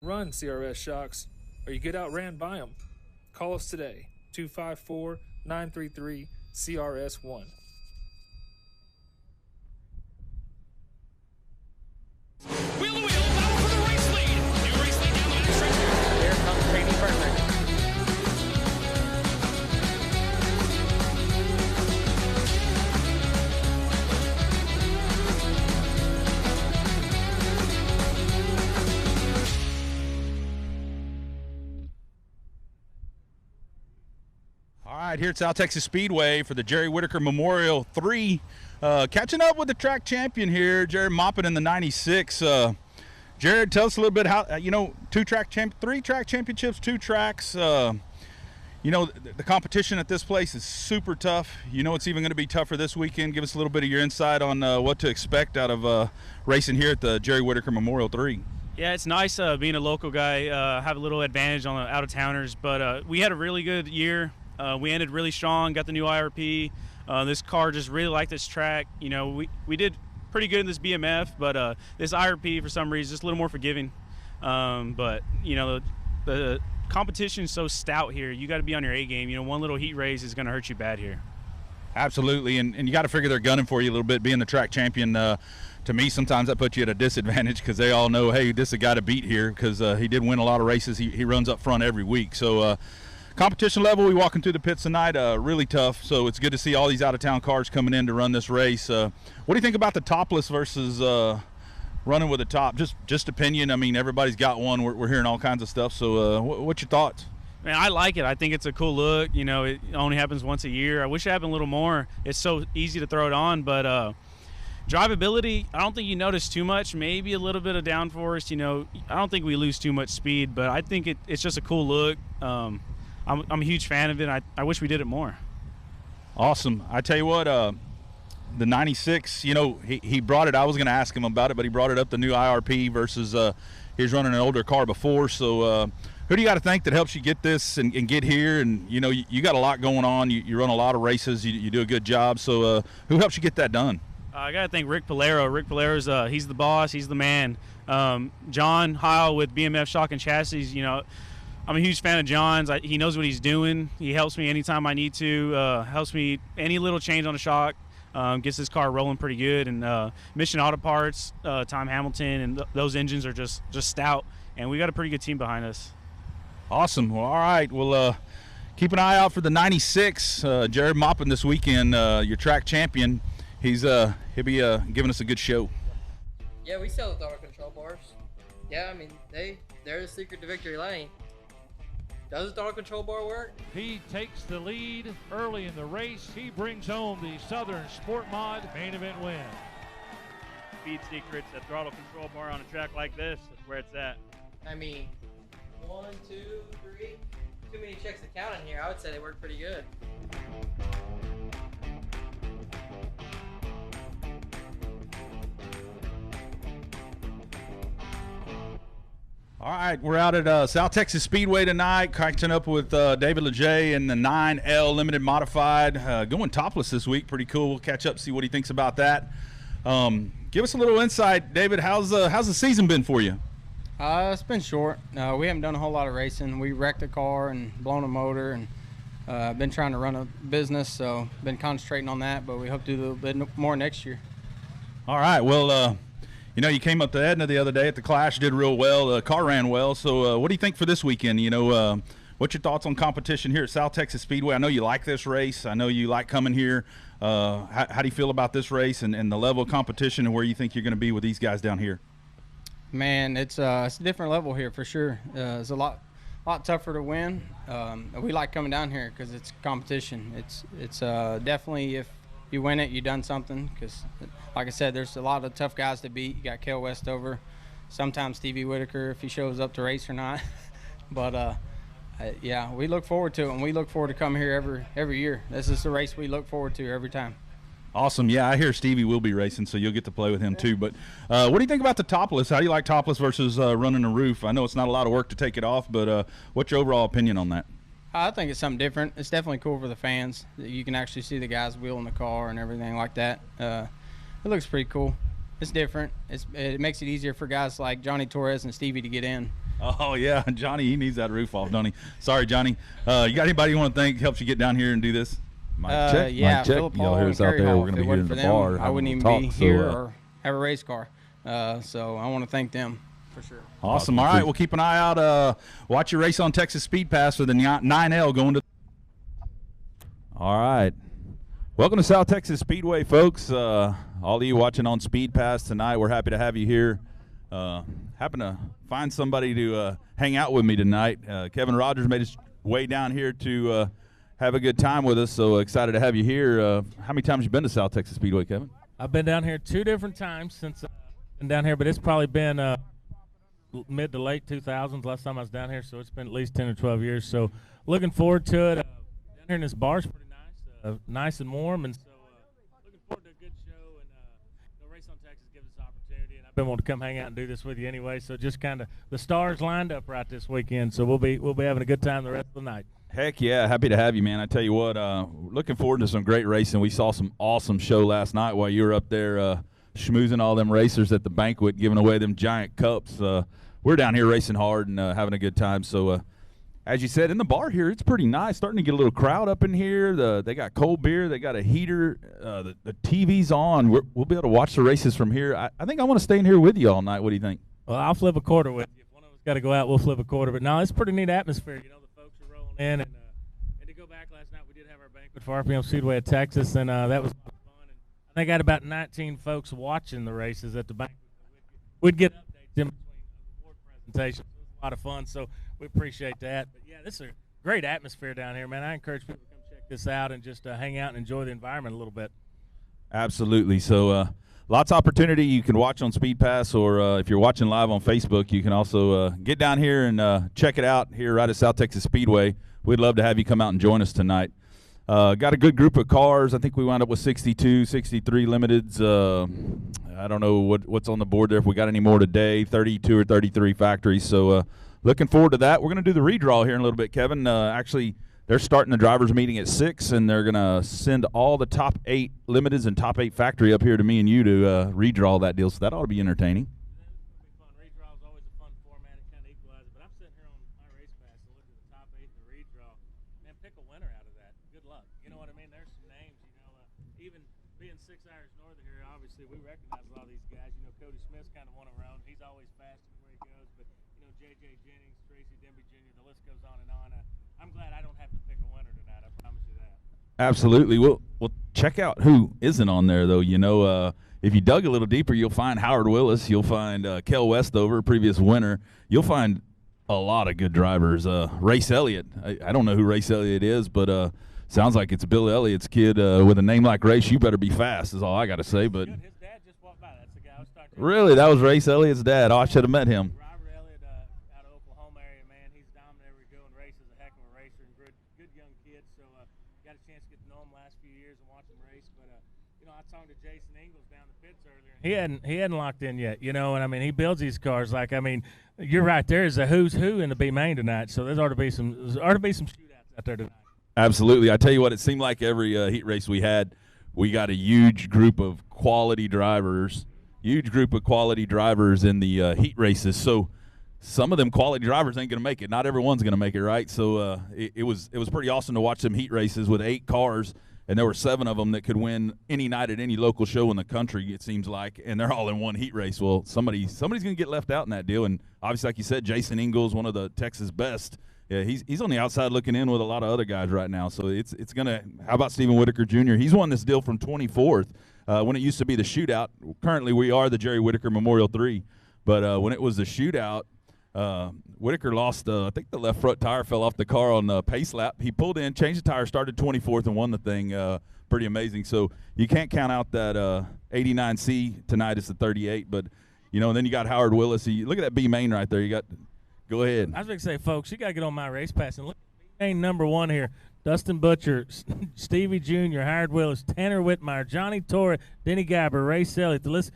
Run, CRS Shocks, or you get outran by them. Call us today, 254-933-CRS1. Wheel to wheel, battle for the race lead. New race lead down the back stretch. Here comes Jamie Burton. All right, here at South Texas Speedway for the Jerry Whiteaker Memorial 3. Catching up with the track champion here, Jared Moppin in the 96. Jared, tell us a little bit how, three track championships, two tracks. The competition at this place is super tough. You know it's even going to be tougher this weekend. Give us a little bit of your insight on what to expect out of racing here at the Jerry Whiteaker Memorial 3. Yeah, it's nice being a local guy, have a little advantage on the out-of-towners, but we had a really good year. We ended really strong, got the new IRP. This car just really liked this track. We did pretty good in this BMF, but this IRP for some reason is just a little more forgiving. But the competition is so stout here. You got to be on your A game. One little heat race is going to hurt you bad here. Absolutely, and you got to figure they're gunning for you a little bit. Being the track champion, to me, sometimes that puts you at a disadvantage because they all know, hey, this is a guy to beat here because he did win a lot of races. He runs up front every week. So competition level, we walking through the pits tonight, really tough. So it's good to see all these out-of-town cars coming in to run this race. What do you think about the topless versus running with a top? Just opinion. I mean, everybody's got one. We're hearing all kinds of stuff. So what's your thoughts? Man, I like it. I think it's a cool look. It only happens once a year. I wish it happened a little more. It's so easy to throw it on, but drivability, I don't think you notice too much. Maybe a little bit of downforce. I don't think we lose too much speed, but I think it's just a cool look. I'm a huge fan of it. I wish we did it more. Awesome. I tell you what, the 96, he brought it. I was going to ask him about it, but he brought it up, the new IRP versus he was running an older car before. So who do you got to thank that helps you get this and get here? And, you got a lot going on. You run a lot of races. You do a good job. So who helps you get that done? I got to thank Rick Polero. Rick Polero's he's the boss. He's the man. John Heil with BMF Shock and Chassis, I'm a huge fan of John's. He knows what he's doing. He helps me anytime I need to. Helps me any little change on the shock. Gets this car rolling pretty good. And Mission Auto Parts, Tom Hamilton, and those engines are just stout. And we got a pretty good team behind us. Awesome. Well, all right. Well, keep an eye out for the 96. Jared Moppin this weekend, your track champion. He'll be giving us a good show. Yeah, we sell the throttle control bars. Yeah, I mean, they're the secret to victory lane. Does the throttle control bar work? He takes the lead early in the race. He brings home the Southern Sport Mod main event win. Speed secrets, a throttle control bar on a track like this, that's where it's at. I mean, 1, 2, 3. Too many checks to count in here. I would say they work pretty good. All right, we're out at South Texas Speedway tonight, catching up with David Leger in the 9L Limited Modified, going topless this week. Pretty cool. We'll catch up, see what he thinks about that. Give us a little insight, David. How's the season been for you? It's been short. We haven't done a whole lot of racing. We wrecked a car and blown a motor, and been trying to run a business, so been concentrating on that. But we hope to do a little bit more next year. All right. Well. You came up to Edna the other day at the Clash, did real well. The car ran well. So what do you think for this weekend? What's your thoughts on competition here at South Texas Speedway? I know you like this race. I know you like coming here. How do you feel about this race and the level of competition and where you think you're going to be with these guys down here? Man, it's a different level here for sure. It's a lot tougher to win. We like coming down here because it's competition. It's definitely, if you win it, you done something, because like I said, there's a lot of tough guys to beat. You got Kel Westover, sometimes Stevie Whitaker if he shows up to race or not. But yeah, we look forward to it, and we look forward to coming here every year. This is the race we look forward to every time. Awesome. Yeah, I hear Stevie will be racing, so you'll get to play with him too. But what do you think about the topless? How do you like topless versus running a roof? I know it's not a lot of work to take it off, but what's your overall opinion on that? I think it's something different. It's definitely cool for the fans. You can actually see the guys wheeling the car and everything like that. It looks pretty cool. It's different. It makes it easier for guys like Johnny Torres and Stevie to get in. Oh, yeah. Johnny, he needs that roof off, don't he? Sorry, Johnny. You got anybody you want to thank helps you get down here and do this? Mic check. Yeah, Mic check. Philip Y'all Hall hear and us out Kerry there. Hall. We're going to If be it here in wasn't the for them, bar. I wouldn't even talk, be here or have a race car. So I want to thank them for sure. Awesome. All right, we'll keep an eye out. Watch your race on Texas Speed Pass for the 9L going to. All right. Welcome to South Texas Speedway, folks. All of you watching on Speed Pass tonight, we're happy to have you here. Happen to find somebody to hang out with me tonight. Kevin Rogers made his way down here to have a good time with us, so excited to have you here. How many times have you been to South Texas Speedway, Kevin? I've been down here 2 different times since I've been down here, but it's probably been mid to late 2000s last time I was down here, so it's been at least 10 or 12 years. So looking forward to it. Down here in this bar is pretty nice, nice and warm, and so looking forward to a good show. And Race on Texas gives us opportunity, and I've been wanting to come hang out and do this with you anyway. So just kind of the stars lined up right this weekend, so we'll be having a good time the rest of the night. Heck yeah, happy to have you, man. I tell you what, looking forward to some great racing. We saw some awesome show last night while you were up there schmoozing all them racers at the banquet, giving away them giant cups. We're down here racing hard and having a good time. So, as you said, in the bar here, it's pretty nice. Starting to get a little crowd up in here. They got cold beer. They got a heater. The TV's on. We'll be able to watch the races from here. I think I want to stay in here with you all night. What do you think? Well, I'll flip a quarter with you. If one of us got to go out, we'll flip a quarter. But no, it's a pretty neat atmosphere. You know, the folks are rolling in. And to go back last night, we did have our banquet for RPM Speedway at Texas, and that was a lot of fun. And I think I had about 19 folks watching the races at the banquet. We'd get updates in between the board presentations. It was a lot of fun, so we appreciate that. But, yeah, this is a great atmosphere down here, man. I encourage people to come check this out and just hang out and enjoy the environment a little bit. Absolutely. So lots of opportunity. You can watch on Speed Pass, or if you're watching live on Facebook, you can also get down here and check it out here right at South Texas Speedway. We'd love to have you come out and join us tonight. Got a good group of cars. I think we wound up with 62, 63 limiteds. I don't know what's on the board there if we got any more today, 32 or 33 factories. So looking forward to that. We're going to do the redraw here in a little bit, Kevin. Actually, they're starting the drivers' meeting at 6, and they're going to send all the top 8 limiteds and top 8 factory up here to me and you to redraw that deal. So that ought to be entertaining. Redraw is always a fun format. It kind of equalizes. But I'm sitting here on my race pass and look at the top 8 in the redraw. Man, pick a winner out of that. Good luck. You know what I mean? There's some names. You know, even being 6 hours north of here, obviously we recognize a lot of these guys. You know, Cody Smith's kind of one of our own. He's always fast where he goes. But you know, J.J. Jennings, Tracy Denby Jr. The list goes on and on. I'm glad I don't have to pick a winner tonight. I promise you that. Absolutely. We'll check out who isn't on there, though. You know, if you dug a little deeper, you'll find Howard Willis. You'll find Kel Westover, previous winner. You'll find a lot of good drivers. Race Elliott. I don't know who Race Elliott is, but sounds like it's Bill Elliott's kid. With a name like Race, you better be fast is all I got to say. But His dad just walked by. That's the guy I was talking to. Really? That was Race Elliott's dad. Oh, I should have met him. Robert Elliott out of Oklahoma area, man. He's dominant every go and races. A heck of a racer and good young kid. So got a chance to get to know him last few years and watch him race. But you know, I talked to Jason Ingles down the pits earlier. He hadn't locked in yet, you know. And I mean, he builds these cars like, I mean, you're right. There is a who's who in the B main tonight. So there ought to be some shootouts out there tonight. Absolutely. I tell you what, it seemed like every heat race we had, we got a huge group of quality drivers in the heat races. So some of them quality drivers ain't going to make it. Not everyone's going to make it, right? So it was pretty awesome to watch them heat races with 8 cars, and there were 7 of them that could win any night at any local show in the country, it seems like, and they're all in one heat race. Well, somebody's going to get left out in that deal, and obviously, like you said, Jason Ingles, one of the Texas best. Yeah, he's on the outside looking in with a lot of other guys right now. So it's going to – how about Stephen Whitaker Jr.? He's won this deal from 24th when it used to be the shootout. Currently, we are the Jerry Whitaker Memorial 3. But when it was the shootout, Whitaker lost I think the left front tire fell off the car on the pace lap. He pulled in, changed the tire, started 24th, and won the thing. Pretty amazing. So you can't count out that 89C tonight is the 38. But, you know, and then you got Howard Willis. Look at that B main right there. You got – go ahead. I was going to say, folks, you got to get on my race pass and look at main number 1 here. Dustin Butcher, Stevie Jr., Howard Willis, Tanner Whitmire, Johnny Torre, Denny Gabber, Race Elliott. The list.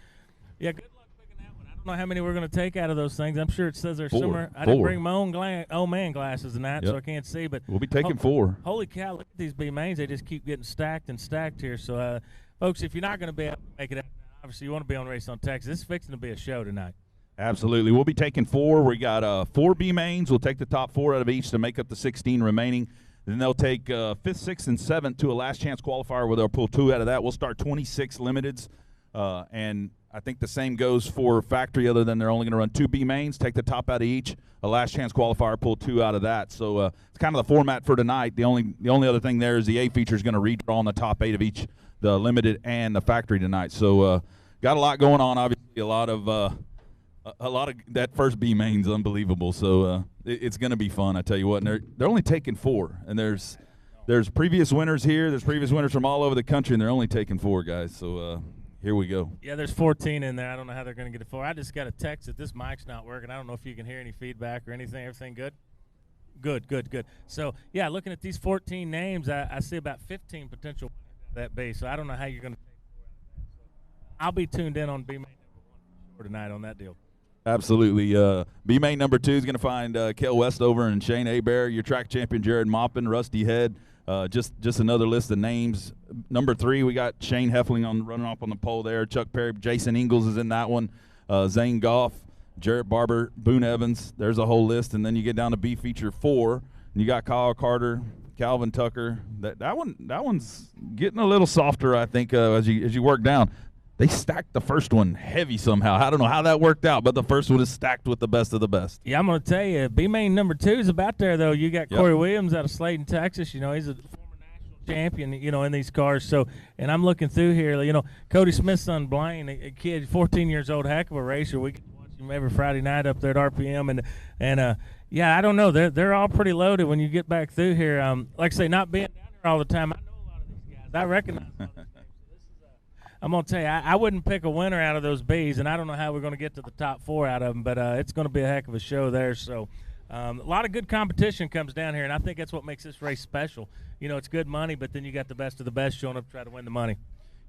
Yeah, good luck picking that one. I don't know how many we're going to take out of those things. I'm sure it says there's somewhere. I didn't bring my own man glasses and that, so I can't see. But we'll be taking 4. Holy cow, look at these B mains. They just keep getting stacked and stacked here. So, folks, if you're not going to be able to make it out, obviously you want to be on Race on Texas. This is fixing to be a show tonight. Absolutely. We'll be taking 4. We got 4 B mains. We'll take the top 4 out of each to make up the 16 remaining. Then they'll take 5th, 6th, and 7th to a last chance qualifier where they'll pull 2 out of that. We'll start 26 limiteds. And I think the same goes for factory, other than they're only going to run 2 B mains, take the top out of each, a last chance qualifier, pull 2 out of that. So it's kind of the format for tonight. The only other thing there is the A feature is going to redraw on the top 8 of each, the limited and the factory tonight. So got a lot going on. Obviously, a lot of that first B main's unbelievable. So it's going to be fun. I tell you what. And they're only taking 4, and there's previous winners here. There's previous winners from all over the country, and they're only taking 4 guys. So. Here we go. Yeah, there's 14 in there. I don't know how they're going to get it 4. I just got a text that this mic's not working. I don't know if you can hear any feedback or anything. Everything good? Good. So, yeah, looking at these 14 names, I see about 15 potential that base. So I don't know how you're going to take 4 out of that. So I'll be tuned in on B main number 1 tonight on that deal. Absolutely. B main number 2 is going to find Kel Westover and Shane Hebert, your track champion Jared Maupin, Rusty Head. Just another list of names. Number 3, we got Shane Heffling running off on the pole there. Chuck Perry, Jason Ingalls is in that one. Zane Goff, Jarrett Barber, Boone Evans. There's a whole list. And then you get down to B feature 4, and you got Kyle Carter, Calvin Tucker. That one's getting a little softer, I think, as you work down. They stacked the first one heavy somehow. I don't know how that worked out, but the first one is stacked with the best of the best. Yeah, I'm going to tell you, B main number 2 is about there, though. You got Corey Williams out of Slayton, Texas. You know, he's a former national champion, you know, in these cars. So, and I'm looking through here, you know, Cody Smith's son, Blaine, a kid, 14 years old, heck of a racer. We get to watch him every Friday night up there at RPM. And yeah, I don't know. They're all pretty loaded when you get back through here. Like I say, not being down there all the time, I know a lot of these guys. I recognize a lot of these guys. I'm going to tell you, I wouldn't pick a winner out of those Bs, and I don't know how we're going to get to the top 4 out of them, but it's going to be a heck of a show there. So a lot of good competition comes down here, and I think that's what makes this race special. You know, it's good money, but then you got the best of the best showing up to try to win the money.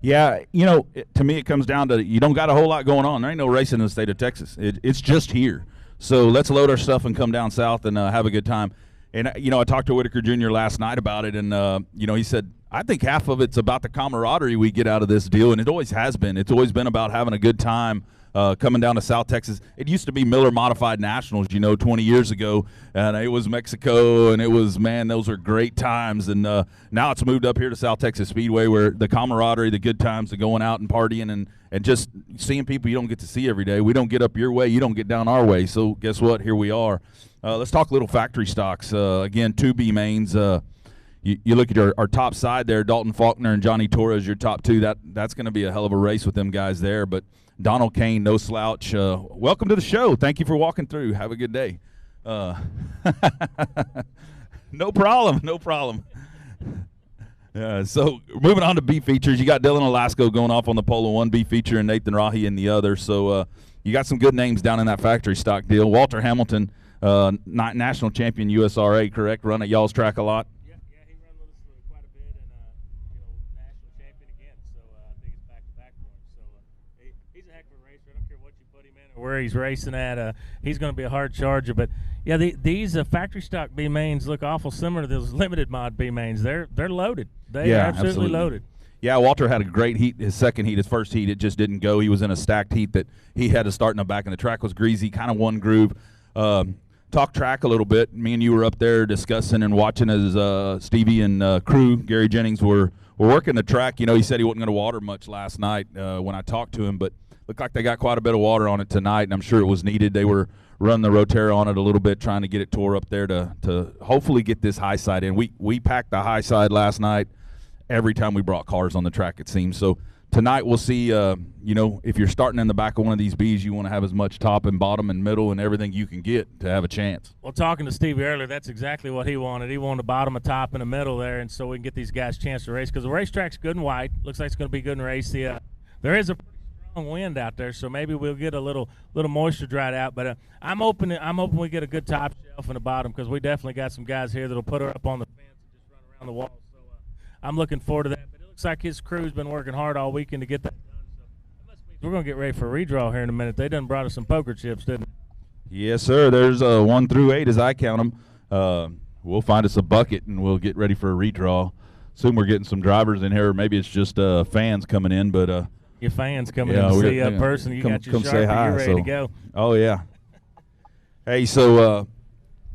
Yeah, you know, to me it comes down to you don't got a whole lot going on. There ain't no racing in the state of Texas. It's just here. So let's load our stuff and come down south and have a good time. And, you know, I talked to Whiteaker Jr. last night about it, and, you know, he said, I think half of it's about the camaraderie we get out of this deal, and it always has been. It's always been about having a good time coming down to South Texas. It used to be Miller Modified Nationals, you know, 20 years ago, and it was Mexico, and it was, man, those are great times. And now it's moved up here to South Texas Speedway, where the camaraderie, the good times, the going out and partying and just seeing people you don't get to see every day. We don't get up your way. You don't get down our way. So guess what? Here we are. Let's talk a little factory stocks. Again, 2 B mains. You look at our top side there, Dalton Faulkner and Johnny Torres, your top 2. That's going to be a hell of a race with them guys there. But Donald Kane, no slouch. Welcome to the show. Thank you for walking through. Have a good day. No problem. So moving on to B features, you got Dylan Alasko going off on the pole in 1 B feature and Nathan Rahi in the other. So you got some good names down in that factory stock deal. Walter Hamilton, national champion USRA, correct? Run at y'all's track a lot. Yeah, he run with us quite a bit, and you know, national champion again. So I think it's back to back for him. So he's a heck of a racer. I don't care what you put him in or where he's racing at. He's going to be a hard charger. But yeah, these factory stock B mains look awful similar to those limited mod B mains. They're loaded. They are absolutely loaded. Yeah, Walter had a great heat. His second heat, his first heat, it just didn't go. He was in a stacked heat that he had to start in the back, and the track was greasy, kind of one groove. Talk track a little bit. Me and you were up there discussing and watching as Stevie and crew, Gary Jennings, were working the track. You know, he said he wasn't going to water much last night when I talked to him, but looked like they got quite a bit of water on it tonight, and I'm sure it was needed. They were running the Rotera on it a little bit, trying to get it tore up there to hopefully get this high side in. We packed the high side last night every time we brought cars on the track, it seems. So tonight we'll see, you know, if you're starting in the back of one of these Bs, you want to have as much top and bottom and middle and everything you can get to have a chance. Well, talking to Stevie earlier, that's exactly what he wanted. He wanted a bottom, a top, and a middle there, and so we can get these guys a chance to race, because the racetrack's good and wide. Looks like it's going to be good and racy. There is a pretty strong wind out there, so maybe we'll get a little moisture dried out. But I'm hoping we get a good top shelf and a bottom, because we definitely got some guys here that'll put her up on the fence and just run around the wall. So I'm looking forward to that. But it looks like his crew's been working hard all weekend to get that done. So that must mean we're going to get ready for a redraw here in a minute. They done brought us some poker chips, didn't they? Yes, sir. There's 1 through 8 as I count them. We'll find us a bucket and we'll get ready for a redraw. Assume we're getting some drivers in here, or maybe it's just fans coming in, but your fans coming in to see you up person. You got your Sharpie, you're ready to go. Oh, yeah. Hey, so,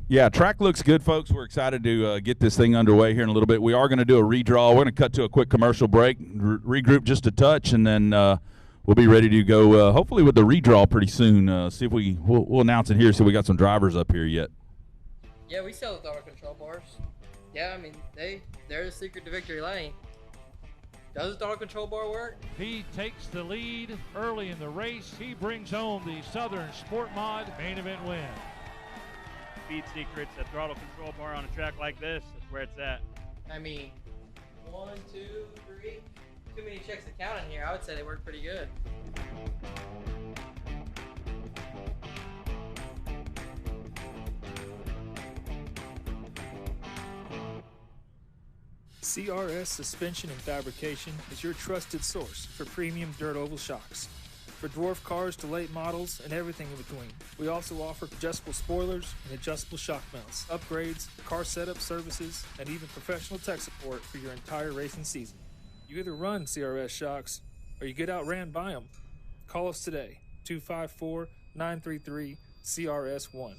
yeah, track looks good, folks. We're excited to get this thing underway here in a little bit. We are going to do a redraw. We're going to cut to a quick commercial break, regroup just a touch, and then we'll be ready to go, hopefully with the redraw pretty soon. See if we'll announce it here so we got some drivers up here yet. Yeah, we sell the throttle control bars. Yeah, I mean, they're the secret to victory lane. Does the throttle control bar work? He takes the lead early in the race. He brings home the Southern Sport Mod main event win. Speed secrets, a throttle control bar on a track like this, that's where it's at. I mean, 1, 2, 3. Too many checks to count in here. I would say they work pretty good. CRS Suspension and Fabrication is your trusted source for premium dirt oval shocks. For dwarf cars to late models and everything in between. We also offer adjustable spoilers and adjustable shock mounts, upgrades, car setup services, and even professional tech support for your entire racing season. You either run CRS shocks or you get outran by them. Call us today, 254-933-CRS1.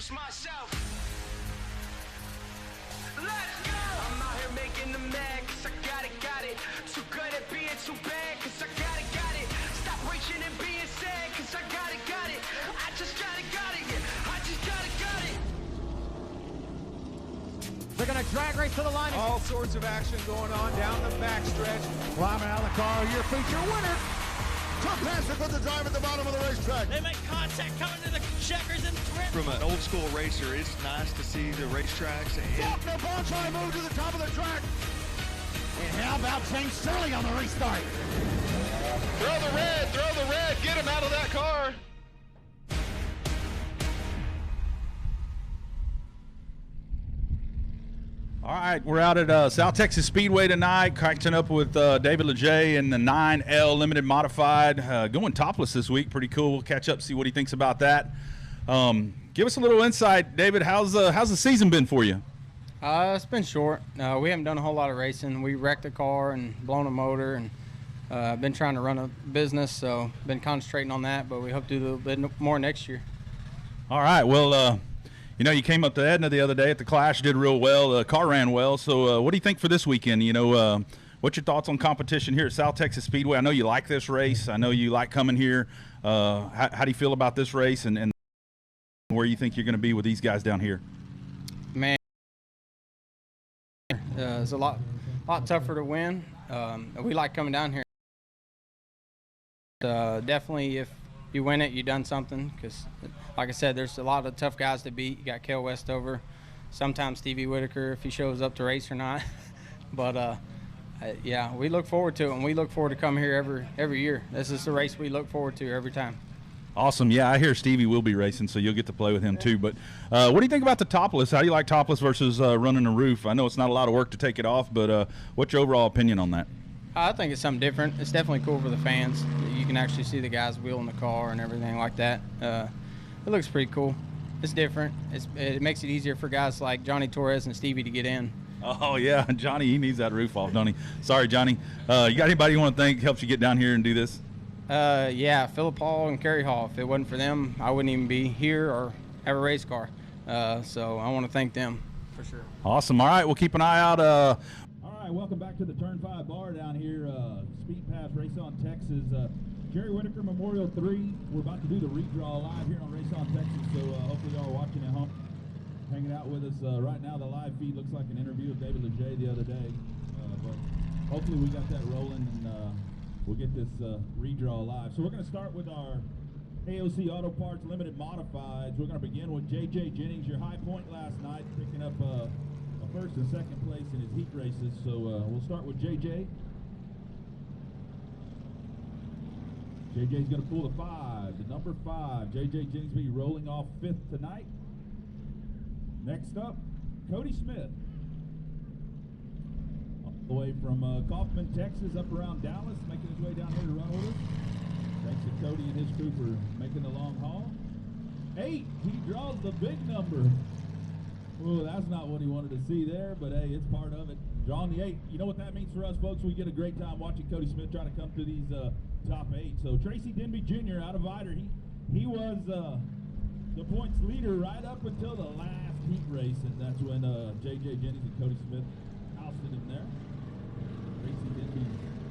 Myself. Let's go! I'm out here making them mad, cause I got it. Too good at being too bad, cause I got it. Stop reaching and being sad, cause I got it. I just got it, yeah. I just got it. They're going to drag race to the line. All sorts of action going on down the backstretch. Climbing out of the car, your feature winner. Tough pass to put the drive at the bottom of the racetrack. They make contact coming to the checkers and trip. From an old school racer, it's nice to see the racetracks. Faulkner Bonchai move to the top of the track. And how about James Shirley on the restart? Throw the red, get him out of that car. All right, we're out at South Texas Speedway tonight, catching up with David Leger in the 9L Limited Modified, going topless this week. Pretty cool. We'll catch up, see what he thinks about that. Give us a little insight, David. How's the season been for you? It's been short. We haven't done a whole lot of racing. We wrecked a car and blown a motor, and been trying to run a business, so been concentrating on that, but we hope to do a little bit more next year. All right, well, you know, you came up to Edna the other day at the Clash, did real well. The car ran well. So what do you think for this weekend? You know, what's your thoughts on competition here at South Texas Speedway? I know you like this race. I know you like coming here. How do you feel about this race and where you think you're going to be with these guys down here? Man, it's a lot tougher to win. We like coming down here. Definitely, if you win it, you done something, because like I said, there's a lot of tough guys to beat. You got Cale Westover, sometimes Stevie Whitaker if he shows up to race or not. But yeah, we look forward to it, and we look forward to coming here every year. This is the race we look forward to every time. Awesome. Yeah, I hear Stevie will be racing, so you'll get to play with him too. But what do you think about the topless? How do you like topless versus running a roof? I know it's not a lot of work to take it off, but what's your overall opinion on that? I think it's something different. It's definitely cool for the fans. You can actually see the guys wheeling the car and everything like that. It looks pretty cool. It's different. It makes it easier for guys like Johnny Torres and Stevie to get in. Oh, yeah. Johnny, he needs that roof off, don't he? Sorry, Johnny. You got anybody you want to thank helps you get down here and do this? Yeah, Philip Hall and Kerry Hall. If it wasn't for them, I wouldn't even be here or have a race car. So I want to thank them for sure. Awesome. All right, we'll keep an eye out. All right, welcome back to the Turn 5 bar down here, Speed Pass Race on Texas. Jerry Whitaker Memorial 3. We're about to do the redraw live here on Race on Texas, so hopefully y'all are watching at home, hanging out with us. Right now the live feed looks like an interview with David Leger the other day, but hopefully we got that rolling, and we'll get this redraw live. So we're going to start with our AOC Auto Parts Limited Modifieds. We're going to begin with J.J. Jennings, your high point last night, picking up a first and second place in his heat races. So we'll start with J.J. J.J.'s going to pull the 5, the number 5. J.J. Jennings will be rolling off 5th tonight. Next up, Cody Smith. All the way from Kaufman, Texas, up around Dallas, making his way down here to run with us. Thanks to Cody and his crew for making the long haul. 8, he draws the big number. Oh, that's not what he wanted to see there, but hey, it's part of it. Drawing the 8. You know what that means for us, folks? We get a great time watching Cody Smith trying to come through these top 8. So Tracy Denby Jr. out of Vider, he was the points leader right up until the last heat race, and that's when J.J. Jennings and Cody Smith ousted him there. Tracy Denby,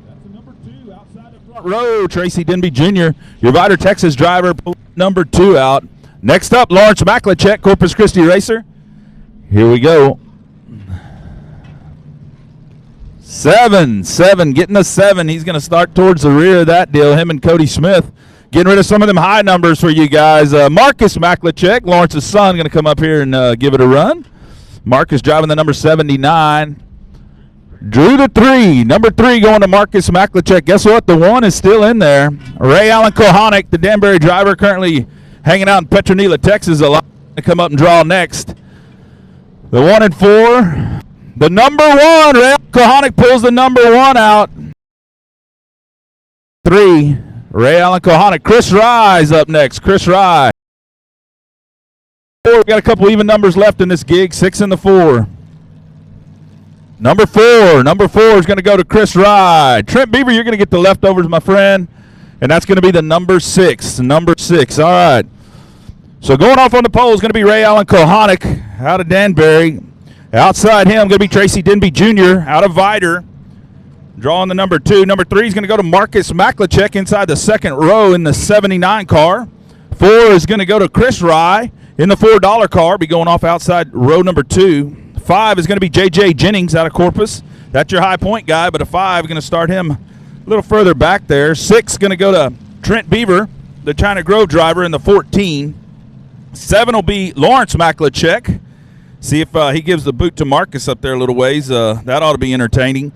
that's a number 2 outside the front row. Tracy Denby Jr., your Vider, Texas driver, number 2 out. Next up, Lawrence Maklachek, Corpus Christi racer. Here we go. 7, getting a 7. He's going to start towards the rear of that deal, him and Cody Smith. Getting rid of some of them high numbers for you guys. Marcus Maklachek, Lawrence's son, going to come up here and give it a run. Marcus driving the number 79. Drew the 3. Number 3 going to Marcus Maklachek. Guess what? The 1 is still in there. Ray Allen Kohanic, the Danbury driver, currently hanging out in Petronila, Texas. A lot to come up and draw next. The 1 and 4. The number 1. Ray Allen Kohanic pulls the number 1 out. 3. Ray Allen Kohanic. Chris Rye's up next. Chris Rye. 4. We've got a couple even numbers left in this gig. 6 and the 4. Number 4. Number 4 is going to go to Chris Rye. Trent Beaver, you're going to get the leftovers, my friend. And that's going to be the number 6. Number 6. All right. So going off on the pole is going to be Ray Allen Kohanic out of Danbury. Outside him, going to be Tracy Denby Jr. out of Vider. Drawing the number 2. Number 3 is going to go to Marcus Maklachek inside the second row in the 79 car. 4 is going to go to Chris Rye in the $4 car. Be going off outside row number 2. 5 is going to be J.J. Jennings out of Corpus. That's your high point guy, but a 5 is going to start him a little further back there. 6 is going to go to Trent Beaver, the China Grove driver, in the 14. 7 will be Lawrence Maklachek. See if he gives the boot to Marcus up there a little ways. That ought to be entertaining.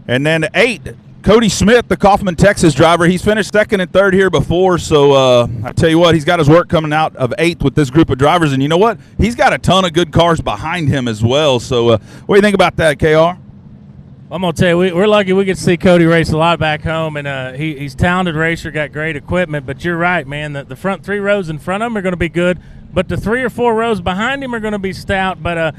And then 8, Cody Smith, the Kaufman, Texas driver. He's finished 2nd and 3rd here before, so I tell you what, he's got his work coming out of 8th with this group of drivers. And you know what? He's got a ton of good cars behind him as well. So what do you think about that, KR? I'm going to tell you, we're lucky we get to see Cody race a lot back home, and he's a talented racer, got great equipment, but you're right, man. The front 3 rows in front of him are going to be good, but the 3 or 4 rows behind him are going to be stout. But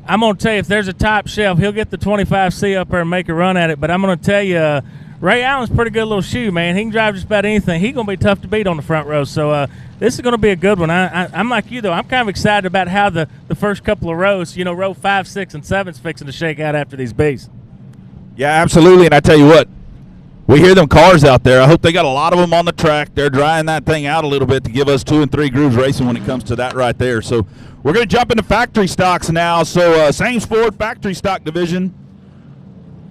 I'm going to tell you, if there's a top shelf, he'll get the 25C up there and make a run at it. But I'm going to tell you, Ray Allen's a pretty good little shoe, man. He can drive just about anything. He's going to be tough to beat on the front row. So this is going to be a good one. I'm like you, though. I'm kind of excited about how the first couple of rows, row 5, 6, and 7 is fixing to shake out after these beasts. Yeah, absolutely. And I tell you what, we hear them cars out there. I hope they got a lot of them on the track. They're drying that thing out a little bit to give us 2 and 3 grooves racing when it comes to that right there. So we're going to jump into factory stocks now. So same Ford factory stock division.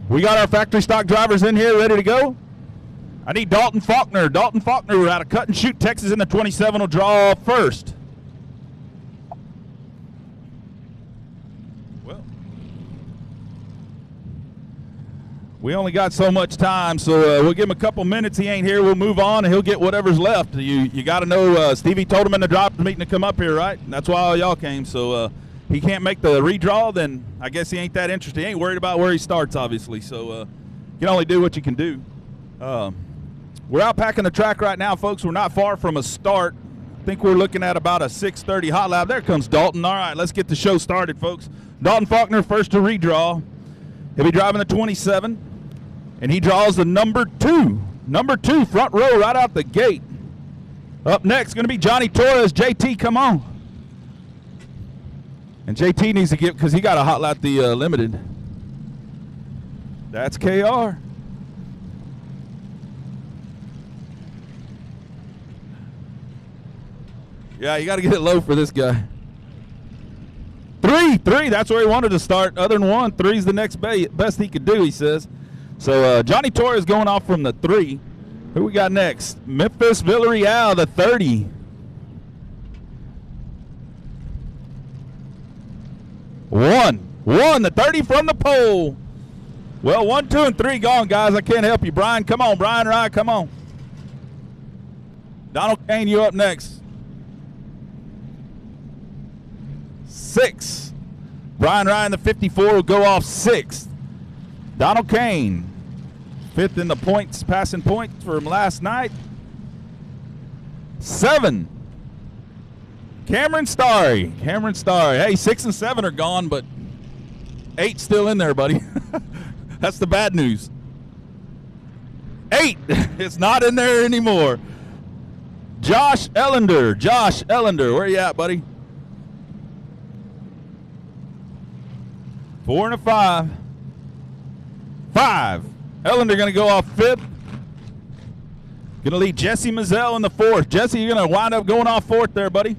We got our factory stock drivers in here ready to go. I need Dalton Faulkner. Dalton Faulkner out of Cut and Shoot, Texas in the 27 will draw first. We only got so much time, so we'll give him a couple minutes. He ain't here. We'll move on, and he'll get whatever's left. You got to know Stevie told him in the drivers meeting to come up here, right? And that's why all y'all came. So he can't make the redraw, then I guess he ain't that interested. He ain't worried about where he starts, obviously. So you can only do what you can do. We're out packing the track right now, folks. We're not far from a start. I think we're looking at about a 6:30 hot lap. There comes Dalton. All right, let's get the show started, folks. Dalton Faulkner first to redraw. He'll be driving the 27. And he draws the number 2. Number 2, front row right out the gate. Up next, going to be Johnny Torres. JT, come on. And JT needs to get, because he got to hot lap the limited. That's KR. Yeah, you got to get it low for this guy. 3, that's where he wanted to start. Other than 1, 3's the next best he could do, he says. So Johnny Torres going off from the 3. Who we got next? Memphis Villarreal, the 30. One, the 30 from the pole. Well, 1, 2, and 3 gone, guys. I can't help you. Brian, come on. Brian Rye, come on. Donald Kane, you up next. 6. Brian Ryan, the 54, will go off 6th. Donald Kane, 5th in the points, passing points from last night. 7. Cameron Starry. Hey, 6 and 7 are gone, but 8's still in there, buddy. That's the bad news. 8 is not in there anymore. Josh Ellender, where you at, buddy? 4 and a 5. 5. Ellender going to go off 5th. Going to lead Jesse Mazzell in the 4th. Jesse, you're going to wind up going off 4th there, buddy.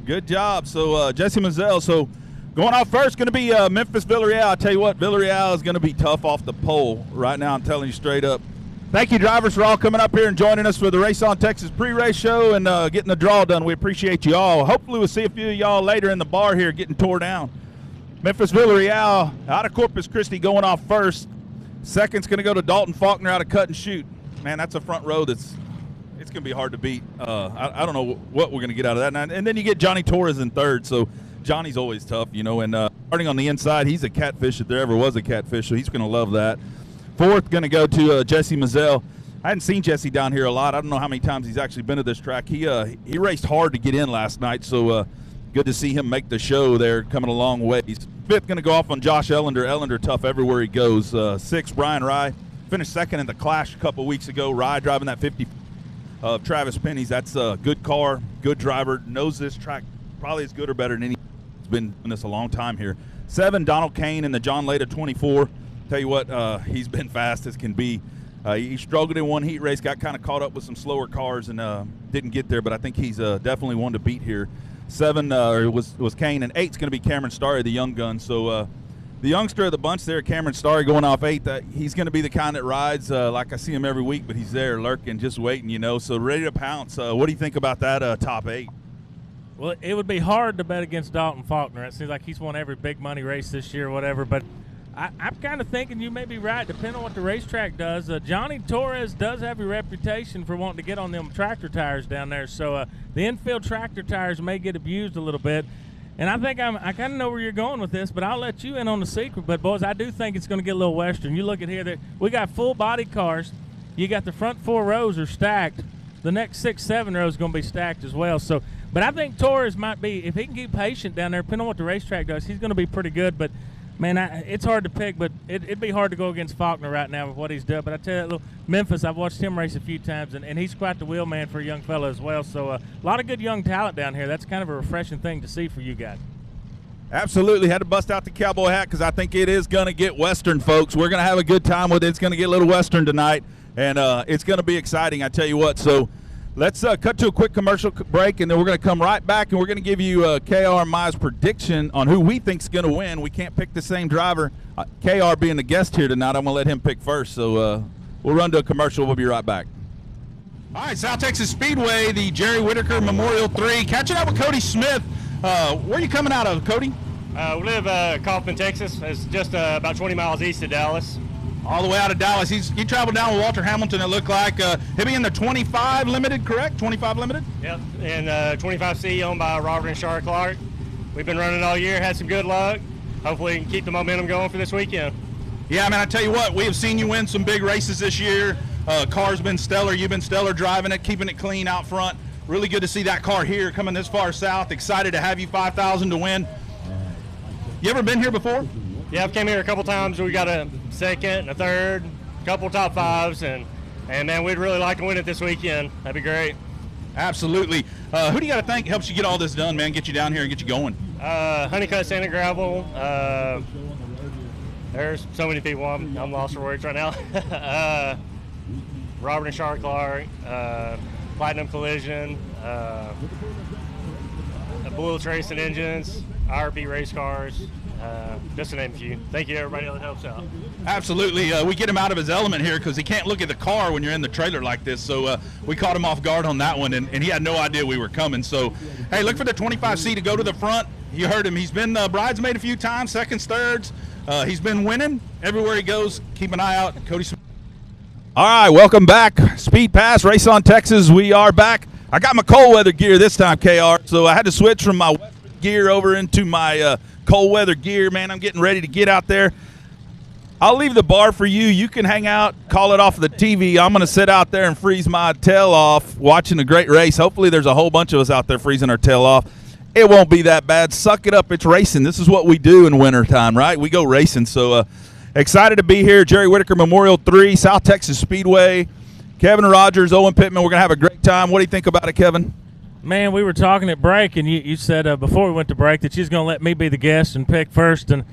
Good job. So Jesse Mazzell. So going off first going to be Memphis Villarreal. I tell you what, Villarreal is going to be tough off the pole right now. I'm telling you straight up. Thank you, drivers, for all coming up here and joining us for the Race on Texas pre-race show and getting the draw done. We appreciate you all. Hopefully we'll see a few of y'all later in the bar here getting tore down. Memphis Villarreal out of Corpus Christi going off first. Second's going to go to Dalton Faulkner out of Cut and Shoot. Man, that's a front row it's going to be hard to beat. I don't know what we're going to get out of that. And then you get Johnny Torres in 3rd. So Johnny's always tough, you know. And starting on the inside, he's a catfish if there ever was a catfish, so he's going to love that. 4th going to go to Jesse Mazzell. I hadn't seen Jesse down here a lot. I don't know how many times he's actually been to this track. He raced hard to get in last night, so good to see him make the show there, coming a long ways. 5th going to go off on Josh Ellender. Ellender tough everywhere he goes. 6th, Brian Rye. Finished 2nd in the Clash a couple weeks ago. Rye driving that 50 of Travis Penny's. That's a good car, good driver, knows this track probably as good or better than any. He's been doing this a long time here. 7, Donald Kane in the John Leda 24. Tell you what, he's been fast as can be. He struggled in one heat race, got kind of caught up with some slower cars and didn't get there, but I think he's definitely one to beat here. 7 was Kane, and 8's going to be Cameron Starry, the young gun. So the youngster of the bunch there, Cameron Starry, going off 8th. He's going to be the kind that rides like I see him every week, but he's there lurking, just waiting, you know. So ready to pounce. What do you think about that top 8? Well, it would be hard to bet against Dalton Faulkner. It seems like he's won every big money race this year or whatever, but I'm kind of thinking you may be right, depending on what the racetrack does. Johnny Torres does have a reputation for wanting to get on them tractor tires down there, so the infield tractor tires may get abused a little bit. And I think I kind of know where you're going with this, but I'll let you in on the secret. But, boys, I do think it's going to get a little Western. You look at here, we got full-body cars. You got the front 4 rows are stacked. The next 6, 7 rows are going to be stacked as well. So, but I think Torres might be, if he can keep patient down there, depending on what the racetrack does, he's going to be pretty good. But, man, it's hard to pick, but it'd be hard to go against Faulkner right now with what he's done. But I tell you, little Memphis, I've watched him race a few times, and he's quite the wheel man for a young fella as well. So a lot of good young talent down here. That's kind of a refreshing thing to see for you guys. Absolutely. Had to bust out the cowboy hat because I think it is going to get Western, folks. We're going to have a good time with it. It's going to get a little Western tonight, and it's going to be exciting, I tell you what. So let's cut to a quick commercial break, and then we're going to come right back, and we're going to give you KR and Maya's prediction on who we think is going to win. We can't pick the same driver. KR being the guest here tonight, I'm going to let him pick first. So we'll run to a commercial. We'll be right back. All right, South Texas Speedway, the Jerry Whitaker Memorial 3. Catching up with Cody Smith. Where are you coming out of, Cody? We live Kaufman, Texas. It's just about 20 miles east of Dallas. All the way out of Dallas. He traveled down with Walter Hamilton, it looked like. He'll be in the 25 Limited, correct? 25 Limited? Yep, and 25C owned by Robert and Shar Clark. We've been running all year, had some good luck. Hopefully we can keep the momentum going for this weekend. Yeah, man, I tell you what, we have seen you win some big races this year. Car's been stellar. You've been stellar driving it, keeping it clean out front. Really good to see that car here coming this far south. Excited to have you 5,000 to win. You ever been here before? Yeah, I've came here a couple times. We got a second and a third, a couple top 5s, and man, we'd really like to win it this weekend. That'd be great. Absolutely. Who do you got to thank helps you get all this done, man? Get you down here and get you going. Honeycutt Sand and Gravel. There's so many people. I'm lost for words right now. Robert and Shar Clark. Platinum Collision, Bull Tracing Engines, IRP race cars, just to name a few. Thank you to everybody that helps out. Absolutely. We get him out of his element here because he can't look at the car when you're in the trailer like this. So we caught him off guard on that one, and he had no idea we were coming. So, hey, look for the 25C to go to the front. You heard him. He's been bridesmaid a few times, seconds, thirds. He's been winning everywhere he goes. Keep an eye out. Cody Smith. All right, welcome back. Speed Pass, Race on Texas. We are back. I got my cold weather gear this time, KR, so I had to switch from my wet gear over into my cold weather gear. Man, I'm getting ready to get out there. I'll leave the bar for you. You can hang out, call it off of the TV. I'm going to sit out there and freeze my tail off watching a great race. Hopefully there's a whole bunch of us out there freezing our tail off. It won't be that bad. Suck it up. It's racing. This is what we do in wintertime, right? We go racing. So excited to be here. Jerry Whiteaker Memorial 3, South Texas Speedway. Kevin Rogers, Owen Pittman. We're going to have a great time. What do you think about it, Kevin? Man, we were talking at break, and you said before we went to break that she's going to let me be the guest and pick first. And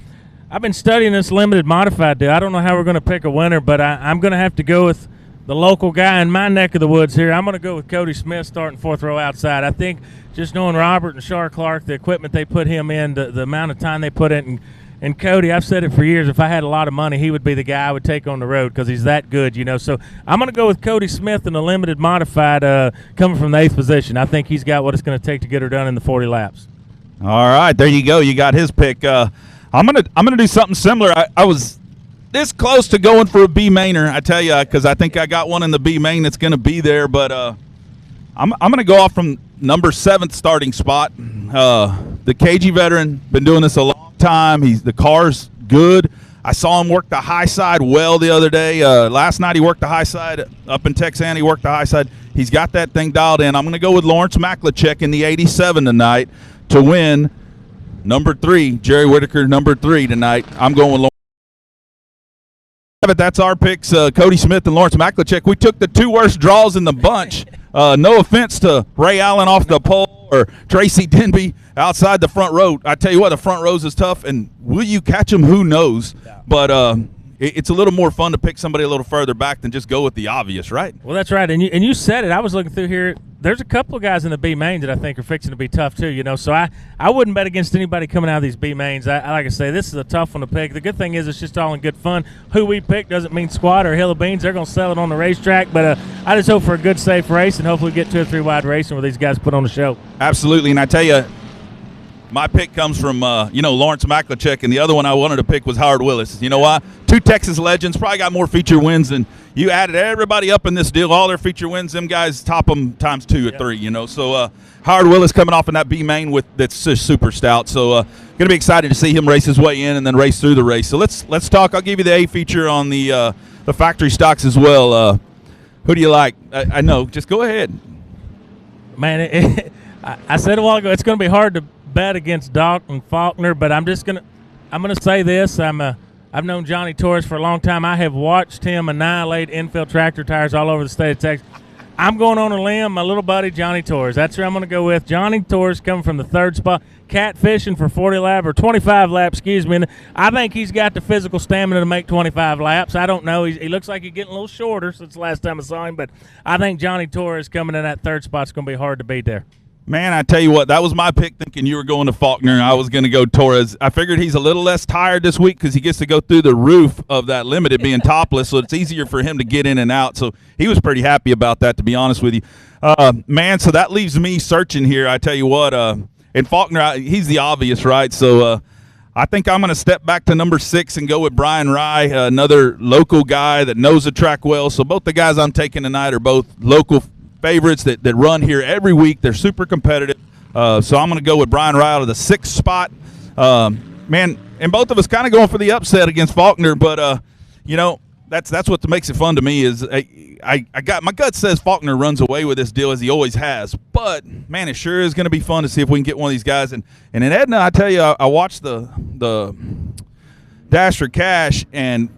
I've been studying this limited modified deal. I don't know how we're going to pick a winner, but I'm going to have to go with the local guy in my neck of the woods here. I'm going to go with Cody Smith starting fourth row outside. I think just knowing Robert and Shar Clark, the equipment they put him in, the amount of time they put in, and Cody, I've said it for years, if I had a lot of money, he would be the guy I would take on the road because he's that good, you know. So I'm going to go with Cody Smith in the limited modified coming from the 8th position. I think he's got what it's going to take to get her done in the 40 laps. All right, there you go. You got his pick. I'm gonna do something similar. I was this close to going for a B mainer, I tell you, because I think I got one in the B main that's going to be there. But I'm going to go off from number 7th starting spot. The KG veteran, been doing this a long time. The car's good. I saw him work the high side well the other day. Last night he worked the high side up in Texas. He worked the high side. He's got that thing dialed in. I'm going to go with Lawrence Maklachek in the 87 tonight to win number 3. Jerry Whiteaker number 3 tonight. I'm going with Lawrence. But that's our picks, Cody Smith and Lawrence Maklachek. We took the 2 worst draws in the bunch. No offense to Ray Allen off the pole or Tracy Denby outside the front row. I tell you what, the front rows is tough, and will you catch them? Who knows? Yeah. But it's a little more fun to pick somebody a little further back than just go with the obvious, right? Well, that's right, and you said it. I was looking through here. There's a couple of guys in the B main that I think are fixing to be tough too, you know. So I wouldn't bet against anybody coming out of these B mains. I like I say, this is a tough one to pick. The good thing is it's just all in good fun. Who we pick doesn't mean squat or hill of beans. They're going to sell it on the racetrack. But I just hope for a good, safe race and hopefully get 2 or 3 wide racing where these guys put on the show. Absolutely, and I tell you, my pick comes from, Lawrence Maklachek, and the other one I wanted to pick was Howard Willis. You know why? 2 Texas legends, probably got more feature wins than you added everybody up in this deal. All their feature wins, them guys top them times 2 or 3, you know. So Howard Willis coming off in that B main that's just super stout. So going to be excited to see him race his way in and then race through the race. So let's talk. I'll give you the A feature on the factory stocks as well. Who do you like? I know. Just go ahead. Man, I said a while ago, it's going to be hard to bet against Doc and Faulkner, but I'm gonna say this. I've known Johnny Torres for a long time. I have watched him annihilate infield tractor tires all over the state of Texas. I'm going on a limb, my little buddy Johnny Torres. That's who I'm going to go with. Johnny Torres coming from the 3rd spot, catfishing for 40 laps or 25 laps, excuse me. And I think he's got the physical stamina to make 25 laps. I don't know. He looks like he's getting a little shorter since the last time I saw him, but I think Johnny Torres coming in that 3rd spot is going to be hard to beat there. Man, I tell you what, that was my pick, thinking you were going to Faulkner. I was going to go Torres. I figured he's a little less tired this week because he gets to go through the roof of that limited being topless, so it's easier for him to get in and out. So he was pretty happy about that, to be honest with you. Man, so that leaves me searching here. I tell you what, and Faulkner, he's the obvious, right? So I think I'm going to step back to number 6 and go with Brian Rye, another local guy that knows the track well. So both the guys I'm taking tonight are both local favorites that run here every week. They're super competitive. So I'm going to go with Brian Rye out of the 6th spot. Man, and both of us kind of going for the upset against Faulkner, but, that's what makes it fun to me is I got my gut says Faulkner runs away with this deal as he always has. But, man, it sure is going to be fun to see if we can get one of these guys. And in Edna, I tell you, I watched the Dash for Cash, and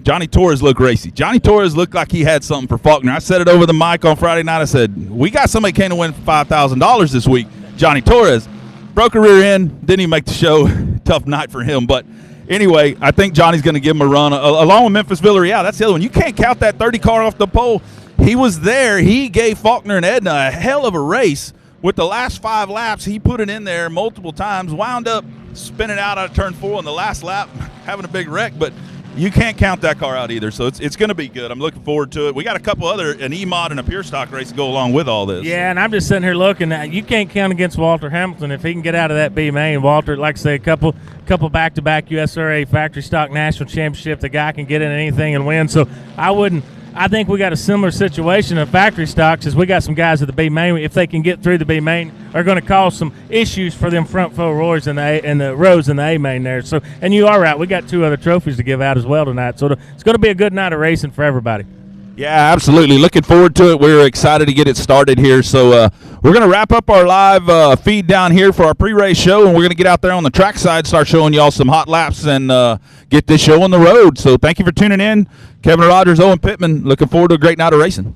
Johnny Torres looked racy. Johnny Torres looked like he had something for Faulkner. I said it over the mic on Friday night. I said, we got somebody came to win $5,000 this week. Johnny Torres broke a rear end, didn't even make the show. Tough night for him. But anyway, I think Johnny's going to give him a run. Along with Memphis Villarreal, that's the other one. You can't count that 30 car off the pole. He was there. He gave Faulkner and Edna a hell of a race. with the last 5 laps, he put it in there multiple times, wound up spinning out of turn 4 on the last lap, having a big wreck, but you can't count that car out either, so it's going to be good. I'm looking forward to it. We got a couple other, an E-Mod and a pure stock race to go along with all this. Yeah, and I'm just sitting here looking. You can't count against Walter Hamilton if he can get out of that B main. Walter, like I say, a couple back-to-back USRA factory stock national championship. The guy can get in anything and win. So I think we got a similar situation in factory stocks as we got some guys at the B main. If they can get through the B main, are going to cause some issues for them front four rows and the rows in the A main there. So, and you are right. We got 2 other trophies to give out as well tonight. So it's going to be a good night of racing for everybody. Yeah, absolutely. Looking forward to it. We're excited to get it started here. So we're going to wrap up our live feed down here for our pre-race show, and we're going to get out there on the track side, start showing y'all some hot laps, and get this show on the road. So thank you for tuning in. Kevin Rogers, Owen Pittman, looking forward to a great night of racing.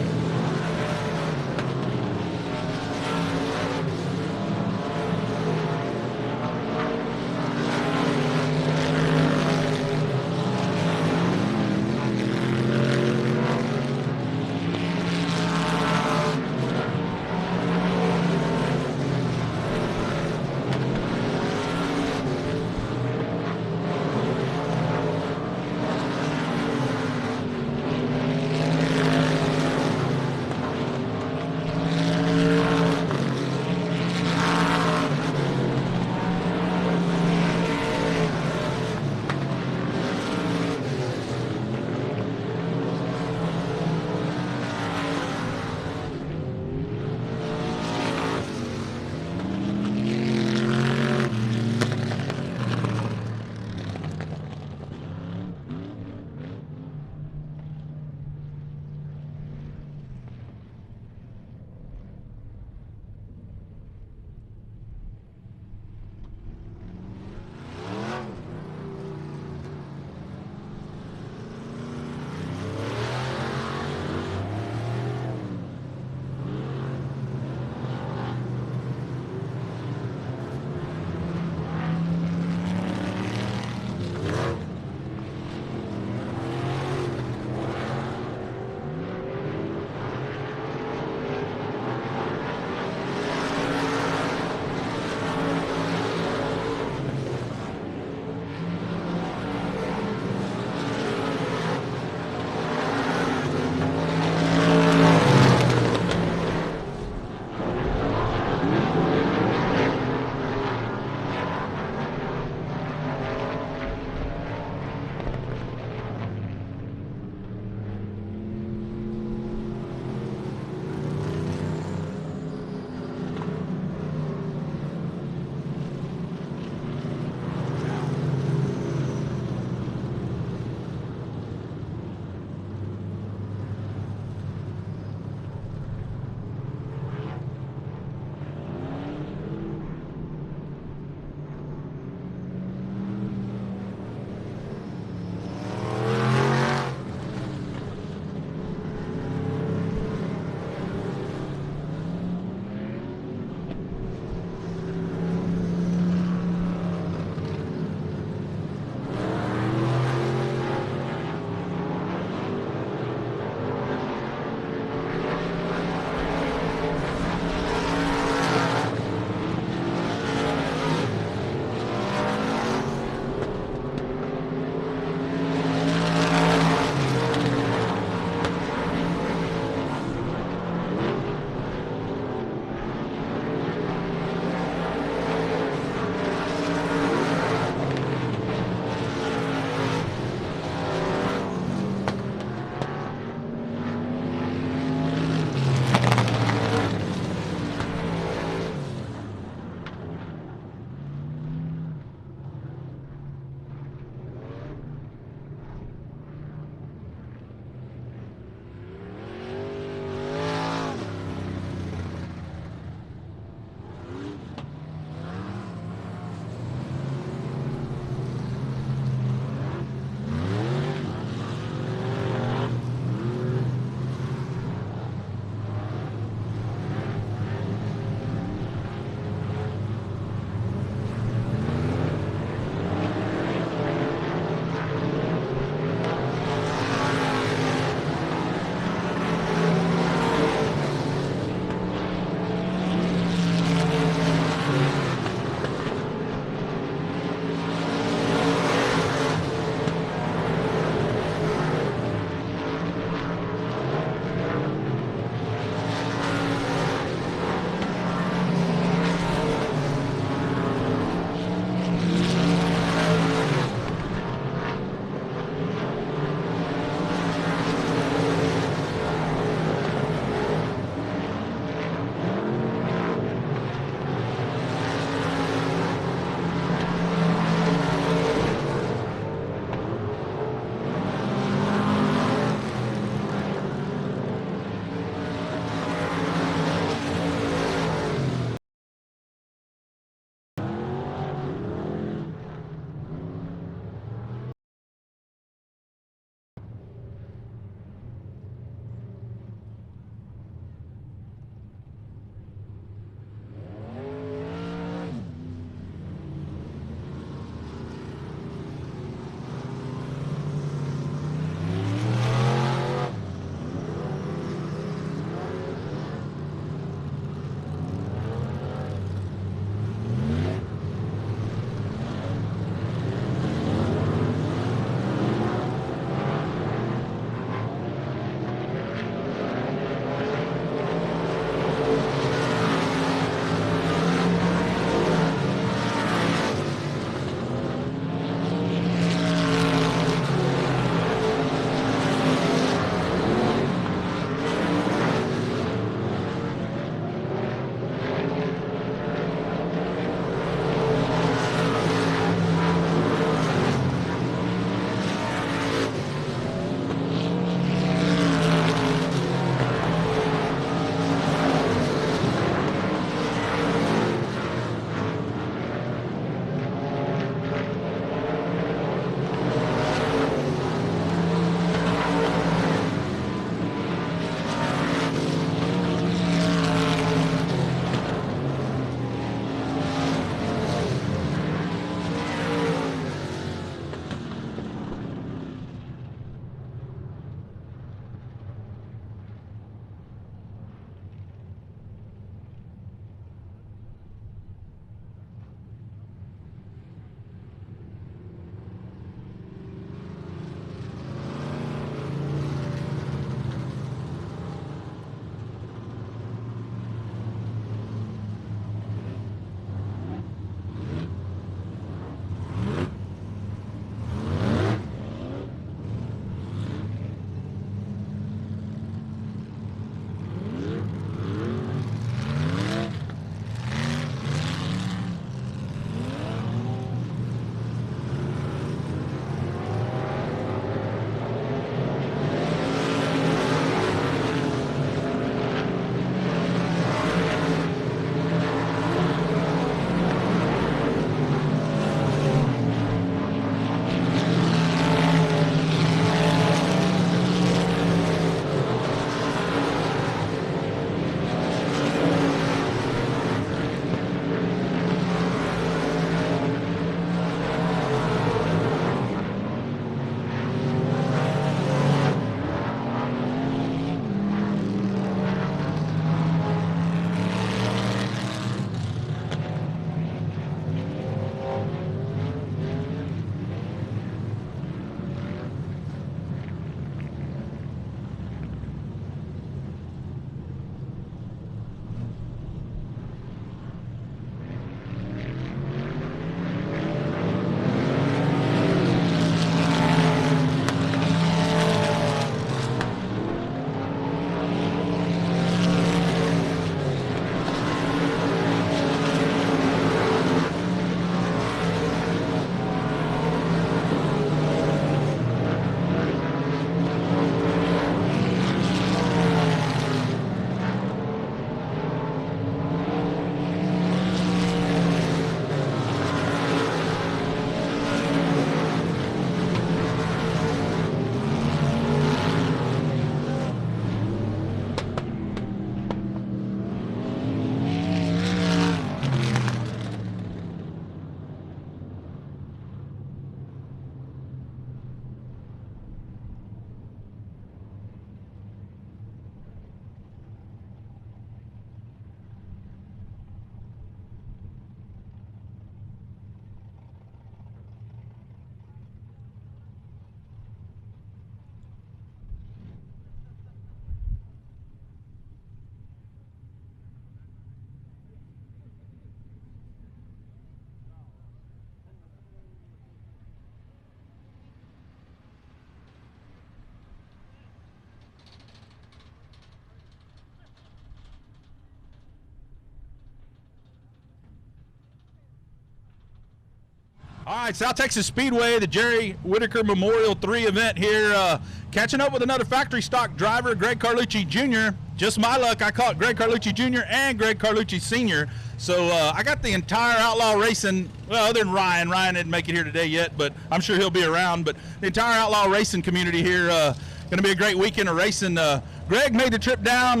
All right, South Texas Speedway, the Jerry Whitaker Memorial 3 event here. Catching up with another factory stock driver, Greg Carlucci Jr. Just my luck, I caught Greg Carlucci Jr. and Greg Carlucci Sr. So I got the entire Outlaw Racing, well, other than Ryan. Ryan didn't make it here today yet, but I'm sure he'll be around. But the entire Outlaw Racing community here, going to be a great weekend of racing. Greg made the trip down.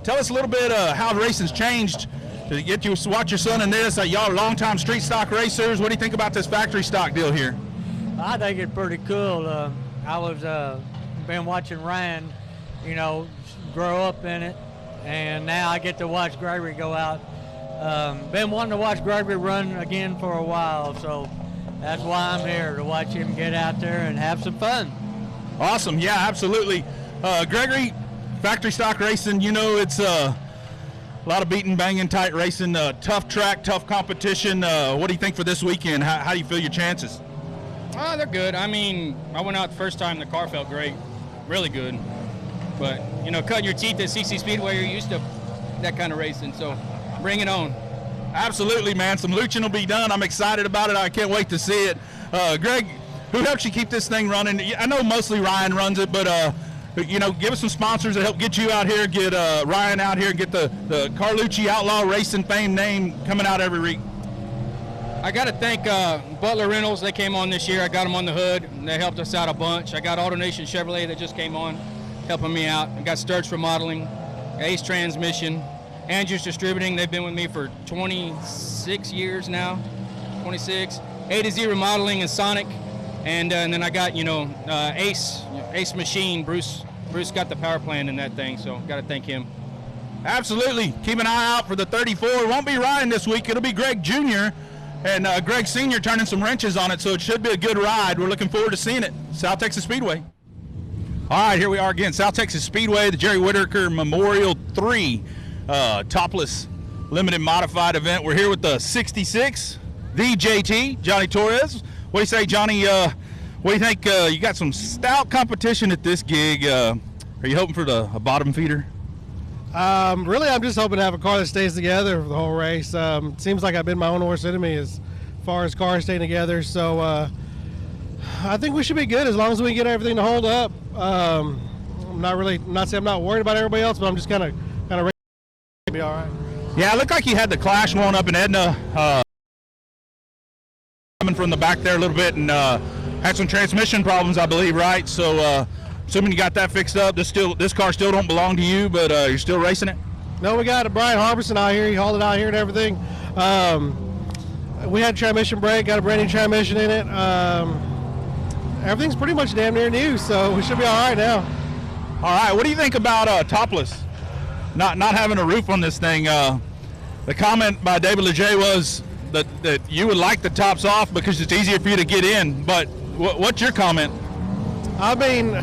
Tell us a little bit how racing's changed to get you to watch your son in this. Y'all are longtime street stock racers. What do you think about this factory stock deal here? I think it's pretty cool. I was been watching Ryan, grow up in it, and now I get to watch Gregory go out. Been wanting to watch Gregory run again for a while, so that's why I'm here, to watch him get out there and have some fun. Awesome, yeah, absolutely. Gregory, factory stock racing, it's a lot of beating, banging, tight racing, tough track, tough competition. What do you think for this weekend? How do you feel your chances? They're good. I mean, I went out the first time, the car felt great, really good. But, cutting your teeth at CC Speedway, you're used to that kind of racing, so bring it on. Absolutely, man. Some luching will be done. I'm excited about it. I can't wait to see it. Greg, who helps you keep this thing running? I know mostly Ryan runs it, but give us some sponsors that help get you out here, get Ryan out here, get the Carlucci Outlaw Racing fame name coming out every week. I got to thank Butler Reynolds. They came on this year. I got them on the hood, and they helped us out a bunch. I got AutoNation Chevrolet that just came on, helping me out. I got Sturge Remodeling, Ace Transmission, Andrews Distributing. They've been with me for 26 years now, 26. A to Z Remodeling and Sonic. And then I got, Ace Machine. Bruce got the power plant in that thing, so got to thank him. Absolutely. Keep an eye out for the 34. It won't be Ryan this week. It'll be Greg Jr. and Greg Sr. turning some wrenches on it, so it should be a good ride. We're looking forward to seeing it. South Texas Speedway. All right, here we are again. South Texas Speedway, the Jerry Whitaker Memorial 3 topless limited modified event. We're here with the 66, the JT, Johnny Torres. What do you say, Johnny? What do you think? You got some stout competition at this gig. Are you hoping for a bottom feeder? Really, I'm just hoping to have a car that stays together for the whole race. It seems like I've been my own worst enemy as far as cars staying together. So I think we should be good as long as we get everything to hold up. I'm not saying I'm not worried about everybody else, but I'm just kind of ready to be all right. Yeah, it looked like you had the clash going up in Edna. Coming from the back there a little bit, and had some transmission problems, I believe, right? So assuming you got that fixed up, this car still don't belong to you, but you're still racing it? No, we got Brian Harbison out here. He hauled it out here and everything. We had a transmission brake, got a brand new transmission in it. Everything's pretty much damn near new, so we should be all right now. All right, what do you think about topless? Not having a roof on this thing. The comment by David Leger was that you would like the tops off because it's easier for you to get in, but what's your comment? I mean,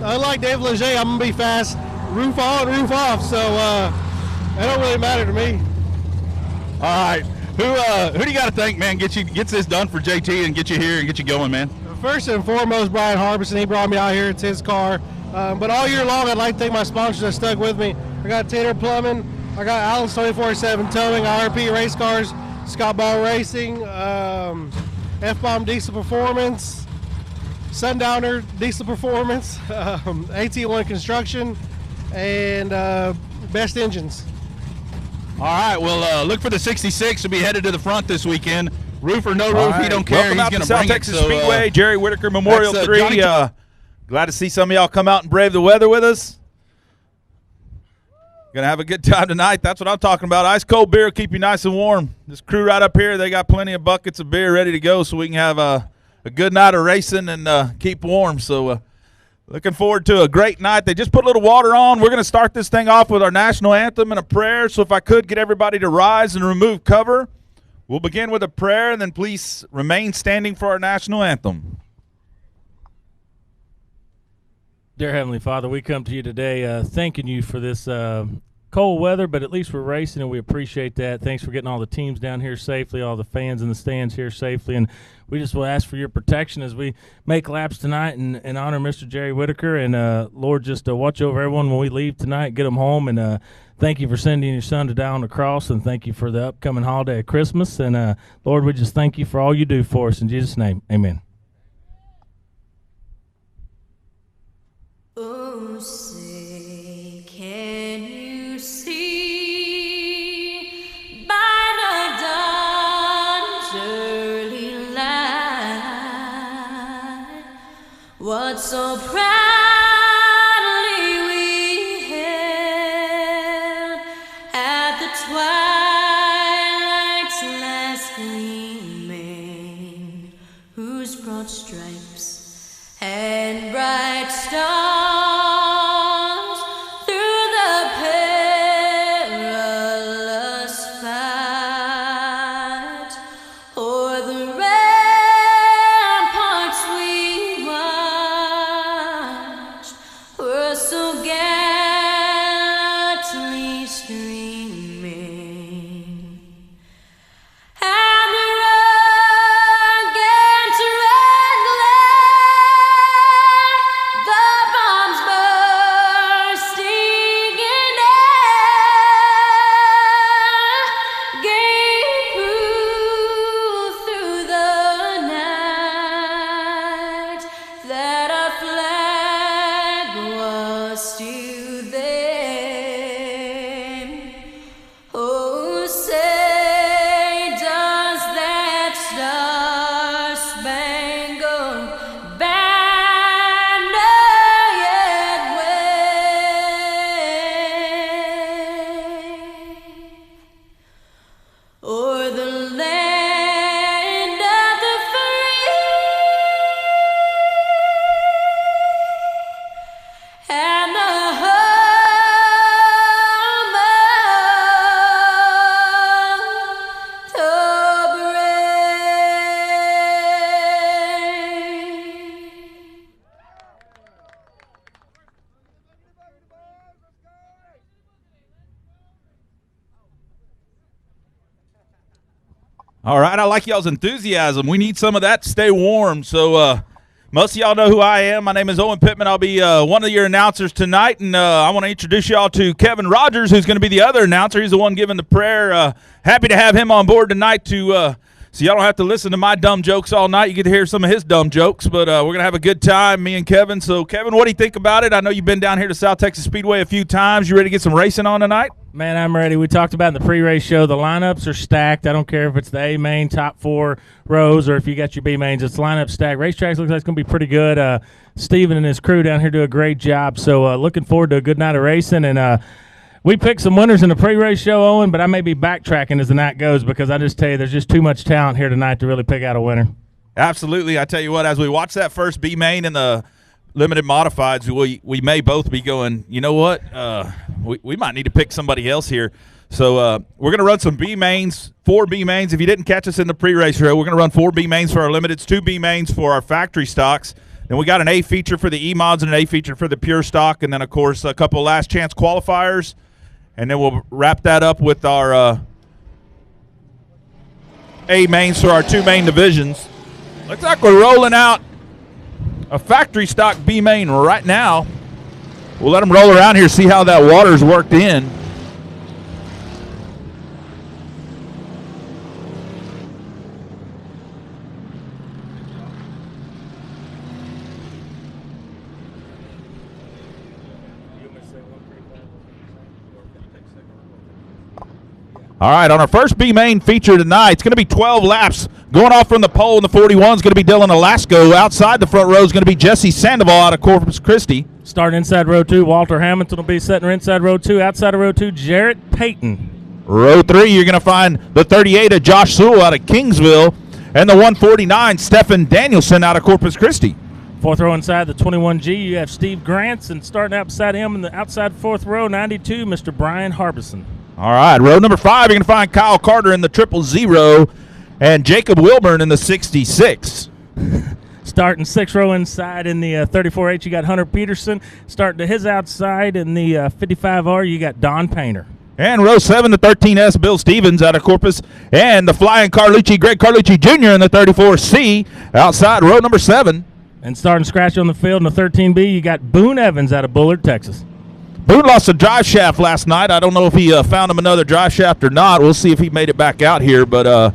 unlike David Leger, I'm going to be fast, roof on, roof off, so it don't really matter to me. All right, who do you got to thank, man, gets this done for JT and get you here and get you going, man? First and foremost, Brian Harbison. He brought me out here. It's his car. But all year long, I'd like to thank my sponsors that stuck with me. I got Tater Plumbing. I got Allen's 24/7 Towing, IRP Race Cars, Scott Ball Racing, F-Bomb Diesel Performance, Sundowner Diesel Performance, AT1 Construction, and Best Engines. All right, well, look for the 66 to be headed to the front this weekend. Roof or no roof, he don't care. Welcome He's out going to to bring South Texas it. So, Speedway, Jerry Whitaker Memorial 3. Johnny Glad to see some of y'all come out and brave the weather with us. Going to have a good time tonight. That's what I'm talking about. Ice cold beer will keep you nice and warm. This crew right up here, they got plenty of buckets of beer ready to go so we can have a good night of racing and keep warm. So looking forward to a great night. They just put a little water on. We're going to start this thing off with our national anthem and a prayer. So if I could get everybody to rise and remove cover. We'll begin with a prayer, and then please remain standing for our national anthem. Dear Heavenly Father, we come to you today thanking you for this cold weather, but at least we're racing, and we appreciate that. Thanks for getting all the teams down here safely, all the fans in the stands here safely, and we just will ask for your protection as we make laps tonight and honor Mr. Jerry Whitaker. And, Lord, just watch over everyone when we leave tonight, get them home, and thank you for sending your son to die on the cross, and thank you for the upcoming holiday of Christmas. And, Lord, we just thank you for all you do for us. In Jesus' name, amen. Oh, say, can you see by the dawn's early light what so proudly we hailed at the twilight's last gleaming, whose broad stripes and bright stars All right, I like y'all's enthusiasm. We need some of that to stay warm. So most of y'all know who I am. My name is Owen Pittman. I'll be one of your announcers tonight, and I want to introduce y'all to Kevin Rogers, who's going to be the other announcer. He's the one giving the prayer. Happy to have him on board tonight so y'all don't have to listen to my dumb jokes all night. You get to hear some of his dumb jokes, but we're going to have a good time, me and Kevin. So, Kevin, what do you think about it? I know you've been down here to South Texas Speedway a few times. You ready to get some racing on tonight? Man, I'm ready. We talked about in the pre-race show, the lineups are stacked. I don't care if it's the A main, top 4 rows, or if you got your B mains. It's lineup stacked. Racetracks looks like it's going to be pretty good. Steven and his crew down here do a great job. So looking forward to a good night of racing. And we picked some winners in the pre-race show, Owen, but I may be backtracking as the night goes because I just tell you there's just too much talent here tonight to really pick out a winner. Absolutely. I tell you what, as we watch that first B main in the limited modifieds, we may both be going, you know what, we might need to pick somebody else here. So we're going to run some B mains, 4 B mains. If you didn't catch us in the pre-race show, we're going to run 4 B mains for our limiteds, 2 B mains for our factory stocks. Then we got an A feature for the E-mods and an A feature for the pure stock, and then, of course, a couple last chance qualifiers. And then we'll wrap that up with our A mains for our 2 main divisions. Looks like we're rolling out a factory stock B main right now. We'll let them roll around here, see how that water's worked in. All right, on our first B main feature tonight, it's going to be 12 laps. Going off from the pole in the 41 is going to be Dylan Alasko. Outside the front row is going to be Jesse Sandoval out of Corpus Christi. Starting inside row 2, Walter Hamilton will be setting her inside row 2. Outside of row 2, Jarrett Payton. Row 3, you're going to find the 38 of Josh Sewell out of Kingsville. And the 149, Stephen Danielson out of Corpus Christi. 4th row inside the 21G, you have Steve Grants. And starting out beside him in the outside 4th row, 92, Mr. Brian Harbison. All right, row number 5, you're going to find Kyle Carter in the 000 and Jacob Wilburn in the 66. Starting 6th row inside in the 34H, you got Hunter Peterson. Starting to his outside in the 55R, you got Don Painter. And row 7, the 13S, Bill Stevens out of Corpus. And the flying Carlucci, Greg Carlucci Jr. in the 34C outside row number 7. And starting scratch on the field in the 13B, you got Boone Evans out of Bullard, Texas. Boone lost a drive shaft last night. I don't know if he found him another drive shaft or not. We'll see if he made it back out here, but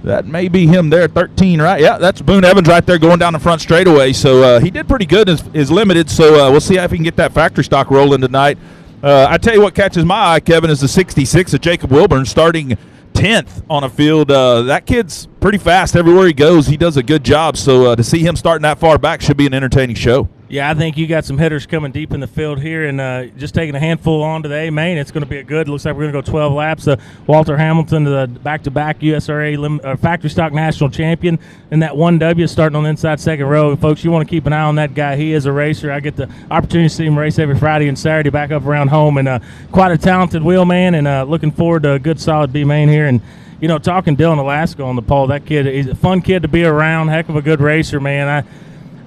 that may be him there, 13, right? Yeah, that's Boone Evans right there going down the front straightaway. So he did pretty good in his limited, so we'll see if he can get that factory stock rolling tonight. I tell you what catches my eye, Kevin, is the 66 of Jacob Wilburn starting 10th on a field. That kid's pretty fast everywhere he goes. He does a good job, so to see him starting that far back should be an entertaining show. Yeah, I think you got some hitters coming deep in the field here, and just taking a handful on to the A main. It's going to be a good. Looks like we're going to go 12 laps. Walter Hamilton, the back-to-back USRA factory stock national champion, and that 1W starting on the inside second row. Folks, you want to keep an eye on that guy. He is a racer. I get the opportunity to see him race every Friday and Saturday back up around home, and quite a talented wheelman, and looking forward to a good, solid B main here. And you know, talking Dylan Alaska on the pole, that kid, he's a fun kid to be around. Heck of a good racer, man.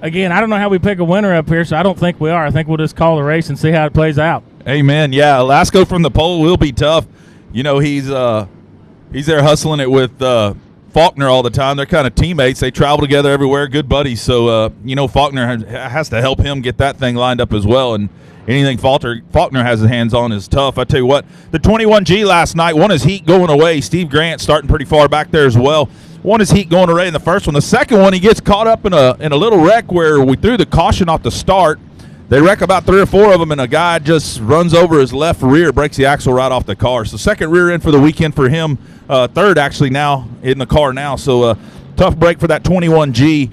Again, I don't know how we pick a winner up here, so I don't think we are. I think we'll just call the race and see how it plays out. Amen. Yeah, Alaska from the pole will be tough. You know, he's there hustling it with Faulkner all the time. They're kind of teammates. They travel together everywhere, good buddies. So, you know, Faulkner has to help him get that thing lined up as well. And anything Faulkner has his hands on is tough. I tell you what, the 21G last night won his heat going away. Steve Grant starting pretty far back there as well. Won his heat going away in the first one. The second one, he gets caught up in a little wreck where we threw the caution off the start. They wreck about 3 or 4 of them, and a guy just runs over his left rear, breaks the axle right off the car. So second rear end for the weekend for him. Third actually now in the car now. So tough break for that 21G.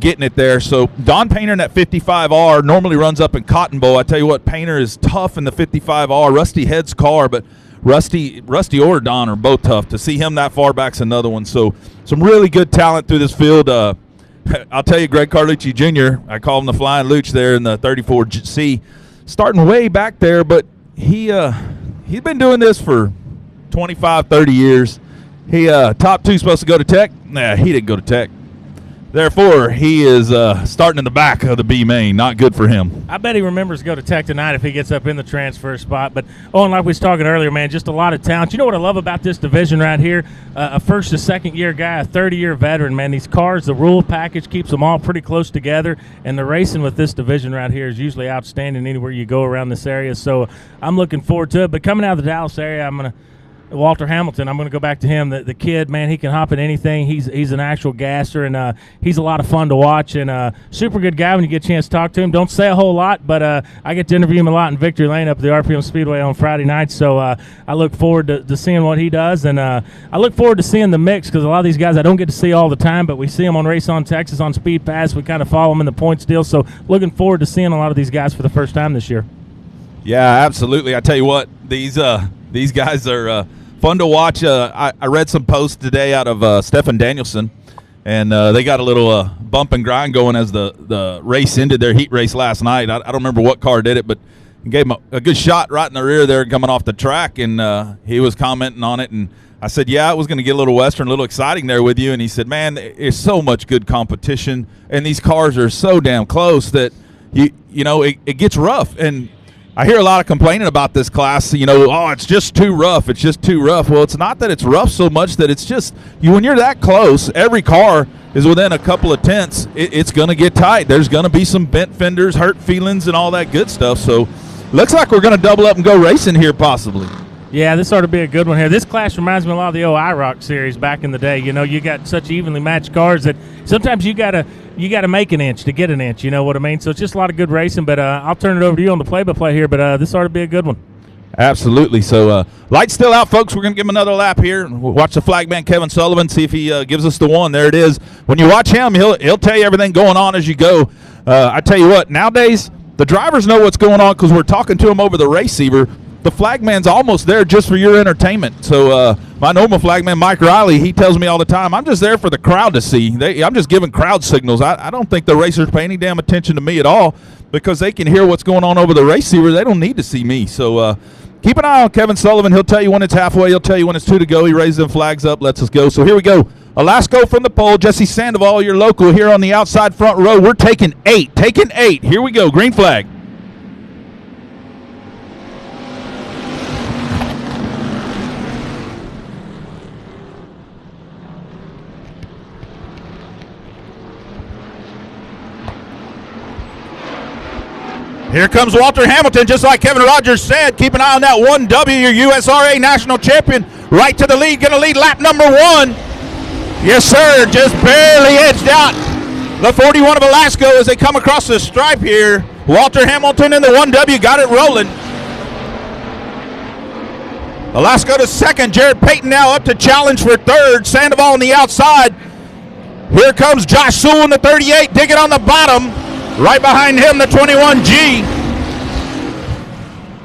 Getting it there. So Don Painter in that 55R normally runs up in Cotton Bowl. I tell you what, Painter is tough in the 55R. Rusty Head's car, but Rusty or Don are both tough. To see him that far back's another one. So some really good talent through this field. I'll tell you, Greg Carlucci Jr., I call him the Flying Luch there in the 34C, starting way back there, but he's been doing this for 25, 30 years. He top 2 supposed to go to Tech. Nah, he didn't go to Tech. Therefore, he is starting in the back of the B main. Not good for him. I bet he remembers to go to Tech tonight if he gets up in the transfer spot. But, and like we was talking earlier, man, just a lot of talent. You know what I love about this division right here? A first- to second-year guy, a 30-year veteran, man. These cars, the rule package keeps them all pretty close together. And the racing with this division right here is usually outstanding anywhere you go around this area. So I'm looking forward to it. But coming out of the Dallas area, Walter Hamilton, I'm going to go back to him. The kid, man, he can hop in anything. He's an actual gasser, and he's a lot of fun to watch, and super good guy when you get a chance to talk to him. Don't say a whole lot, but I get to interview him a lot in Victory Lane up at the RPM Speedway on Friday night, so I look forward to seeing what he does, and I look forward to seeing the mix, because a lot of these guys I don't get to see all the time, but we see them on Race on Texas, on Speed Pass. We kind of follow them in the points deal, so looking forward to seeing a lot of these guys for the first time this year. Yeah, absolutely. I tell you what, these guys are fun to watch. I read some posts today out of Stefan Danielson, and they got a little bump and grind going as the race ended, their heat race last night. I don't remember what car did it, but gave him a good shot right in the rear there coming off the track, and he was commenting on it, and I said, yeah, it was going to get a little Western, a little exciting there with you, and he said, man, there's so much good competition, and these cars are so damn close that you know it gets rough. And I hear a lot of complaining about this class, it's just too rough. It's just too rough. Well, it's not that it's rough so much that it's just when you're that close, every car is within a couple of tenths. It's going to get tight. There's going to be some bent fenders, hurt feelings, and all that good stuff. So looks like we're going to double up and go racing here possibly. Yeah, this ought to be a good one here. This class reminds me a lot of the old IROC series back in the day. You got such evenly matched cars that sometimes you gotta make an inch to get an inch. You know what I mean? So it's just a lot of good racing. But I'll turn it over to you on the play-by-play here. But this ought to be a good one. Absolutely. So light's still out, folks. We're going to give him another lap here. We'll watch the flagman Kevin Sullivan, see if he gives us the one. There it is. When you watch him, he'll tell you everything going on as you go. I tell you what, nowadays the drivers know what's going on because we're talking to them over the receiver. The flagman's almost there just for your entertainment. So my normal flagman, Mike Riley, he tells me all the time, I'm just there for the crowd to see. I'm just giving crowd signals. I don't think the racers pay any damn attention to me at all because they can hear what's going on over the receiver. They don't need to see me. So keep an eye on Kevin Sullivan. He'll tell you when it's halfway. He'll tell you when it's 2 to go. He raises them flags up, lets us go. So here we go. Alasko from the pole. Jesse Sandoval, your local here on the outside front row. We're taking 8. Taking 8. Here we go. Green flag. Here comes Walter Hamilton, just like Kevin Rogers said. Keep an eye on that 1W, your USRA national champion. Right to the lead, going to lead lap number 1. Yes, sir, just barely edged out the 41 of Alasko as they come across the stripe here. Walter Hamilton in the 1W got it rolling. Alasko to second. Jared Payton now up to challenge for third. Sandoval on the outside. Here comes Josh Sewell in the 38, digging on the bottom. Right behind him, the 21G.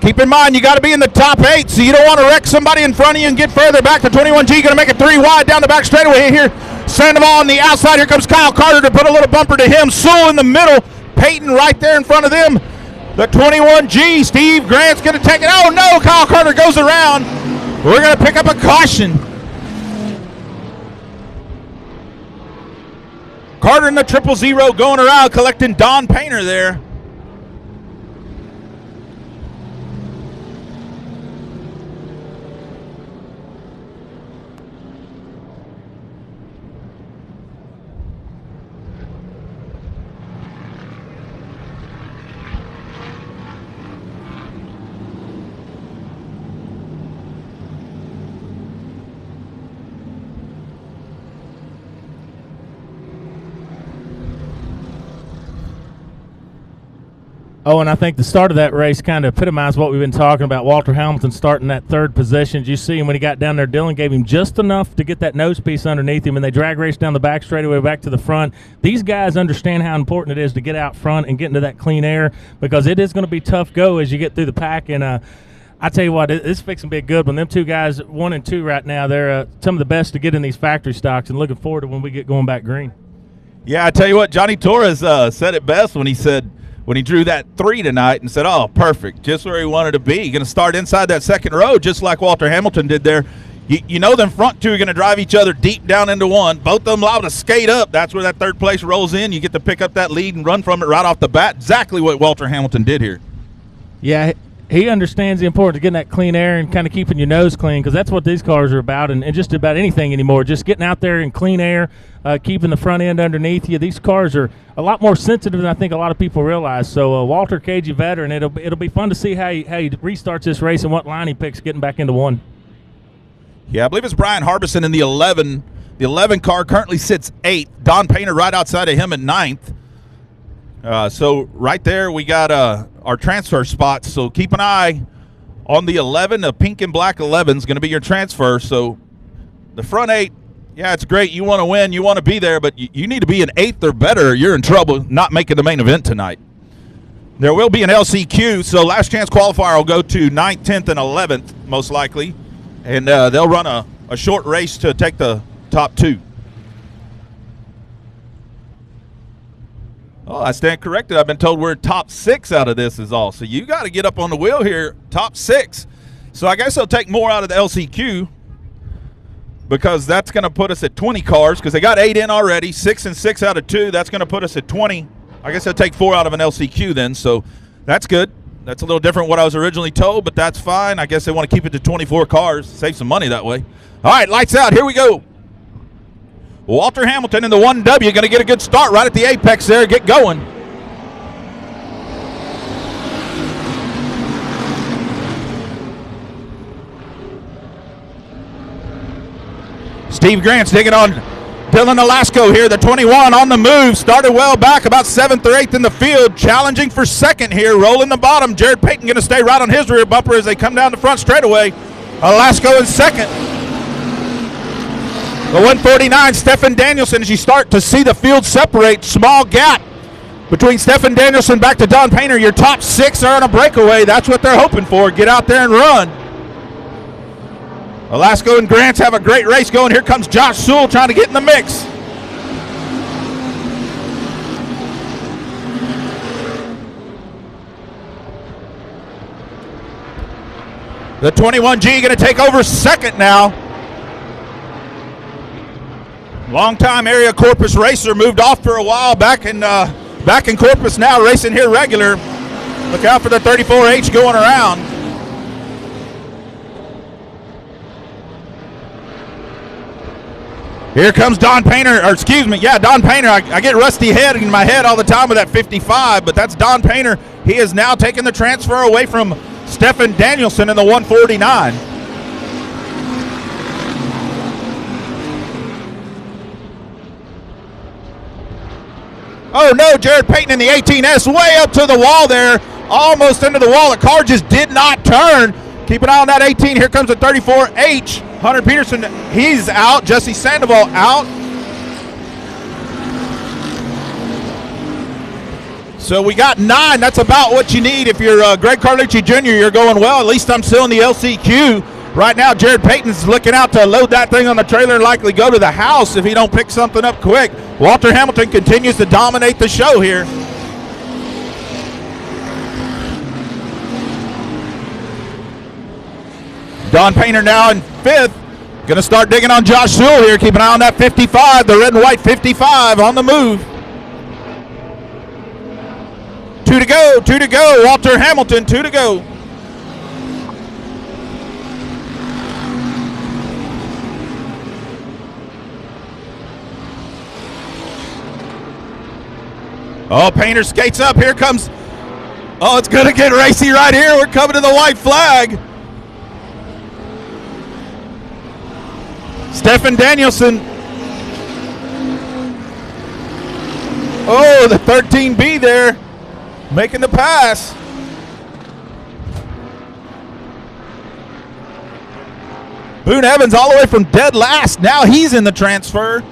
Keep in mind, you got to be in the top 8, so you don't want to wreck somebody in front of you and get further back. The 21G going to make it 3 wide down the back straightaway here. Sandoval on the outside. Here comes Kyle Carter to put a little bumper to him. Sewell in the middle. Payton right there in front of them. The 21G. Steve Grant's going to take it. Oh, no. Kyle Carter goes around. We're going to pick up a caution. Carter in the 000 going around collecting Don Painter there. Oh, and I think the start of that race kind of epitomized what we've been talking about. Walter Hamilton starting that third position. As you see him when he got down there, Dylan gave him just enough to get that nose piece underneath him, and they drag race down the back straightaway back to the front. These guys understand how important it is to get out front and get into that clean air, because it is going to be tough go as you get through the pack. And I tell you what, it's fixing to be a good one. Them two guys, 1 and 2 right now, they're some of the best to get in these factory stocks, and looking forward to when we get going back green. Yeah, I tell you what, Johnny Torres said it best when he said, when he drew that 3 tonight and said, oh, perfect, just where he wanted to be. Going to start inside that second row just like Walter Hamilton did there. You know them front two are going to drive each other deep down into one. Both of them allowed to skate up. That's where that third place rolls in. You get to pick up that lead and run from it right off the bat. Exactly what Walter Hamilton did here. Yeah, he understands the importance of getting that clean air and kind of keeping your nose clean, because that's what these cars are about, and just about anything anymore. Just getting out there in clean air, keeping the front end underneath you. These cars are a lot more sensitive than I think a lot of people realize. So Walter, cagey veteran, it'll be fun to see how he restarts this race and what line he picks getting back into one. Yeah, I believe it's Brian Harbison in the 11. The 11 car currently sits 8th. Don Painter right outside of him at 9th. So right there we got our transfer spots. So keep an eye on the 11. The pink and black 11 is going to be your transfer. So the front 8, yeah, it's great. You want to win. You want to be there, but you need to be an 8th or better. You're in trouble not making the main event tonight. There will be an LCQ, so last chance qualifier will go to 9th, 10th, and 11th, most likely. And they'll run a short race to take the top 2. Oh, I stand corrected. I've been told we're top 6 out of this is all. So you got to get up on the wheel here, top 6. So I guess they'll take more out of the LCQ, because that's going to put us at 20 cars, because they got 8 in already, 6 and 6 out of 2. That's going to put us at 20. I guess they'll take 4 out of an LCQ then, so that's good. That's a little different what I was originally told, but that's fine. I guess they want to keep it to 24 cars, save some money that way. All right, lights out. Here we go. Walter Hamilton in the 1W going to get a good start right at the apex there, get going. Steve Grant's digging on Dylan Alasko here, the 21 on the move. Started well back, about 7th or 8th in the field. Challenging for second here, rolling the bottom. Jared Payton going to stay right on his rear bumper as they come down the front straightaway. Alasko in second. The 149, Stefan Danielson, as you start to see the field separate, small gap between Stefan Danielson back to Don Painter. Your top 6 are on a breakaway. That's what they're hoping for. Get out there and run. Alasko and Grants have a great race going. Here comes Josh Sewell trying to get in the mix. The 21G going to take over second now. Longtime area Corpus racer, moved off for a while, back in Corpus now, racing here regular. Look out for the 34H going around. Here comes Don Painter, Don Painter. I get rusty head in my head all the time with that 55, but that's Don Painter. He is now taking the transfer away from Stephen Danielson in the 149. Oh no, Jared Payton in the 18S way up to the wall there, almost into the wall. The car just did not turn. Keep an eye on that 18. Here comes the 34H. Hunter Peterson, he's out. Jesse Sandoval out. So we got 9. That's about what you need. If you're Greg Carlucci Jr., you're going, well, at least I'm still in the LCQ. Right now, Jared Payton's looking out to load that thing on the trailer and likely go to the house if he don't pick something up quick. Walter Hamilton continues to dominate the show here. Don Painter now in 5th. Going to start digging on Josh Sewell here. Keep an eye on that 55, the red and white 55 on the move. 2 to go, 2 to go. Walter Hamilton, 2 to go. Oh, Painter skates up. Here comes. Oh, it's going to get racy right here. We're coming to the white flag. Stephen Danielson. Oh, the 13B there. Making the pass. Boone Evans all the way from dead last. Now he's in the transfer.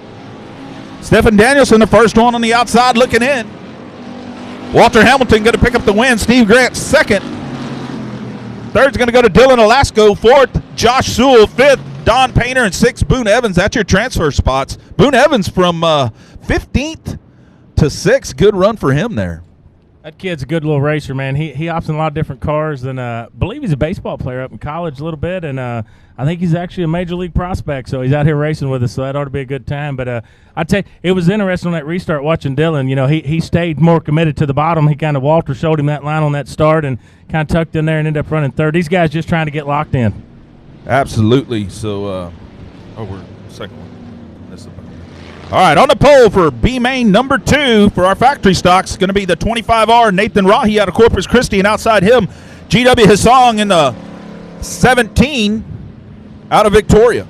Stephen Danielson, the first one on the outside looking in. Walter Hamilton going to pick up the win. Steve Grant second. Third's going to go to Dylan Alasko. Fourth, Josh Sewell. Fifth, Don Painter. And sixth, Boone Evans. That's your transfer spots. Boone Evans from 15th to 6th. Good run for him there. That kid's a good little racer, man. He hops in a lot of different cars, and I believe he's a baseball player up in college a little bit, and I think he's actually a major league prospect, so he's out here racing with us, so that ought to be a good time. But I tell you, it was interesting on that restart watching Dylan. You know, he stayed more committed to the bottom. He kind of, Walter showed him that line on that start and kind of tucked in there and ended up running third. These guys just trying to get locked in. Absolutely. So, we're second one. All right, on the pole for B-Main number 2 for our factory stocks, going to be the 25R Nathan Rahi out of Corpus Christi, and outside him, GW Hassong in the 17 out of Victoria.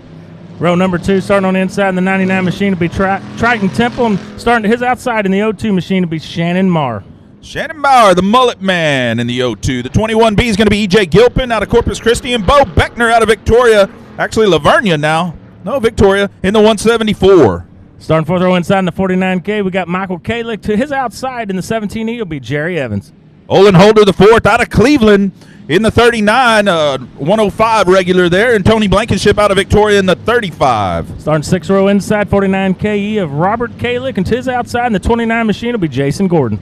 Row number 2 starting on the inside in the 99 machine will be Triton Temple, and starting to his outside in the 02 machine will be Shannon Marr. Shannon Marr, the mullet man in the 02. The 21B is going to be E.J. Gilpin out of Corpus Christi, and Bo Beckner out of Victoria. Actually, Lavernia now. No, Victoria in the 174. Starting fourth row inside in the 49K, we got Michael Kalick. To his outside in the 17E will be Jerry Evans. Olin Holder, the 4th, out of Cleveland in the 39, 105 regular there, and Tony Blankenship out of Victoria in the 35. Starting sixth row inside, 49KE of Robert Kalick, and to his outside in the 29 machine will be Jason Gordon.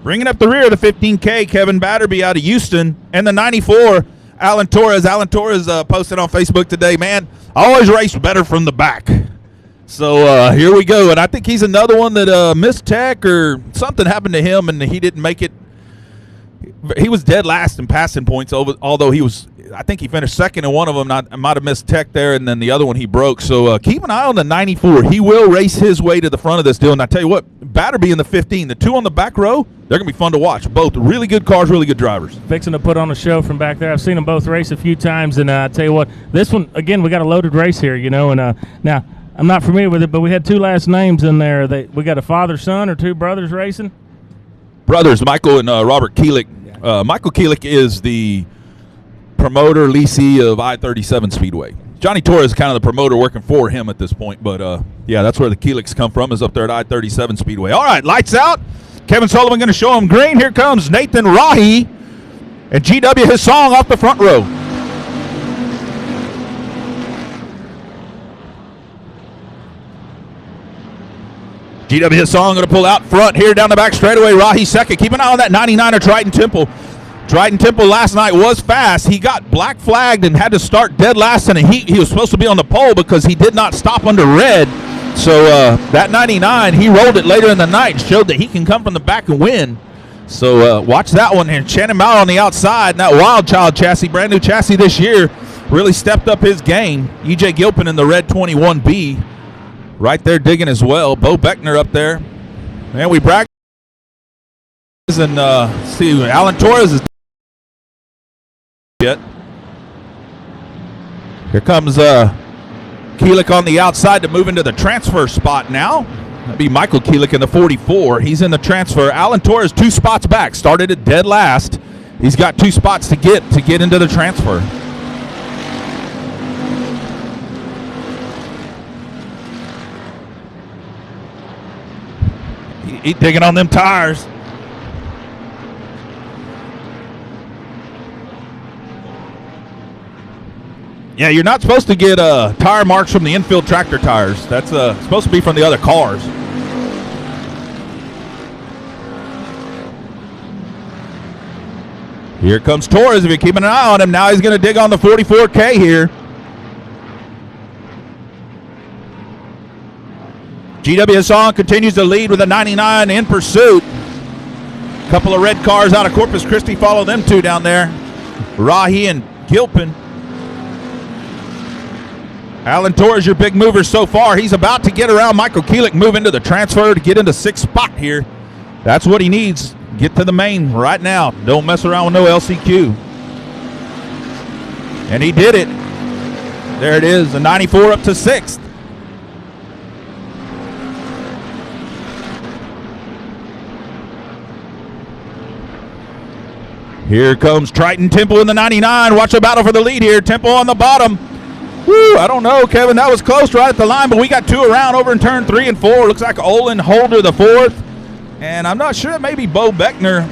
Bringing up the rear, the 15K, Kevin Batterby out of Houston, and the 94, Alan Torres. Alan Torres posted on Facebook today, man, I always race better from the back. So here we go, and I think he's another one that missed tech or something happened to him, and he didn't make it. He was dead last in passing points, although I think he finished second in one of them. I might have missed tech there, and then the other one he broke. So keep an eye on the 94. He will race his way to the front of this deal, and I tell you what, Batterby in the 15, the 2 on the back row, they're going to be fun to watch. Both really good cars, really good drivers. Fixing to put on a show from back there. I've seen them both race a few times, and I tell you what, this one, again, we got a loaded race here, you know, and now – I'm not familiar with it, but we had 2 last names in there. We got a father-son or 2 brothers racing? Brothers, Michael and Robert Keelick. Yeah. Michael Keelick is the promoter, leasee of I-37 Speedway. Johnny Torres is kind of the promoter working for him at this point, but, yeah, that's where the Keelicks come from, is up there at I-37 Speedway. All right, lights out. Kevin Sullivan going to show him green. Here comes Nathan Rahi and GW Hassong off the front row. GW Hassong going to pull out front here down the back straightaway. Rahi second. Keep an eye on that 99er Triton Temple. Triton Temple last night was fast. He got black flagged and had to start dead last in a heat. He was supposed to be on the pole because he did not stop under red. So that 99, he rolled it later in the night and showed that he can come from the back and win. So watch that one here. Shannon Mount on the outside. And that Wild Child chassis, brand new chassis this year, really stepped up his game. E.J. Gilpin in the red 21B right there digging as well. Bo Beckner up there. And we brag. And see, Alan Torres is yet. Here comes Keelik on the outside to move into the transfer spot now. That'd be Michael Keelik in the 44. He's in the transfer. Alan Torres 2 spots back. Started at dead last. He's got 2 spots to get into the transfer. He digging on them tires. Yeah, you're not supposed to get tire marks from the infield tractor tires. That's supposed to be from the other cars. Here comes Torres. If you're keeping an eye on him, now he's going to dig on the 44K here. GW Hassan continues to lead with a 99 in pursuit. A couple of red cars out of Corpus Christi follow them 2 down there. Rahi and Gilpin. Alan Torres, your big mover so far. He's about to get around Michael Keelik, move into the transfer to get into 6th spot here. That's what he needs. Get to the main right now. Don't mess around with no LCQ. And he did it. There it is, a 94 up to 6th. Here comes Triton Temple in the 99. Watch a battle for the lead here. Temple on the bottom. Woo, I don't know, Kevin. That was close right at the line, but we got 2 around over in turn 3 and 4. Looks like Olin Holder the 4th. And I'm not sure. Maybe Bo Beckner.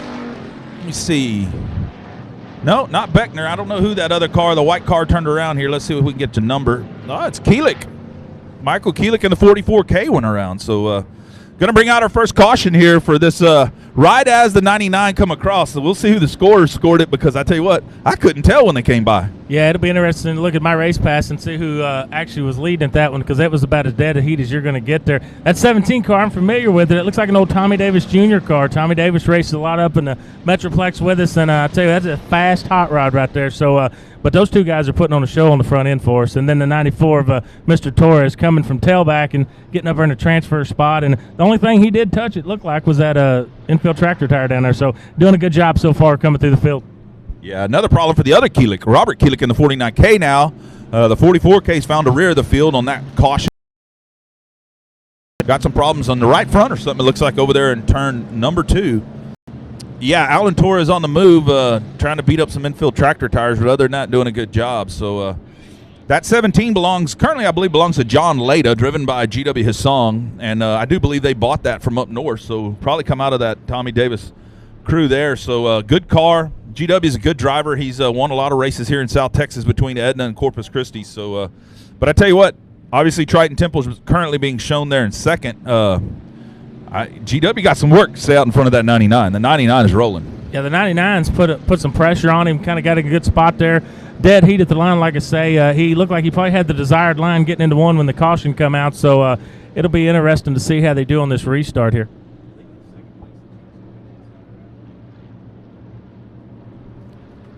Let me see. No, not Beckner. I don't know who that other car, the white car, turned around here. Let's see if we can get to number. No, it's Keelik. Michael Keelik in the 44K went around. So going to bring out our first caution here for this right as the 99 come across. So we'll see who the scorers scored it, because I tell you what, I couldn't tell when they came by. Yeah, it'll be interesting to look at my race pass and see who actually was leading at that one, because that was about as dead a heat as you're going to get there. That 17 car, I'm familiar with it. It looks like an old Tommy Davis Jr. car. Tommy Davis raced a lot up in the Metroplex with us, and I tell you, that's a fast hot rod right there. So, but those 2 guys are putting on a show on the front end for us. And then the 94 of Mr. Torres coming from tailback and getting up there in the transfer spot. And the only thing he did touch, it looked like, was that infield tractor tire down there. So doing a good job so far coming through the field. Yeah, another problem for the other Keelik. Robert Keelik in the 49K now. The 44K's found a rear of the field on that caution. Got some problems on the right front or something, it looks like, over there in turn number 2. Yeah, Alan Torres on the move, trying to beat up some infield tractor tires, but other than that, doing a good job. So that 17 currently I believe belongs to John Leda, driven by GW Hassan, and I do believe they bought that from up north, so probably come out of that Tommy Davis crew there. So good car. GW is a good driver. He's won a lot of races here in South Texas between Edna and Corpus Christi. So, but I tell you what, obviously Triton Temple is currently being shown there in 2nd. GW got some work to stay out in front of that 99. The 99 is rolling. Yeah, the 99's put some pressure on him, kind of got a good spot there. Dead heat at the line, like I say. He looked like he probably had the desired line getting into 1 when the caution come out. So it'll be interesting to see how they do on this restart here.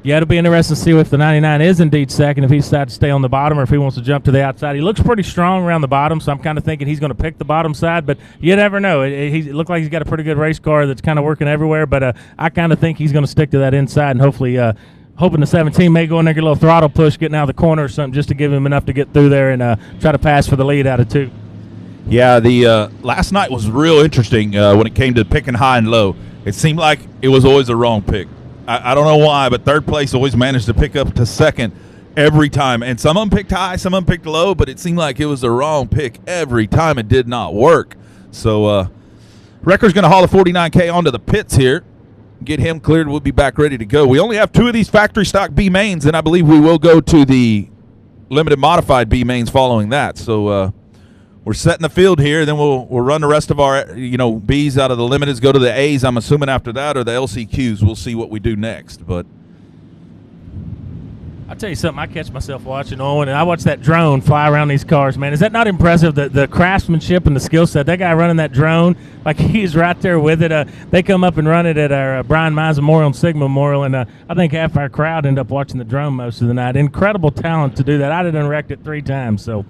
Yeah, it'll be interesting to see if the 99 is indeed 2nd, if he decides to stay on the bottom or if he wants to jump to the outside. He looks pretty strong around the bottom, so I'm kind of thinking he's going to pick the bottom side, but you never know. It looked like he's got a pretty good race car that's kind of working everywhere, but I kind of think he's going to stick to that inside, and hopefully hoping the 17 may go in there, get a little throttle push, getting out of the corner or something, just to give him enough to get through there and try to pass for the lead out of 2. Yeah, the last night was real interesting when it came to picking high and low. It seemed like it was always the wrong pick. I don't know why, but 3rd place always managed to pick up to 2nd every time. And some of them picked high, some of them picked low, but it seemed like it was the wrong pick every time. It did not work. So Recker's going to haul the 49K onto the pits here. Get him cleared. We'll be back ready to go. We only have 2 of these factory stock B mains, and I believe we will go to the limited modified B mains following that. So we're setting the field here. Then we'll run the rest of our Bs out of the limiteds, go to the A's, I'm assuming, after that, or the LCQs. We'll see what we do next. But I'll tell you something I catch myself watching, Owen, and I watch that drone fly around these cars, man. Is that not impressive, the craftsmanship and the skill set? That guy running that drone, like he's right there with it. They come up and run it at our Brian Mize Memorial and Sigma Memorial, and I think half our crowd end up watching the drone most of the night. Incredible talent to do that. I done wrecked it 3 times, so.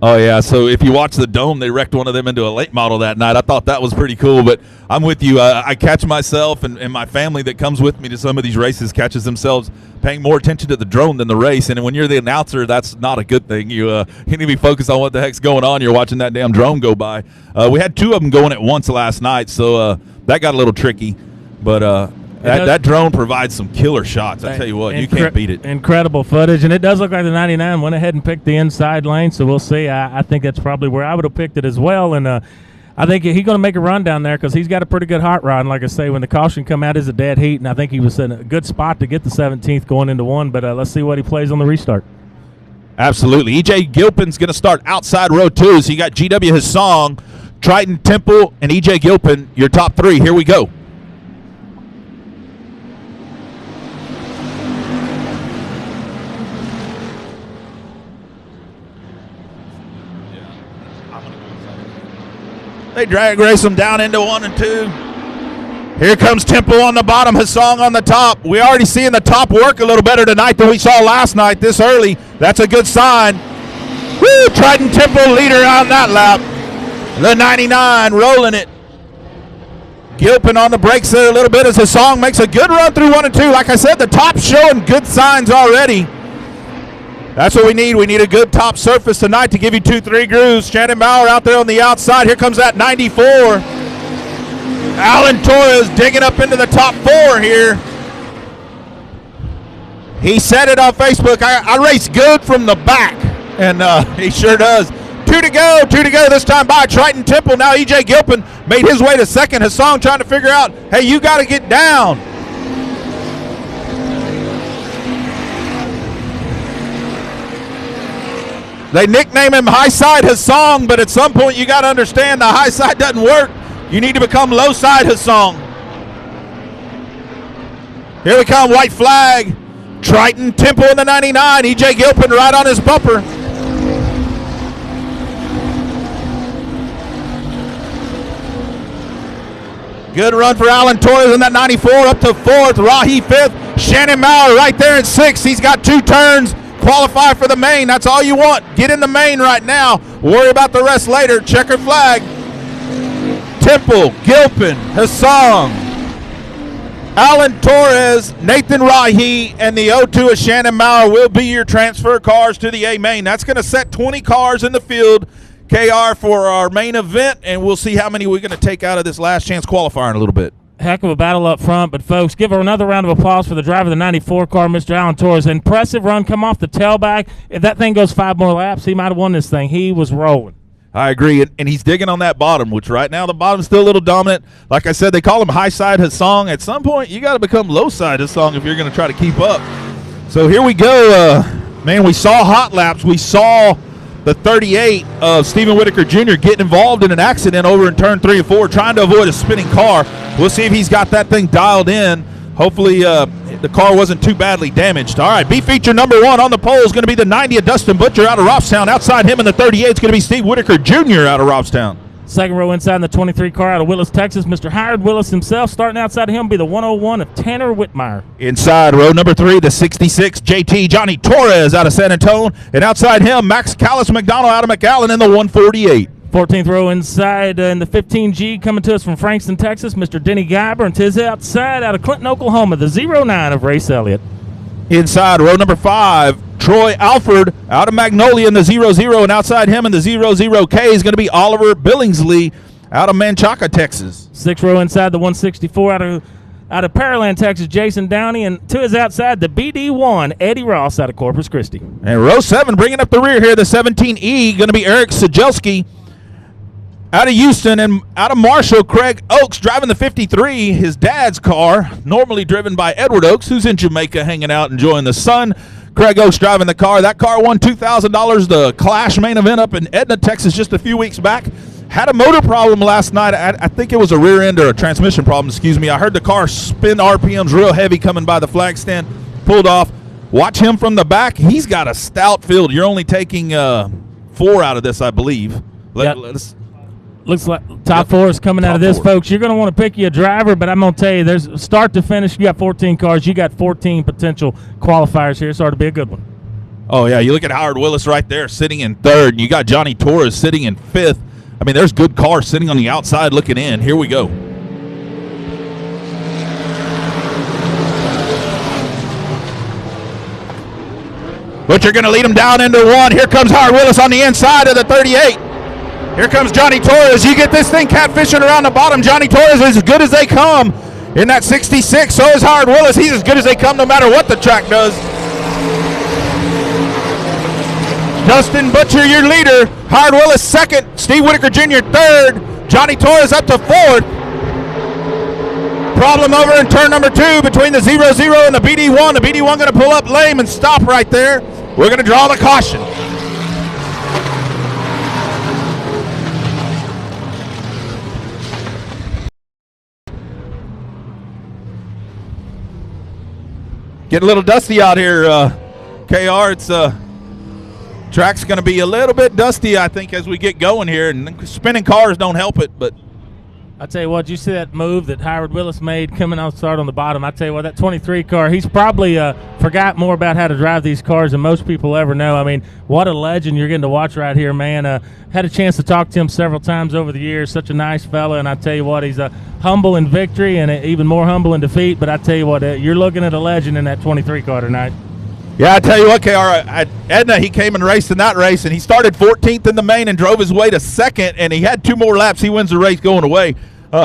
Oh, yeah. So if you watch the Dome, they wrecked one of them into a late model that night. I thought that was pretty cool, but I'm with you. I catch myself and my family that comes with me to some of these races catches themselves paying more attention to the drone than the race. And when you're the announcer, that's not a good thing. You need to be focused on what the heck's going on. You're watching that damn drone go by. We had 2 of them going at once last night, so that got a little tricky. But that drone provides some killer shots. I tell you what, you can't beat it. Incredible footage, and it does look like the 99 went ahead and picked the inside lane, so we'll see. I think that's probably where I would have picked it as well, and I think he's going to make a run down there because he's got a pretty good hot rod. And like I say, when the caution come out, is a dead heat, and I think he was in a good spot to get the 17th going into 1, but let's see what he plays on the restart. Absolutely. E.J. Gilpin's going to start outside row 2, so you got G.W. Hassong, Triton Temple, and E.J. Gilpin, your top 3. Here we go. They drag race them down into 1 and 2. Here comes Temple on the bottom, Hassong on the top. We already seeing the top work a little better tonight than we saw last night this early. That's a good sign. Woo! Triton Temple leader on that lap. The 99 rolling it. Gilpin on the brakes there a little bit as Hassong makes a good run through 1 and 2. Like I said, the top's showing good signs already. That's what we need. We need a good top surface tonight to give you 2-3 grooves. Shannon Bauer out there on the outside. Here comes that 94. Alan Torres digging up into the top 4 here. He said it on Facebook, I race good from the back, and he sure does. 2 to go this time by Triton Temple. Now E.J. Gilpin made his way to second. Hassong trying to figure out, hey, you got to get down. They nickname him High Side Hassong, but at some point you got to understand the high side doesn't work. You need to become low side Hassong. Here we come, white flag. Triton Temple in the 99. E.J. Gilpin right on his bumper. Good run for Alan Torres in that 94 up to 4th. Rahi 5th. Shannon Maurer right there in 6th. He's got 2 turns. Qualify for the main. That's all you want. Get in the main right now. Worry about the rest later. Checker flag. Temple, Gilpin, Hassong, Alan Torres, Nathan Rahi, and the 02 of Shannon Maurer will be your transfer cars to the A main. That's going to set 20 cars in the field, KR, for our main event, and we'll see how many we're going to take out of this last chance qualifier in a little bit. Heck of a battle up front, but folks, give her another round of applause for the driver of the 94 car, Mr. Alan Torres. Impressive run, come off the tailback. If that thing goes 5 more laps, he might have won this thing. He was rolling. I agree, and he's digging on that bottom, which right now the bottom's still a little dominant. Like I said, they call him high side Hassong. At some point, you got to become low side Hassong if you're going to try to keep up. So here we go. Man, we saw hot laps. We saw the 38 of Stephen Whiteaker Jr. getting involved in an accident over in turn 3 and 4, trying to avoid a spinning car. We'll see if he's got that thing dialed in. Hopefully the car wasn't too badly damaged. All right, B feature number 1 on the pole is going to be the 90 of Dustin Butcher out of Robstown. Outside him in the 38 is going to be Steve Whiteaker Jr. out of Robstown. Second row inside in the 23 car out of Willis, Texas. Mr. Howard Willis himself. Starting outside of him will be the 101 of Tanner Whitmire. Inside row number 3, the 66, JT Johnny Torres out of San Antonio. And outside him, Max Callis McDonald out of McAllen in the 148. 14th row inside in the 15G coming to us from Frankston, Texas, Mr. Denny Guyber. And to his outside out of Clinton, Oklahoma, the 09 of Race Elliott. Inside row number 5, Troy Alford out of Magnolia in the 00, and outside him in the 00K is going to be Oliver Billingsley out of Manchaca, Texas. 6th row inside the 164 out of Pearland, Texas, Jason Downey, and to his outside the BD1, Eddie Ross out of Corpus Christi. And row 7 bringing up the rear here, the 17E, going to be Eric Sajelski out of Houston, and out of Marshall, Craig Oakes driving the 53, his dad's car, normally driven by Edward Oakes, who's in Jamaica hanging out enjoying the sun. Craig Oakes driving the car. That car won $2,000 the Clash main event up in Edna, Texas just a few weeks back. Had a motor problem last night. I think it was a rear end or a transmission problem, excuse me. I heard the car spin RPMs real heavy coming by the flag stand, pulled off. Watch him from the back. He's got a stout field. You're only taking 4 out of this, I believe. Let's Looks like top 4 is coming out of this, folks. You're going to want to pick you a driver, but I'm going to tell you, there's start to finish. You got 14 cars. You got 14 potential qualifiers here, so it'll be a good one. Oh, yeah. You look at Howard Willis right there sitting in 3rd, and you got Johnny Torres sitting in 5th. I mean, there's good cars sitting on the outside looking in. Here we go. But you're going to lead him down into 1. Here comes Howard Willis on the inside of the 38. Here comes Johnny Torres. You get this thing catfishing around the bottom. Johnny Torres is as good as they come in that 66. So is Howard Willis. He's as good as they come no matter what the track does. Dustin Butcher, your leader. Howard Willis, 2nd. Steve Whitaker Jr., 3rd. Johnny Torres up to 4th. Problem over in turn number 2 between the 0-0 and the BD1. The BD1 going to pull up lame and stop right there. We're going to draw the caution. Getting a little dusty out here, KR. It's track's going to be a little bit dusty, I think, as we get going here. And spinning cars don't help it, but I tell you what, you see that move that Howard Willis made coming out start on the bottom. I tell you what, that 23 car, he's probably forgot more about how to drive these cars than most people ever know. I mean, what a legend you're getting to watch right here, man. Had a chance to talk to him several times over the years. Such a nice fella, and I tell you what, he's humble in victory and even more humble in defeat. But I tell you what, you're looking at a legend in that 23 car tonight. Yeah, I tell you what, KR, Edna, he came and raced in that race, and he started 14th in the main and drove his way to 2nd, and he had 2 more laps. He wins the race going away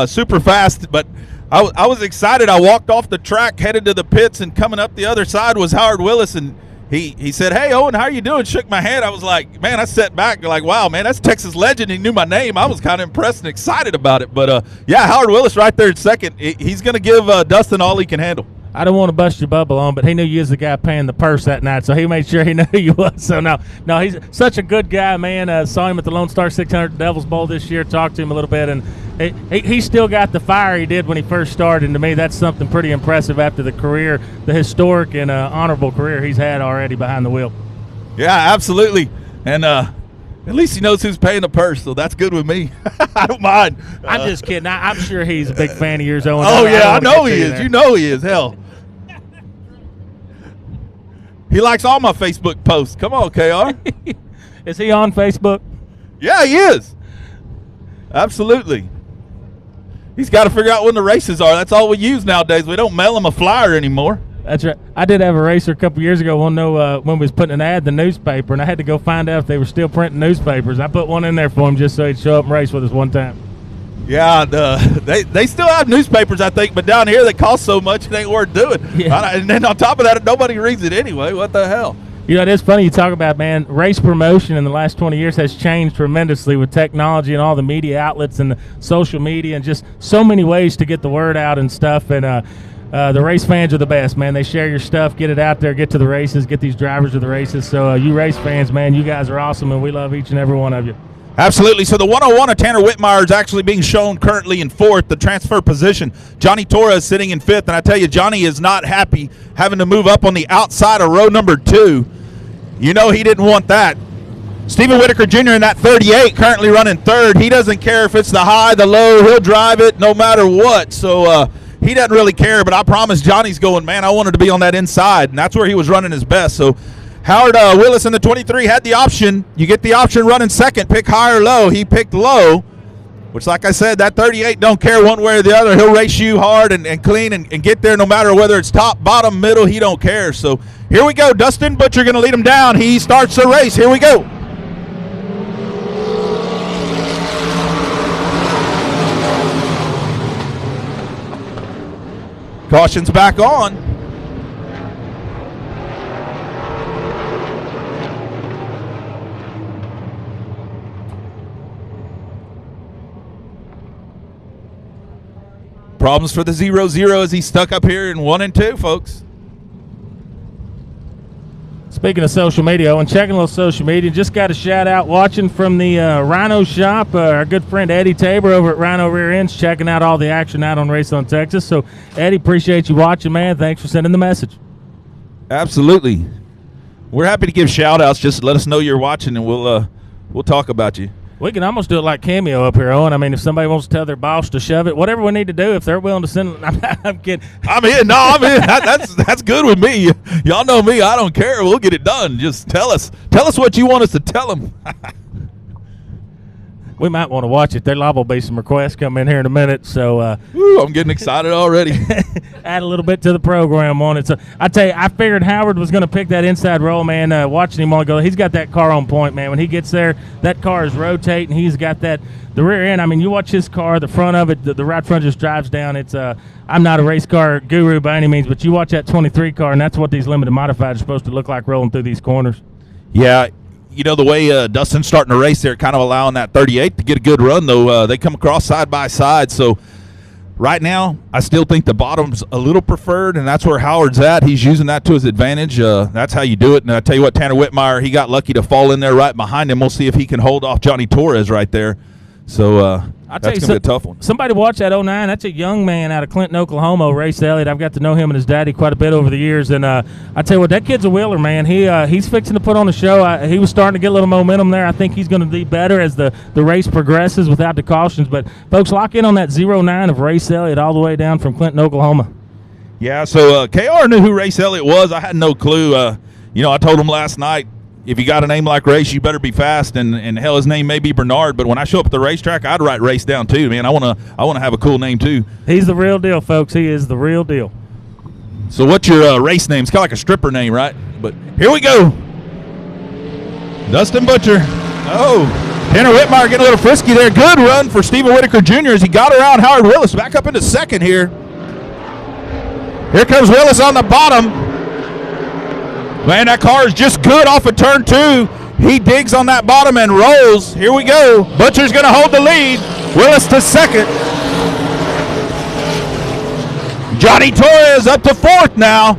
super fast, but I was excited. I walked off the track, headed to the pits, and coming up the other side was Howard Willis, and he said, "Hey, Owen, how you doing?" Shook my hand. I was like, man, I sat back like, wow, man, that's Texas legend. He knew my name. I was kind of impressed and excited about it, but yeah, Howard Willis right there at 2nd. He's going to give Dustin all he can handle. I don't want to bust your bubble on, but he knew you was the guy paying the purse that night, so he made sure he knew who you was. So, no, he's such a good guy, man. Saw him at the Lone Star 600 Devil's Bowl this year, talked to him a little bit, and he still got the fire he did when he first started. And to me, that's something pretty impressive after the career, the historic and honorable career he's had already behind the wheel. Yeah, absolutely. And at least he knows who's paying the purse, so that's good with me. I don't mind. I'm just kidding. I'm sure he's a big fan of yours, Owen. Oh, yeah, I know he is. You know he is. Hell. He likes all my Facebook posts. Come on, KR. Is he on Facebook? Yeah, he is. Absolutely. He's got to figure out when the races are. That's all we use nowadays. We don't mail him a flyer anymore. That's right. I did have a racer a couple years ago. When we was putting an ad in the newspaper, and I had to go find out if they were still printing newspapers. I put one in there for him just so he'd show up and race with us one time. Yeah, they still have newspapers, I think, but down here they cost so much it ain't worth doing. Yeah. And then on top of that, nobody reads it anyway. What the hell? You know, it is funny you talk about, man, race promotion in the last 20 years has changed tremendously with technology and all the media outlets and the social media and just so many ways to get the word out and stuff. And the race fans are the best, man. They share your stuff, get it out there, get to the races, get these drivers to the races. So you race fans, man, you guys are awesome, and we love each and every one of you. Absolutely. So the 101 of Tanner Whitmire is actually being shown currently in 4th, the transfer position. Johnny Torres sitting in 5th, and I tell you, Johnny is not happy having to move up on the outside of row number 2. You know he didn't want that. Stephen Whitaker Jr. in that 38 currently running 3rd. He doesn't care if it's the high, the low. He'll drive it no matter what. So he doesn't really care, but I promise Johnny's going, man, I wanted to be on that inside, and that's where he was running his best. So Howard Willis in the 23 had the option. You get the option running 2nd, pick high or low. He picked low, which, like I said, that 38 don't care one way or the other. He'll race you hard and clean and get there no matter whether it's top, bottom, middle. He don't care. So here we go. Dustin Butcher going to lead him down. He starts the race. Here we go. Caution's back on. Problems for the 0-0 as he's stuck up here in 1 and 2, folks. Speaking of social media, and checking a little social media, just got a shout out watching from the Rhino shop. Our good friend Eddie Tabor over at Rhino Rear Ends checking out all the action out on Race on Texas. So, Eddie, appreciate you watching, man. Thanks for sending the message. Absolutely. We're happy to give shout-outs. Just let us know you're watching, and we'll talk about you. We can almost do it like Cameo up here, Owen. I mean, if somebody wants to tell their boss to shove it, whatever we need to do, if they're willing to send it. I'm kidding. I'm in. No, I'm in. That's good with me. Y'all know me. I don't care. We'll get it done. Just tell us what you want us to tell them. We might want to watch it. There liable to be some requests come in here in a minute. So Woo, I'm getting excited already. Add a little bit to the program on it. So I tell you, I figured Howard was going to pick that inside roll, man. Watching him all go, he's got that car on point, man. When he gets there, that car is rotating. He's got the rear end. I mean, you watch his car, the front of it, the right front just drives down. It's I'm not a race car guru by any means, but you watch that 23 car, and that's what these limited modifieds are supposed to look like rolling through these corners. Yeah. You know, the way Dustin's starting to race there, kind of allowing that 38 to get a good run, though. They come across side by side. So right now, I still think the bottom's a little preferred, and that's where Howard's at. He's using that to his advantage. That's how you do it. And I tell you what, Tanner Whitmire, he got lucky to fall in there right behind him. We'll see if he can hold off Johnny Torres right there. So that's going to be a tough one. Somebody watch that 09. That's a young man out of Clinton, Oklahoma, Race Elliott. I've got to know him and his daddy quite a bit over the years. And I tell you what, that kid's a wheeler, man. He's fixing to put on a show. He was starting to get a little momentum there. I think he's going to be better as the race progresses without the cautions. But, folks, lock in on that 09 of Race Elliott all the way down from Clinton, Oklahoma. Yeah, so KR knew who Race Elliott was. I had no clue. I told him last night, if you got a name like Race, you better be fast, and hell, his name may be Bernard, but when I show up at the racetrack, I'd write Race down too, man. I want to have a cool name too. He's the real deal, folks. He is the real deal. So what's your race name? It's kind of like a stripper name, right? But here we go. Dustin Butcher. Oh, Tanner Whitmire getting a little frisky there. Good run for Stephen Whitaker Jr. as he got around Howard Willis. Back up into second here. Here comes Willis on the bottom. Man, that car is just good off of turn 2. He digs on that bottom and rolls. Here we go. Butcher's going to hold the lead. Willis to second. Johnny Torres up to fourth now.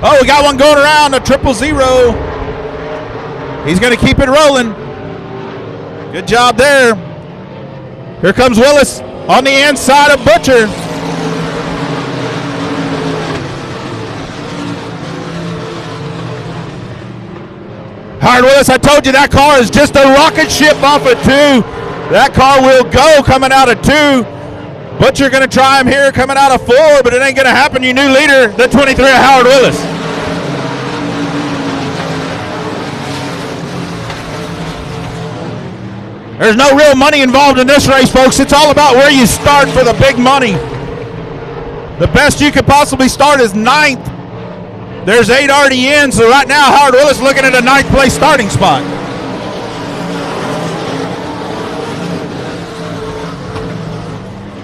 Oh, we got one going around, a 000. He's going to keep it rolling. Good job there. Here comes Willis on the inside of Butcher. Howard Willis, I told you that car is just a rocket ship off of 2. That car will go coming out of 2. Butcher going to try him here coming out of 4, but it ain't going to happen. Your new leader, the 23 of Howard Willis. There's no real money involved in this race, folks. It's all about where you start for the big money. The best you could possibly start is 9th. There's 8 already in, so right now Howard Willis looking at a 9th place starting spot.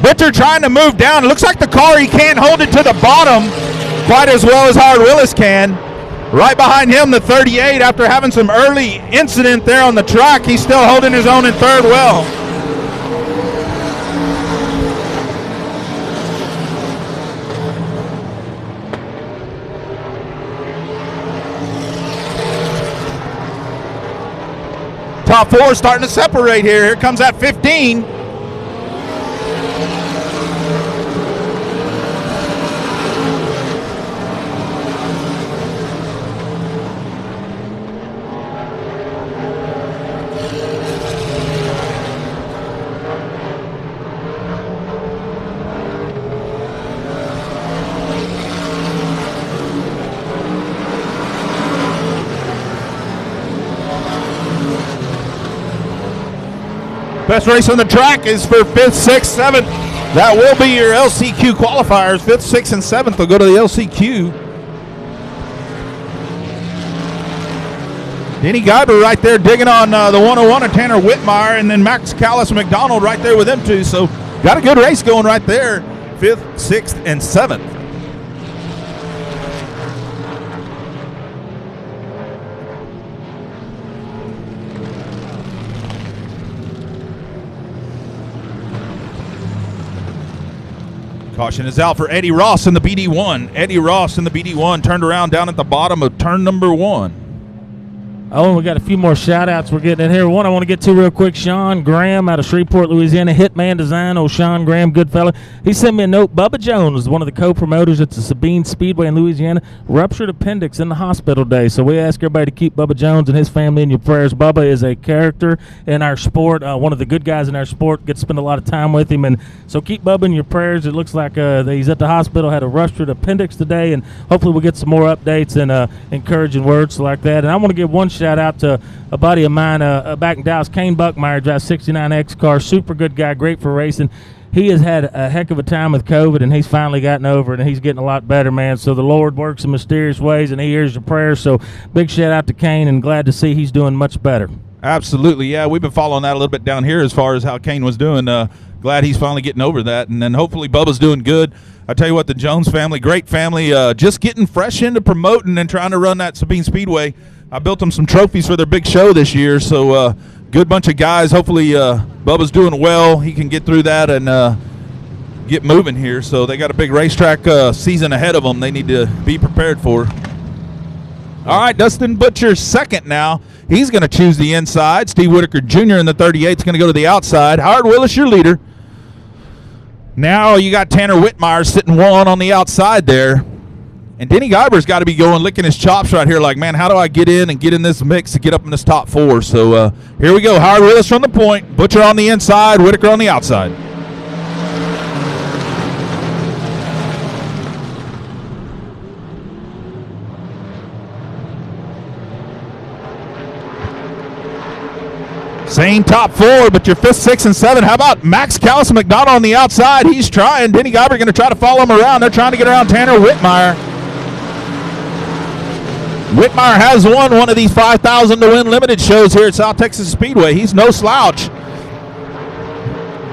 Butcher trying to move down. It looks like the car, he can't hold it to the bottom quite as well as Howard Willis can. Right behind him, the 38, after having some early incident there on the track, he's still holding his own in third well. Top 4 starting to separate here. Here comes that 15. Best race on the track is for 5th, 6th, 7th. That will be your LCQ qualifiers. 5th, 6th, and 7th will go to the LCQ. Denny Guyber right there digging on the 101 of Tanner Whitmire, and then Max Callis McDonald right there with them two. So got a good race going right there. 5th, 6th, and 7th. Caution is out for Eddie Ross in the BD1. Eddie Ross in the BD1 turned around down at the bottom of turn number 1. Oh, and we got a few more shout-outs we're getting in here. One I want to get to real quick, Sean Graham out of Shreveport, Louisiana, Hitman Design. Oh, Sean Graham, good fella. He sent me a note. Bubba Jones, one of the co-promoters at the Sabine Speedway in Louisiana, ruptured appendix in the hospital day. So we ask everybody to keep Bubba Jones and his family in your prayers. Bubba is a character in our sport, one of the good guys in our sport. Get to spend a lot of time with him. And so keep Bubba in your prayers. It looks like he's at the hospital, had a ruptured appendix today, and hopefully we'll get some more updates and encouraging words like that. And I want to give one shout out to a buddy of mine back in Dallas, Kane Buckmeyer, drives 69X car, super good guy, great for racing. He has had a heck of a time with COVID, and he's finally gotten over it, and he's getting a lot better, man. So the Lord works in mysterious ways, and he hears your prayers. So big shout out to Kane, and glad to see he's doing much better. Absolutely, yeah. We've been following that a little bit down here as far as how Kane was doing. Glad he's finally getting over that, and then hopefully Bubba's doing good. I tell you what, the Jones family, great family, just getting fresh into promoting and trying to run that Sabine Speedway. I built them some trophies for their big show this year, so good bunch of guys. Hopefully Bubba's doing well. He can get through that and get moving here. So they got a big racetrack season ahead of them they need to be prepared for. All right, Dustin Butcher second now. He's going to choose the inside. Steve Whitaker Jr. in the 38 is going to go to the outside. Howard Willis, your leader. Now you got Tanner Whitmire sitting one on the outside there. And Denny Guyber's got to be going, licking his chops right here like, man, how do I get in and get in this mix to get up in this top four? So here we go. Howard Willis from the point. Butcher on the inside. Whitaker on the outside. Same top four, but your 5th, 6th, and 7th. How about Max Callis McDonald on the outside? He's trying. Denny Guyber going to try to follow him around. They're trying to get around Tanner Whitmire. Whitmire has won one of these 5,000 to win limited shows here at South Texas Speedway. He's no slouch.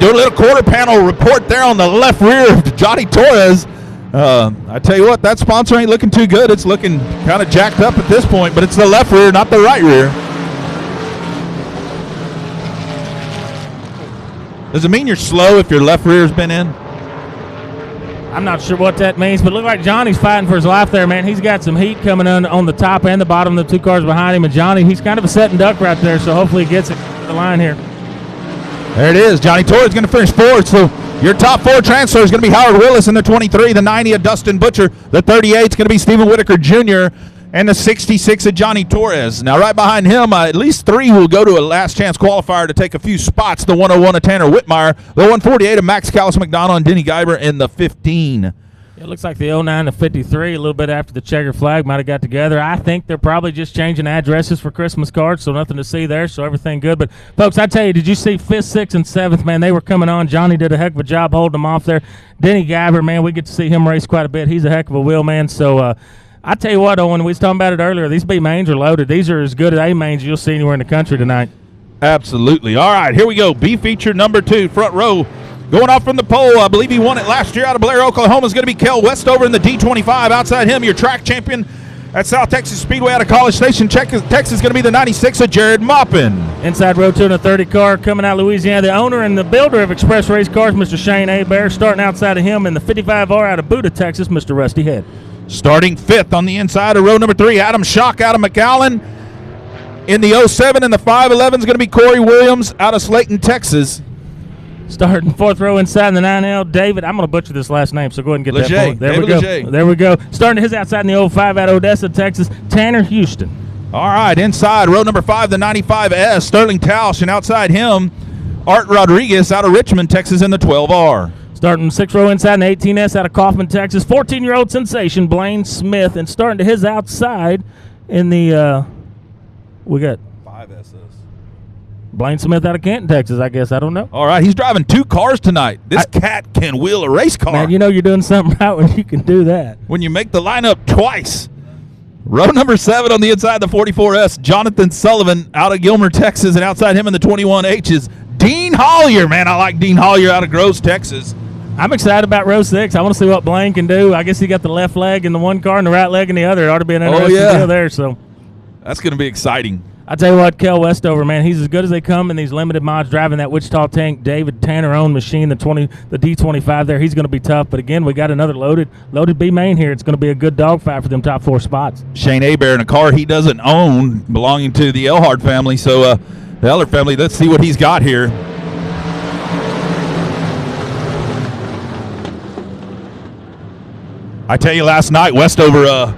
Do a little quarter panel report there on the left rear of Johnny Torres. I tell you what, that sponsor ain't looking too good. It's looking kind of jacked up at this point, but it's the left rear, not the right rear. Does it mean you're slow if your left rear's been in? I'm not sure what that means, but it looks like Johnny's fighting for his life there, man. He's got some heat coming on the top and the bottom of the 2 cars behind him. And Johnny, he's kind of a set and duck right there, so hopefully he gets it to the line here. There it is. Johnny Torres is going to finish 4th. So your top 4 transfer is going to be Howard Willis in the 23, the 90 of Dustin Butcher, the 38 is going to be Stephen Whitaker Jr., and the 66 of Johnny Torres. Now, right behind him, at least 3 will go to a last chance qualifier to take a few spots. The 101 of Tanner Whitmire, the 148 of Max Callis McDonald, and Denny Guyber in the 15. It looks like the 09 to 53, a little bit after the checker flag might have got together. I think they're probably just changing addresses for Christmas cards, so nothing to see there, so everything good. But, folks, I tell you, did you see 5th, 6th, and 7th? Man, they were coming on. Johnny did a heck of a job holding them off there. Denny Guyber, man, we get to see him race quite a bit. He's a heck of a wheel man, so I tell you what, Owen, we was talking about it earlier. These B mains are loaded. These are as good as A mains you'll see anywhere in the country tonight. Absolutely. All right, here we go. B feature number 2, front row. Going off from the pole, I believe he won it last year out of Blair, Oklahoma, is going to be Kel Westover in the D25. Outside him, your track champion at South Texas Speedway out of College Station, Texas, is going to be the 96 of Jared Maupin. Inside row 2 in the 30 car coming out of Louisiana. The owner and the builder of Express Race Cars, Mr. Shane Hebert. Starting outside of him in the 55R out of Buda, Texas, Mr. Rusty Head. Starting 5th on the inside of row number 3, Adam Schock out of McAllen. In the 07 and the 511 is going to be Corey Williams out of Slayton, Texas. Starting 4th row inside in the 9L, David. I'm going to butcher this last name, so go ahead and get Leger. that point. There David we go. Leger. There we go. Starting his outside in the 05 out of Odessa, Texas, Tanner Houston. All right, inside row number 5, the 95S, Sterling Tausch, and outside him, Art Rodriguez out of Richmond, Texas in the 12R. Starting 6th row inside in the 18S out of Kaufman, Texas, 14-year-old sensation Blaine Smith, and starting to his outside in the we got 5SS. Blaine Smith out of Canton, Texas, I guess. I don't know. All right, he's driving 2 cars tonight. This cat can wheel a race car. Man, you know you're doing something right when you can do that. When you make the lineup twice. Row number 7 on the inside, the 44S, Jonathan Sullivan out of Gilmer, Texas, and outside him in the 21H is Dean Hollier. Man, I like Dean Hollier out of Groves, Texas. I'm excited about row 6. I want to see what Blaine can do. I guess he got the left leg in the one car and the right leg in the other. It ought to be an interesting deal there. So that's going to be exciting. I tell you what, Kel Westover, man, he's as good as they come in these limited mods, driving that Wichita tank, David Tanner-owned machine, the D25 there. He's going to be tough. But again, we got another loaded B main here. It's going to be a good dogfight for them top 4 spots. Shane Hebert in a car he doesn't own, belonging to the Elhard family. So the Eller family, let's see what he's got here. I tell you, last night, Westover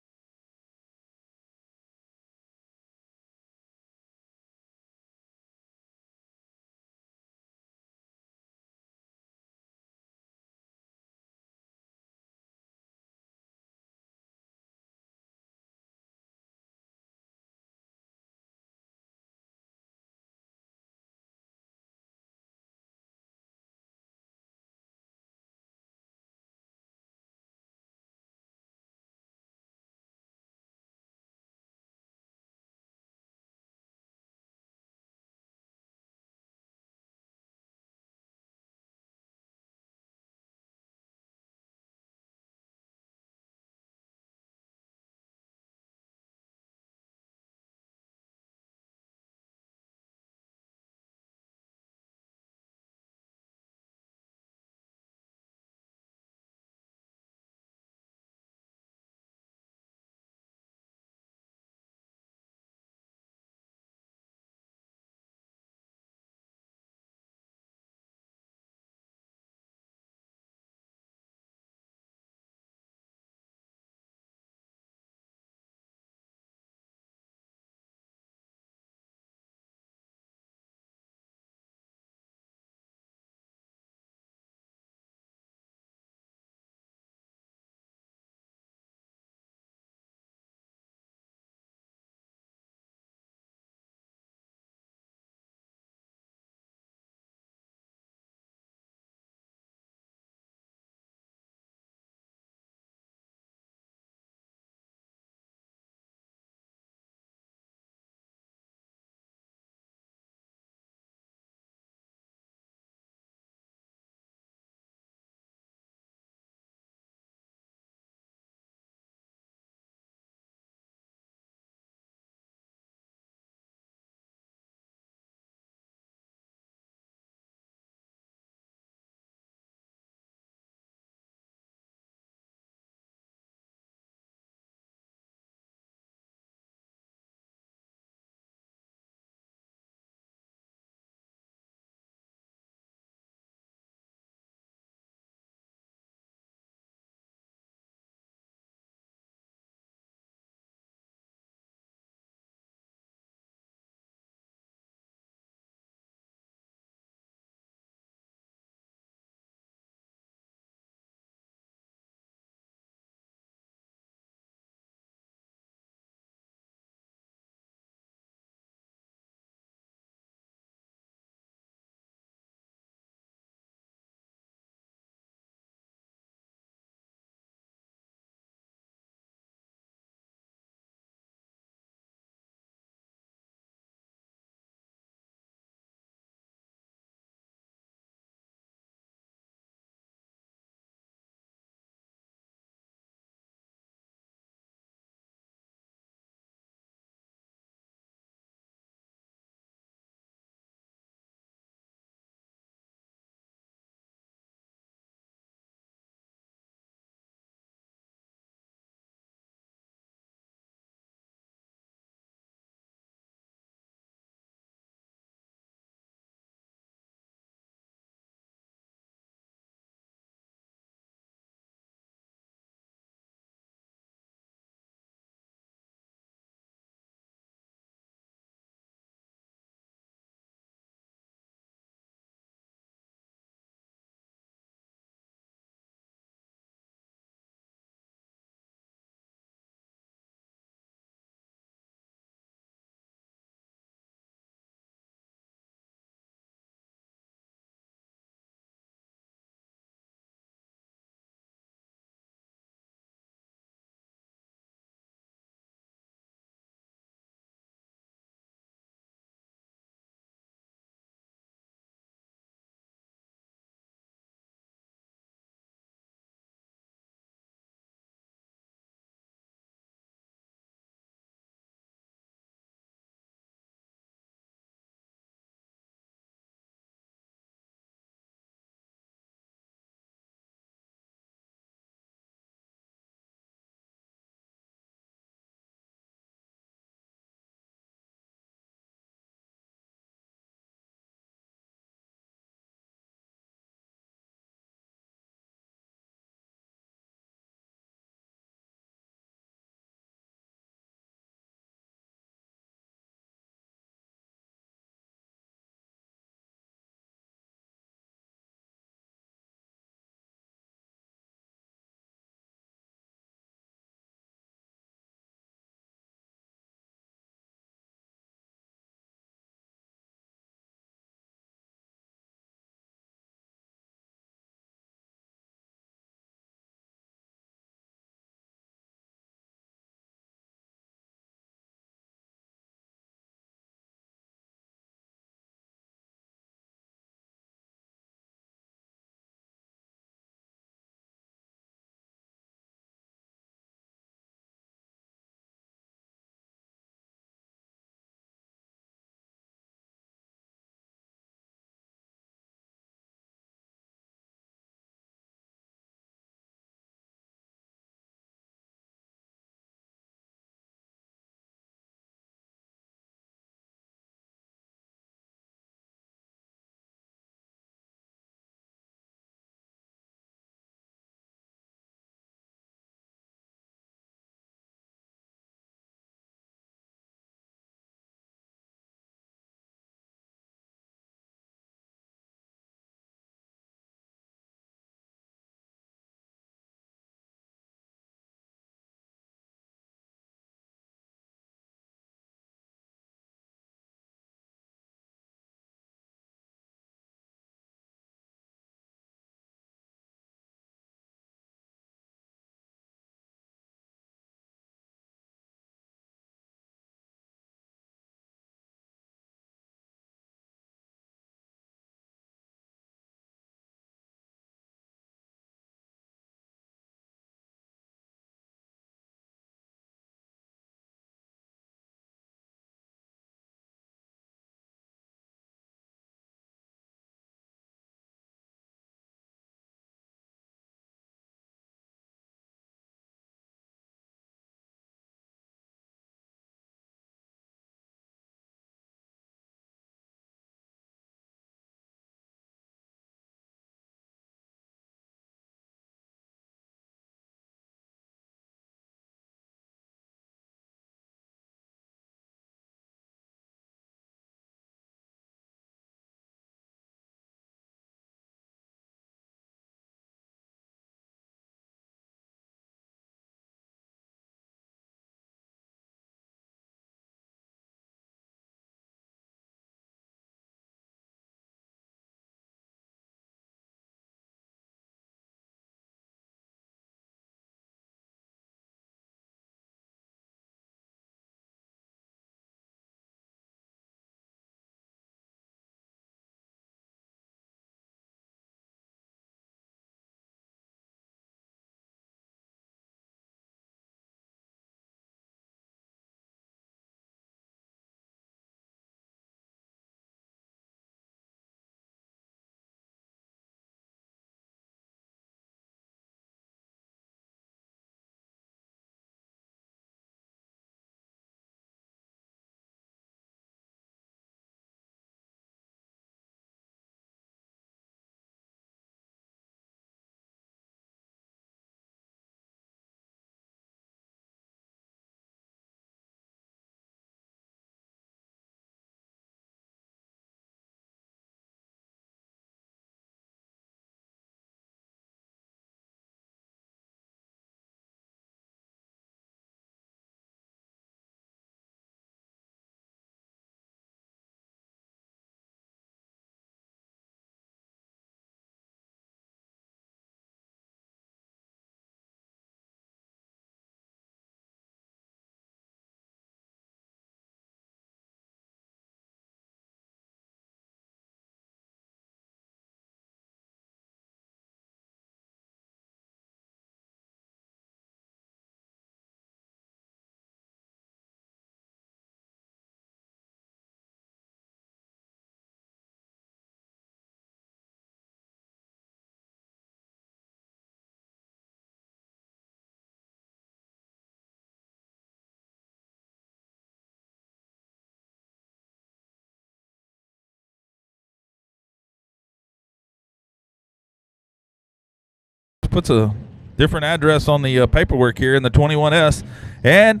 puts a different address on the paperwork here in the 21S. And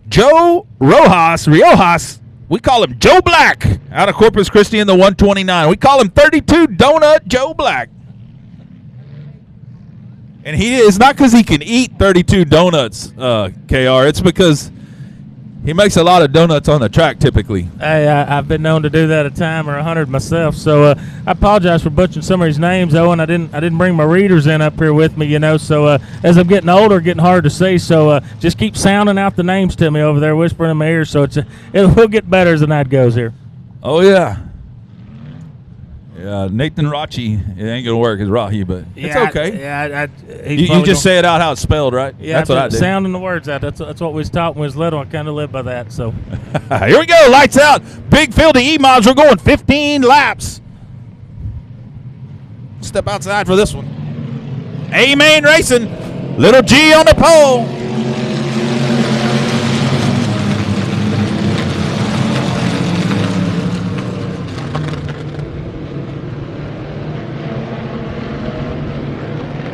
Joe Riojas, we call him Joe Black, out of Corpus Christi in the 129. We call him 32 Donut Joe Black. And it's not because he can eat 32 donuts, KR. It's because he makes a lot of donuts on the track typically. Hey, I've been known to do that a time or 100 myself. So I apologize for butchering some of these names, Owen. I didn't bring my readers in up here with me, you know. So as I'm getting older, getting harder to see. So just keep sounding out the names to me over there, whispering in my ear. So it will get better as the night goes here. Oh yeah. Yeah, Nathan Rachi, it ain't gonna work as Rahi, but it's okay. You just say it out how it's spelled, right? Yeah, that's what I did. Sounding the words out. That's what we was taught when we was little. I kind of live by that. So here we go. Lights out. Big field of E-mods. We're going 15 laps. Step outside for this one. A-Main Racing. Little G on the pole.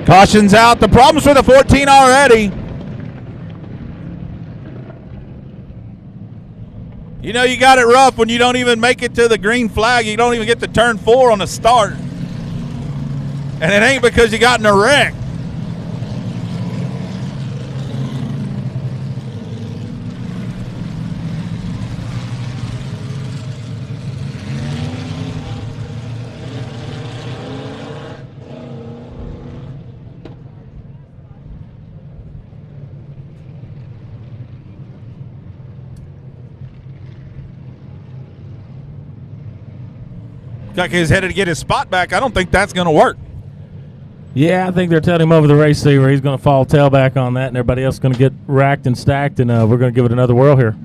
Caution's out. The problems for the 14 already. You know you got it rough when you don't even make it to the green flag. You don't even get to turn 4 on the start. And it ain't because you got in a wreck. Like he's headed to get his spot back. I don't think that's going to work. Yeah, I think they're telling him over the race where he's going to fall tailback on that, and everybody else is going to get racked and stacked, and we're going to give it another whirl here.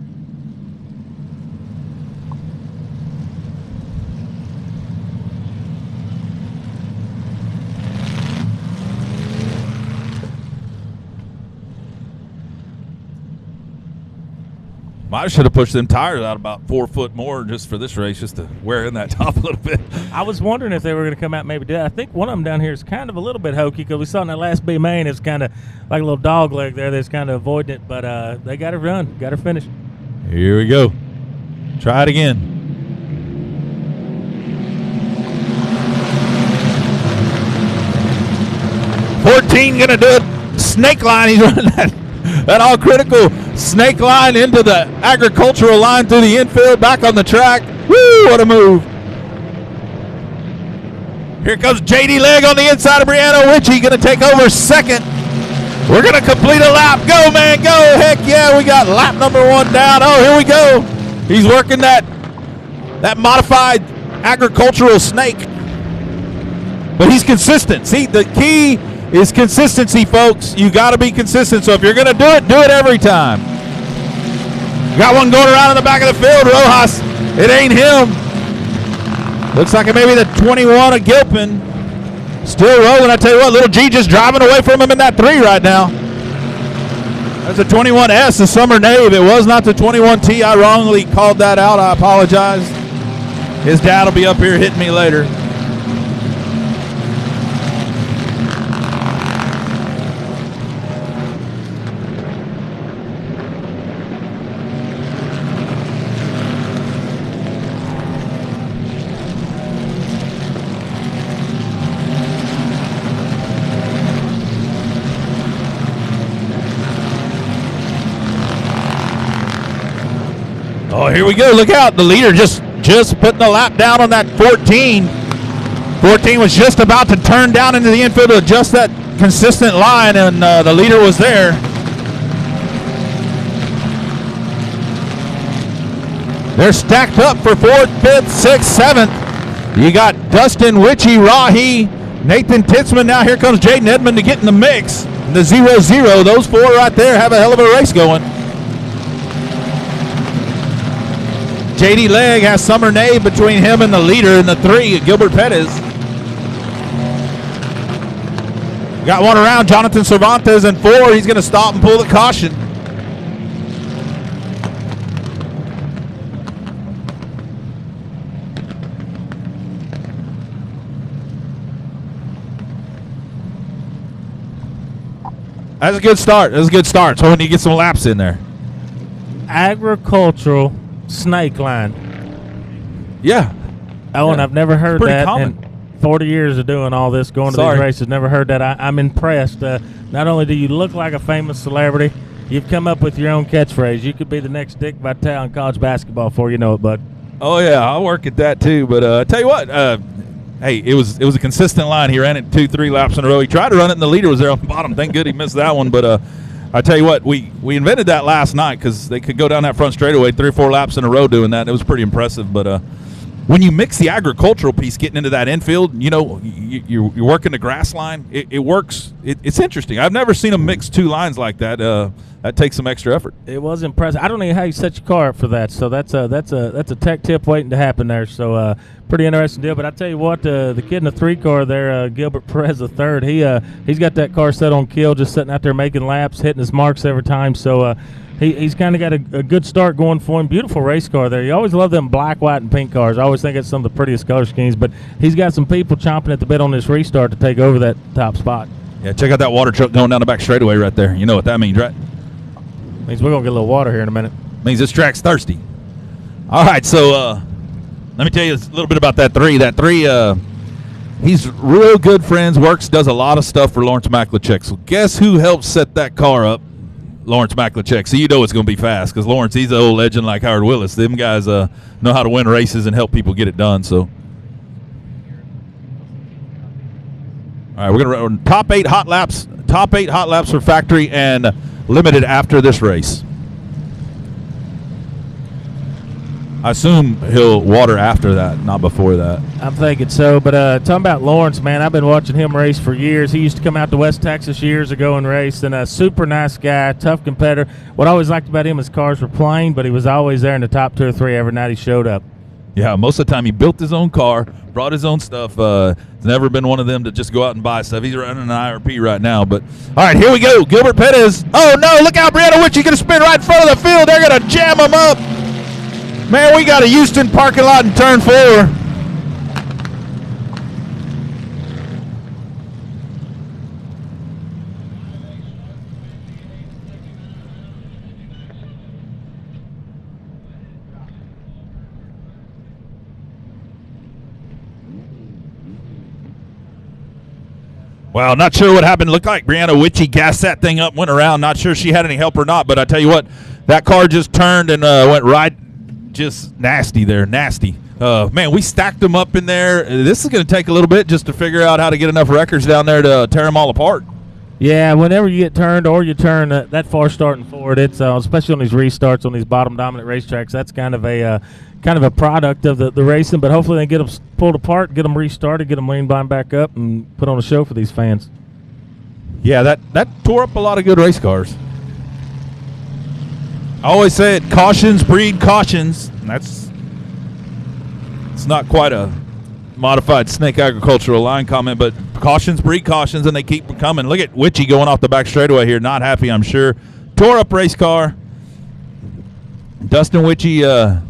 I should have pushed them tires out about 4 foot more just for this race, just to wear in that top a little bit. I was wondering if they were going to come out and maybe do that. I think one of them down here is kind of a little bit hokey because we saw in that last B main, it's kind of like a little dog leg there that's kind of avoiding it, but they got it run, got her finished. Here we go. Try it again. $14 going to do it. Snake line, he's running that all critical snake line into the agricultural line through the infield, back on the track. Woo, what a move. Here comes JD Legg on the inside of Brianna Witchy, going to take over second. We're going to complete a lap. Go, man, go. Heck yeah, we got lap number 1 down. Oh, here we go. He's working that modified agricultural snake. But he's consistent. See, the key is consistency, folks. You got to be consistent. So if you're going to do it every time. Got one going around in the back of the field. Rojas, it ain't him. Looks like it may be the 21 of Gilpin. Still rolling. I tell you what, Little G just driving away from him in that 3 right now. That's the 21S, the Summer Nave. It was not the 21T. I wrongly called that out. I apologize. His dad will be up here hitting me later. Oh, here we go. Look out. The leader just putting the lap down on that 14. 14 was just about to turn down into the infield to adjust that consistent line, and the leader was there. They're stacked up for 4th, 5th, 6th, 7th. You got Dustin Witchy, Rahi, Nathan Titzman. Now here comes Jaden Edmond to get in the mix. The 0-0. Those 4 right there have a hell of a race going. JD Legg has Summer Nave between him and the leader in the 3, Gilbert Pettis. Got one around, Jonathan Cervantes in 4. He's going to stop and pull the caution. That's a good start. That's a good start. So we need to get some laps in there. Agricultural snake line. Yeah. Oh, and I've never heard pretty that common. in 40 years of doing all this, going to these races. Never heard that. I'm impressed. Not only do you look like a famous celebrity, you've come up with your own catchphrase. You could be the next Dick Vitale in college basketball before you know it, bud. Oh, yeah, I'll work at that too. But I tell you what, hey, it was a consistent line. He ran it 2-3 laps in a row. He tried to run it, and the leader was there on the bottom. Thank good he missed that one. But I tell you what, we invented that last night because they could go down that front straightaway 3 or 4 laps in a row doing that. It was pretty impressive. But when you mix the agricultural piece, getting into that infield, you know, you're working the grass line. It works. It's interesting. I've never seen them mix 2 lines like that. That takes some extra effort. It was impressive. I don't know how you set your car up for that. So that's a tech tip waiting to happen there. So pretty interesting deal. But I tell you what, the kid in the 3 car there, Gilbert Perez III, he's got that car set on kill, just sitting out there making laps, hitting his marks every time. So he's kind of got a good start going for him. Beautiful race car there. You always love them black, white, and pink cars. I always think it's some of the prettiest color schemes. But he's got some people chomping at the bit on this restart to take over that top spot. Yeah, check out that water truck going down the back straightaway right there. You know what that means, right? Means we're going to get a little water here in a minute. Means this track's thirsty. All right, so let me tell you a little bit about that 3. That 3, he's real good friends, does a lot of stuff for Lawrence Maklachek. So guess who helped set that car up? Lawrence Maklachek. So you know it's going to be fast because Lawrence, he's an old legend like Howard Willis. Them guys know how to win races and help people get it done. So, all right, we're going to run top 8 hot laps. Top 8 hot laps for factory and limited after this race. I assume he'll water after that, not before that. I'm thinking so. But talking about Lawrence, man, I've been watching him race for years. He used to come out to West Texas years ago and race, and a super nice guy, tough competitor. What I always liked about him, his cars were plain, but he was always there in the top 2 or 3 every night he showed up. Yeah, most of the time he built his own car, brought his own stuff. It's never been one of them to just go out and buy stuff. He's running an IRP right now. But all right, here we go. Gilbert Perez. Oh, no, look out, Brianna Witchy's going to spin right in front of the field. They're going to jam him up. Man, we got a Houston parking lot in turn 4. Well, not sure what happened. Looked like Brianna Witchy gassed that thing up, went around. Not sure she had any help or not, but I tell you what, that car just turned and went right, just nasty there, nasty. Man, we stacked them up in there. This is going to take a little bit just to figure out how to get enough wreckers down there to tear them all apart. Yeah, whenever you get turned or you turn that far starting forward, it's especially on these restarts on these bottom dominant racetracks. That's kind of a product of the racing. But hopefully they get them pulled apart, get them restarted, get them lean blind back up, and put on a show for these fans. Yeah, that tore up a lot of good race cars. I always say it: cautions breed cautions. And it's not quite a modified snake agricultural line comment, but cautions breed cautions, and they keep coming. Look at Witchy going off the back straightaway here, not happy, I'm sure. Tore up race car. Dustin Witchy,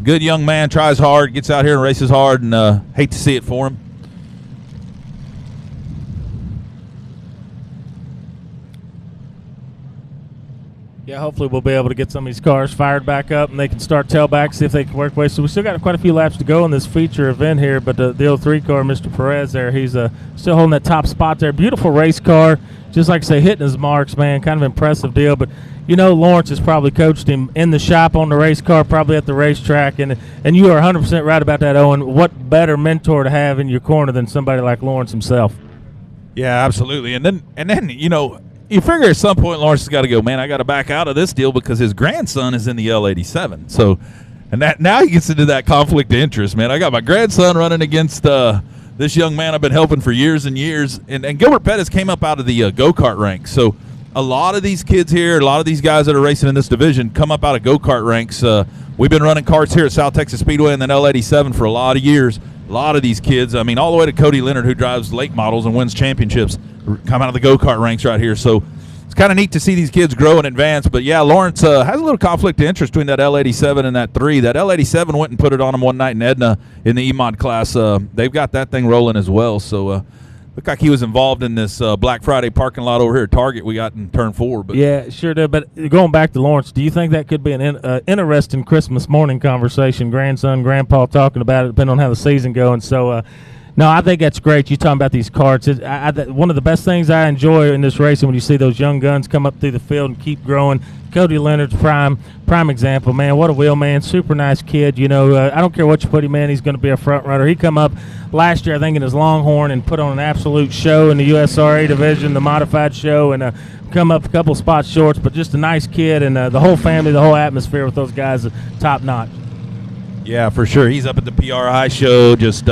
good young man, tries hard, gets out here and races hard, and hate to see it for him. Yeah, hopefully we'll be able to get some of these cars fired back up and they can start tailback, see if they can work away. So we still got quite a few laps to go in this feature event here, but the 03 car, Mr. Perez there, he's still holding that top spot there. Beautiful race car, just like I say, hitting his marks, man, kind of impressive deal. But, you know, Lawrence has probably coached him in the shop on the race car, probably at the racetrack, and you are 100% right about that, Owen. What better mentor to have in your corner than somebody like Lawrence himself? Yeah, absolutely. And then you know, you figure at some point Lawrence has got to go, man, I got to back out of this deal because his grandson is in the L87. So, and that now he gets into that conflict of interest, man. I got my grandson running against this young man I've been helping for years and years. And Gilbert Pettis came up out of the go-kart ranks. So a lot of these kids here, a lot of these guys that are racing in this division come up out of go-kart ranks. We've been running karts here at South Texas Speedway and then L87 for a lot of years. A lot of these kids, I mean, all the way to Cody Leonard, who drives late models and wins championships, come out of the go-kart ranks right here. So it's kind of neat to see these kids grow and advance. But, yeah, Lawrence has a little conflict of interest between that L87 and that 3. That L87 went and put it on him one night in Edna in the E-Mod class. They've got that thing rolling as well. So looked like he was involved in this Black Friday parking lot over here at Target we got in turn 4. But yeah, sure did. But going back to Lawrence, do you think that could be an interesting Christmas morning conversation? Grandson, grandpa talking about it, depending on how the season goes. So, no, I think that's great. You talking about these karts. One of the best things I enjoy in this racing when you see those young guns come up through the field and keep growing. Cody Leonard's prime example, man. What a wheel man, super nice kid. You know, I don't care what you put him in, he's going to be a front runner. He come up last year, I think, in his Longhorn and put on an absolute show in the USRA division, the modified show, and come up a couple spots short, but just a nice kid, and the whole family, the whole atmosphere with those guys, top notch. Yeah, for sure. He's up at the PRI show, just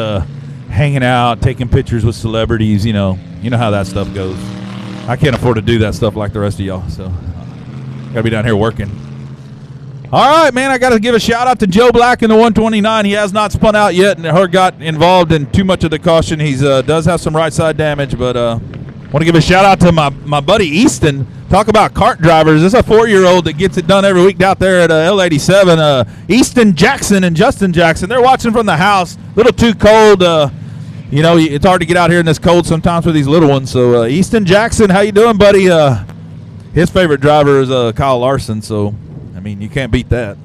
hanging out, taking pictures with celebrities. You know how that stuff goes. I can't afford to do that stuff like the rest of y'all, so gotta be down here working. All right, man, I got to give a shout-out to Joe Black in the 129. He has not spun out yet and got involved in too much of the caution. He does have some right-side damage, but want to give a shout-out to my buddy Easton. Talk about kart drivers. This is a 4-year-old that gets it done every week out there at L87. Easton Jackson and Justin Jackson, they're watching from the house. A little too cold. It's hard to get out here in this cold sometimes with these little ones. So, Easton Jackson, how you doing, buddy? His favorite driver is Kyle Larson, so, I mean, you can't beat that.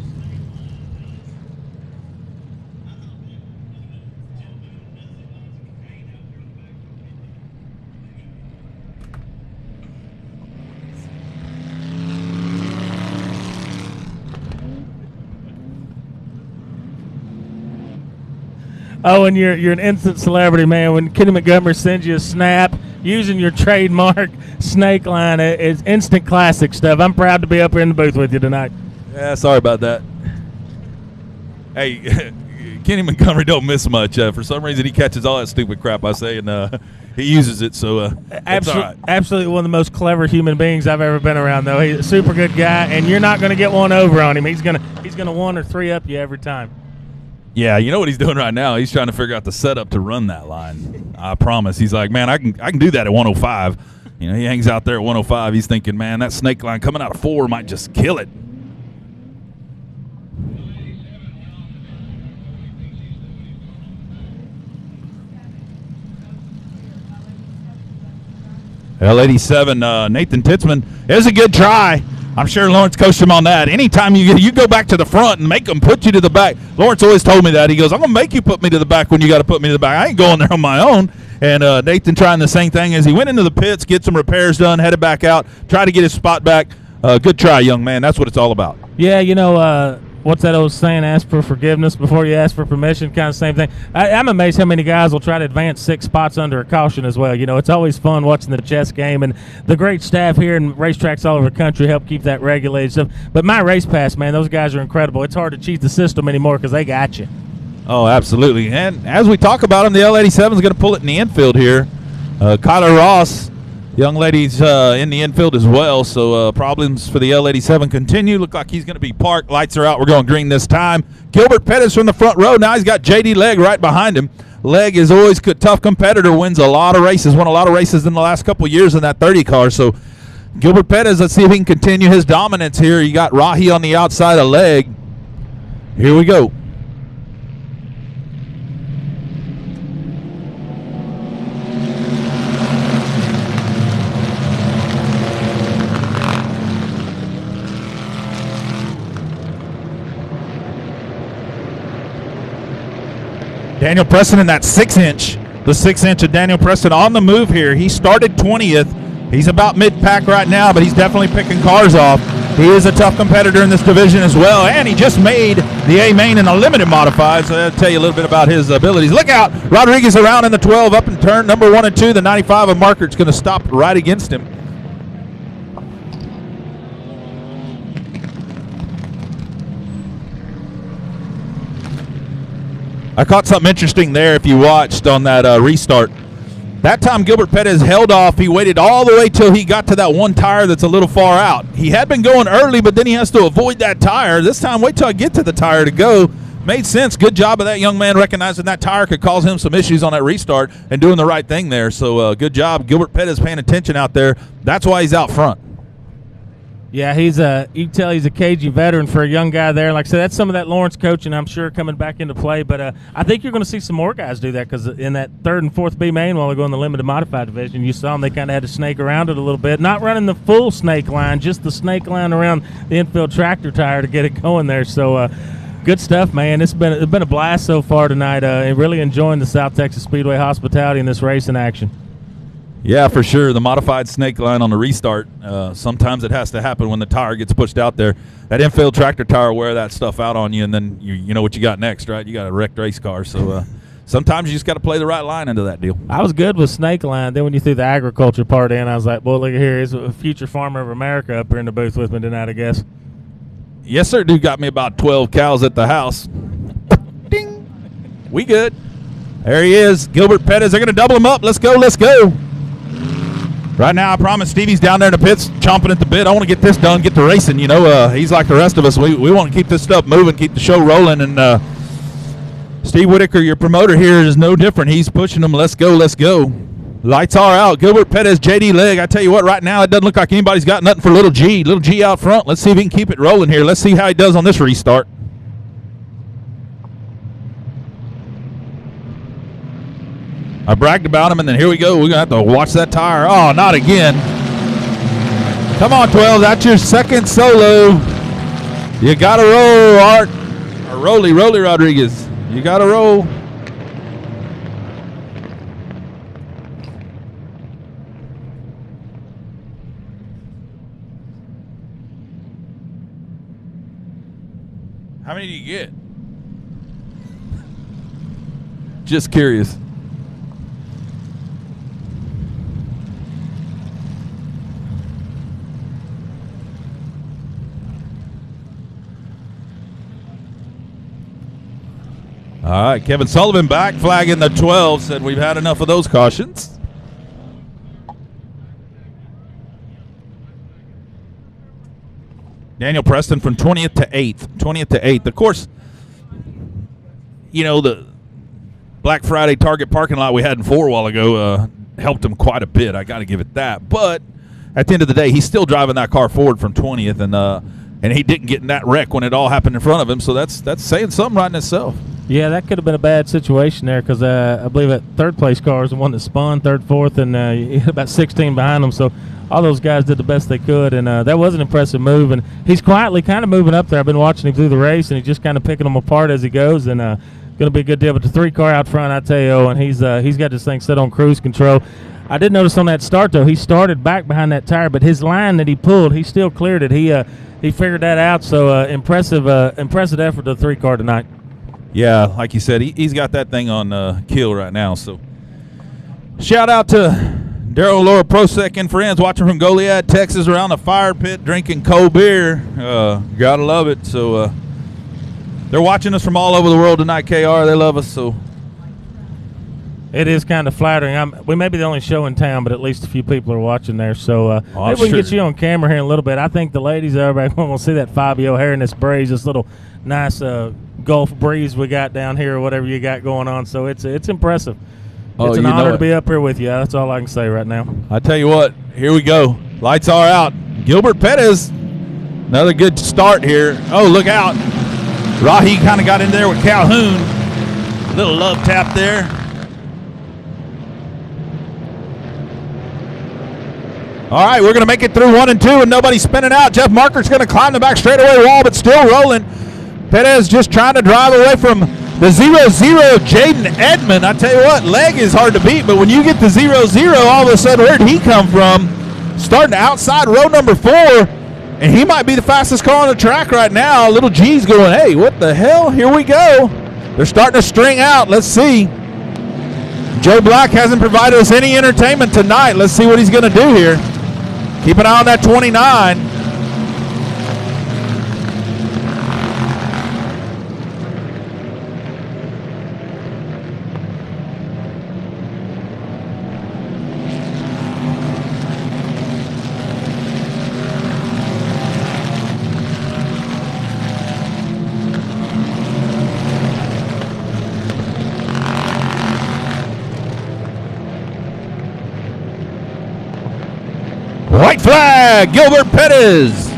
Oh, and you're an instant celebrity, man. When Kenny Montgomery sends you a snap using your trademark snake line, it's instant classic stuff. I'm proud to be up here in the booth with you tonight. Yeah, sorry about that. Hey, Kenny Montgomery don't miss much. For some reason, he catches all that stupid crap I say, and he uses it, so it's all right. Absolutely one of the most clever human beings I've ever been around, though. He's a super good guy, and you're not going to get one over on him. He's gonna 1 or 3 up you every time. Yeah, you know what he's doing right now? He's trying to figure out the setup to run that line. I promise. He's like, man, I can do that at 105. He hangs out there at 105. He's thinking, man, that snake line coming out of 4 might just kill it. L87, Nathan Titzman. It was a good try. I'm sure Lawrence coached him on that. Anytime you go back to the front and make them put you to the back. Lawrence always told me that. He goes, I'm going to make you put me to the back when you got to put me to the back. I ain't going there on my own. And Nathan trying the same thing as he went into the pits, get some repairs done, headed back out, try to get his spot back. Good try, young man. That's what it's all about. Yeah, what's that old saying? Ask for forgiveness before you ask for permission, kind of same thing. I'm amazed how many guys will try to advance 6 spots under a caution as well. It's always fun watching the chess game, and the great staff here and racetracks all over the country help keep that regulated stuff. But my race pass, man, those guys are incredible. It's hard to cheat the system anymore because they got you. Oh, absolutely. And as we talk about him, the L87 is going to pull it in the infield here. Kyler Ross, young lady's in the infield as well, so problems for the L87 continue. Look like he's going to be parked. Lights are out. We're going green this time. Gilbert Pettis from the front row. Now he's got J.D. Legg right behind him. Legg is always a tough competitor, wins a lot of races, won a lot of races in the last couple of years in that 30 car. So Gilbert Pettis, let's see if he can continue his dominance here. You got Rahi on the outside of Legg. Here we go. Daniel Preston in that 6-inch. The 6-inch of Daniel Preston on the move here. He started 20th. He's about mid-pack right now, but he's definitely picking cars off. He is a tough competitor in this division as well, and he just made the A-main in a limited modified, so I'll tell you a little bit about his abilities. Look out! Rodriguez around in the 12 up in turn number 1 and 2. The 95 of Markert's going to stop right against him. I caught something interesting there if you watched on that restart. That time Gilbert Pettis held off. He waited all the way till he got to that one tire that's a little far out. He had been going early, but then he has to avoid that tire. This time, wait till I get to the tire to go. Made sense. Good job of that young man recognizing that tire could cause him some issues on that restart and doing the right thing there. So good job. Gilbert Pettis paying attention out there. That's why he's out front. Yeah, you can tell he's a cagey veteran for a young guy there. Like I said, that's some of that Lawrence coaching, I'm sure, coming back into play. But I think you're going to see some more guys do that because in that 3rd and 4th B main while they go in the limited modified division, you saw them, they kind of had to snake around it a little bit. Not running the full snake line, just the snake line around the infield tractor tire to get it going there. So good stuff, man. It's been a blast so far tonight. And really enjoying the South Texas Speedway hospitality in this racing action. Yeah, for sure. The modified snake line on the restart, sometimes it has to happen when the tire gets pushed out there. That infield tractor tire will wear that stuff out on you, and then you know what you got next, right? You got a wrecked race car. So sometimes you just got to play the right line into that deal. I was good with snake line. Then when you threw the agriculture part in, I was like, boy, look at here. Here's a future farmer of America up here in the booth with me tonight, I guess. Yes, sir. Dude got me about 12 cows at the house. Ding. We good. There he is. Gilbert Pettis. They're going to double him up. Let's go. Let's go. Right now, I promise Stevie's down there in the pits chomping at the bit. I want to get this done, get the racing. You know, he's like the rest of us. We want to keep this stuff moving, keep the show rolling. And Steve Whitaker, your promoter here, is no different. He's pushing them. Let's go, let's go. Lights are out. Gilbert Pettis, JD Legg. I tell you what, right now, it doesn't look like anybody's got nothing for Little G. Little G out front. Let's see if he can keep it rolling here. Let's see how he does on this restart. I bragged about him, and then here we go. We're going to have to watch that tire. Oh, not again. Come on, 12. That's your second solo. You got to roll, Art. Or Rolly Rodriguez. You got to roll. How many do you get? Just curious. All right, Kevin Sullivan back, flagging the 12, said we've had enough of those cautions. Daniel Preston from 20th to 8th. 20th to 8th. Of course, you know, the Black Friday Target parking lot we had in 4 a while ago helped him quite a bit. I got to give it that. But at the end of the day, he's still driving that car forward from 20th, and he didn't get in that wreck when it all happened in front of him. So that's saying something right in itself. Yeah, that could have been a bad situation there because I believe that 3rd place car is the one that spun 3rd, 4th, and you had about 16 behind them. So all those guys did the best they could, and that was an impressive move. And he's quietly kind of moving up there. I've been watching him through the race, and he's just kind of picking them apart as he goes, and going to be a good deal. But the 3 car out front, I tell you, and he's got this thing set on cruise control. I did notice on that start, though, he started back behind that tire, but his line that he pulled, he still cleared it. He figured that out, so impressive effort of the 3 car tonight. Yeah, like you said, he's got that thing on kill right now. So shout out to Daryl Laura Prosek and friends watching from Goliad, Texas, around the fire pit drinking cold beer. Gotta love it. So they're watching us from all over the world tonight, KR. They love us. So it is kind of flattering. We may be the only show in town, but at least a few people are watching there. So maybe we can get you on camera here in a little bit. I think the ladies, everybody want to see that Fabio hair and this breeze, this little nice Gulf breeze we got down here, or whatever you got going on. So it's impressive. It's an honor to be up here with you. That's all I can say right now. I tell you what, here we go. Lights are out. Gilbert Pettis, another good start here. Oh, look out. Rahi kind of got in there with Calhoun. A little love tap there. All right, we're going to make it through 1 and 2, and nobody's spinning out. Jeff Marker's going to climb the back straightaway wall, but still rolling. Pettis just trying to drive away from the 0-0 Jaden Edmond. I tell you what, Legg is hard to beat, but when you get the 0-0, all of a sudden, where did he come from? Starting outside row number 4, and he might be the fastest car on the track right now. Little G's going, hey, what the hell? Here we go. They're starting to string out. Let's see. Joe Black hasn't provided us any entertainment tonight. Let's see what he's going to do here. Keep an eye on that 29. White flag, Gilbert Pettis.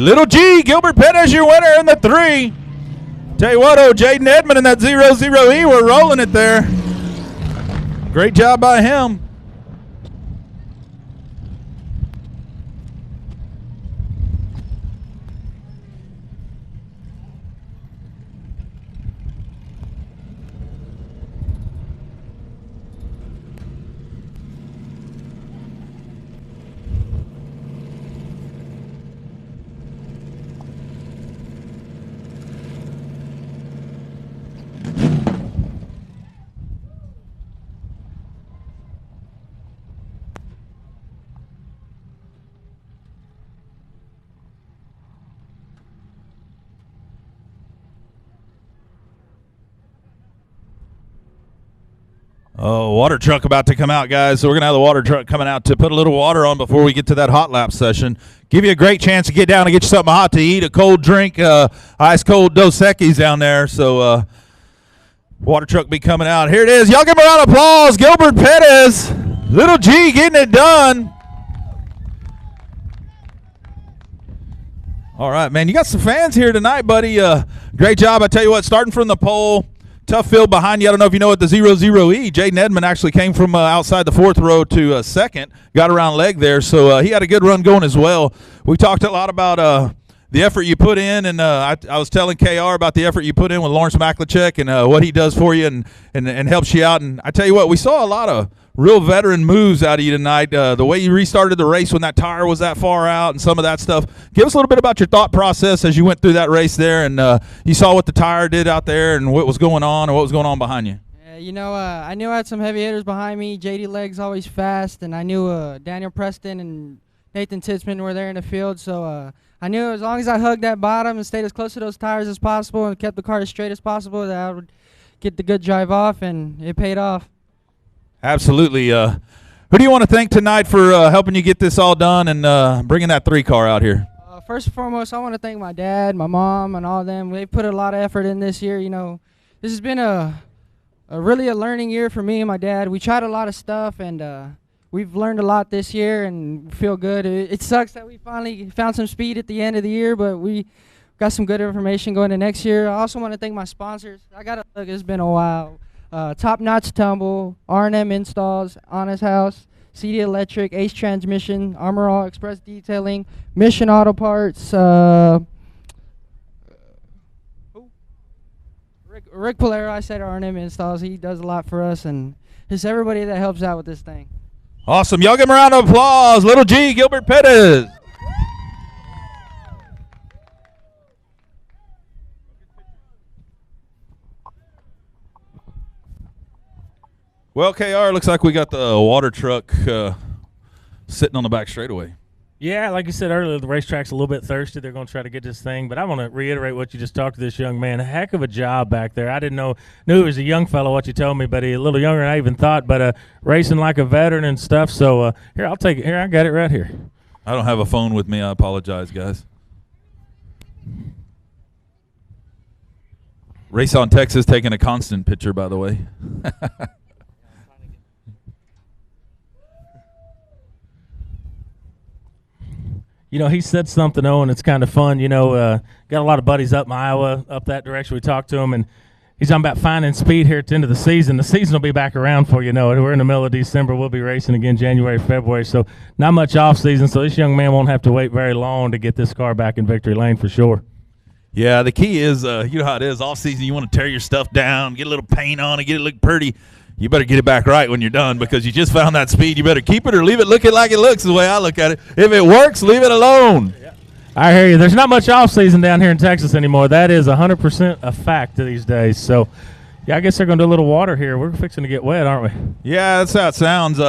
Little G, Gilbert Pettis, your winner in the 3. Tell you what, Jaden Edmond in that 00E, we're rolling it there. Great job by him. Oh, water truck about to come out, guys. So we're going to have the water truck coming out to put a little water on before we get to that hot lap session. Give you a great chance to get down and get you something hot to eat, a cold drink, ice cold Dos Equis down there. So water truck be coming out. Here it is. Y'all give him a round of applause. Gilbert Pettis, Little G getting it done. All right, man. You got some fans here tonight, buddy. Great job. I tell you what, starting from the pole. Tough field behind you. I don't know if you know what the 00E. Jaden Edmond actually came from outside the 4th row to second. Got around leg there, so he had a good run going as well. We talked a lot about the effort you put in, and I was telling KR about the effort you put in with Lawrence Maklachek and what he does for you and helps you out. And I tell you what, we saw a lot of real veteran moves out of you tonight. The way you restarted the race when that tire was that far out and some of that stuff. Give us a little bit about your thought process as you went through that race there and you saw what the tire did out there and what was going on and what was going on behind you. You know, I knew I had some heavy hitters behind me. JD Legg's always fast, and I knew Daniel Preston and Nathan Titzman were there in the field. So I knew as long as I hugged that bottom and stayed as close to those tires as possible and kept the car as straight as possible, that I would get the good drive off, and it paid off. Absolutely. Who do you want to thank tonight for helping you get this all done and bringing that 3 car out here? First and foremost, I want to thank my dad, my mom, and all of them. They put a lot of effort in this year. You know, this has been really a learning year for me and my dad. We tried a lot of stuff, and we've learned a lot this year and feel good. It sucks that we finally found some speed at the end of the year, but we got some good information going to next year. I also want to thank my sponsors. I got to look, it's been a while. Top Notch Tumble, R&M Installs, Honest House, CD Electric, Ace Transmission, Armor All Express Detailing, Mission Auto Parts, Rick Polero, I said R&M Installs. He does a lot for us, and just everybody that helps out with this thing. Awesome. Y'all give him a round of applause. Little G, Gilbert Pettis. Well, KR, looks like we got the water truck sitting on the back straightaway. Yeah, like you said earlier, the racetrack's a little bit thirsty. They're going to try to get this thing. But I want to reiterate what you just talked to this young man. A heck of a job back there. I knew he was a young fellow, what you told me, but he's a little younger than I even thought. But racing like a veteran and stuff. So here, I'll take it. Here, I got it right here. I don't have a phone with me. I apologize, guys. Race on Texas taking a constant picture, by the way. You know, he said something, and it's kind of fun. You know, got a lot of buddies up in Iowa, up that direction. We talked to him, and he's talking about finding speed here at the end of the season. The season will be back around for you know. We're in the middle of December. We'll be racing again January, February, so not much off season. So this young man won't have to wait very long to get this car back in victory lane for sure. Yeah, the key is, you know how it is, off season. You want to tear your stuff down, get a little paint on it, get it look pretty. You better get it back right when you're done because you just found that speed. You better keep it or leave it looking like it looks, is the way I look at it. If it works, leave it alone. Yeah. I hear you. There's not much off season down here in Texas anymore. That is 100% a fact these days. So, yeah, I guess they're going to do a little water here. We're fixing to get wet, aren't we? Yeah, that's how it sounds.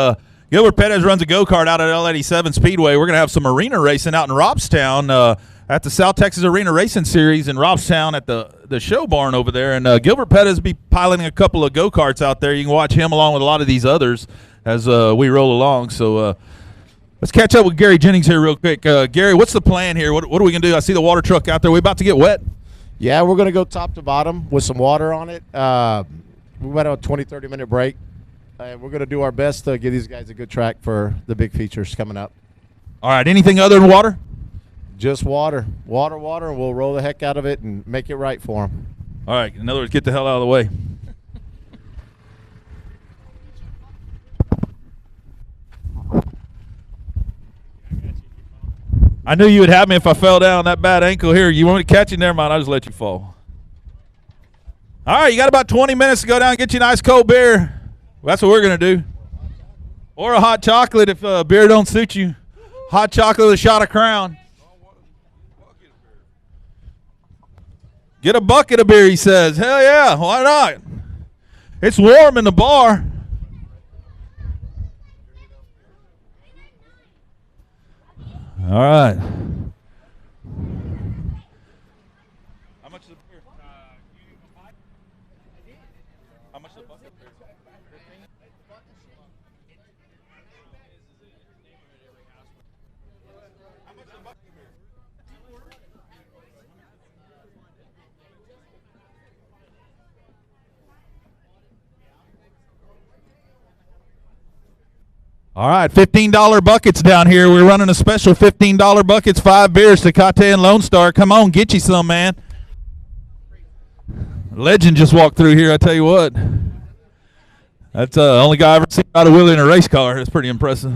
Gilbert Pettis runs a go-kart out at L87 Speedway. We're going to have some arena racing out in Robstown at the South Texas Arena Racing Series in Robstown at the show barn over there. And Gilbert Pettis will be piloting a couple of go-karts out there. You can watch him along with a lot of these others as we roll along. So let's catch up with Gary Jennings here real quick. Gary, what's the plan here? What are we going to do? I see the water truck out there. We about to get wet? Yeah, we're going to go top to bottom with some water on it. We went on a 20, 30-minute break. And we're going to do our best to give these guys a good track for the big features coming up. All right. Anything other than water? Just water, water, and we'll roll the heck out of it and make it right for them. All right. In other words, get the hell out of the way. I knew you would have me if I fell down that bad ankle here. You want me to catch you? Never mind. I'll just let you fall. All right. You got about 20 minutes to go down and get you a nice cold beer. That's what we're going to do. Or a hot chocolate if beer don't suit you. Hot chocolate with a shot of Crown. Get a bucket of beer, he says. Hell yeah, why not? It's warm in the bar. All right. How much is the beer? How much is the bucket? All right, $15 buckets down here. We're running a special $15 buckets, 5 beers, Tecate and Lone Star. Come on, get you some, man. Legend just walked through here, I tell you what. That's the only guy I've ever seen ride a wheelie in a race car. That's pretty impressive.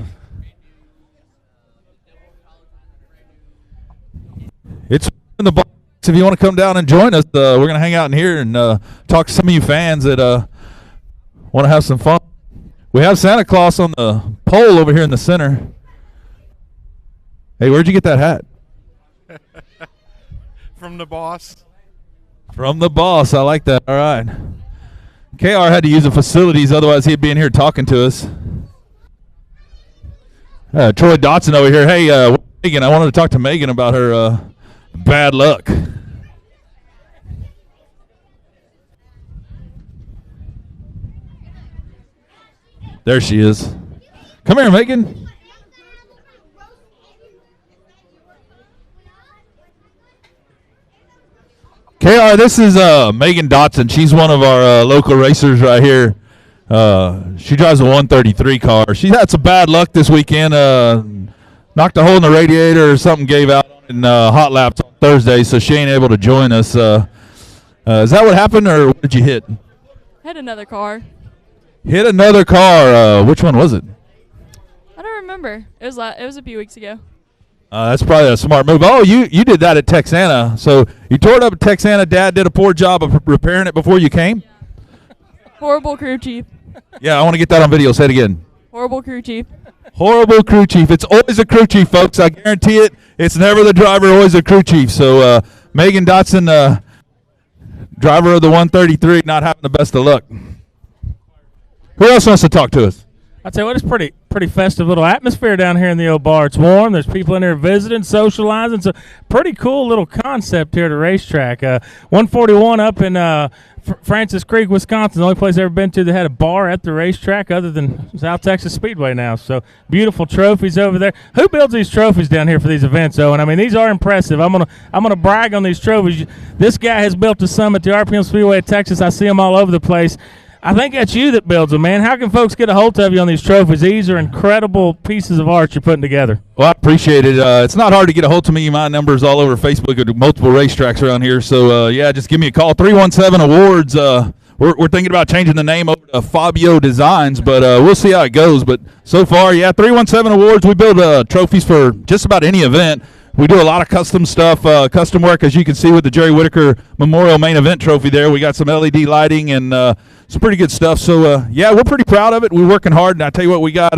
It's in the box. If you want to come down and join us, we're going to hang out in here and talk to some of you fans that want to have some fun. We have Santa Claus on the pole over here in the center. Hey, where'd you get that hat? From the boss. From the boss. I like that. All right. KR had to use the facilities, otherwise he'd be in here talking to us. Troy Dotson over here. Hey, Megan, I wanted to talk to Megan about her bad luck. There she is. Come here, Megan. KR, this is Megan Dotson. She's one of our local racers right here. She drives a 133 car. She had some bad luck this weekend. Knocked a hole in the radiator or something gave out in hot laps on Thursday, so she ain't able to join us. Is that what happened, or what did you hit? Hit another car. Hit another car. Which one was it? I don't remember. It was a few weeks ago. That's probably a smart move. Oh, you did that at Texana. So you tore it up at Texana. Dad did a poor job of repairing it before you came? Horrible crew chief. Yeah, I want to get that on video. Say it again. Horrible crew chief. Horrible crew chief. It's always a crew chief, folks. I guarantee it. It's never the driver, always a crew chief. So Megan Dotson, driver of the 133, not having the best of luck. Who else wants to talk to us? I'll tell you what, it's pretty festive little atmosphere down here in the old bar. It's warm. There's people in there visiting, socializing. It's a pretty cool little concept here at the racetrack. 141 up in Francis Creek, Wisconsin, the only place I've ever been to that had a bar at the racetrack other than South Texas Speedway now. So beautiful trophies over there. Who builds these trophies down here for these events, Owen? I mean, these are impressive. I'm gonna brag on these trophies. This guy has built a summit, the RPM Speedway of Texas. I see them all over the place. I think that's you that builds them, man. How can folks get a hold of you on these trophies? These are incredible pieces of art you're putting together. Well, I appreciate it. It's not hard to get a hold of me. My number's all over Facebook at multiple racetracks around here. So, yeah, just give me a call. 317-AWARDS. We're thinking about changing the name over to Fabio Designs, but we'll see how it goes. But so far, yeah, 317-AWARDS. We build trophies for just about any event. We do a lot of custom stuff, custom work, as you can see with the Jerry Whiteaker Memorial Main Event Trophy there. We got some LED lighting and some pretty good stuff. So, yeah, we're pretty proud of it. We're working hard. And I tell you what, we got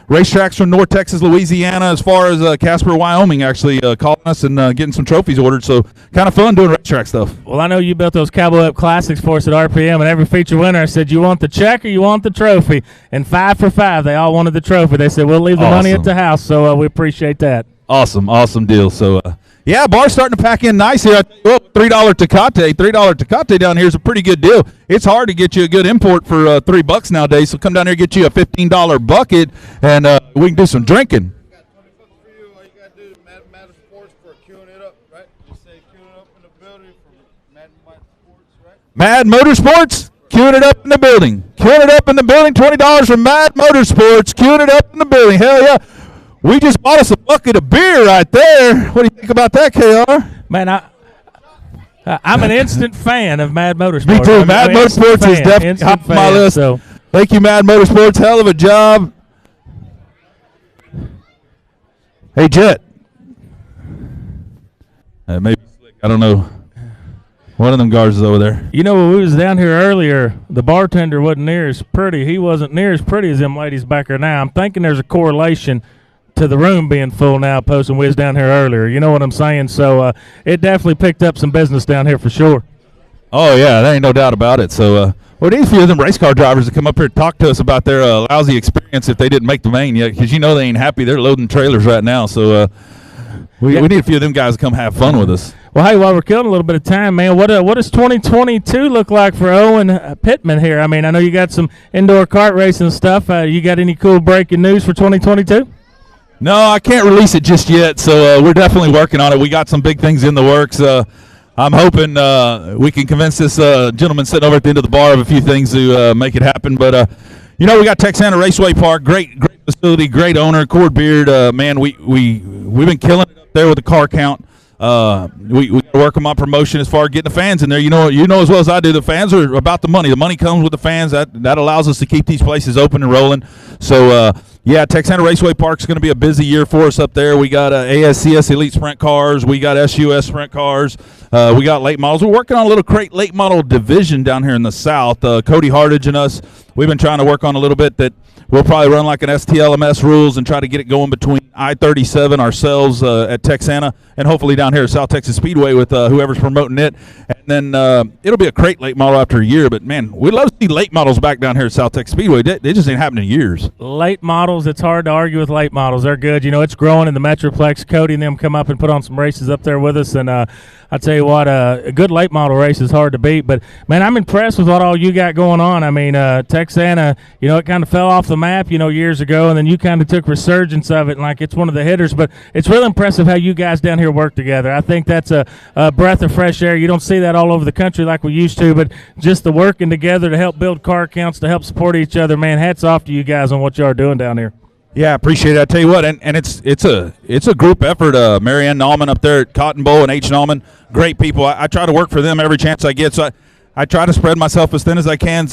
racetracks from North Texas, Louisiana, as far as Casper, Wyoming, actually calling us and getting some trophies ordered. So, kind of fun doing racetrack stuff. Well, I know you built those Cowboy Up Classics for us at RPM, and every feature winner I said, you want the check or you want the trophy? And 5 for 5, they all wanted the trophy. They said, we'll leave the money at the house. So, we appreciate that. Awesome deal. So, yeah, bar's starting to pack in nice here. $3 Tecate down here is a pretty good deal. It's hard to get you a good import for $3 nowadays. So come down here and get you a $15 bucket, and we can do some drinking. Mad Motorsports, queuing it up in the building. Queuing it up in the building. $20 from Mad Motorsports, queuing it up in the building. Hell yeah. We just bought us a bucket of beer right there. What do you think about that, KR? Man, I'm an instant fan of Mad Motorsports. Me too. Mad Motorsports is definitely top of my list. So. Thank you, Mad Motorsports. Hell of a job. Hey, Jet. Maybe I don't know. One of them guards is over there. You know, when we was down here earlier, the bartender wasn't near as pretty. He wasn't near as pretty as them ladies back there now. I'm thinking there's a correlation to the room being full now, opposed when we was down here earlier. You know what I'm saying? So it definitely picked up some business down here for sure. Oh, yeah, there ain't no doubt about it. So we need a few of them race car drivers to come up here and talk to us about their lousy experience if they didn't make the main yet, because you know they ain't happy. They're loading trailers right now. So we need a few of them guys to come have fun with us. Well, hey, while we're killing a little bit of time, man, what does 2022 look like for Owen Pittman here? I mean, I know you got some indoor kart racing stuff. You got any cool breaking news for 2022? No, I can't release it just yet, so we're definitely working on it. We got some big things in the works. I'm hoping we can convince this gentleman sitting over at the end of the bar of a few things to make it happen. But, you know, we got Texana Raceway Park, great facility, great owner, Cord Beard. Man, we've been killing it up there with the car count. We work on my promotion as far as getting the fans in there. You know as well as I do, the fans are about the money. The money comes with the fans. That allows us to keep these places open and rolling. So, yeah, Texana Raceway Park is going to be a busy year for us up there. We got ASCS Elite Sprint cars. We got SUS Sprint cars. We got late models. We're working on a little late model division down here in the South. Cody Hardage and us, we've been trying to work on a little bit that we'll probably run like an STLMS rules and try to get it going between I-37 ourselves at Texana and hopefully down here at South Texas Speedway with whoever's promoting it. And then it'll be a crate late model after a year. But, man, we'd love to see late models back down here at South Texas Speedway. They just ain't happening in years. Late models, it's hard to argue with late models. They're good. You know, it's growing in the Metroplex. Cody and them come up and put on some races up there with us. And I tell you what, a good late model race is hard to beat. But, man, I'm impressed with what all you got going on. I mean, Texana, you know, it kind of fell off the map, you know, years ago, and then you kind of took resurgence of it, and like it's one of the hitters. But it's really impressive how you guys down here work together. I think that's a breath of fresh air. You don't see that all over the country like we used to, but just the working together to help build car counts, to help support each other, man, hats off to you guys on what you are doing down here. Yeah, I appreciate it. I tell you what, and it's a group effort. Marianne Nauman up there at Cotton Bowl and H. Nauman, great people. I try to work for them every chance I get. So I try to spread myself as thin as I can,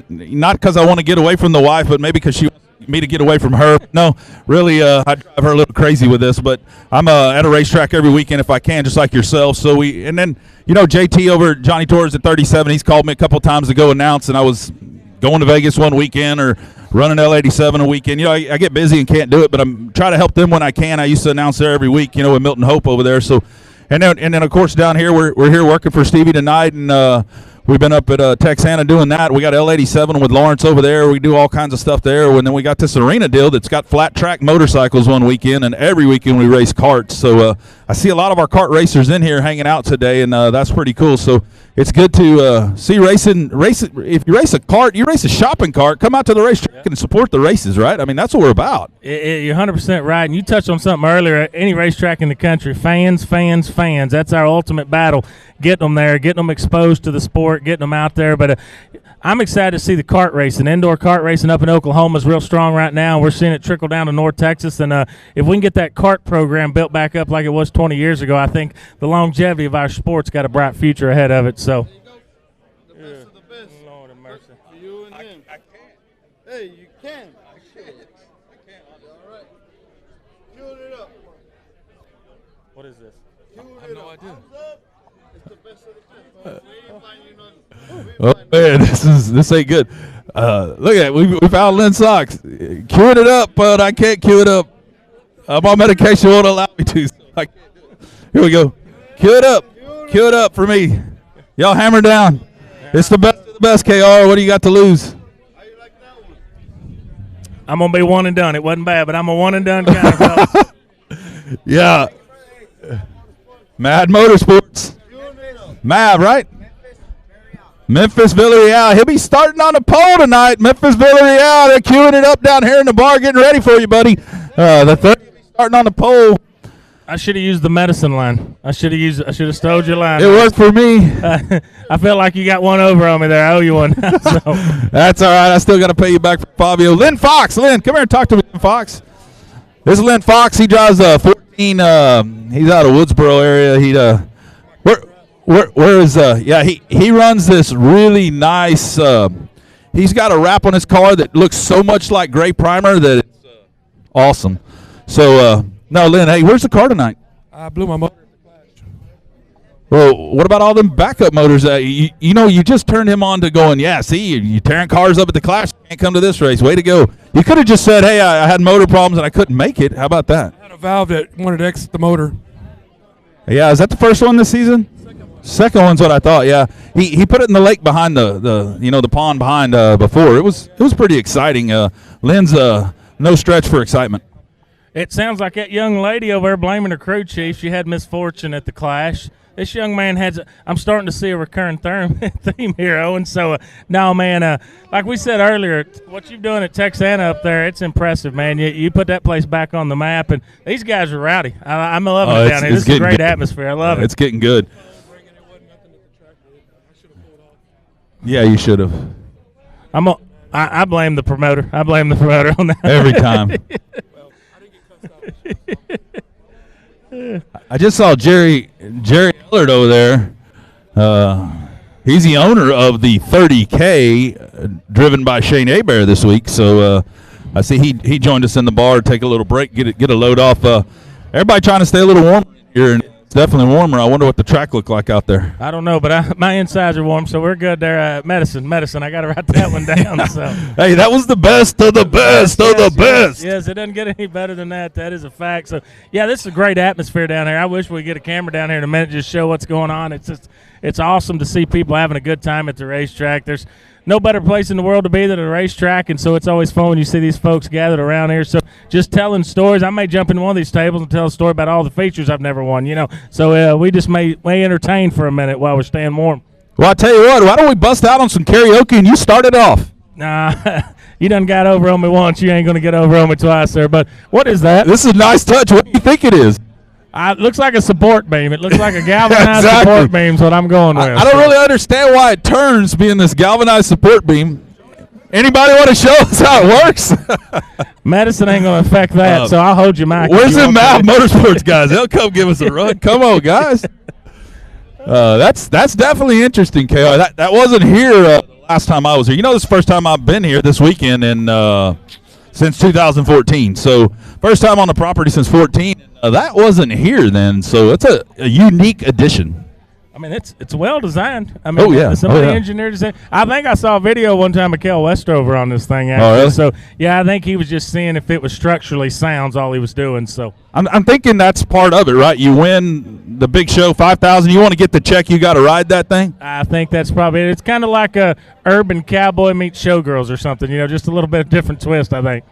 not because I want to get away from the wife, but maybe because she wants me to get away from her. No, really, I drive her a little crazy with this, but I'm at a racetrack every weekend if I can, just like yourself. So and then, you know, JT over at Johnny Torres at 37, he's called me a couple times to go announce, and I was going to Vegas one weekend or running L87 a weekend. You know, I get busy and can't do it, but I'm trying to help them when I can. I used to announce there every week, you know, with Milton Hope over there. So, and then of course down here we're here working for Stevie tonight, and we've been up at Texana doing that. We got L87 with Lawrence over there. We do all kinds of stuff there. And then we got this arena deal that's got flat track motorcycles one weekend, and every weekend we race karts. So I see a lot of our kart racers in here hanging out today, and that's pretty cool. So it's good to see racing. If you race a kart, you race a shopping cart, come out to the racetrack and support the races, right? I mean, that's what we're about. You're 100% right. And you touched on something earlier. Any racetrack in the country, fans. That's our ultimate battle. Getting them there, getting them exposed to the sport, getting them out there. But I'm excited to see the kart racing. Indoor kart racing up in Oklahoma is real strong right now. We're seeing it trickle down to North Texas. And if we can get that kart program built back up like it was 20 years ago, I think the longevity of our sport's got a bright future ahead of it. So. The best of the best. Lord have mercy. You and him. I can't. Hey, you can. I can't. All right. Cue it up. What is this? I have no idea. It's the best of the best. Oh man, this ain't good. Look at it. We found Lynn Socks. Queuing it up, but I can't queue it up. My medication won't allow me to. So I can't do it. Here we go. Queue it up. Queue it up for me. Y'all hammer down. It's the best of the best, KR. What do you got to lose? I'm going to be one and done. It wasn't bad, but I'm a one and done kind of fellas. Yeah. Mad Motorsports. Mav, right? Memphis Villarreal. He'll be starting on the pole tonight. Memphis Villarreal. They're queuing it up down here in the bar, getting ready for you, buddy. The third will be starting on the pole. I should have used the medicine line. I should have stole your line. It worked for me. I felt like you got one over on me there. I owe you one. So. That's all right. I still got to pay you back for Fabio. Lynn Fox. Lynn, come here and talk to me, Lynn Fox. This is Lynn Fox. He drives 14. He's out of Woodsboro area. Where is yeah, he runs this really nice he's got a wrap on his car that looks so much like gray primer that it's awesome. So no, Lynn, hey, where's the car tonight? I blew my motor. Well, what about all them backup motors? You know, you just turned him on to going, yeah, see, you're tearing cars up at the Clash. You can't come to this race. Way to go. You could have just said, hey, I had motor problems and I couldn't make it. How about that? I had a valve that wanted to exit the motor. Yeah, is that the first one this season? Second one's what I thought, yeah. He put it in the lake behind the pond behind before. It was pretty exciting. Lynn's no stretch for excitement. It sounds like that young lady over there blaming her crew chief. She had misfortune at the Clash. This young man has. I'm starting to see a recurring theme here, Owen. So, no, man, like we said earlier, what you're doing at Texana up there, it's impressive, man. You put that place back on the map, and these guys are rowdy. I'm loving it down here. This is a great atmosphere. I love it. It's getting good. Yeah, you should have. I blame the promoter. I blame the promoter on that. Every time. I just saw Jerry Ellard over there. He's the owner of the 30K driven by Shane Hebert this week. So I see he joined us in the bar, take a little break, get a load off. Everybody trying to stay a little warmer here, and it's definitely warmer. I wonder what the track looked like out there. I don't know, but my insides are warm, so we're good there. Medicine. I got to write that one down. So hey, that was the best of the best of the best. Yes, it doesn't get any better than that. That is a fact. So yeah, this is a great atmosphere down here. I wish we could get a camera down here in a minute, just show what's going on. It's awesome to see people having a good time at the racetrack. There's no better place in the world to be than a racetrack, and so it's always fun when you see these folks gathered around here. So just telling stories. I may jump in one of these tables and tell a story about all the features I've never won, So we just may entertain for a minute while we're staying warm. Well, I tell you what, why don't we bust out on some karaoke and you start it off? Nah, you done got over on me once. You ain't going to get over on me twice, sir. But what is that? This is a nice touch. What do you think it is? It looks like a support beam. It looks like a galvanized support beam is what I'm going with. I don't really understand why it turns being this galvanized support beam. Anybody want to show us how it works? Medicine ain't going to affect that, so I'll hold your mic. Where's the Mav Motorsports guys? They'll come give us a run. Come on, guys. That's definitely interesting, KR. That wasn't here the last time I was here. This is the first time I've been here this weekend since 2014. So first time on the property since 14. That wasn't here then, so it's a unique addition. I mean, it's well designed. I mean, somebody engineered it. I think I saw a video one time of Kel Westover on this thing. Actually. Oh, really? So yeah, I think he was just seeing if it was structurally sound. All he was doing. So I'm thinking that's part of it, right? You win the big show, 5,000. You want to get the check, you got to ride that thing. I think that's probably it. It's kind of like a urban cowboy meets showgirls or something. Just a little bit of different twist, I think.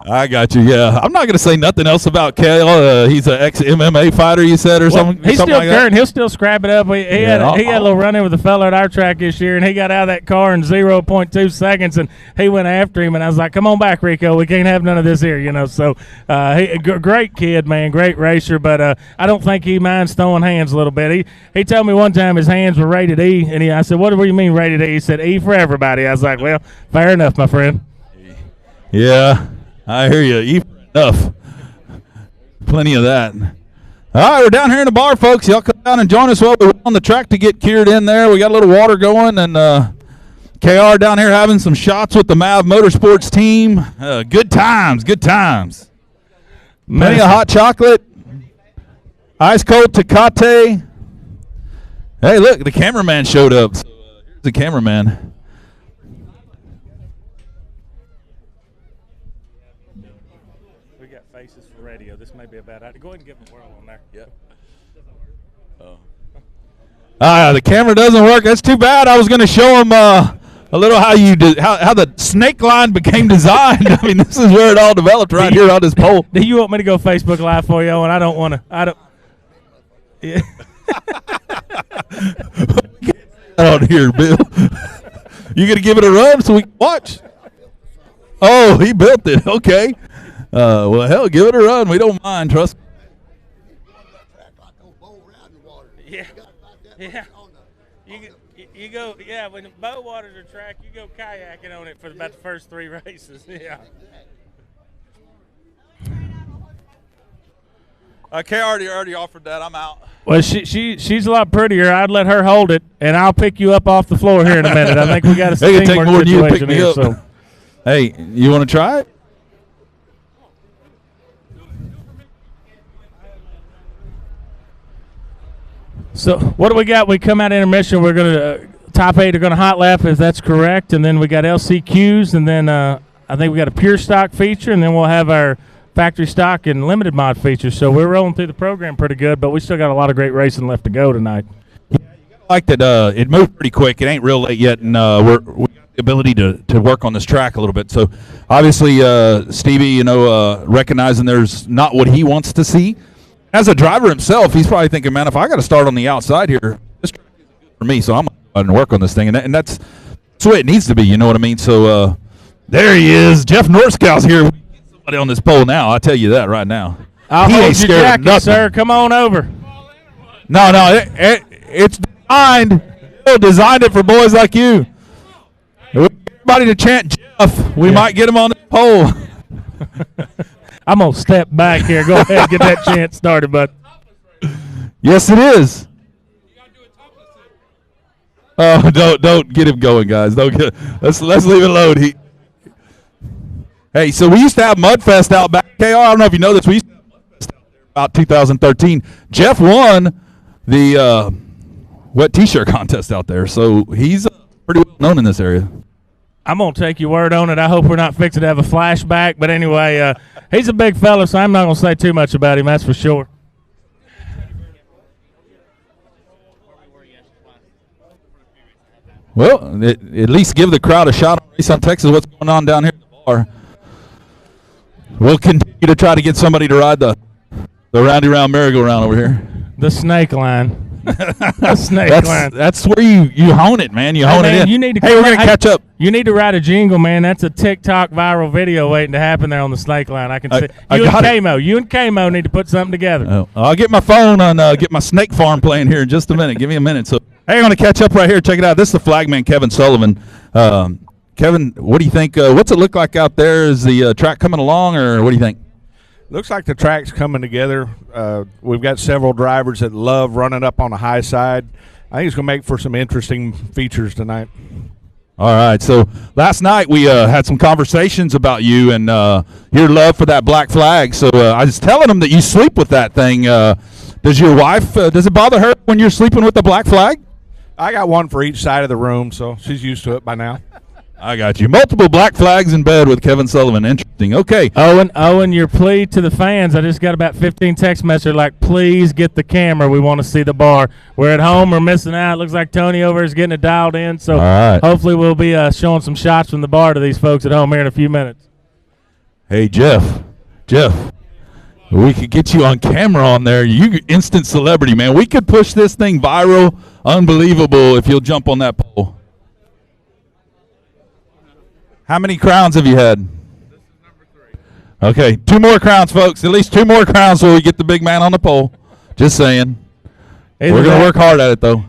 I got you, yeah. I'm not going to say nothing else about Kale. He's an ex-MMA fighter, you said, or something. He's something still like current. He'll still scrap it up. He had a little run-in with a fella at our track this year, and he got out of that car in 0.2 seconds, and he went after him, and I was like, come on back, Rico. We can't have none of this here, So great kid, man, great racer, but I don't think he minds throwing hands a little bit. He told me one time his hands were rated E, and I said, what do you mean rated E? He said, E for everybody. I was like, well, fair enough, my friend. Yeah. I hear you. Enough. Plenty of that. All right, we're down here in the bar, folks. Y'all come down and join us while we're on the track to get cured in there. We got a little water going, and KR down here having some shots with the Mav Motorsports team. Good times. Plenty of hot chocolate. Ice cold Tecate. Hey, look, the cameraman showed up. So, here's the cameraman. This may be a bad idea. Go ahead and give him a whirl on there. Yep. The camera doesn't work. That's too bad. I was going to show him a little how the snake line became designed. I mean, this is where it all developed right here on this pole. Do you want me to go Facebook Live for you, Owen? I don't want to. I don't. Yeah. Out here, Bill. You going to give it a run so we can watch? Oh, he built it. Okay. Well, hell, give it a run. We don't mind. Trust me. Yeah. You go. Yeah. When the bow waters are track, you go kayaking on it for about the first 3 races. Yeah. Kay already offered that. I'm out. Well, she's a lot prettier. I'd let her hold it, and I'll pick you up off the floor here in a minute. I think we got a They can take teamwork more than you to pick situation me here. up. So. Hey, you want to try it? So what do we got? We come out of intermission. We're going to top 8 are going to hot lap if that's correct, and then we got LCQs, and then I think we got a pure stock feature, and then we'll have our factory stock and limited mod features. So we're rolling through the program pretty good, but we still got a lot of great racing left to go tonight. I like that it moved pretty quick. It ain't real late yet, and we got the ability to work on this track a little bit. So obviously, Stevie, recognizing there's not what he wants to see. As a driver himself, he's probably thinking, man, if I got to start on the outside here, this track isn't good for me, so I'm going to go out and work on this thing. And that's the way it needs to be, you know what I mean? So there he is. Jeff Norskow's here. We can get somebody on this pole now. I'll tell you that right now. I'll he hold ain't your scared jacket, of nothing. sir. Come on over. No, it's designed. Bill designed it for boys like you. We get everybody to chant Jeff. We might get him on the pole. I'm going to step back here. Go ahead and get that chant started, bud. Yes, it is. Oh, don't get him going, guys. Let's leave it alone. Hey, so we used to have Mudfest out back. KR, I don't know if you know this. We used to have Mudfest out there about 2013. Jeff won the wet T-shirt contest out there, so he's pretty well known in this area. I'm going to take your word on it. I hope we're not fixing to have a flashback. But anyway, he's a big fella, so I'm not going to say too much about him, that's for sure. Well, at least give the crowd a shot on Race on Texas. What's going on down here at the bar? We'll continue to try to get somebody to ride the roundy-round merry-go-round over here. The snake line. The snake line. That's where you hone it, man. You hone it in. You need to we're going to catch up. You need to write a jingle, man. That's a TikTok viral video waiting to happen there on the snake line. I can see. You and K-Mo need to put something together. Oh, I'll get my phone and get my snake farm playing here in just a minute. Give me a minute. So, hey, I'm going to catch up right here. Check it out. This is the flagman, Kevin Sullivan. Kevin, what do you think? What's it look like out there? Is the track coming along, or what do you think? Looks like the track's coming together. We've got several drivers that love running up on the high side. I think it's going to make for some interesting features tonight. All right. So last night we had some conversations about you and your love for that black flag. So I was telling them that you sleep with that thing. Does your wife, does it bother her when you're sleeping with the black flag? I got one for each side of the room, so she's used to it by now. I got you. Multiple black flags in bed with Kevin Sullivan. Interesting. Okay. Owen, your plea to the fans. I just got about 15 text messages like, please get the camera. We want to see the bar. We're at home. We're missing out. Looks like Tony over is getting it dialed in. So hopefully we'll be showing some shots from the bar to these folks at home here in a few minutes. Hey, Jeff, we could get you on camera on there. You instant celebrity, man. We could push this thing viral. Unbelievable if you'll jump on that pole. How many crowns have you had? This is number 3. Okay, 2 more crowns, folks. At least 2 more crowns so we get the big man on the pole. Just saying. We're going to work hard at it, though.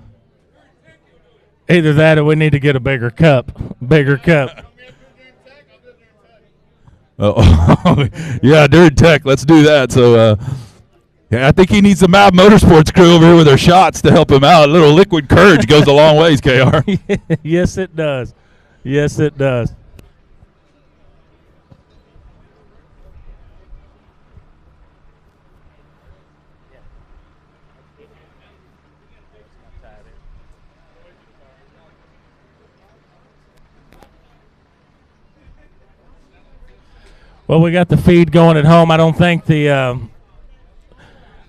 Either that or we need to get a bigger cup. Bigger cup. Oh, yeah, during tech. Let's do that. So, yeah, I think he needs the Mab Motorsports crew over here with their shots to help him out. A little liquid courage goes a long ways, KR. Yes, it does. Yes, it does. Well, we got the feed going at home. I don't think the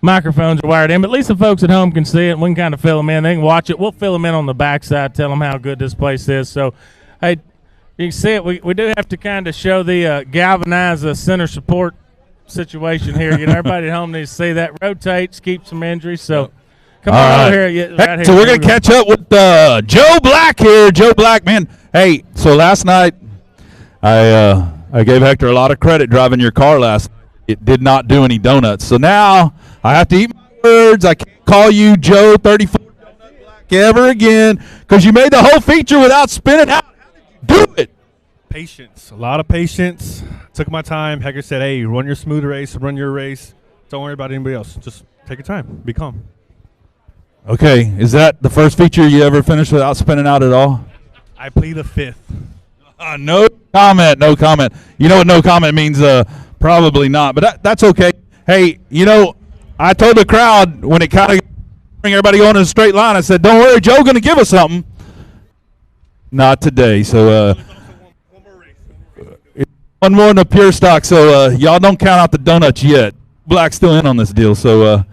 microphones are wired in, but at least the folks at home can see it, and we can kind of fill them in. They can watch it. We'll fill them in on the backside, tell them how good this place is. So, hey, you can see it. We do have to kind of show the galvanize the center support situation here. You know, everybody at home needs to see that. Rotates, keeps some injuries. So, come on over here. Right here. So we're going to catch up with Joe Black here. Joe Black, man. Hey, so last night I gave Hector a lot of credit driving your car last night. It did not do any donuts. So now I have to eat my words. I can't call you Joe 34 Donut Black ever again because you made the whole feature without spinning out. How did you do it? Patience. A lot of patience. Took my time. Hector said, hey, run your smooth race, run your race. Don't worry about anybody else. Just take your time. Be calm. Okay, is that the first feature you ever finished without spinning out at all? I plead the fifth. No comment, no comment. You know what no comment means? Probably not, but that's okay. Hey, you know, I told the crowd when it kind of bring everybody going in a straight line, I said, don't worry, Joe's going to give us something. Not today, so one more in the pure stock, so y'all don't count out the donuts yet. Black's still in on this deal, so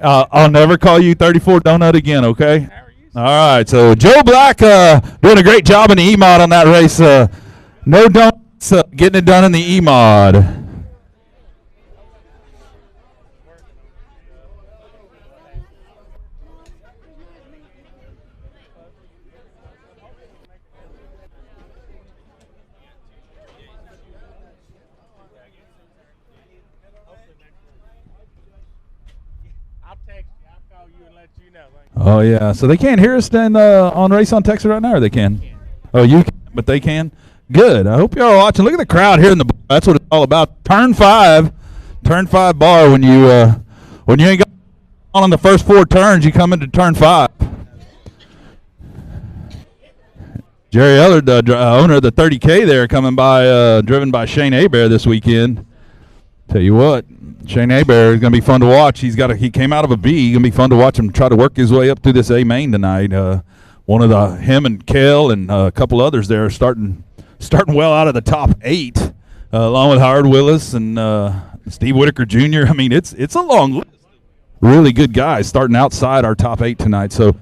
I'll never call you 34 donut again, okay? All right, so Joe Black doing a great job in the E-Mod on that race. No donuts, getting it done in the E-Mod. Oh, yeah. So they can't hear us then on Race on Texas right now, or they can? Oh, you can, but they can? Good. I hope you're all watching. Look at the crowd here in the bar. That's what it's all about. Turn 5 bar. When you ain't got on the first 4 turns, you come into turn 5. Jerry Eller, the owner of the 30K there, coming by, driven by Shane Hebert this weekend. Tell you what, Shane Hebert is going to be fun to watch. He came out of a B. Going to be fun to watch him try to work his way up through this A main tonight. Him and Kel and a couple others there are starting well out of the top 8, along with Howard Willis and Steve Whitaker Jr. I mean, it's a long list. Really good guys starting outside our top 8 tonight. So,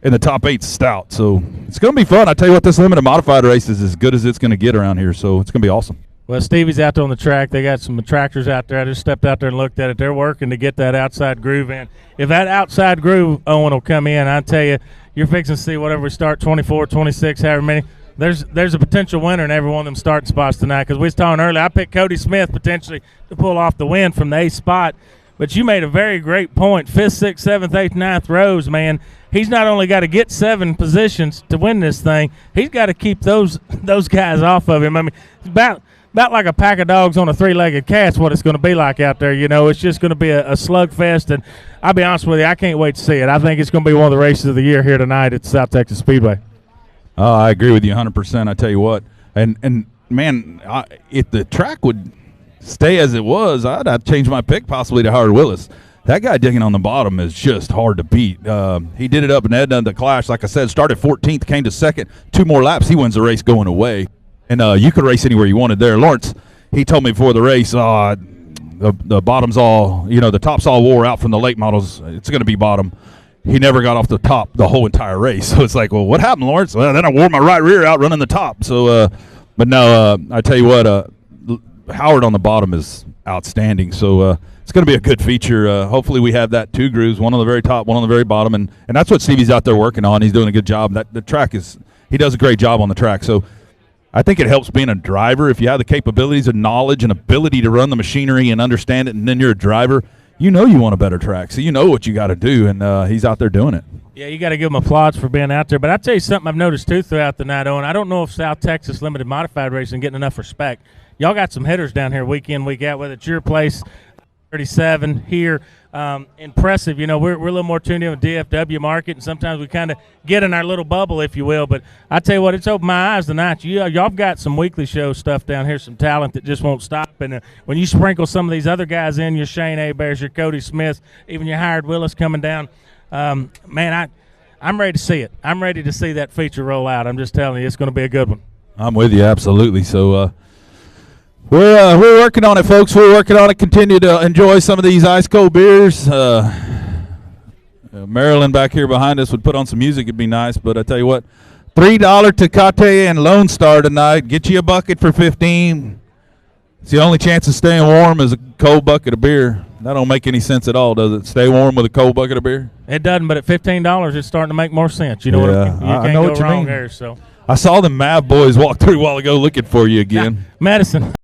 in the top 8 stout. So it's going to be fun. I tell you what, this limited modified race is as good as it's going to get around here. So it's going to be awesome. Well, Stevie's out there on the track. They got some tractors out there. I just stepped out there and looked at it. They're working to get that outside groove in. If that outside groove, Owen, will come in, I tell you, you're fixing to see whatever we start, 24, 26, however many. There's a potential winner in every one of them starting spots tonight. Because we was talking earlier, I picked Cody Smith potentially to pull off the win from the 8th spot. But you made a very great point. 5th, 6th, 7th, 8th, 9th rows, man. He's not only got to get 7 positions to win this thing, he's got to keep those guys off of him. I mean, it's about like a pack of dogs on a 3-legged cat's what it's going to be like out there. You know, it's just going to be a slugfest. And I'll be honest with you, I can't wait to see it. I think it's going to be one of the races of the year here tonight at South Texas Speedway. Oh, I agree with you 100%. I tell you what. And man, if the track would stay as it was, I'd change my pick possibly to Howard Willis. That guy digging on the bottom is just hard to beat. He did it up in Edna, the Clash, like I said, started 14th, came to 2nd. 2 more laps, he wins the race going away. And you could race anywhere you wanted there. Lawrence, he told me before the race, the bottom's all, the top's all wore out from the late models. It's going to be bottom. He never got off the top the whole entire race. So it's like, well, what happened, Lawrence? Well, then I wore my right rear out running the top. So, but no, I tell you what, Howard on the bottom is outstanding. So it's going to be a good feature. Hopefully we have that 2 grooves, one on the very top, one on the very bottom. And that's what Stevie's out there working on. He's doing a good job. The track he does a great job on the track. So I think it helps being a driver. If you have the capabilities and knowledge and ability to run the machinery and understand it, and then you're a driver, you want a better track. So you know what you got to do, and he's out there doing it. Yeah, you got to give him applause for being out there. But I'll tell you something I've noticed, too, throughout the night, Owen. I don't know if South Texas Limited Modified Racing getting enough respect. Y'all got some hitters down here week in, week out, whether it's your place, 37 here. Impressive. We're a little more tuned in with DFW market, and sometimes we kind of get in our little bubble, if you will. But I tell you what, it's opened my eyes tonight. Y'all got some weekly show stuff down here, some talent that just won't stop. And when you sprinkle some of these other guys in, your Shane Heberts, your Cody Smith, even your Howard Willis coming down, man, I'm ready to see it. I'm ready to see that feature roll out. I'm just telling you, it's going to be a good one. I'm with you, absolutely. So, we're working on it, folks. We're working on it. Continue to enjoy some of these ice cold beers. Marilyn back here behind us would put on some music. It'd be nice. But I tell you what, $3 Tecate and Lone Star tonight. Get you a bucket for $15. It's the only chance of staying warm is a cold bucket of beer. That don't make any sense at all, does it? Stay warm with a cold bucket of beer? It doesn't, but at $15, it's starting to make more sense. You know what I mean? You can't know go what you wrong mean. there. So I saw the Mav boys walk through a while ago looking for you again. Madison.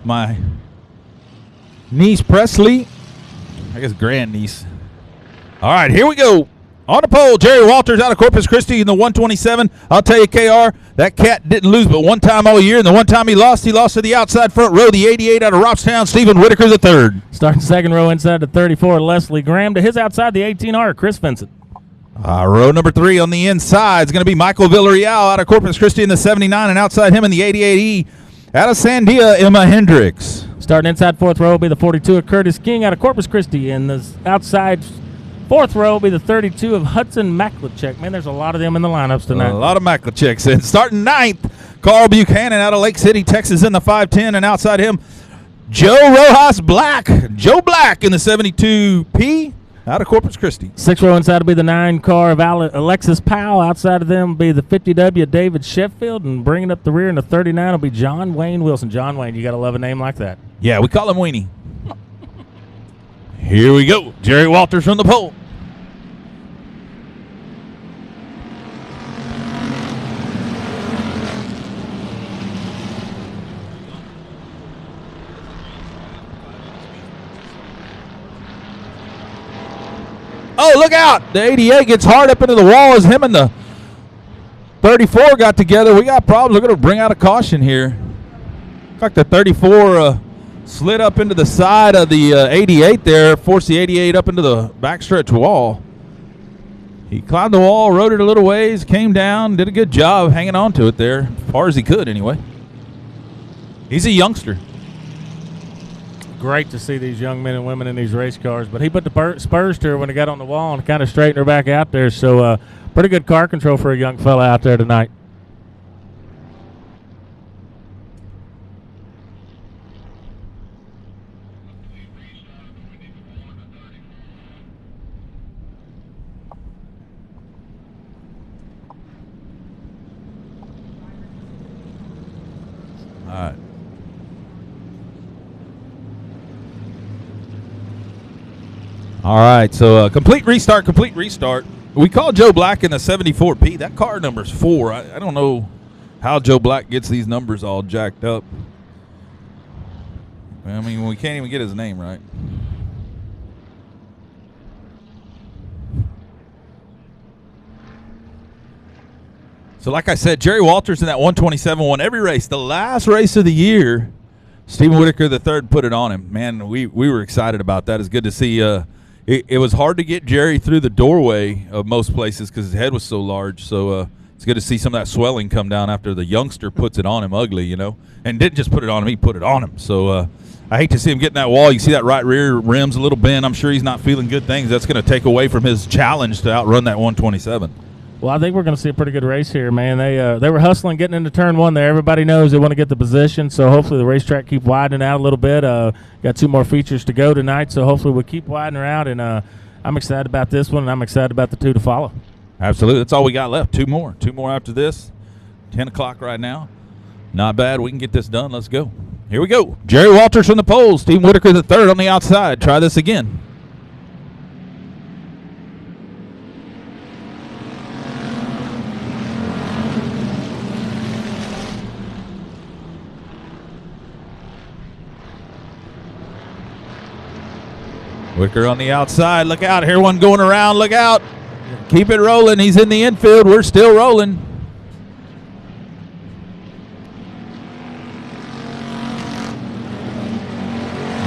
my niece Presley, I guess grandniece. All right, here we go. On the pole, Jerry Walters out of Corpus Christi in the 127. I'll tell you, KR, that cat didn't lose but one time all year, and the one time he lost to the outside front row, the 88 out of Robstown, Stephen Whitaker the third. Starting second row inside the 34, Leslie Graham. To his outside, the 18R, Chris Vincent. Row number 3 on the inside is going to be Michael Villarreal out of Corpus Christi in the 79, and outside him in the 88E out of Sandia, Emma Hendricks. Starting inside fourth row will be the 42 of Curtis King out of Corpus Christi, and the outside fourth row will be the 32 of Hudson Maklachek. Man, there's a lot of them in the lineups tonight. A lot of Maklacheks. And starting ninth, Carl Buchanan out of Lake City, Texas in the 510, and outside him, Joe Rojas Black. Joe Black in the 72P out of Corpus Christi. Sixth row inside will be the 9 car of Alexis Powell. Outside of them will be the 50W of David Sheffield, and bringing up the rear in the 39 will be John Wayne Wilson. John Wayne, you got to love a name like that. Yeah, we call him Weenie. Here we go. Jerry Walters from the pole. Oh, look out. The 88 gets hard up into the wall as him and the 34 got together. We got problems. We're going to bring out a caution here. Looks like the 34 slid up into the side of the 88 there, forced the 88 up into the backstretch wall. He climbed the wall, rode it a little ways, came down, did a good job hanging on to it there, as far as he could anyway. He's a youngster. Great to see these young men and women in these race cars, but he put the spurs to her when he got on the wall and kind of straightened her back out there, so pretty good car control for a young fella out there tonight. All right. All right, so complete restart. We call Joe Black in the 74P. That car number's 4. I don't know how Joe Black gets these numbers all jacked up. I mean, we can't even get his name right. So like I said, Jerry Walters in that 127 won every race. The last race of the year, Stephen Whitaker III put it on him. Man, we were excited about that. It's good to see. It was hard to get Jerry through the doorway of most places because his head was so large. So it's good to see some of that swelling come down after the youngster puts it on him ugly, you know. And didn't just put it on him, he put it on him. So I hate to see him get in that wall. You see that right rear rim's a little bent. I'm sure he's not feeling good things. That's going to take away from his challenge to outrun that 127. Well, I think we're going to see a pretty good race here, man. They were hustling getting into turn 1 there. Everybody knows they want to get the position, so hopefully the racetrack keep widening out a little bit. Got 2 more features to go tonight, so hopefully we'll keep widening her out, and I'm excited about this one, and I'm excited about the 2 to follow. Absolutely. That's all we got left. 2 more. 2 more after this. 10 o'clock right now. Not bad. We can get this done. Let's go. Here we go. Jerry Walters from the pole. Steve Whitaker the third on the outside. Try this again. Whitaker on the outside. Look out. Here one going around. Look out. Keep it rolling. He's in the infield. We're still rolling.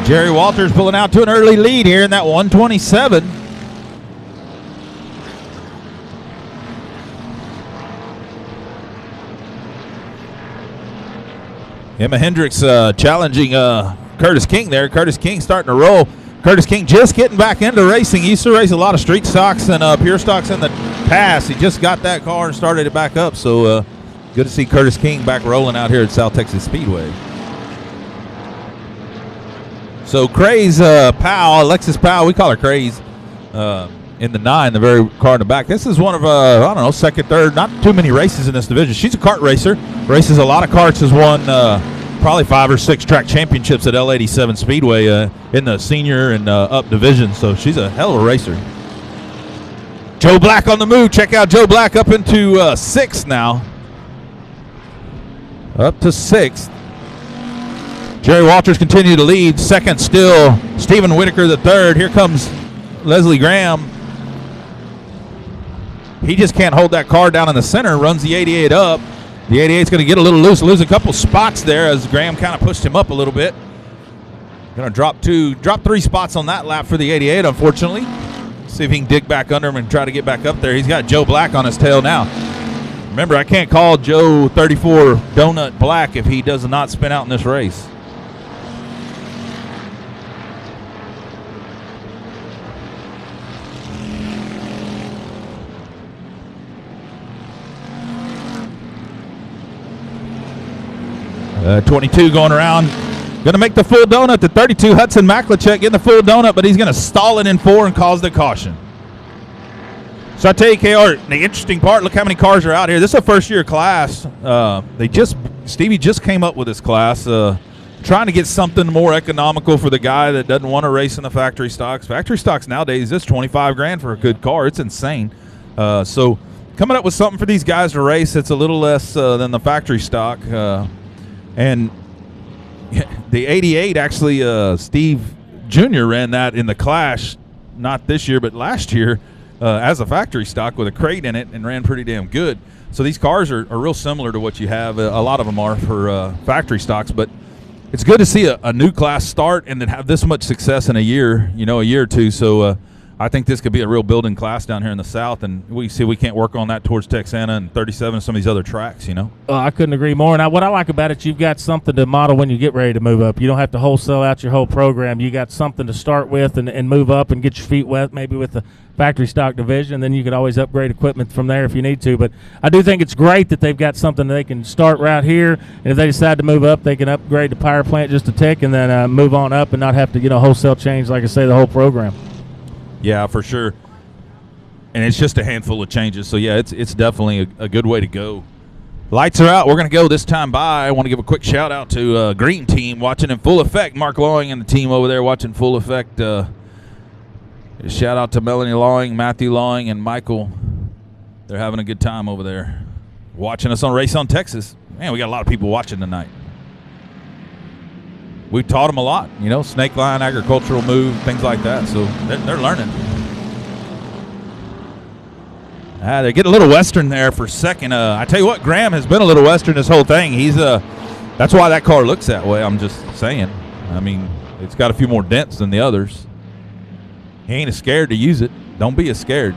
Jerry Walters pulling out to an early lead here in that 127. Emma Hendricks challenging Curtis King there. Curtis King starting to roll. Curtis King just getting back into racing. He used to race a lot of street stocks and pure stocks in the past. He just got that car and started it back up. So good to see Curtis King back rolling out here at South Texas Speedway. So Craze Powell, Alexis Powell, we call her Craze, in the 9, the very car in the back. This is one of, I don't know, second, third, not too many races in this division. She's a kart racer, races a lot of karts, has won probably 5 or 6 track championships at L87 Speedway in the senior and up division. So she's a hell of a racer. Joe Black on the move. Check out Joe Black up into 6th now. Up to 6th. Jerry Walters continue to lead. Second still Stephen Whitaker the third. Here comes Leslie Graham. He just can't hold that car down in the center. Runs the 88 up. The 88's going to get a little loose. Lose a couple spots there as Graham kind of pushed him up a little bit. Going to drop 3 spots on that lap for the 88, unfortunately. See if he can dig back under him and try to get back up there. He's got Joe Black on his tail now. Remember, I can't call Joe 34 Donut Black if he does not spin out in this race. Uh, 22 going around. Going to make the full donut. The 32 Hudson Maklicek getting the full donut, but he's going to stall it in 4 and cause the caution. So I tell you, KR, the interesting part, look how many cars are out here. This is a first-year class. Stevie just came up with this class, trying to get something more economical for the guy that doesn't want to race in the factory stocks. Factory stocks nowadays, it's $25,000 for a good car. It's insane. So coming up with something for these guys to race, it's a little less than the factory stock. And the 88, actually, Steve Jr. ran that in the Clash, not this year, but last year, as a factory stock with a crate in it, and ran pretty damn good. So these cars are real similar to what you have. A lot of them are for factory stocks, but it's good to see a new class start and then have this much success in a year or two. So I think this could be a real building class down here in the South, and we see we can't work on that towards Texana and 37 and some of these other tracks, I couldn't agree more. And what I like about it, you've got something to model when you get ready to move up. You don't have to wholesale out your whole program. You got something to start with and move up and get your feet wet, maybe with the factory stock division. Then you could always upgrade equipment from there if you need to. But I do think it's great that they've got something that they can start right here. And if they decide to move up, they can upgrade the power plant just a tick and then move on up and not have to, wholesale change, like I say, the whole program. Yeah, for sure. And it's just a handful of changes. So, yeah, it's definitely a good way to go. Lights are out. We're going to go this time by. I want to give a quick shout-out to Green Team watching in full effect. Mark Lawing and the team over there watching full effect. Shout-out to Melanie Lawing, Matthew Lawing, and Michael. They're having a good time over there watching us on Race on Texas. Man, we got a lot of people watching tonight. We taught them a lot, snake line, agricultural move, things like that. So they're learning. They get a little Western there for a second. I tell you what, Graham has been a little Western this whole thing. He's that's why that car looks that way. I'm just saying. I mean, it's got a few more dents than the others. He ain't scared to use it. Don't be scared.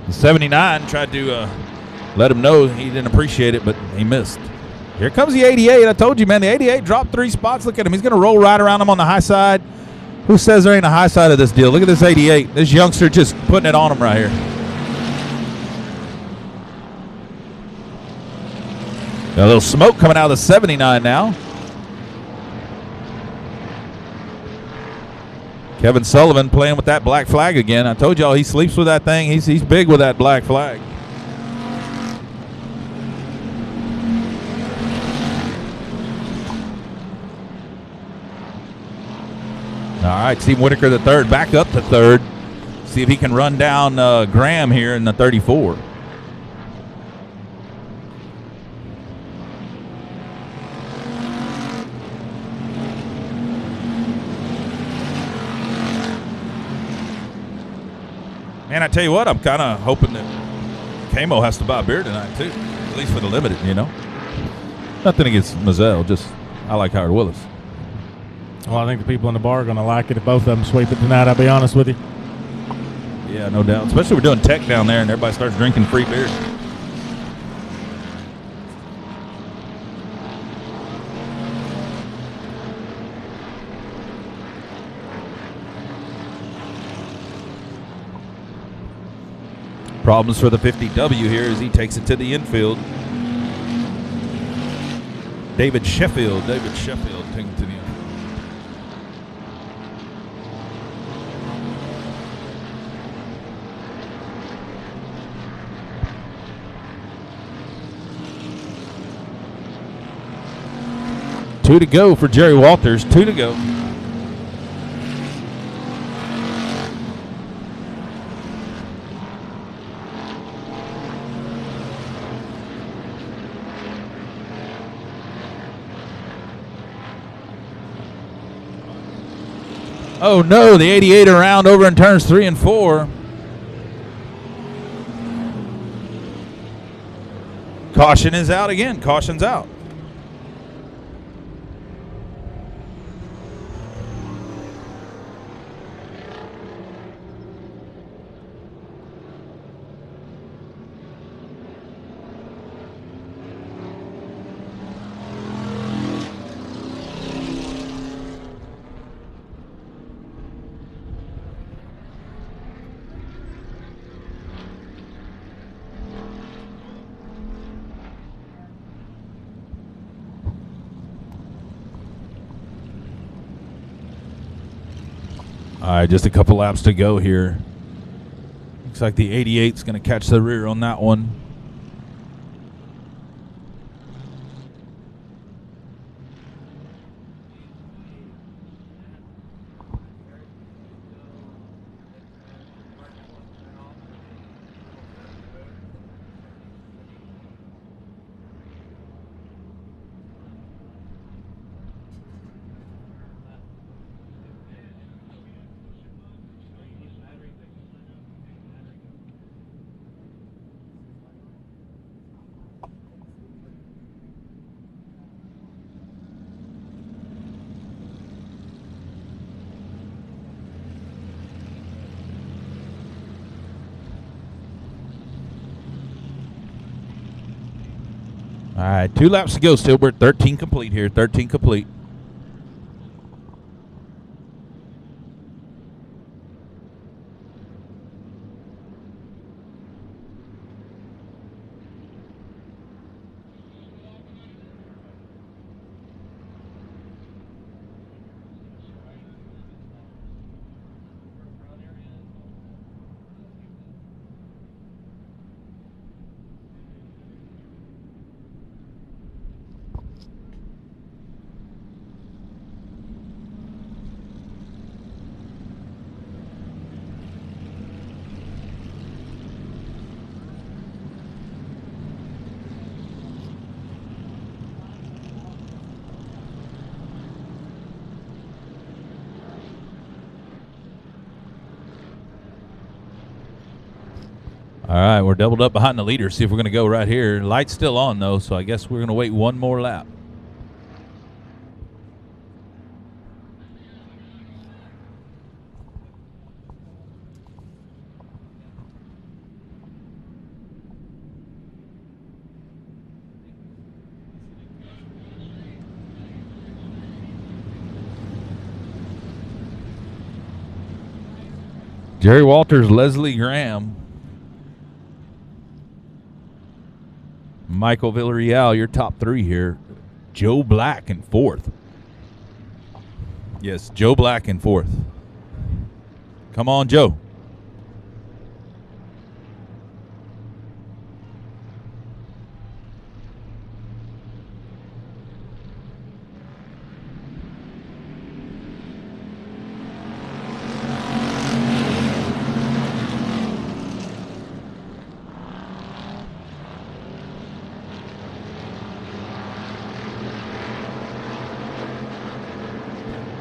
The 79 tried to let him know he didn't appreciate it, but he missed. Here comes the 88. I told you, man, the 88 dropped 3 spots. Look at him. He's going to roll right around him on the high side. Who says there ain't a high side of this deal? Look at this 88. This youngster just putting it on him right here. Got a little smoke coming out of the 79 now. Kevin Sullivan playing with that black flag again. I told y'all he sleeps with that thing. He's big with that black flag. All right, Steve Whitaker the third, back up to third. See if he can run down Graham here in the 34. Man, I tell you what, I'm kind of hoping that Camo has to buy a beer tonight, too. At least for the limited, Nothing against Mazzell, just I like Howard Willis. Well, I think the people in the bar are going to like it if both of them sweep it tonight, I'll be honest with you. Yeah, no doubt. Especially we're doing tech down there and everybody starts drinking free beer. Problems for the 50W here as he takes it to the infield. David Sheffield taking it to the infield. Two to go for Jerry Walters. 2 to go. Oh no, the 88 around over in turns 3 and 4. Caution is out again. Caution's out. All right, just a couple laps to go here. Looks like the 88's going to catch the rear on that one. All right, 2 laps to go still. We're 13 complete here, 13 complete. All right, we're doubled up behind the leader. See if we're going to go right here. Light's still on, though, so I guess we're going to wait one more lap. Jerry Walters, Leslie Graham, Michael Villarreal, your top 3 here. Joe Black in 4th. Yes, Joe Black in 4th. Come on, Joe.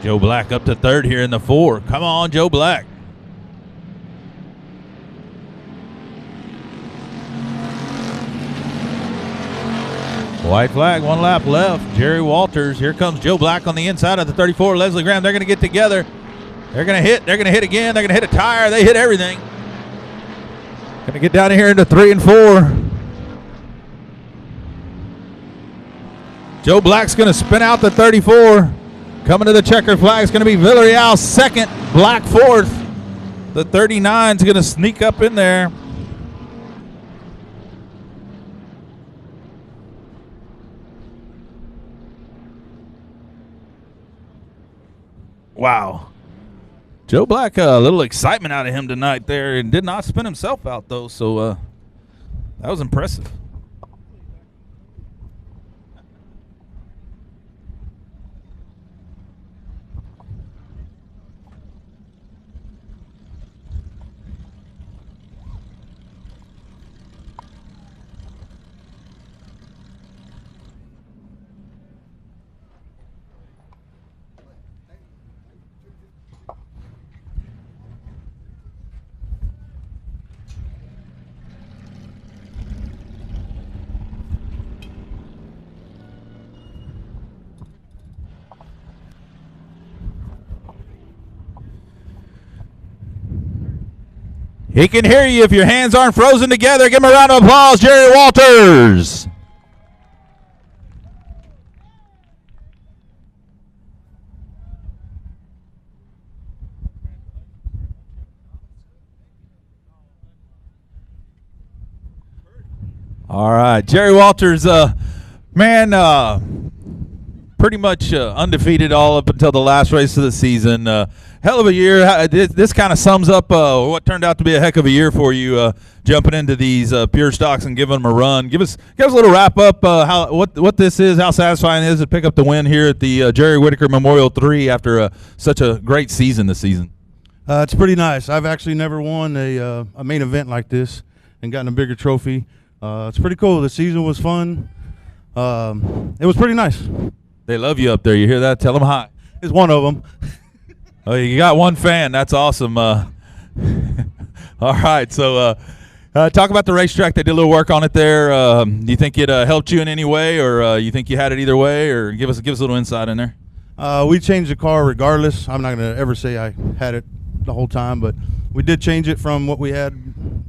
Joe Black up to 3rd here in the 4. Come on, Joe Black. White flag, 1 lap left. Jerry Walters. Here comes Joe Black on the inside of the 34. Leslie Graham, they're going to get together. They're going to hit. They're going to hit again. They're going to hit a tire. They hit everything. Going to get down here into 3 and 4. Joe Black's going to spin out the 34. Coming to the checker flag is going to be Villarreal 2nd, Black 4th. The 39's going to sneak up in there. Wow. Joe Black, a little excitement out of him tonight there, and did not spin himself out, though, so that was impressive. He can hear you if your hands aren't frozen together. Give him a round of applause, Jerry Walters. All right, Jerry Walters, pretty much undefeated all up until the last race of the season. Hell of a year. This kind of sums up what turned out to be a heck of a year for you, jumping into these pure stocks and giving them a run. Give us a little wrap up what this is, how satisfying it is to pick up the win here at the Jerry Whiteaker Memorial 3 after such a great season this season. It's pretty nice. I've actually never won a main event like this and gotten a bigger trophy. It's pretty cool. The season was fun. It was pretty nice. They love you up there. You hear that? Tell them hi. It's one of them. Oh, you got one fan. That's awesome. All right. So talk about the racetrack. They did a little work on it there. Do you think it helped you in any way, or you think you had it either way, or give us a little insight in there? We changed the car regardless. I'm not going to ever say I had it the whole time, but we did change it from what we had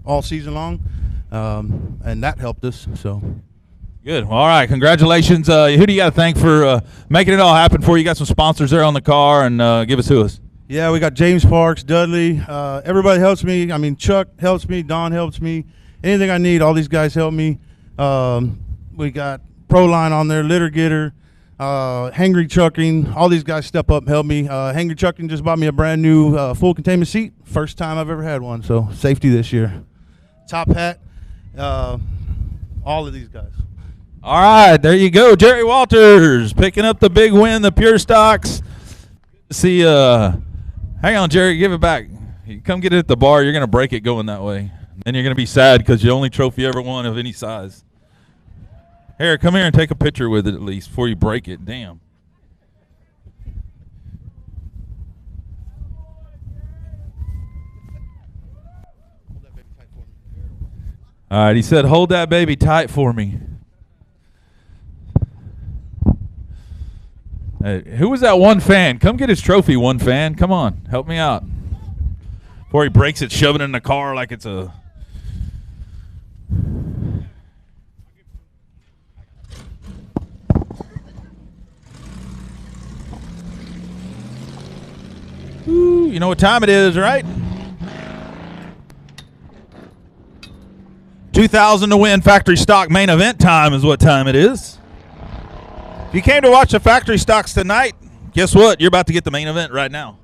all season long. And that helped us. So good. Well, all right. Congratulations. Who do you got to thank for making it all happen for you? You got some sponsors there on the car, and give us who is. Yeah, we got James Parks, Dudley. Everybody helps me. I mean, Chuck helps me. Don helps me. Anything I need, all these guys help me. We got Proline on there, Litter Getter, Hangry Trucking. All these guys step up and help me. Hangry Trucking just bought me a brand new full containment seat. First time I've ever had one, so safety this year. Top Hat. All of these guys. All right, there you go. Jerry Walters picking up the big win, the pure stocks. See, hang on, Jerry, give it back. You come get it at the bar. You're going to break it going that way. Then you're going to be sad because the only trophy you ever won of any size. Here, come here and take a picture with it at least before you break it. Damn. All right, he said, hold that baby tight for me. Hey, who was that one fan? Come get his trophy, one fan. Come on, help me out. Before he breaks it, shoving it in the car like it's a... Ooh, you know what time it is, right? 2,000 to win factory stock main event time is what time it is. If you came to watch the factory stocks tonight, guess what? You're about to get the main event right now.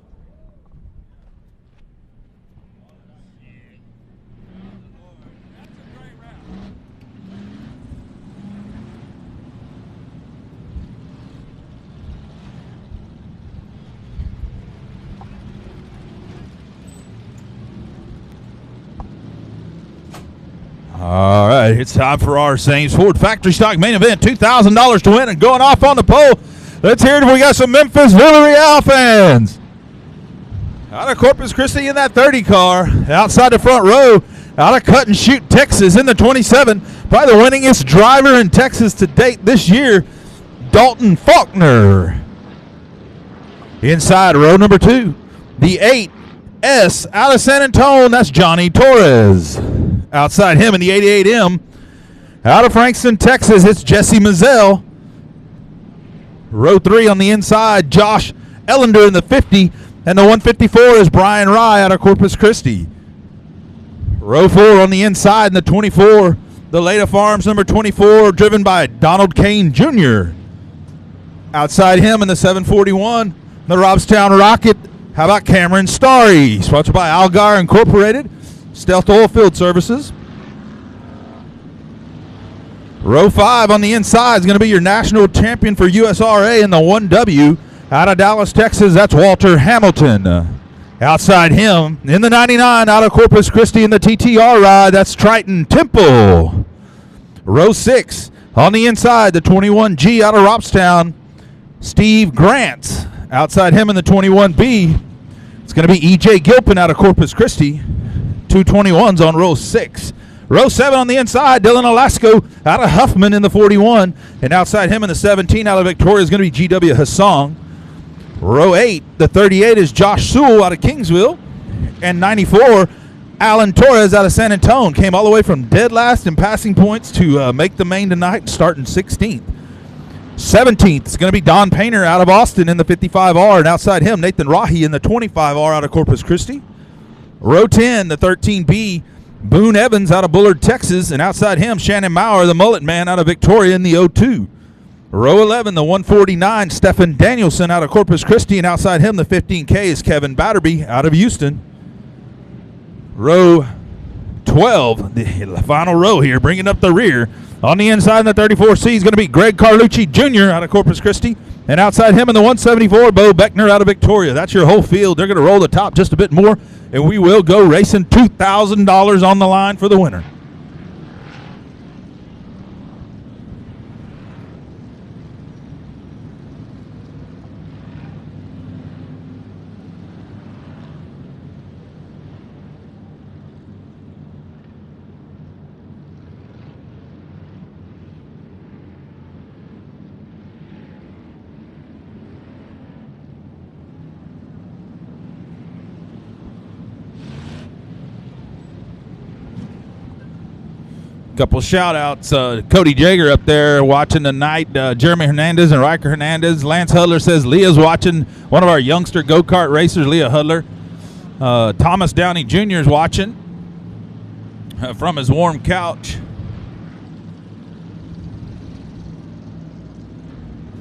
All right, it's time for our Saints Ford Factory Stock main event. $2,000 to win and going off on the pole. Let's hear it. We got some Memphis Villarreal fans. Out of Corpus Christi in that 30 car. Outside the front row, out of Cut and Shoot, Texas in the 27. Probably the winningest driver in Texas to date this year, Dalton Faulkner. Inside row number 2, the 8S out of San Antonio. That's Johnny Torres. Outside him in the 88M, out of Frankston, Texas, it's Jesse Mazzell. Row 3 on the inside, Josh Ellender in the 50, and the 154 is Brian Rye out of Corpus Christi. Row 4 on the inside in the 24, the Leda Farms number 24, driven by Donald Kane Jr. Outside him in the 741, the Robstown Rocket. How about Cameron Starry? Sponsored by Algar Incorporated. Stealth Oilfield Services. Row 5 on the inside is going to be your national champion for USRA in the 1W. Out of Dallas, Texas, that's Walter Hamilton. Outside him, in the 99, out of Corpus Christi in the TTR ride, that's Triton Temple. Row 6 on the inside, the 21G out of Robstown, Steve Grant. Outside him in the 21B, it's going to be E.J. Gilpin out of Corpus Christi. 221s on row 6. Row 7 on the inside, Dylan Alasko out of Huffman in the 41. And outside him in the 17 out of Victoria is going to be G.W. Hassan. Row 8, the 38 is Josh Sewell out of Kingsville. And 94, Alan Torres out of San Antonio came all the way from dead last in passing points to make the main tonight, starting 16th. 17th is going to be Don Painter out of Austin in the 55R, and outside him, Nathan Rahi in the 25R out of Corpus Christi. Row 10, the 13B, Boone Evans out of Bullard, Texas, and outside him, Shannon Maurer, the mullet man out of Victoria in the 02. Row 11, the 149, Stephen Danielson out of Corpus Christi, and outside him, the 15K is Kevin Batterby out of Houston. Row 12, the final row here, bringing up the rear. On the inside in the 34C is going to be Greg Carlucci Jr. out of Corpus Christi. And outside him in the 174, Bo Beckner out of Victoria. That's your whole field. They're going to roll the top just a bit more, and we will go racing. $2,000 on the line for the winner. Couple shout outs. Cody Jager up there watching tonight. Jeremy Hernandez and Riker Hernandez. Lance Hudler says Leah's watching, one of our youngster go-kart racers, Leah Hudler. Thomas Downey Jr. is watching from his warm couch.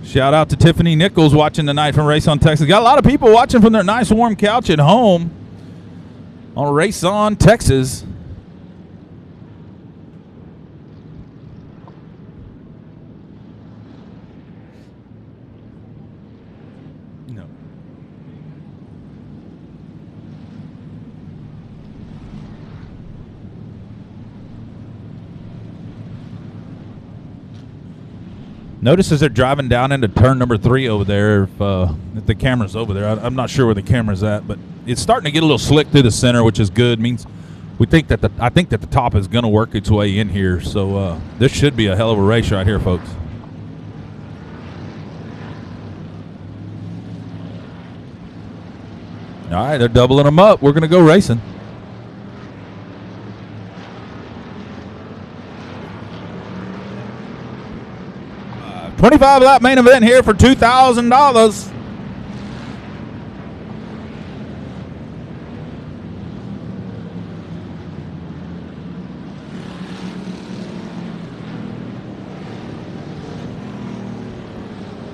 Shout out to Tiffany Nichols watching tonight from Race on Texas. Got a lot of people watching from their nice warm couch at home on Race on Texas. Notice as they're driving down into turn number 3 over there, if the camera's over there. I'm not sure where the camera's at, but it's starting to get a little slick through the center, which is good. Means I think that the top is going to work its way in here. So this should be a hell of a race right here, folks. All right, they're doubling them up. We're going to go racing. $25 lap main event here for $2,000.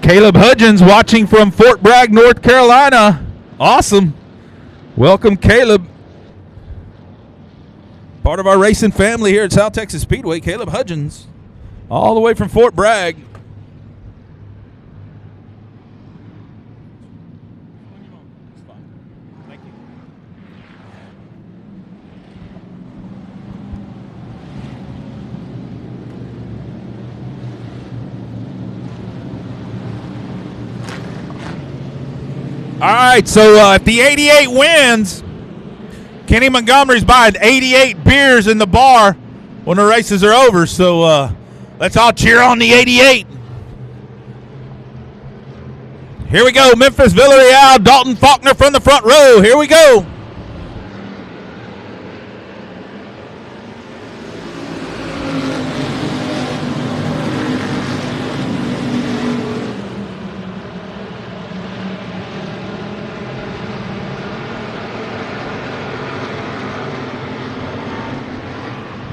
Caleb Hudgens watching from Fort Bragg, North Carolina. Awesome. Welcome, Caleb. Part of our racing family here at South Texas Speedway. Caleb Hudgens, all the way from Fort Bragg. All right, so if the 88 wins, Kenny Montgomery's buying 88 beers in the bar when the races are over. So let's all cheer on the 88. Here we go, Memphis Villarreal, Dalton Faulkner from the front row. Here we go.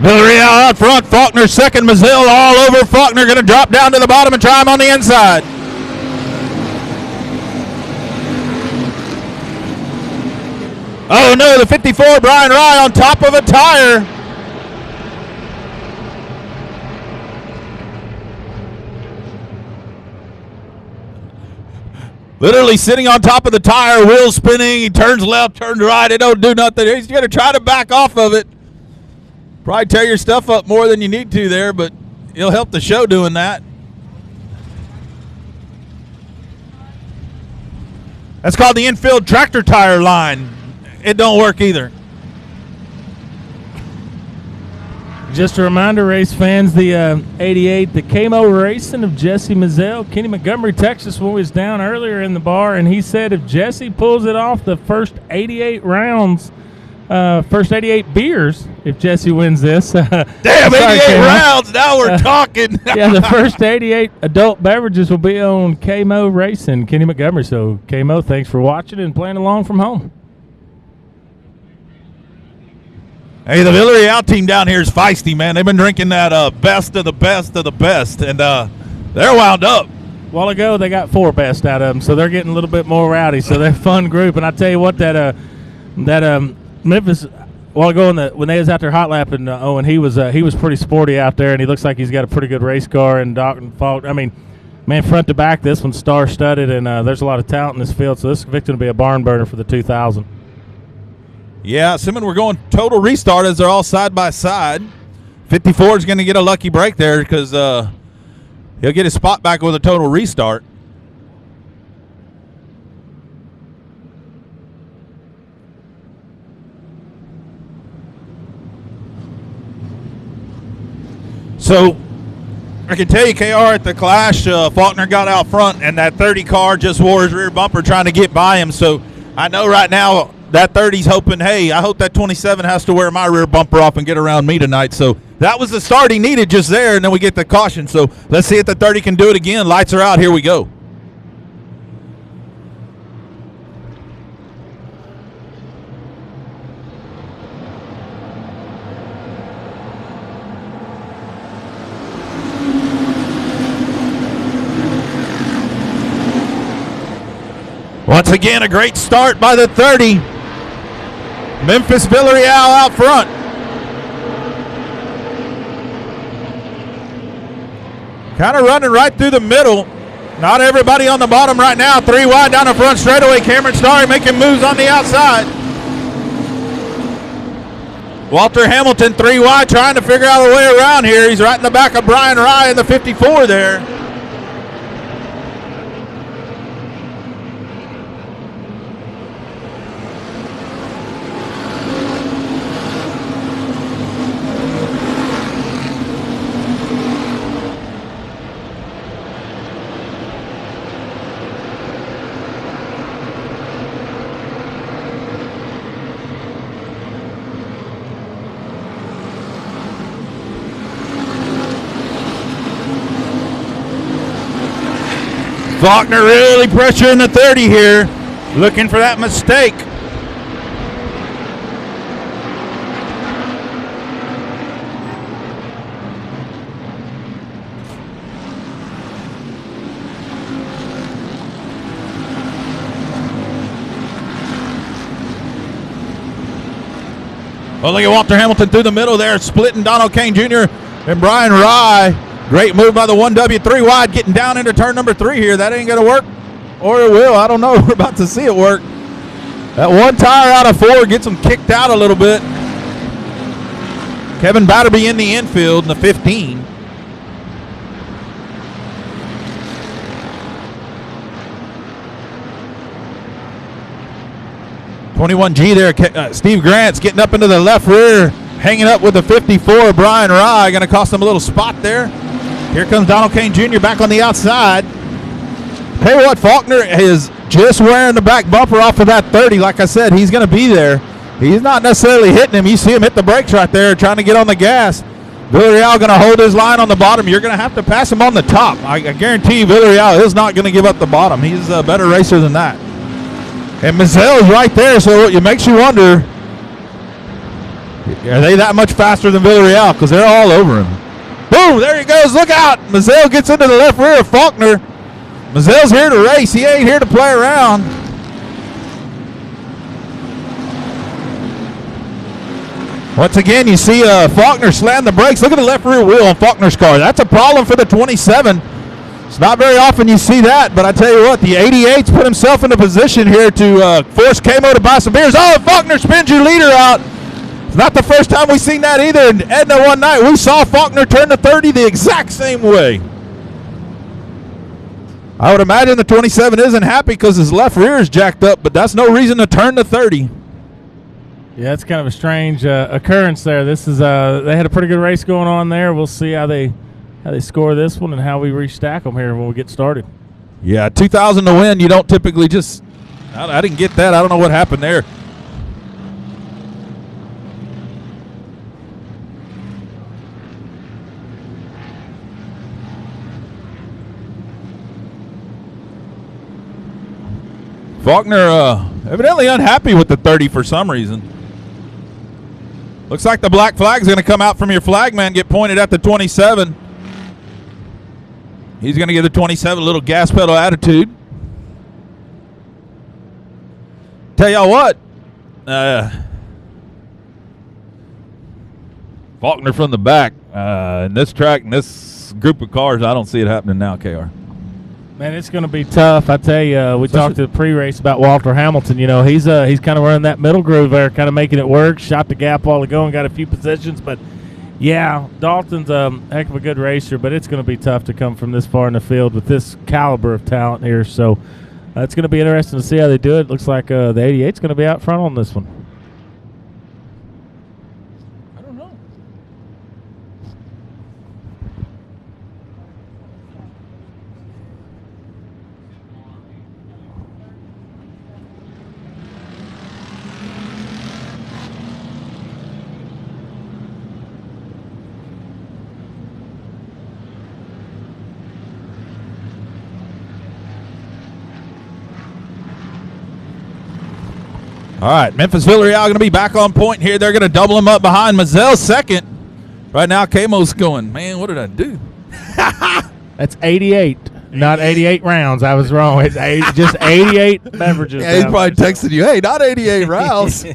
Villarreal out front, Faulkner second, Mazzille all over Faulkner, going to drop down to the bottom and try him on the inside. Oh no, the 54, Brian Rye on top of a tire. Literally sitting on top of the tire, wheels spinning, he turns left, turns right, it don't do nothing. He's going to try to back off of it. Probably tear your stuff up more than you need to there, but it'll help the show doing that. That's called the infield tractor tire line. It don't work either. Just a reminder, race fans, the 88 that came over racing of Jesse Mazzell. Kenny Montgomery, Texas, was down earlier in the bar, and he said if Jesse pulls it off the first 88 rounds, First 88 beers if Jesse wins this. Damn, 88 rounds. Now we're talking. Yeah, the first 88 adult beverages will be on KMO Racing, Kenny Montgomery. So, KMO, thanks for watching and playing along from home. Hey, the Villarreal team down here is feisty, man. They've been drinking that best of the best of the best, and they're wound up. A while ago, they got 4 best out of them, so they're getting a little bit more rowdy. So they're a fun group. And I tell you what, that Memphis, a while ago when they was out there hot lapping, Owen, he was pretty sporty out there, and he looks like he's got a pretty good race car. And Dalton Falk, I mean, man, front to back, this one's star-studded, and there's a lot of talent in this field. So this is going to be a barn burner for the 2000. Yeah, assuming we're going total restart as they're all side by side. 54 is going to get a lucky break there because he'll get his spot back with a total restart. So I can tell you, KR, at the Clash, Faulkner got out front, and that 30 car just wore his rear bumper trying to get by him. So I know right now that 30's hoping, hey, I hope that 27 has to wear my rear bumper off and get around me tonight. So that was the start he needed just there, and then we get the caution. So let's see if the 30 can do it again. Lights are out. Here we go. Once again, a great start by the 30. Memphis Villarreal out front. Kind of running right through the middle. Not everybody on the bottom right now. 3 wide down the front straightaway. Cameron Starry making moves on the outside. Walter Hamilton 3 wide trying to figure out a way around here. He's right in the back of Brian Rye in the 54 there. Faulkner really pressuring the 30 here, looking for that mistake. Well, look at Walter Hamilton through the middle there, splitting Donald Kane Jr. and Brian Rye. Great move by the 1W, 3 wide, getting down into turn number 3 here. That ain't going to work, or it will. I don't know. We're about to see it work. That 1 tire out of 4 gets him kicked out a little bit. Kevin Batterby in the infield in the 15. .21G there. Steve Grant's getting up into the left rear, hanging up with the 54. Brian Rye going to cost him a little spot there. Here comes Donald Kane Jr. back on the outside. Tell you what, Faulkner is just wearing the back bumper off of that 30. Like I said, he's going to be there. He's not necessarily hitting him. You see him hit the brakes right there, trying to get on the gas. Villarreal going to hold his line on the bottom. You're going to have to pass him on the top. I guarantee you Villarreal is not going to give up the bottom. He's a better racer than that. And Mazel's right there, so it makes you wonder, are they that much faster than Villarreal? Because they're all over him. Boom, there he goes. Look out. Mazel gets into the left rear of Faulkner. Mazel's here to race. He ain't here to play around. Once again, you see Faulkner slam the brakes. Look at the left rear wheel on Faulkner's car. That's a problem for the 27. It's not very often you see that, but I tell you what, the 88's put himself in a position here to force KMO to buy some beers. Oh, Faulkner spins your leader out. It's not the first time we've seen that either. In Edna one night, we saw Faulkner turn the 30 the exact same way. I would imagine the 27 isn't happy because his left rear is jacked up, but that's no reason to turn the 30. Yeah, it's kind of a strange occurrence there. This is they had a pretty good race going on there. We'll see how they score this one and how we restack them here when we get started. Yeah, 2,000 to win. You don't typically just – I didn't get that. I don't know what happened there. Faulkner evidently unhappy with the 30 for some reason. Looks like the black flag is going to come out from your flagman, get pointed at the 27. He's going to give the 27 a little gas pedal attitude. Tell y'all what, Faulkner from the back in this track, in this group of cars, I don't see it happening now, KR. Man, it's going to be tough. I tell you, we talked to the pre-race about Walter Hamilton. You know, he's kind of running that middle groove there, kind of making it work. Shot the gap while ago and got a few positions. But, yeah, Dalton's a heck of a good racer, but it's going to be tough to come from this far in the field with this caliber of talent here. So it's going to be interesting to see how they do it. Looks like the 88's going to be out front on this one. All right, Memphis Villarreal going to be back on point here. They're going to double him up behind Mazel second. Right now, Camo's going, man, what did I do? That's 88, not 88 rounds. I was wrong. It's just 88 beverages. Yeah, he's probably texting you, hey, not 88 rounds.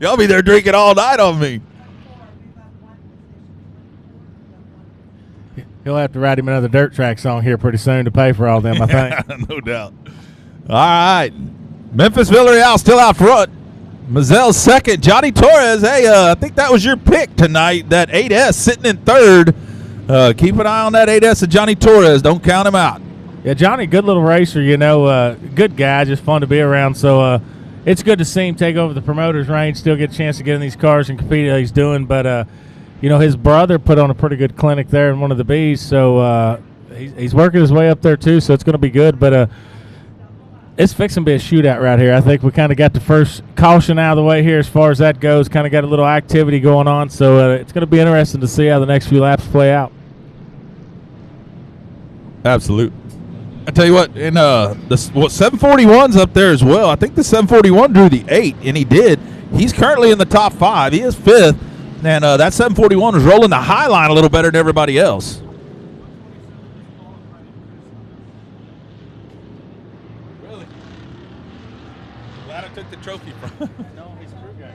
Y'all be there drinking all night on me. He'll have to write him another dirt track song here pretty soon to pay for all them, I think. No doubt. All right. Memphis Villarreal still out front. Mazel second. Johnny Torres, hey, I think that was your pick tonight, that 8S sitting in third. Keep an eye on that 8S of Johnny Torres. Don't count him out. Yeah, Johnny, good little racer, you know, good guy, just fun to be around. So it's good to see him take over the promoter's range, still get a chance to get in these cars and compete like he's doing. But, you know, his brother put on a pretty good clinic there in one of the Bs, so he's working his way up there too, so it's going to be good. But it's fixing to be a shootout right here. I think we kind of got the first caution out of the way here as far as that goes, kind of got a little activity going on, so it's going to be interesting to see how the next few laps play out. Absolute. I tell you what, in 741's up there as well. I think the 741 drew the 8, and he did. He's currently in the top 5. He is 5th, and that 741 is rolling the high line a little better than everybody else. Really? Glad I took the trophy from him. No, he's a crew guy,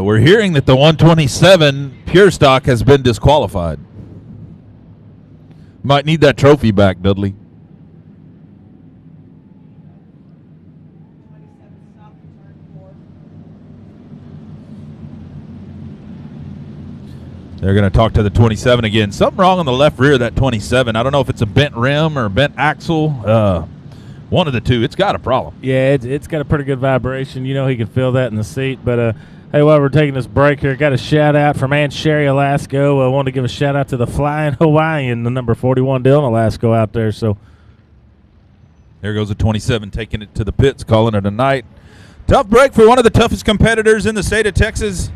We're hearing that the 127 Pure Stock has been disqualified. Might need that trophy back, Dudley. They're going to talk to the 27 again. Something wrong on the left rear of that 27. I don't know if it's a bent rim or bent axle. One of the two. It's got a problem. Yeah, it's got a pretty good vibration. You know he can feel that in the seat. But, hey, while we're taking this break here, got a shout-out from Aunt Sherry Alasko. I want to give a shout-out to the Flying Hawaiian, the number 41 Dylan Alasko out there. So there goes the 27 taking it to the pits, calling it a night. Tough break for one of the toughest competitors in the state of Texas,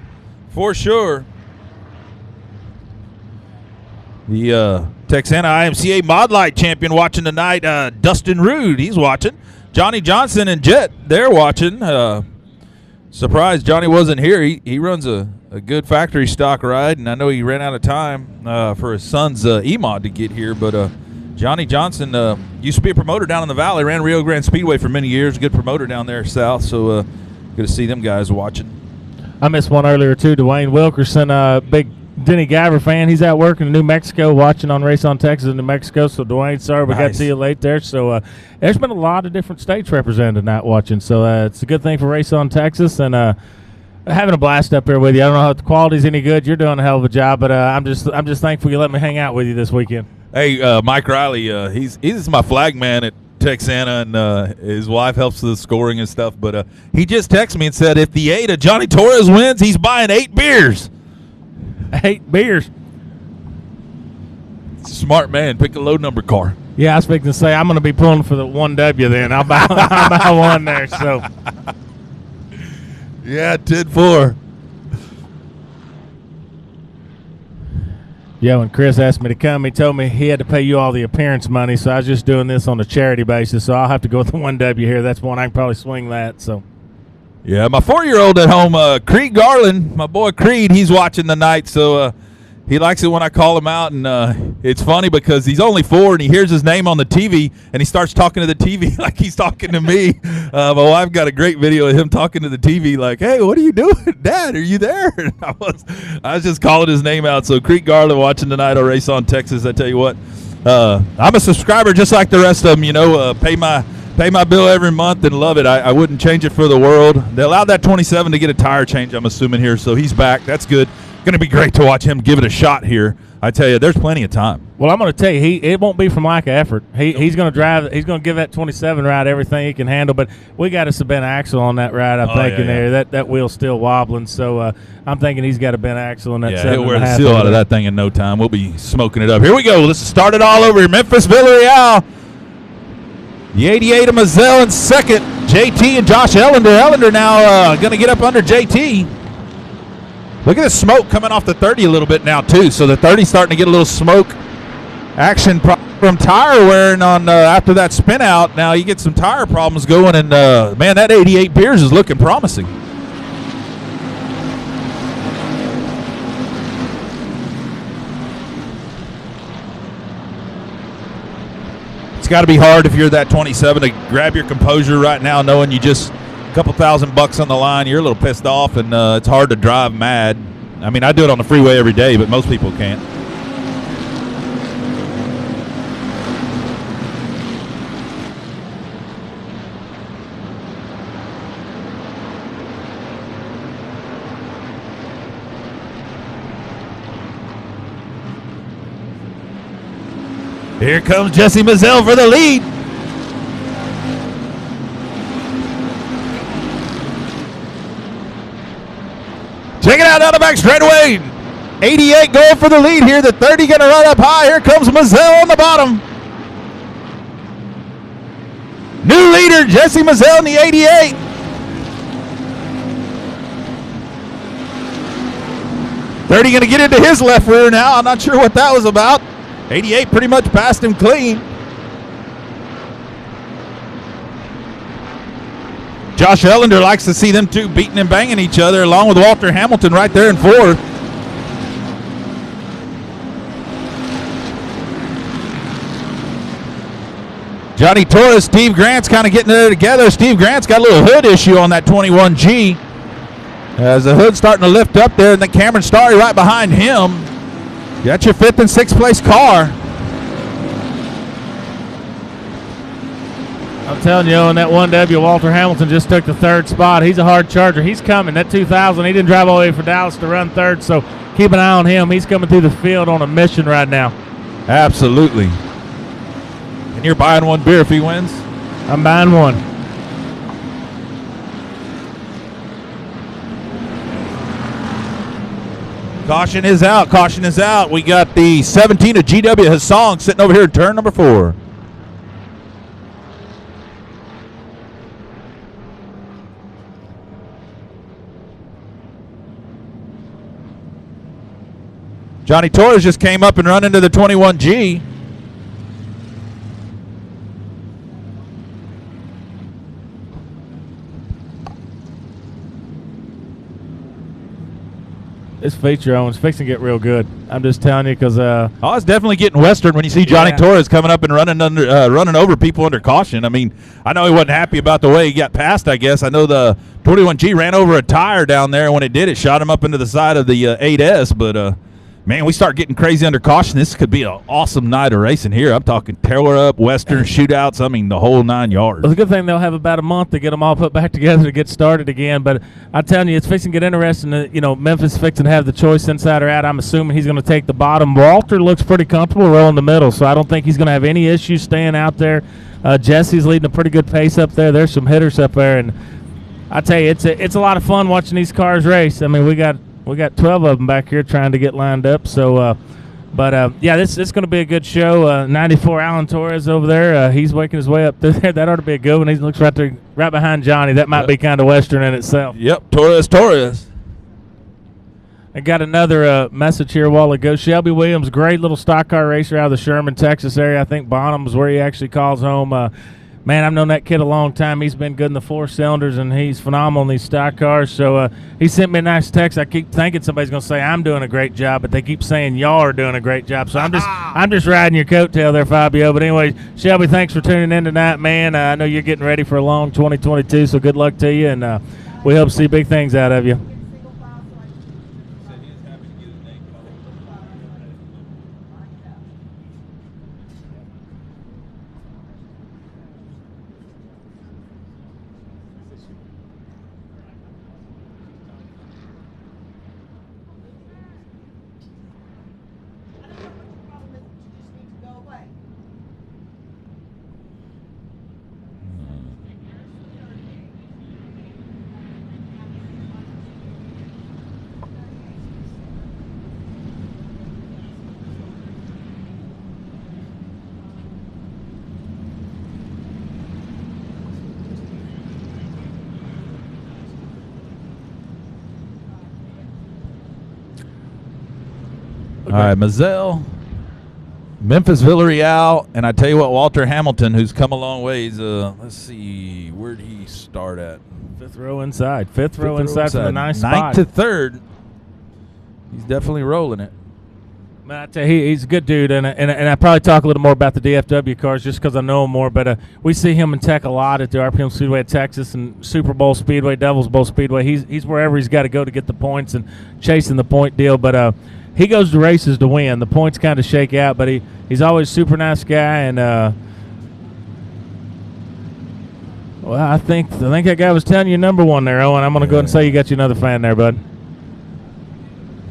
for sure. The Texana IMCA Mod Light champion watching tonight, Dustin Rude, he's watching. Johnny Johnson and Jet, they're watching. Surprised Johnny wasn't here. He runs a good factory stock ride, and I know he ran out of time for his son's E-Mod to get here. But Johnny Johnson used to be a promoter down in the valley, ran Rio Grande Speedway for many years, good promoter down there south. So good to see them guys watching. I missed one earlier, too. Dwayne Wilkerson, big Denny Guyver fan. He's out working in New Mexico, watching on Race on Texas in New Mexico. So, Dwayne, sorry we got to see you late there. So, there's been a lot of different states represented tonight watching. So, it's a good thing for Race on Texas. And having a blast up there with you. I don't know if the quality's any good. You're doing a hell of a job. But I'm just thankful you let me hang out with you this weekend. Hey, Mike Riley, he's my flag man at Texana, and his wife helps with the scoring and stuff. But he just texted me and said if the 8 of Johnny Torres wins, he's buying 8 beers. 8 beers. Smart man. Pick a low number car. Yeah, I was expecting to say I'm going to be pulling for the 1W then. I'll buy one there. So, yeah, 10-4. Yeah, when Chris asked me to come, he told me he had to pay you all the appearance money, so I was just doing this on a charity basis, so I'll have to go with the 1W here. That's one I can probably swing that, so. Yeah, my 4-year-old at home, Creed Garland, my boy Creed, he's watching tonight, so he likes it when I call him out, and it's funny because he's only 4 and he hears his name on the TV, and he starts talking to the TV like he's talking to me. My wife got a great video of him talking to the TV like, "Hey, what are you doing? Dad, are you there?" And I was just calling his name out. So Creed Garland watching tonight on Race on Texas. I tell you what, I'm a subscriber just like the rest of them, pay my bill every month and love it. I wouldn't change it for the world. They allowed that 27 to get a tire change, I'm assuming, here, so he's back. That's good. Going to be great to watch him give it a shot here. I tell you, there's plenty of time. Well, I'm going to tell you, it won't be from lack of effort. He's going to drive. He's going to give that 27 ride everything he can handle. But we got us a bent axle on that ride. I'm thinking there that wheel's still wobbling. So I'm thinking he's got a bent axle on that. Yeah, he'll wear the seal out of that thing in no time. We'll be smoking it up. Here we go. Let's start it all over here. Memphis Villarreal. The 88 of Mazzell in second. JT and Josh Ellender. Ellender now going to get up under JT. Look at the smoke coming off the 30 a little bit now, too. So the 30's starting to get a little smoke action from tire wearing on after that spin out. Now you get some tire problems going, and, man, that 88 Beers is looking promising. It's got to be hard if you're that 27 to grab your composure right now, knowing you just – couple $1,000 on the line, you're a little pissed off, and it's hard to drive mad. I mean, I do it on the freeway every day, but most people can't. Here comes Jesse Mazzell for the lead. Check it out down the back straightaway. 88 going for the lead here. The 30 going to run up high. Here comes Mazzell on the bottom. New leader, Jesse Mazzell in the 88. Thirty going to get into his left rear now. I'm not sure what that was about. 88 pretty much passed him clean. Josh Ellender likes to see them two beating and banging each other, along with Walter Hamilton right there in fourth. Johnny Torres, Steve Grant's kind of getting there together. Steve Grant's got a little hood issue on that 21G. As the hood's starting to lift up there, and then Cameron Starry right behind him. You got your 5th and 6th place car. I'm telling you, on that 1W, Walter Hamilton just took the 3rd spot. He's a hard charger. He's coming. That 2000, he didn't drive all the way from Dallas to run 3rd, so keep an eye on him. He's coming through the field on a mission right now. Absolutely. And you're buying one beer if he wins? I'm buying one. Caution is out. Caution is out. We got the 17 of GW Hassong sitting over here in turn number 4. Johnny Torres just came up and run into the 21G. This feature Owen's fixing to get real good. I'm just telling you because it's definitely getting Western when you see Johnny Torres coming up and running over people under caution. I mean, I know he wasn't happy about the way he got past, I guess. I know the 21G ran over a tire down there, and when it did, it shot him up into the side of the 8S, but man, we start getting crazy under caution. This could be an awesome night of racing here. I'm talking tear up, Western shootouts. I mean, the whole 9 yards. Well, it's a good thing they'll have about a month to get them all put back together to get started again. But I'm telling you, it's fixing to get interesting. Memphis fixing to have the choice inside or out. I'm assuming he's going to take the bottom. Walter looks pretty comfortable rolling the middle, so I don't think he's going to have any issues staying out there. Jesse's leading a pretty good pace up there. There's some hitters up there, and I tell you, it's a lot of fun watching these cars race. I mean, we got 12 of them back here trying to get lined up. So, yeah, this is going to be a good show. 94 Alan Torres over there. He's working his way up through there. That ought to be a good one. He looks right there, right behind Johnny. That might be kind of Western in itself. Yep, Torres. I got another message here a while ago. Shelby Williams, great little stock car racer out of the Sherman, Texas area. I think Bonham is where he actually calls home. Man, I've known that kid a long time. He's been good in the 4 cylinders, and he's phenomenal in these stock cars. So he sent me a nice text. I keep thinking somebody's going to say I'm doing a great job, but they keep saying y'all are doing a great job. So I'm just riding your coattail there, Fabio. But anyway, Shelby, thanks for tuning in tonight, man. I know you're getting ready for a long 2022, so good luck to you, and we hope to see big things out of you. All right, Mazel, Memphis Villarreal, and I tell you what, Walter Hamilton, who's come a long ways. Let's see, where did he start at? Fifth row inside for the nice spot. 9th to 3rd. He's definitely rolling it. Man, I tell you, he's a good dude, and I probably talk a little more about the DFW cars just because I know him more. But we see him in Tech a lot at the RPM Speedway at Texas and Super Bowl Speedway, Devil's Bowl Speedway. He's wherever he's got to go to get the points and chasing the point deal. But he goes to races to win. The points kind of shake out, but he's always a super nice guy. And well, I think that guy was telling you number one there, Owen. I'm going to go ahead and say you got you another fan there, bud.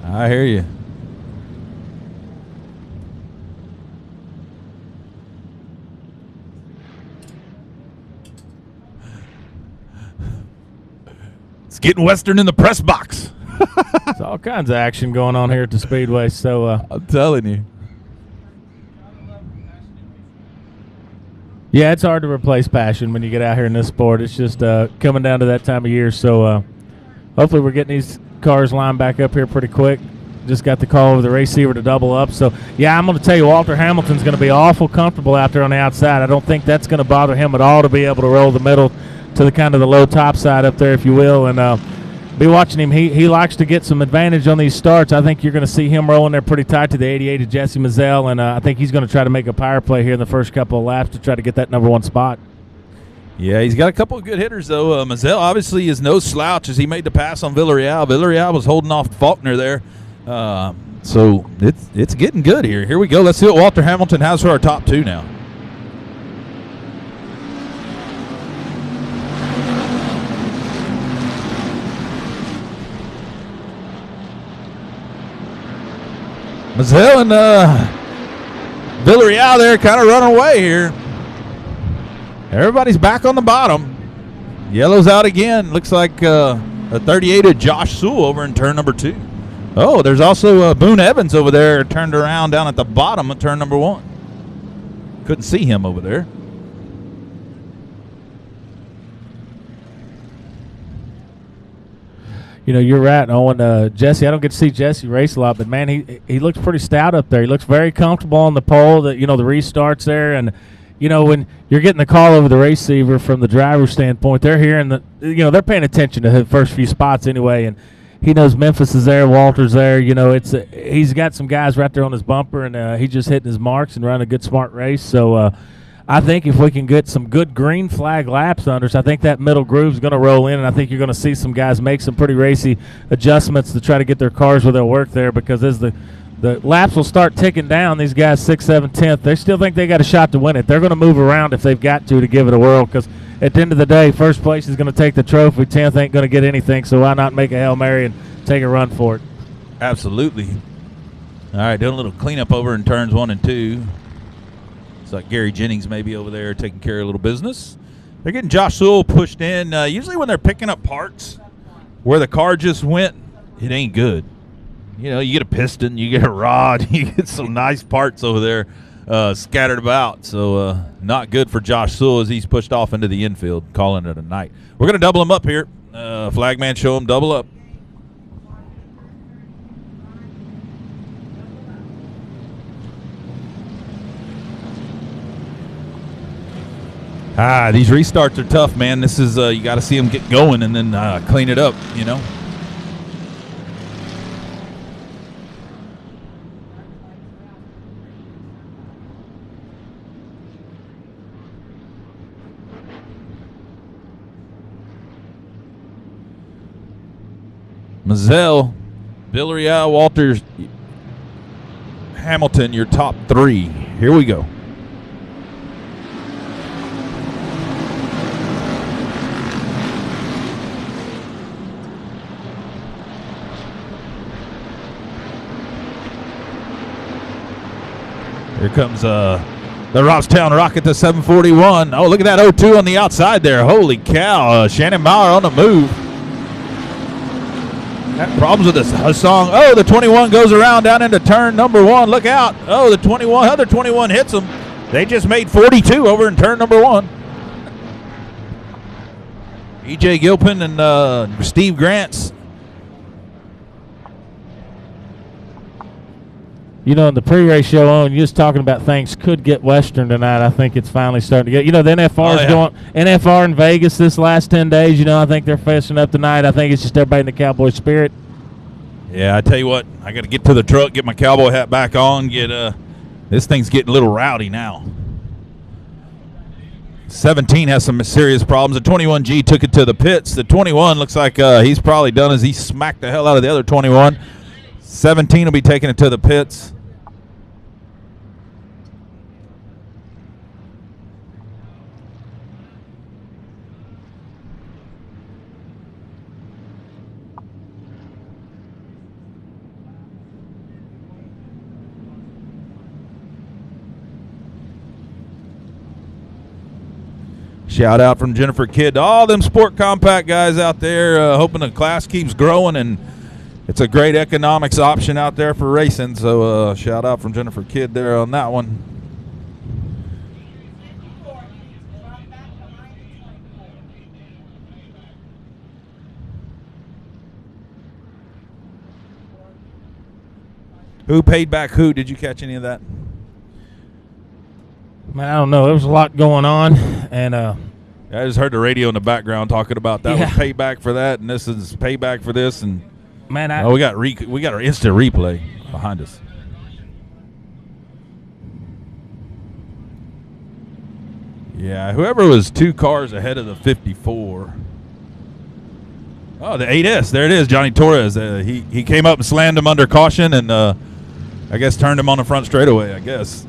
I hear you. It's getting Western in the press box. There's all kinds of action going on here at the Speedway. So I'm telling you. Yeah, it's hard to replace passion when you get out here in this sport. It's just coming down to that time of year. So hopefully we're getting these cars lined back up here pretty quick. Just got the call over the receiver to double up. So, yeah, I'm going to tell you, Walter Hamilton's going to be awful comfortable out there on the outside. I don't think that's going to bother him at all to be able to roll the middle to the kind of the low top side up there, if you will. And be watching him. He likes to get some advantage on these starts. I think you're going to see him rolling there pretty tight to the 88 of Jesse Mazel, and I think he's going to try to make a power play here in the first couple of laps to try to get that number one spot. Yeah, he's got a couple of good hitters, though. Mazel obviously is no slouch as he made the pass on Villarreal. Villarreal was holding off Faulkner there. So it's getting good here. Here we go. Let's see what Walter Hamilton has for our top two now. Mazel and Villarreal there kind of running away here. Everybody's back on the bottom. Yellow's out again. Looks like a 38 of Josh Sewell over in turn number 2. Oh, there's also Boone Evans over there turned around down at the bottom of turn number 1. Couldn't see him over there. You know, you're right, Owen. Jesse, I don't get to see Jesse race a lot, but, man, he looks pretty stout up there. He looks very comfortable on the pole, the restarts there. And, when you're getting the call over the receiver from the driver's standpoint, they're hearing they're paying attention to the first few spots anyway. And he knows Memphis is there, Walter's there. He's got some guys right there on his bumper, and he's just hitting his marks and running a good, smart race. So, I think if we can get some good green flag laps under us, I think that middle groove is going to roll in, and I think you're going to see some guys make some pretty racy adjustments to try to get their cars where they'll work there, because as the laps will start ticking down, these guys 6th, 7th, 10th, they still think they got a shot to win it. They're going to move around if they've got to give it a whirl, because at the end of the day, first place is going to take the trophy, 10th ain't going to get anything, so why not make a Hail Mary and take a run for it? Absolutely. All right, doing a little cleanup over in turns 1 and 2. It's like Gary Jennings maybe over there taking care of a little business. They're getting Josh Sewell pushed in. Usually when they're picking up parts where the car just went, it ain't good. You get a piston, you get a rod, you get some nice parts over there scattered about. So not good for Josh Sewell as he's pushed off into the infield, calling it a night. We're going to double him up here. Flagman show him double up. These restarts are tough, man. This is you got to see them get going and then clean it up, you know. Mazzell, Villarreal, Walters, Hamilton, your top three. Here we go. Here comes the Robstown Rocket, the 741. Oh, look at that 0-2 on the outside there. Holy cow. Shannon Maurer on the move. Had problems with this Hassan. Oh, the 21 goes around down into turn number 1. Look out. Oh, the other 21 hits them. They just made 42 over in turn number 1. E.J. Gilpin and Steve Grants. You know, in the pre-race show on, you was talking about things could get Western tonight. I think it's finally starting to get. You know, the NFR is going. NFR in Vegas this last 10 days. You know, I think they're facing up tonight. I think it's just everybody in the Cowboy spirit. Yeah, I tell you what, I got to get to the truck, get my cowboy hat back on. This thing's getting a little rowdy now. 17 has some serious problems. The 21G took it to the pits. The 21 looks like he's probably done as he smacked the hell out of the other 21. 17 will be taking it to the pits. Shout out from Jennifer Kidd to all them Sport Compact guys out there, hoping the class keeps growing, and it's a great economics option out there for racing. So shout out from Jennifer Kidd there on that one. Who paid back who? Did you catch any of that? Man, I don't know. There was a lot going on, and I just heard the radio in the background talking about that was payback for that, and this is payback for this, and man, we got our instant replay behind us. Yeah, whoever was 2 cars ahead of the 54. Oh, the 8S. There it is, Johnny Torres. He came up and slammed him under caution, and I guess turned him on the front straightaway, I guess.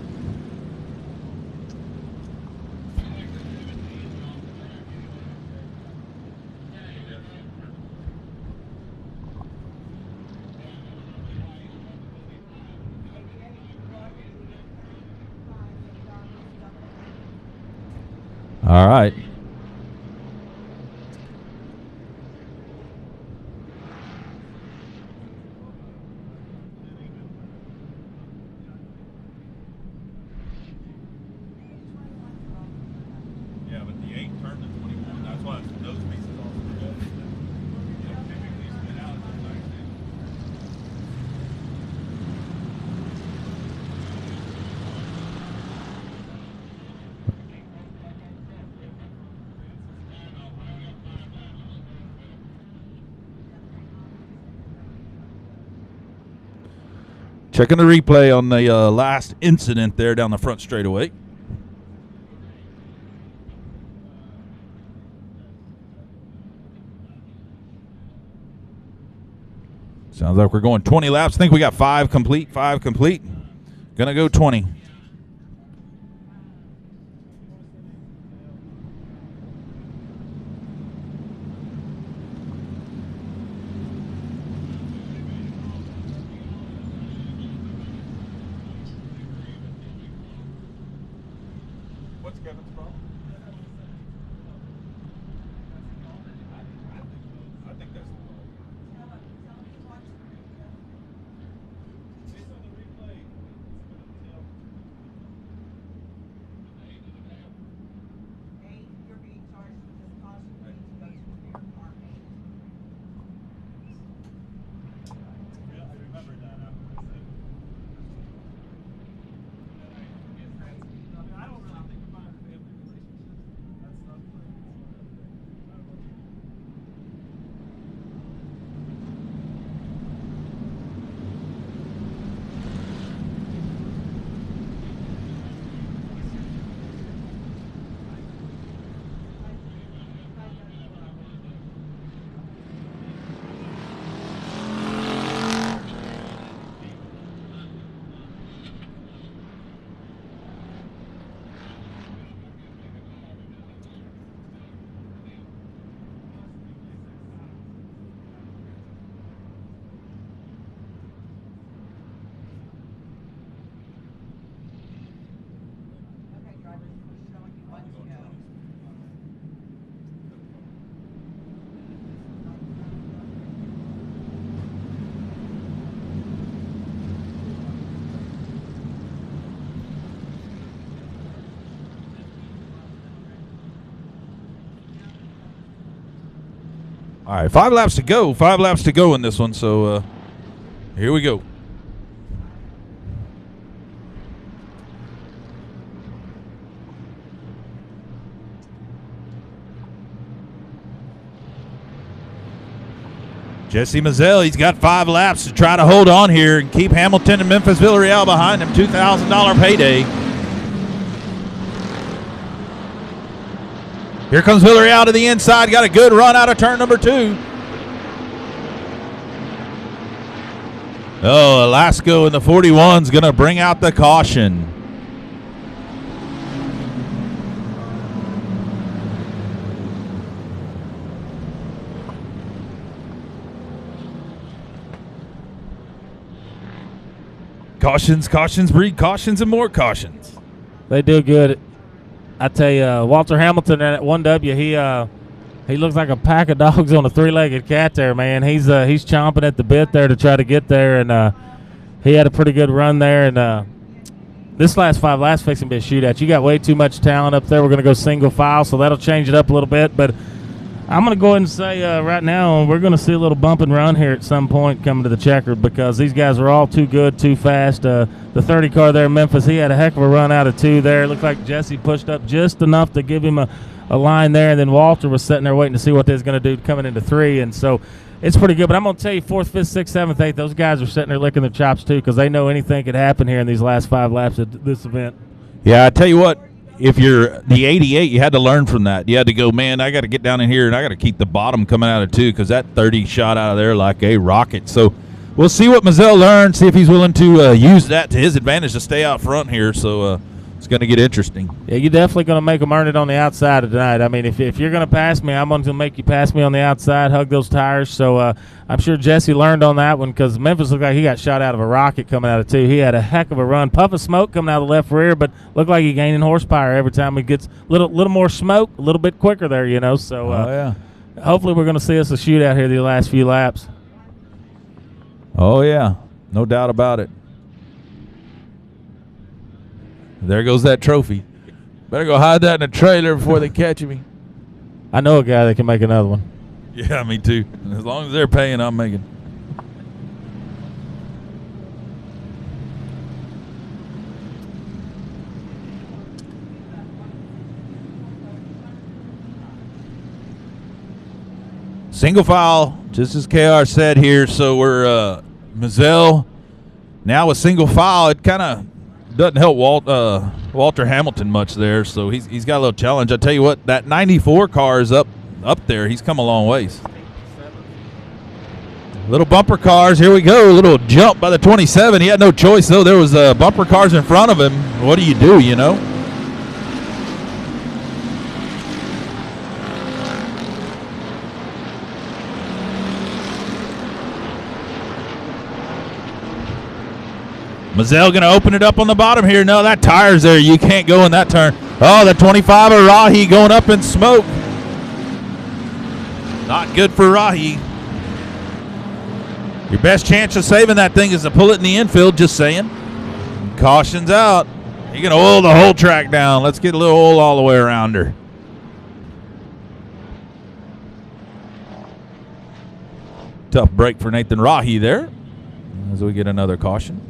All right. Yeah, but the 8 turned to 21. That's why those pieces all screwed up. Typically spin out at the last end. Checking the replay on the last incident there down the front straightaway. Sounds like we're going 20 laps. I think we got 5 complete. Gonna go 20. All right, 5 laps to go. 5 laps to go in this one. So here we go. Jesse Mazzell, he's got 5 laps to try to hold on here and keep Hamilton and Memphis Villarreal behind him. $2,000 payday. Here comes Villarreal to the inside. Got a good run out of turn number 2. Oh, Alasko in the 41's going to bring out the caution. Cautions, cautions breed cautions and more cautions. They do good. I tell you, Walter Hamilton at 1W, he looks like a pack of dogs on a 3-legged cat there, man. He's chomping at the bit there to try to get there, and he had a pretty good run there. And this last 5 laps fixing to be a shootout. You got way too much talent up there. We're going to go single file, so that'll change it up a little bit. But I'm going to go ahead and say right now we're going to see a little bump and run here at some point coming to the checkered because these guys are all too good, too fast. The 30 car there in Memphis, he had a heck of a run out of 2 there. It looked like Jesse pushed up just enough to give him a line there, and then Walter was sitting there waiting to see what they was going to do coming into 3, and so it's pretty good. But I'm going to tell you, 4th, 5th, 6th, 7th, 8th, those guys are sitting there licking their chops too because they know anything could happen here in these last 5 laps of this event. Yeah, I tell you what, if you're the 88, you had to learn from that. You had to go, man, I got to get down in here, and I got to keep the bottom coming out of 2 because that 30 shot out of there like a rocket. So we'll see what Mazzell learns, see if he's willing to use that to his advantage to stay out front here. So it's going to get interesting. Yeah, you're definitely going to make them earn it on the outside tonight. I mean, if you're going to pass me, I'm going to make you pass me on the outside, hug those tires. So I'm sure Jesse learned on that one because Memphis looked like he got shot out of a rocket coming out of 2. He had a heck of a run. Puff of smoke coming out of the left rear, but looked like he gaining horsepower every time he gets a little more smoke, a little bit quicker there, you know. So yeah. Hopefully we're going to see us a shootout here the last few laps. Oh, yeah, no doubt about it. There goes that trophy. Better go hide that in a trailer before they catch me. I know a guy that can make another one. Yeah, me too. As long as they're paying, I'm making. Single file, just as KR said here. So we're Mazzell now with single file. It kind of doesn't help Walter Hamilton much there, so he's got a little challenge. I tell you what, that 94 car is up there. He's come a long ways. Little bumper cars. Here we go. A little jump by the 27. He had no choice, though. There was bumper cars in front of him. What do, you know? Mazzell going to open it up on the bottom here. No, that tire's there. You can't go in that turn. Oh, the 25 of Rahi going up in smoke. Not good for Rahi. Your best chance of saving that thing is to pull it in the infield, just saying. Caution's out. You're going to oil the whole track down. Let's get a little oil all the way around her. Tough break for Nathan Rahi there as we get another caution.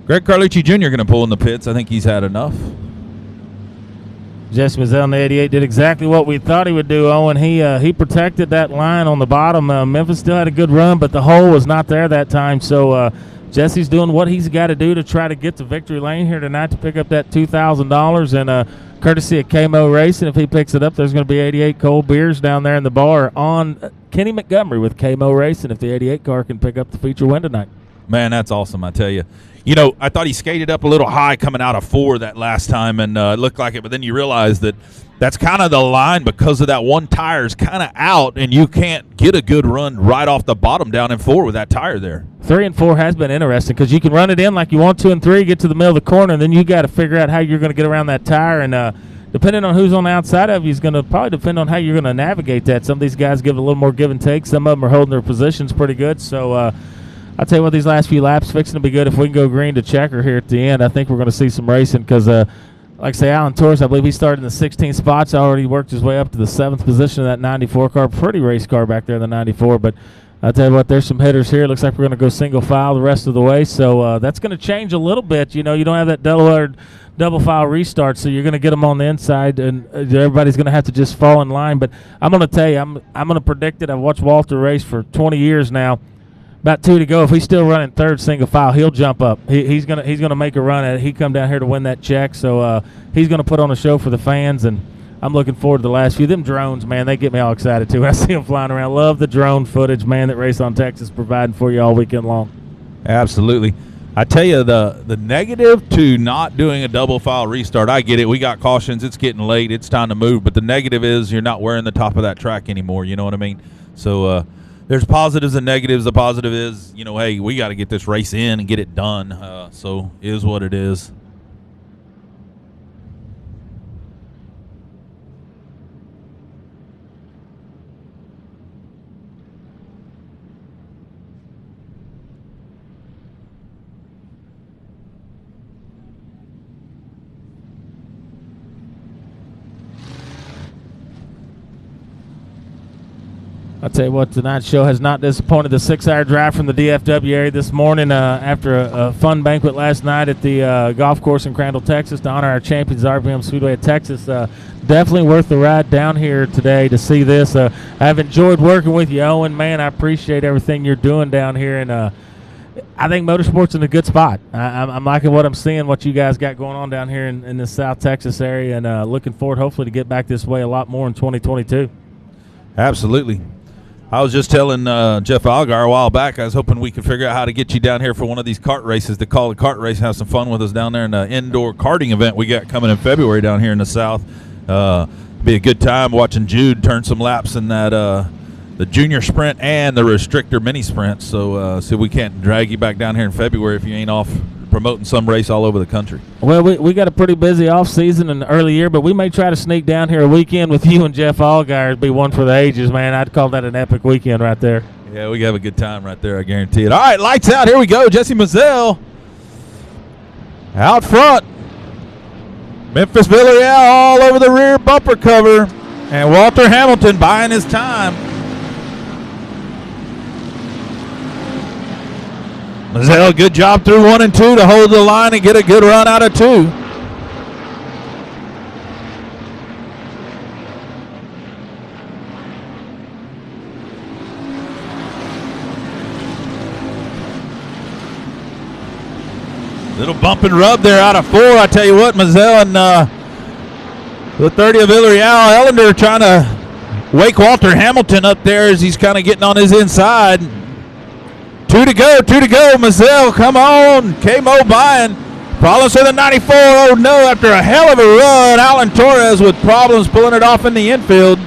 Greg Carlucci Jr. going to pull in the pits. I think he's had enough. Jesse Mazzell in the 88 did exactly what we thought he would do, Owen. He protected that line on the bottom. Memphis still had a good run, but the hole was not there that time. So Jesse's doing what he's got to do to try to get to victory lane here tonight to pick up that $2,000. And courtesy of KMO Racing, if he picks it up, there's going to be 88 cold beers down there in the bar on Kenny Montgomery with KMO Racing if the 88 car can pick up the feature win tonight. Man, that's awesome, I tell you. You know, I thought he skated up a little high coming out of 4 that last time, and it looked like it, but then you realize that that's kind of the line because of that one tire's kind of out, and you can't get a good run right off the bottom down in 4 with that tire there. 3 and 4 has been interesting because you can run it in like you want 2 and 3, get to the middle of the corner, and then you got to figure out how you're going to get around that tire, and depending on who's on the outside of you is going to probably depend on how you're going to navigate that. Some of these guys give it a little more give and take. Some of them are holding their positions pretty good, so I'll tell you what, these last few laps fixing to be good. If we can go green to checker here at the end, I think we're going to see some racing because like I say, Alan Torres, I believe he started in the 16th spots, already worked his way up to the 7th position of that 94 car. Pretty race car back there in the 94, but I'll tell you what, there's some hitters here. Looks like we're going to go single file the rest of the way, so that's going to change a little bit. You know, you don't have that double file restart, so you're going to get them on the inside, and everybody's going to have to just fall in line. But I'm going to tell you, I'm going to predict it. I've watched Walter race for 20 years now. About 2 to go. If he's still running third single file, he'll jump up. He's gonna make a run at it. He come down here to win that check, so he's gonna put on a show for the fans, and I'm looking forward to the last few. Them drones, man, they get me all excited too. I see them flying around. Love the drone footage, man, that Race on Texas providing for you all weekend long. Absolutely. I tell you, the negative to not doing a double file restart, I get it. We got cautions. It's getting late. It's time to move. But the negative is you're not wearing the top of that track anymore. You know what I mean? So there's positives and negatives. The positive is, you know, hey, we got to get this race in and get it done. So it is what it is. I'll tell you what, tonight's show has not disappointed. The 6-hour drive from the DFW area this morning after a fun banquet last night at the golf course in Crandall, Texas, to honor our champions, RPM Speedway at Texas. Definitely worth the ride down here today to see this. I've enjoyed working with you, Owen. Man, I appreciate everything you're doing down here, and I think motorsport's in a good spot. I'm liking what I'm seeing, what you guys got going on down here in the South Texas area, and looking forward, hopefully, to get back this way a lot more in 2022. Absolutely. I was just telling Jeff Algar a while back, I was hoping we could figure out how to get you down here for one of these kart races, to call the kart race, have some fun with us down there in the indoor karting event we got coming in February down here in the South. Be a good time watching Jude turn some laps in that the junior sprint and the restrictor mini sprint. So see if we can't drag you back down here in February if you ain't off promoting some race all over the country. Well, we got a pretty busy off season in the early year, but we may try to sneak down here a weekend with you and Jeff Allgaier. It'd be one for the ages, man. I'd call that an epic weekend right there. Yeah, we have a good time right there, I guarantee it. All right, lights out. Here we go. Jesse Mazzell out front. Memphis Villarreal all over the rear bumper cover. And Walter Hamilton buying his time. Mazzell, good job through 1 and 2 to hold the line and get a good run out of 2. Little bump and rub there out of 4. I tell you what, Mazzell and the 30 of Villarreal, Ellender trying to wake Walter Hamilton up there as he's kind of getting on his inside. 2 to go, Mazzell, come on. K-Mo buying. Problems with the 94. Oh, no, after a hell of a run. Alan Torres with problems pulling it off in the infield.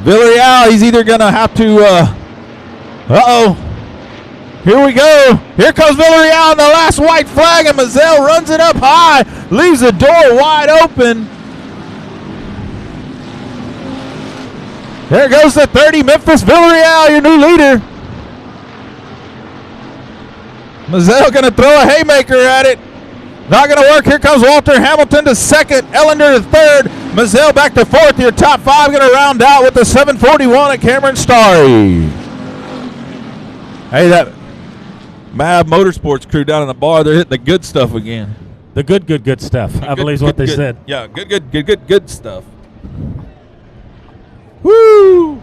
Villarreal, he's either going to have to, uh-oh. Here we go. Here comes Villarreal on the last white flag, and Mazzell runs it up high. Leaves the door wide open. There goes the 30, Memphis Villarreal, your new leader. Mazzell going to throw a haymaker at it. Not going to work. Here comes Walter Hamilton to second. Ellender to third. Mazzell back to fourth. Your top 5 going to round out with the 741 at Cameron Starry. Hey, that Mab Motorsports crew down in the bar, they're hitting the good stuff again. The good stuff, I believe is what they said. Yeah, good stuff. Woo!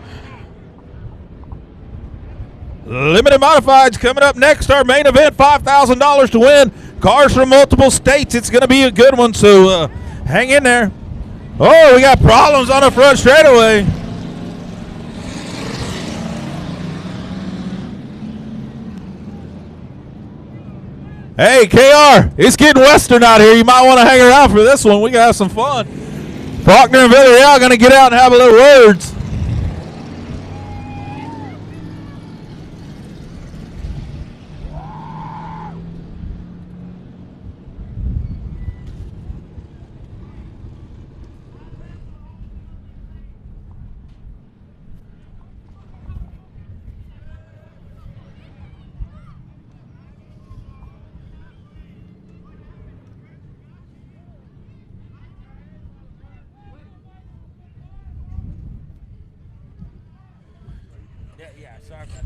Limited Modifieds coming up next. Our main event, $5,000 to win. Cars from multiple states. It's going to be a good one, so hang in there. Oh, we got problems on the front straightaway. Hey, KR, it's getting western out here. You might want to hang around for this one. We got to have some fun. Faulkner and Villarreal going to get out and have a little words. Yeah, sorry about that.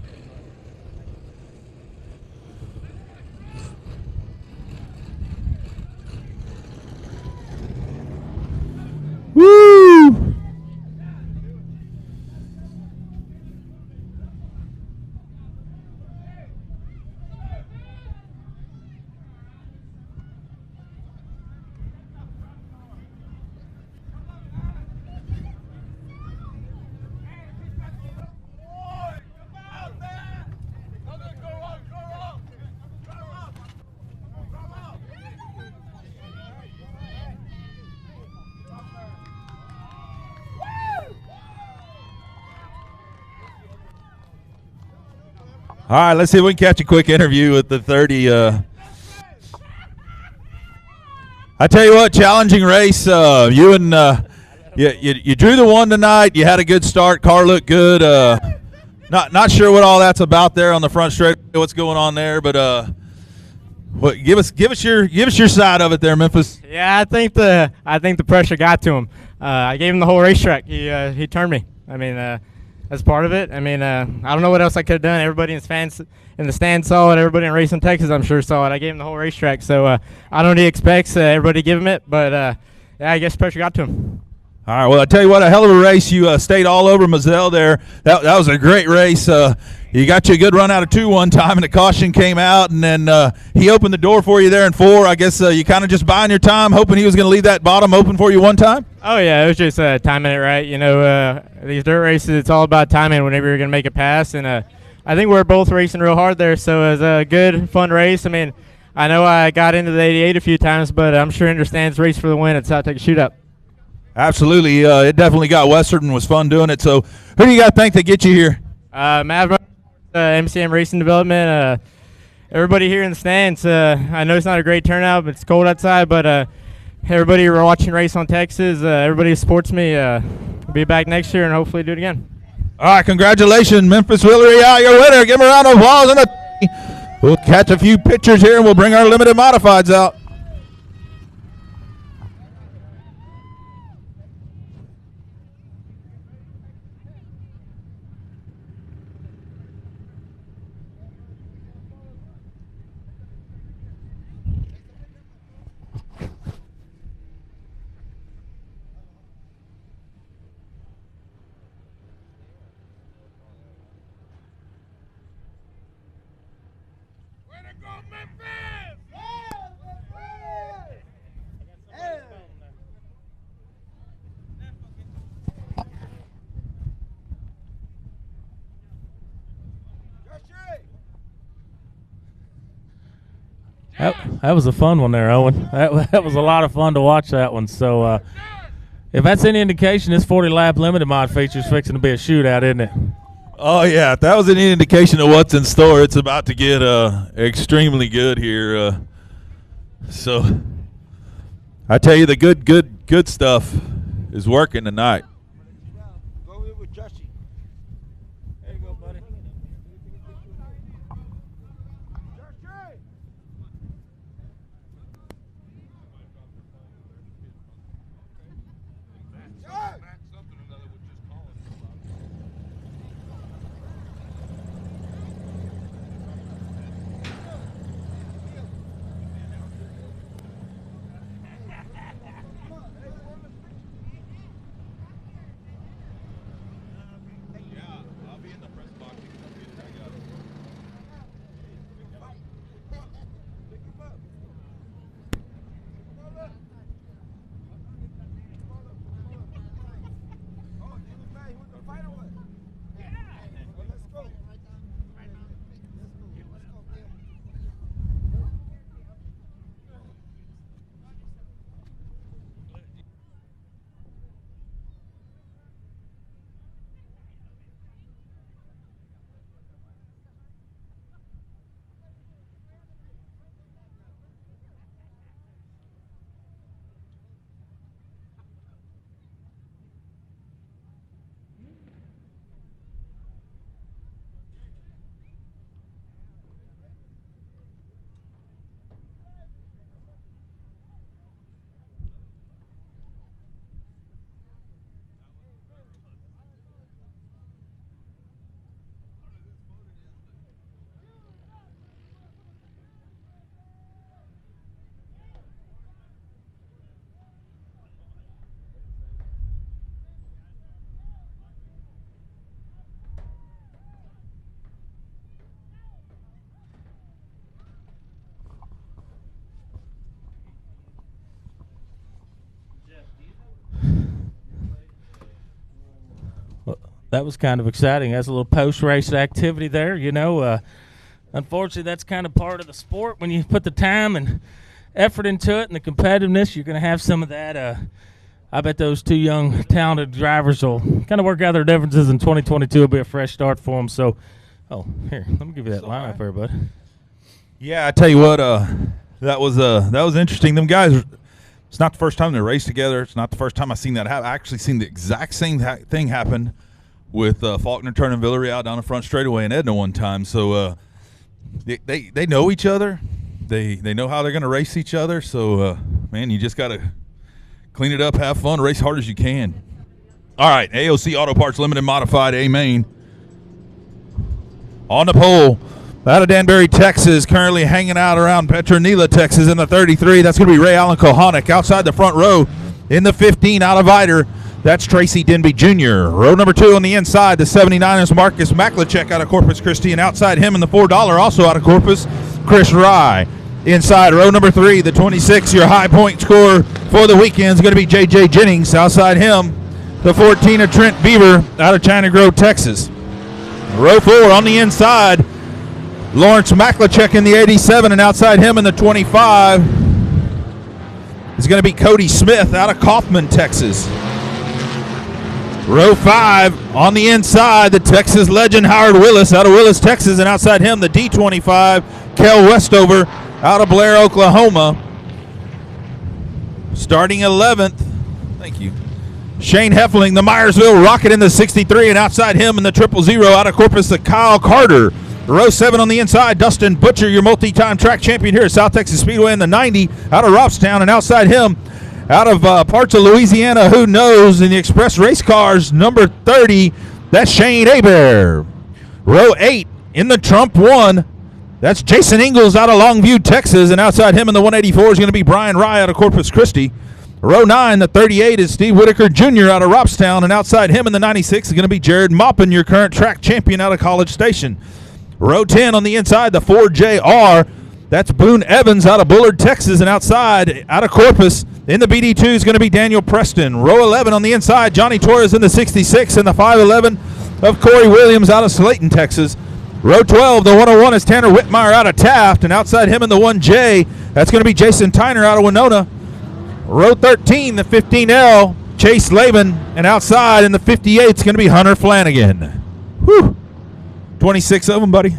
Woo! All right, let's see if we can catch a quick interview with the 30. I tell you what, challenging race. You drew the one tonight. You had a good start. Car looked good. Not sure what all that's about there on the front straight. What's going on there? But give us your side of it there, Memphis. Yeah, I think the pressure got to him. I gave him the whole racetrack. He turned me. I mean, that's part of it. I mean, I don't know what else I could have done. Everybody in the stand saw it. Everybody in Racing Texas, I'm sure, saw it. I gave him the whole racetrack. So I don't know what he expects everybody to give him it. But, yeah, I guess pressure got to him. All right, well, I tell you what, a hell of a race. You stayed all over Mazzell there. That was a great race. You got you a good run out of 2 one time, and the caution came out, and then he opened the door for you there in 4. I guess you kind of just buying your time, hoping he was going to leave that bottom open for you one time? Oh, yeah, it was just timing it right. You know, these dirt races, it's all about timing whenever you're going to make a pass, and I think we're both racing real hard there, so it was a good, fun race. I mean, I know I got into the 88 a few times, but I'm sure understands race for the win. It's how to take a shootout. Absolutely. It definitely got Western and was fun doing it. So who do you got to thank to get you here? Matt, MCM Racing Development, everybody here in the stands. I know it's not a great turnout, but it's cold outside, but everybody who are watching Race on Texas, everybody who supports me, I'll be back next year and hopefully do it again. All right, congratulations, Memphis Willery, out your winner. Give him a round of applause. We'll catch a few pictures here, and we'll bring our limited modifieds out. That was a fun one there, Owen. That was a lot of fun to watch that one. So if that's any indication, this 40-lap limited mod feature is fixing to be a shootout, isn't it? Oh, yeah. If that was any indication of what's in store, it's about to get extremely good here. So I tell you, the good stuff is working tonight. That was kind of exciting. That's a little post-race activity there, you know. Unfortunately, that's kind of part of the sport. When you put the time and effort into it and the competitiveness, you're going to have some of that. I bet those two young, talented drivers will kind of work out their differences in 2022. It'll be a fresh start for them. So, here, let me give you that lineup there, bud. Yeah, I tell you what, that was interesting. Them guys, it's not the first time they raced together. It's not the first time I've seen that happen. I actually seen the exact same thing happen with Faulkner turning Villarreal down the front straightaway in Edna one time. So they know each other. They know how they're going to race each other. So, man, you just got to clean it up, have fun, race hard as you can. All right, AOC Auto Parts Limited Modified A Main. On the pole, out of Danbury, Texas, currently hanging out around Petronila, Texas in the 33. That's going to be Ray Allen Kohanic. Outside the front row in the 15 out of Iter. That's Tracy Denby Jr. Row number 2 on the inside, the 79 is Marcus Maklicek out of Corpus Christi, and outside him in the $4 also out of Corpus, Chris Rye. Inside row number 3, the 26, your high point scorer for the weekend is going to be J.J. Jennings. Outside him, the 14 of Trent Beaver out of China Grove, Texas. Row 4 on the inside, Lawrence Maklicek in the 87, and outside him in the 25 is going to be Cody Smith out of Kaufman, Texas. Row 5 on the inside, the Texas legend Howard Willis out of Willis, Texas, and outside him the D25, Kel Westover out of Blair, Oklahoma. Starting 11th, thank you, Shane Heffling, the Myersville Rocket in the 63, and outside him in the 000 out of Corpus, the Kyle Carter. Row 7 on the inside, Dustin Butcher, your multi-time track champion here at South Texas Speedway in the 90 out of Robstown, and outside him out of parts of Louisiana, who knows, in the Express Race Cars, number 30, that's Shane Hebert. Row 8 in the Trump 1, that's Jason Ingalls out of Longview, Texas, and outside him in the 184 is going to be Brian Rye out of Corpus Christi. Row 9, the 38 is Steve Whitaker Jr. out of Robstown, and outside him in the 96 is going to be Jared Maupin, your current track champion out of College Station. Row 10 on the inside, the 4JR, that's Boone Evans out of Bullard, Texas, and outside out of Corpus in the BD2 is going to be Daniel Preston. Row 11 on the inside, Johnny Torres in the 66, and the 511 of Corey Williams out of Slayton, Texas. Row 12, the 101 is Tanner Whitmire out of Taft, and outside him in the 1J, that's going to be Jason Tyner out of Winona. Row 13, the 15L, Chase Laban, and outside in the 58 is going to be Hunter Flanagan. Whew. 26 of them, buddy.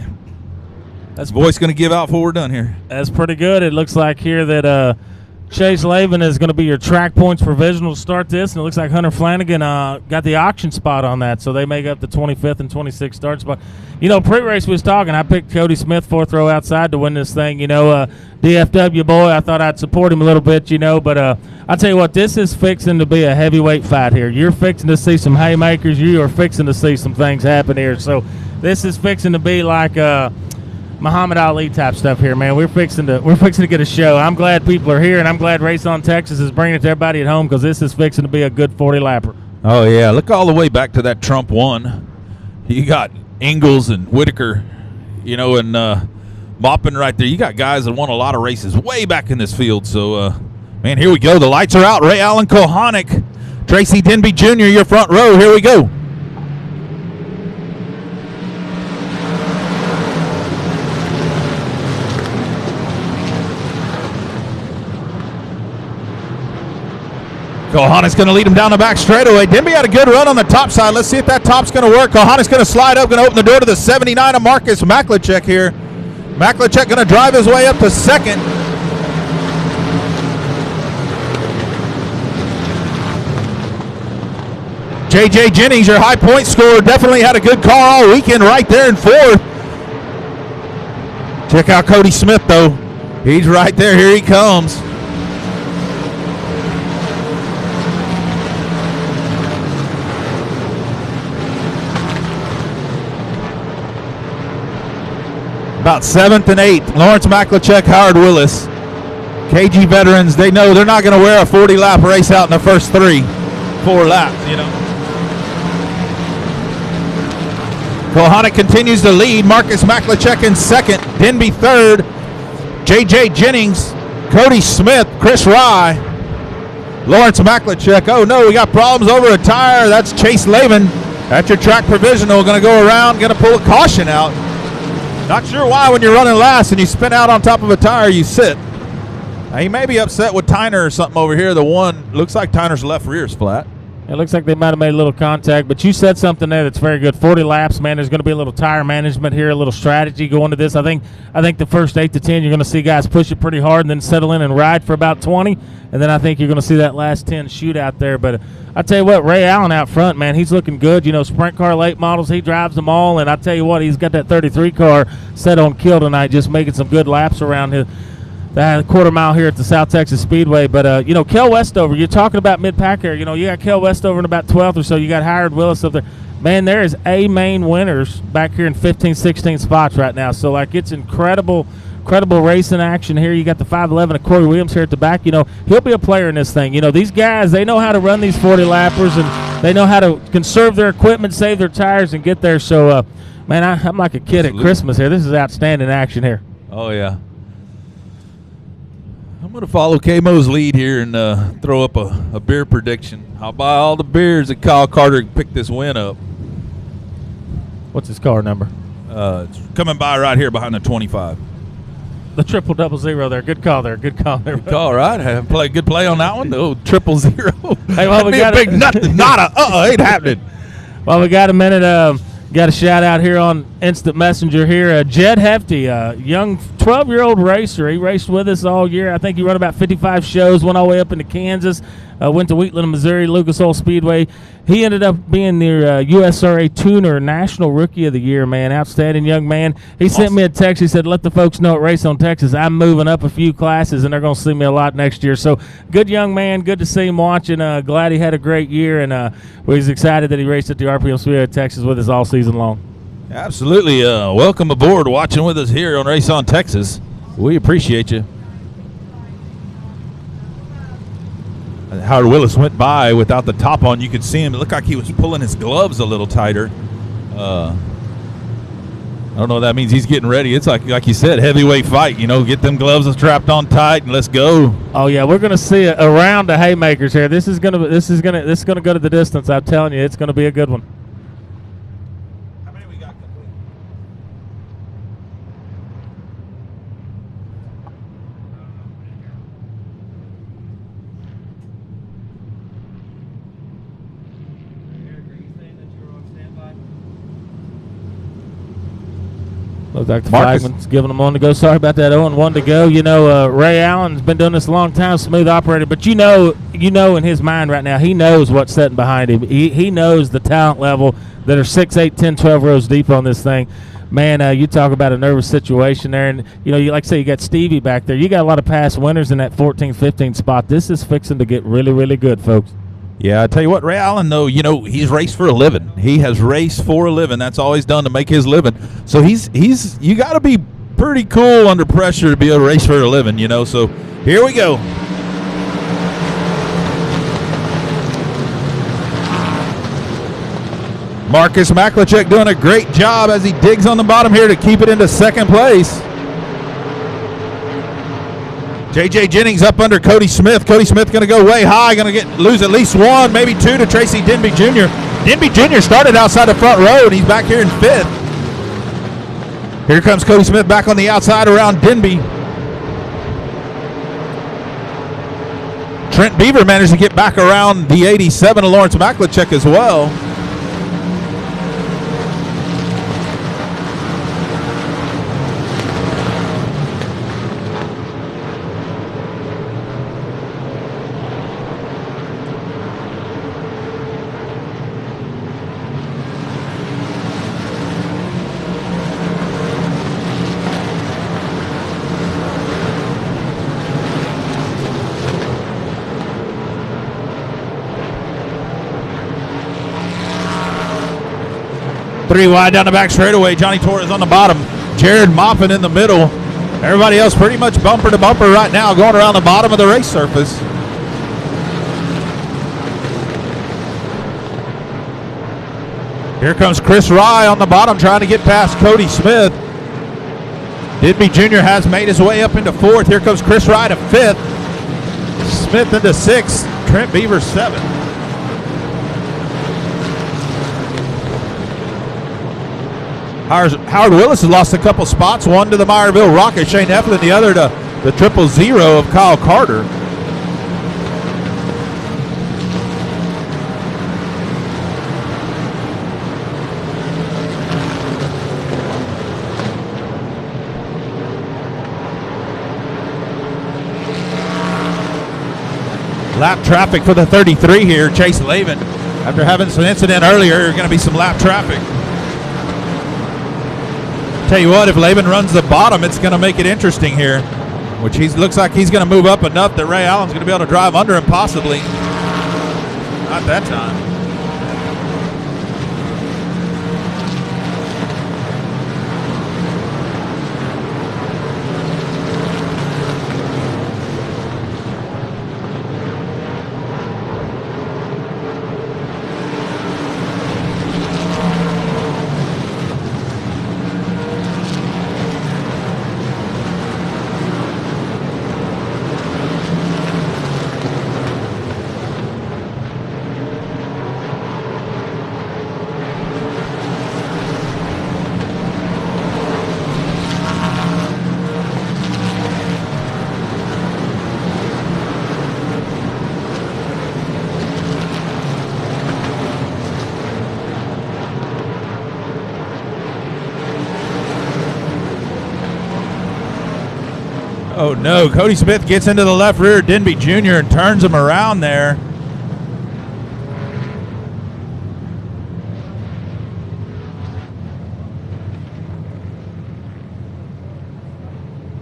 That's voice going to give out before we're done here. That's pretty good. It looks like here that Chase Laban is going to be your track points provisional to start this, and it looks like Hunter Flanagan got the auction spot on that, so they make up the 25th and 26th start spot. You know, pre-race was talking. I picked Cody Smith 4th row outside to win this thing. You know, DFW boy, I thought I'd support him a little bit, you know, but I'll tell you what, this is fixing to be a heavyweight fight here. You're fixing to see some haymakers. You are fixing to see some things happen here. So this is fixing to be like Muhammad Ali type stuff here, man. We're fixing to get a show. I'm glad people are here, and I'm glad Race on Texas is bringing it to everybody at home, because this is fixing to be a good 40-lapper. Oh, yeah. Look all the way back to that Trump 1. You got Ingalls and Whitaker, you know, and Maupin right there. You got guys that won a lot of races way back in this field. So, man, here we go. The lights are out. Ray Allen Kohanic, Tracy Denby Jr., your front row. Here we go. Kohanic's going to lead him down the back straightaway. Denby had a good run on the top side. Let's see if that top's going to work. Kohanic's going to slide up, going to open the door to the 79 of Marcus Maklicek here. Maklicek going to drive his way up to second. J.J. Jennings, your high point scorer, definitely had a good car all weekend right there in 4th. Check out Cody Smith, though. He's right there. Here he comes. About 7th and 8th, Lawrence Maklicek, Howard Willis. KG veterans, they know they're not going to wear a 40-lap race out in the first 4 laps, you know. Kohanic continues to lead. Marcus Maklicek in 2nd. Denby 3rd. J.J. Jennings, Cody Smith, Chris Rye, Lawrence Maklicek. Oh, no, we got problems over a tire. That's Chase Laban At your track provisional, going to go around, going to pull a caution out. Not sure why when you're running last and you spin out on top of a tire, you sit. Now, he may be upset with Tyner or something over here. The one, looks like Tyner's left rear is flat. It looks like they might have made a little contact, but you said something there that's very good. 40 laps, man. There's going to be a little tire management here, a little strategy going to this. I think the first 8 to 10, you're going to see guys push it pretty hard and then settle in and ride for about 20, and then I think you're going to see that last 10 shoot out there. But I tell you what, Ray Allen out front, man, he's looking good. You know, sprint car late models, he drives them all, and I tell you what, he's got that 33 car set on kill tonight, just making some good laps around here. The quarter mile here at the South Texas Speedway. But, you know, Kel Westover, you're talking about mid-pack here. You know, you got Kel Westover in about 12th or so. You got Howard Willis up there. Man, there is main winners back here in 15, 16 spots right now. So, like, it's incredible racing action here. You got the 5'11" of Corey Williams here at the back. You know, he'll be a player in this thing. You know, these guys, they know how to run these 40-lappers, and they know how to conserve their equipment, save their tires, and get there. So, man, I'm like a kid at Christmas here. This is outstanding action here. Oh, yeah. I'm going to follow K-Mo's lead here and throw up a beer prediction. I'll buy all the beers that Kyle Carter can pick this win up. What's his car number? It's coming by right here behind the 25. The 000 there. Good call there. Good call there. Good call, right? Good play on that one. Oh, 000. Hey, well, we got a big nothing. Nada. Ain't happening. Well, we got a minute. Got a shout out here on Instant Messenger here. Jed Hefty, young 12-year-old racer. He raced with us all year. I think he run about 55 shows, went all the way up into Kansas, went to Wheatland, Missouri, Lucas Oil Speedway. He ended up being the USRA Tuner National Rookie of the Year, man. Outstanding young man. He sent me a text. He said, let the folks know at Race on Texas I'm moving up a few classes, and they're going to see me a lot next year. So good young man. Good to see him watching. Glad he had a great year, and we're excited that he raced at the RPM Speedway of Texas with us all season long. Absolutely. Welcome aboard, watching with us here on Race on Texas. We appreciate you. Howard Willis went by without the top on. You could see him. It looked like he was pulling his gloves a little tighter. I don't know what that means. He's getting ready. It's like you said, heavyweight fight. You know, get them gloves strapped on tight and let's go. Oh yeah, we're going to see a round of haymakers here. This is going to go to the distance. I'm telling you, it's going to be a good one. Dr. Flagman's giving them one to go. Sorry about that, 0-1 to go. You know, Ray Allen's been doing this a long time, smooth operator. But you know in his mind right now, he knows what's sitting behind him. He knows the talent level that are 6, 8, 10, 12 rows deep on this thing. Man, you talk about a nervous situation there. And, you know, like I say, you got Stevie back there. You got a lot of past winners in that 14, 15 spot. This is fixing to get really, really good, folks. Yeah, I tell you what, Ray Allen, though, you know, he's raced for a living. He has raced for a living. That's all he's done to make his living. So you got to be pretty cool under pressure to be able to race for a living, you know. So here we go. Marcus Maklicek doing a great job as he digs on the bottom here to keep it into second place. J.J. Jennings up under Cody Smith. Cody Smith going to go way high, going to lose at least one, maybe two to Tracy Denby Jr. Denby Jr. started outside the front row, and he's back here in fifth. Here comes Cody Smith back on the outside around Denby. Trent Beaver managed to get back around the 87 of Lawrence Maklicek as well. Three wide down the back straightaway. Johnny Torres on the bottom. Jared Moppin in the middle. Everybody else pretty much bumper to bumper right now, going around the bottom of the race surface. Here comes Chris Rye on the bottom, trying to get past Cody Smith. Denby Jr. has made his way up into fourth. Here comes Chris Rye to fifth. Smith into sixth. Trent Beaver seventh. Howard Willis has lost a couple spots, one to the Meyerville Rocket, Shane Eflin, the other to the 000 of Kyle Carter. Lap traffic for the 33 here, Chase Lavin. After having some incident earlier, there's going to be some lap traffic. Tell you what, if Lavin runs the bottom, it's going to make it interesting here, which looks like he's going to move up enough that Ray Allen's going to be able to drive under him possibly. Not that time. Oh no, Cody Smith gets into the left rear Denby Jr. and turns him around there.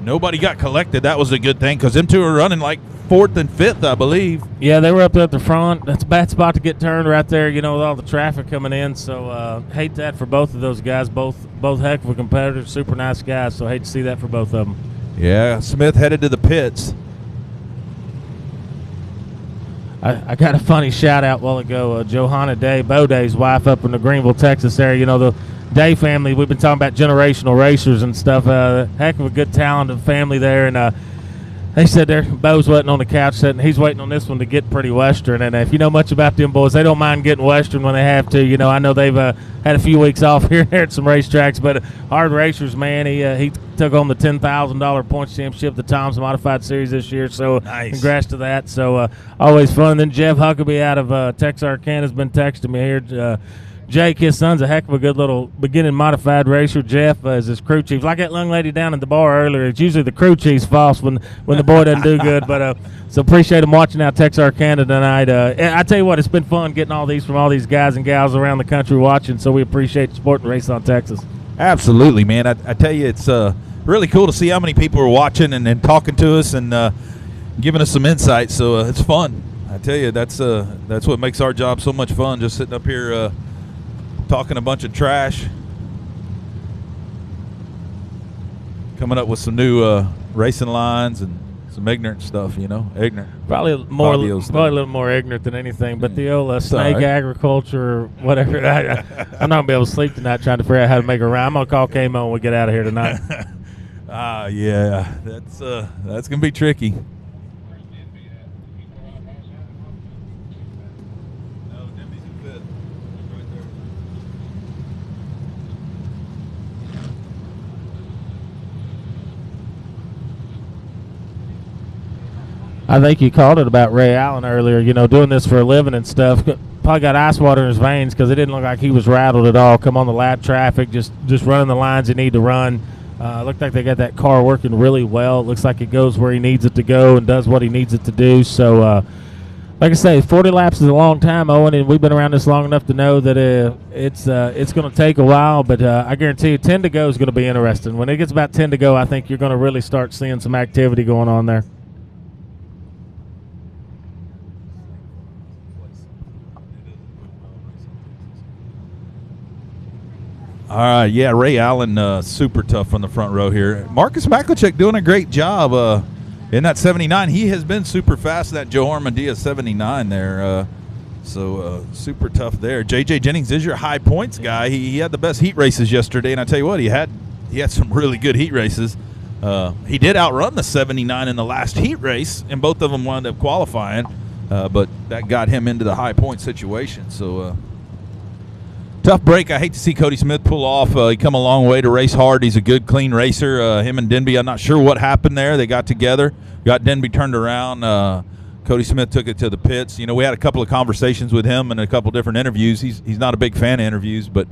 Nobody got collected. That was a good thing because them two are running like 4th and 5th, I believe. Yeah, they were up there at the front. That's a bad spot to get turned right there, you know, with all the traffic coming in. So hate that for both of those guys. Both heck of a competitors, super nice guys. So hate to see that for both of them. Yeah, Smith headed to the pits. I got a funny shout out a while ago. Johanna Day, Boday's wife up in the Greenville, Texas area. You know, the Day family, we've been talking about generational racers and stuff. Heck of a good talented family there. And they said Bo's waiting on the couch sitting. He's waiting on this one to get pretty Western. And if you know much about them boys, they don't mind getting Western when they have to. You know, I know they've had a few weeks off here and there at some racetracks, but hard racers, man. He took on the $10,000 points championship, the Tom's Modified Series this year. So nice. Congrats to that. So always fun. And then Jeff Huckabee out of Texarkana has been texting me here. Jake, his son's a heck of a good little beginning modified racer. Jeff is his crew chief. Like that young lady down in the bar earlier, it's usually the crew chief's fault when the boy doesn't do good. But so appreciate him watching out Texarkana tonight. I tell you what, it's been fun getting all these from all these guys and gals around the country watching. So we appreciate the sport and Race on Texas. Absolutely, man. I tell you, it's really cool to see how many people are watching and talking to us and giving us some insight. So it's fun. I tell you, that's what makes our job so much fun. Just sitting up here. Talking a bunch of trash, coming up with some new racing lines and some ignorant stuff, you know, Probably a little more ignorant than anything, but the old snake agriculture or whatever. I'm not going to be able to sleep tonight trying to figure out how to make a rhyme. I'm going to call Kamo when we get out of here tonight. Yeah, that's going to be tricky. I think you called it about Ray Allen earlier, you know, doing this for a living and stuff. Probably got ice water in his veins because it didn't look like he was rattled at all. Come on the lap traffic, just running the lines he need to run. Looked like they got that car working really well. It looks like it goes where he needs it to go and does what he needs it to do. So, like I say, 40 laps is a long time, Owen, and we've been around this long enough to know that it's going to take a while, but I guarantee you 10 to go is going to be interesting. When it gets about 10 to go, I think you're going to really start seeing some activity going on there. All right, yeah, Ray Allen, super tough on the front row here. Marcus Maklicek doing a great job in that 79. He has been super fast in that Joe Armandia 79 there. So super tough there. J.J. Jennings is your high points guy. He had the best heat races yesterday, and I tell you what, he had some really good heat races. He did outrun the 79 in the last heat race, and both of them wound up qualifying, but that got him into the high point situation. So Tough break. I hate to see Cody Smith pull off. He come a long way to race hard. He's a good, clean racer. Him and Denby, I'm not sure what happened there. They got together, got Denby turned around. Cody Smith took it to the pits. We had a couple of conversations with him and a couple different interviews. He's not a big fan of interviews, but